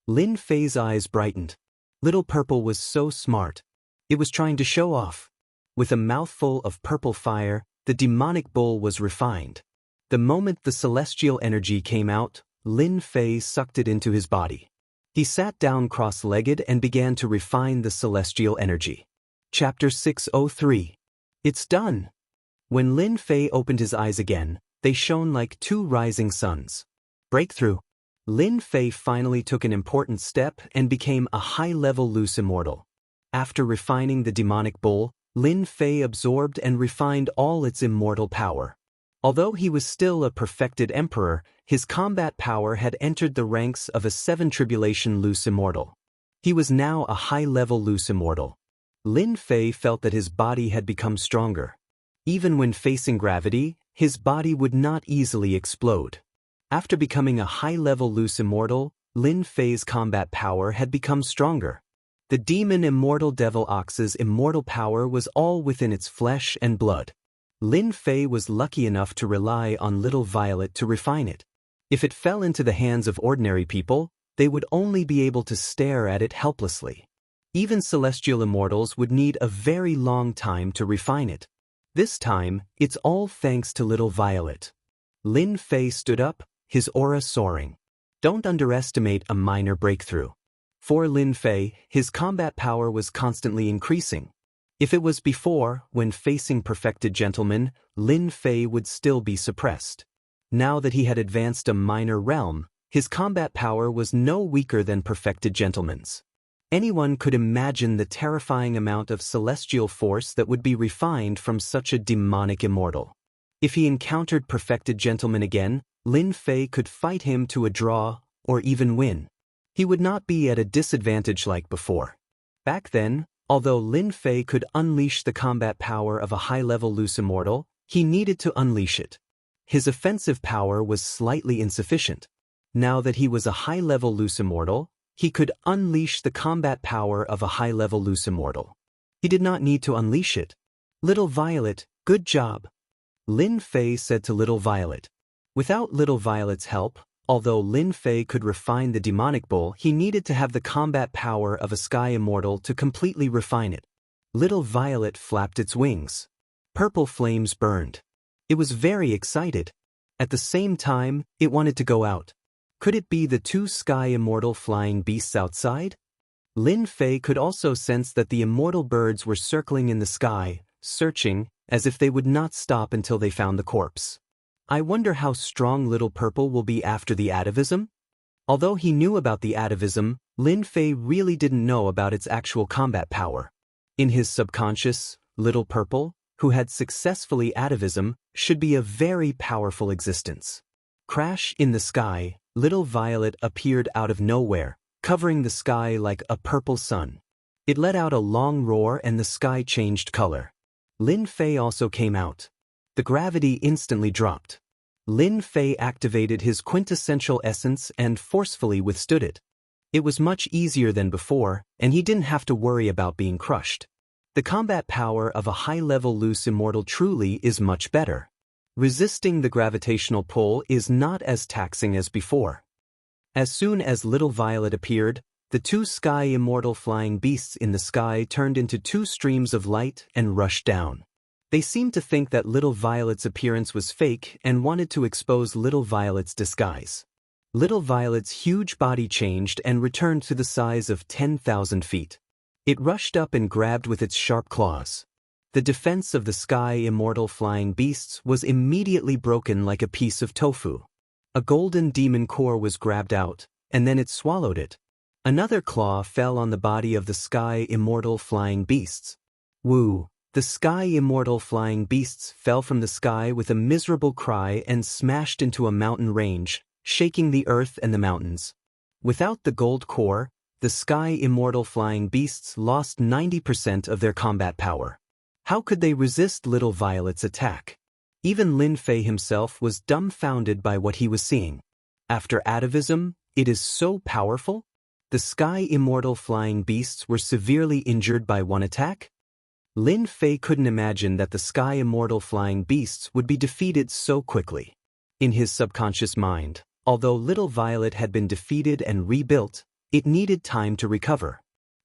Lin Fei's eyes brightened. Little Purple was so smart. It was trying to show off. With a mouthful of purple fire, the demonic bull was refined. The moment the celestial energy came out, Lin Fei sucked it into his body. He sat down cross-legged and began to refine the celestial energy. Chapter 603. It's done! When Lin Fei opened his eyes again, they shone like two rising suns. Breakthrough! Lin Fei finally took an important step and became a high-level loose immortal. After refining the demonic bull, Lin Fei absorbed and refined all its immortal power. Although he was still a perfected emperor, his combat power had entered the ranks of a 7 tribulation loose immortal. He was now a high-level loose immortal. Lin Fei felt that his body had become stronger. Even when facing gravity, his body would not easily explode. After becoming a high-level loose immortal, Lin Fei's combat power had become stronger. The demon immortal devil ox's immortal power was all within its flesh and blood. Lin Fei was lucky enough to rely on little Violet to refine it. If it fell into the hands of ordinary people, they would only be able to stare at it helplessly. Even celestial immortals would need a very long time to refine it. This time, it's all thanks to little Violet. Lin Fei stood up, his aura soaring. Don't underestimate a minor breakthrough. For Lin Fei, his combat power was constantly increasing. If it was before, when facing perfected gentlemen, Lin Fei would still be suppressed. Now that he had advanced a minor realm, his combat power was no weaker than perfected gentlemen's. Anyone could imagine the terrifying amount of celestial force that would be refined from such a demonic immortal. If he encountered perfected gentlemen again, Lin Fei could fight him to a draw, or even win. He would not be at a disadvantage like before. Back then, although Lin Fei could unleash the combat power of a high-level loose immortal, he needed to unleash it. His offensive power was slightly insufficient. Now that he was a high-level loose immortal, he could unleash the combat power of a high-level loose immortal. He did not need to unleash it. Little Violet, good job. Lin Fei said to little Violet. Without little Violet's help, although Lin Fei could refine the demonic bull, he needed to have the combat power of a sky immortal to completely refine it. Little Violet flapped its wings. Purple flames burned. It was very excited. At the same time, it wanted to go out. Could it be the two sky immortal flying beasts outside? Lin Fei could also sense that the immortal birds were circling in the sky, searching, as if they would not stop until they found the corpse. I wonder how strong Little Purple will be after the atavism? Although he knew about the atavism, Lin Fei really didn't know about its actual combat power. In his subconscious, Little Purple, who had successfully atavism, should be a very powerful existence. Crash in the sky, Little Violet appeared out of nowhere, covering the sky like a purple sun. It let out a long roar and the sky changed color. Lin Fei also came out. The gravity instantly dropped. Lin Fei activated his quintessential essence and forcefully withstood it. It was much easier than before, and he didn't have to worry about being crushed. The combat power of a high-level loose immortal truly is much better. Resisting the gravitational pull is not as taxing as before. As soon as Little Violet appeared, the two sky immortal flying beasts in the sky turned into two streams of light and rushed down. They seemed to think that Little Violet's appearance was fake and wanted to expose Little Violet's disguise. Little Violet's huge body changed and returned to the size of 10,000 feet. It rushed up and grabbed with its sharp claws. The defense of the sky immortal flying beasts was immediately broken like a piece of tofu. A golden demon core was grabbed out, and then it swallowed it. Another claw fell on the body of the sky immortal flying beasts. Woo! The sky immortal flying beasts fell from the sky with a miserable cry and smashed into a mountain range, shaking the earth and the mountains. Without the gold core, the sky immortal flying beasts lost 90% of their combat power. How could they resist Little Violet's attack? Even Lin Fei himself was dumbfounded by what he was seeing. After atavism, it is so powerful? The sky immortal flying beasts were severely injured by one attack? Lin Fei couldn't imagine that the sky immortal flying beasts would be defeated so quickly. In his subconscious mind, although Little Violet had been defeated and rebuilt, it needed time to recover.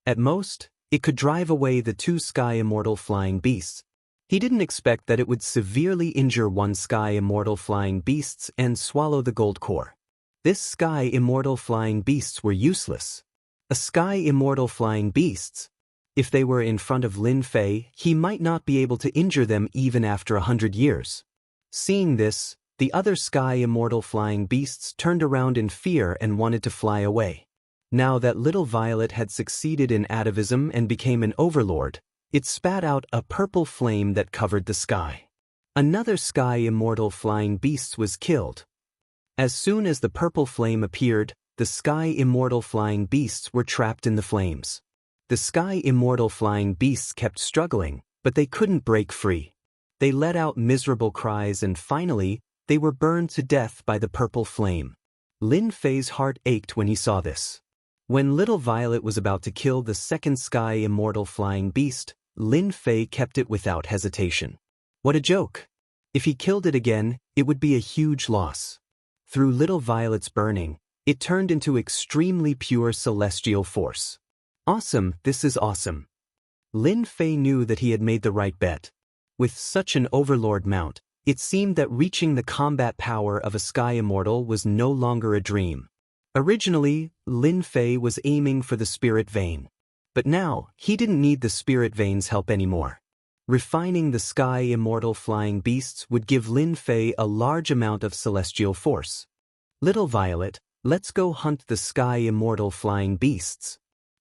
At most, it could drive away the two sky immortal flying beasts. He didn't expect that it would severely injure one sky immortal flying beasts and swallow the gold core. This sky immortal flying beasts were useless. A sky immortal flying beasts? If they were in front of Lin Fei, he might not be able to injure them even after 100 years. Seeing this, the other sky immortal flying beasts turned around in fear and wanted to fly away. Now that Little Violet had succeeded in atavism and became an overlord, it spat out a purple flame that covered the sky. Another sky immortal flying beast was killed. As soon as the purple flame appeared, the sky immortal flying beasts were trapped in the flames. The sky immortal flying beasts kept struggling, but they couldn't break free. They let out miserable cries and finally, They were burned to death by the purple flame. Lin Fei's heart ached when he saw this. When little Violet was about to kill the second sky immortal flying beast, Lin Fei kept it without hesitation. What a joke! If he killed it again, it would be a huge loss. Through little Violet's burning, it turned into extremely pure celestial force. Awesome, this is awesome. Lin Fei knew that he had made the right bet. With such an overlord mount, it seemed that reaching the combat power of a sky immortal was no longer a dream. Originally, Lin Fei was aiming for the spirit vein. But now, he didn't need the spirit vein's help anymore. Refining the sky immortal flying beasts would give Lin Fei a large amount of celestial force. Little Violet, let's go hunt the sky immortal flying beasts.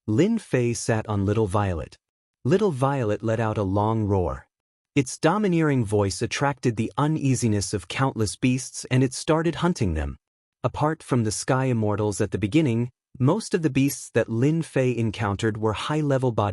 Lin Fei sat on Little Violet. Little Violet let out a long roar. Its domineering voice attracted the uneasiness of countless beasts and it started hunting them. Apart from the sky immortals at the beginning, most of the beasts that Lin Fei encountered were high-level body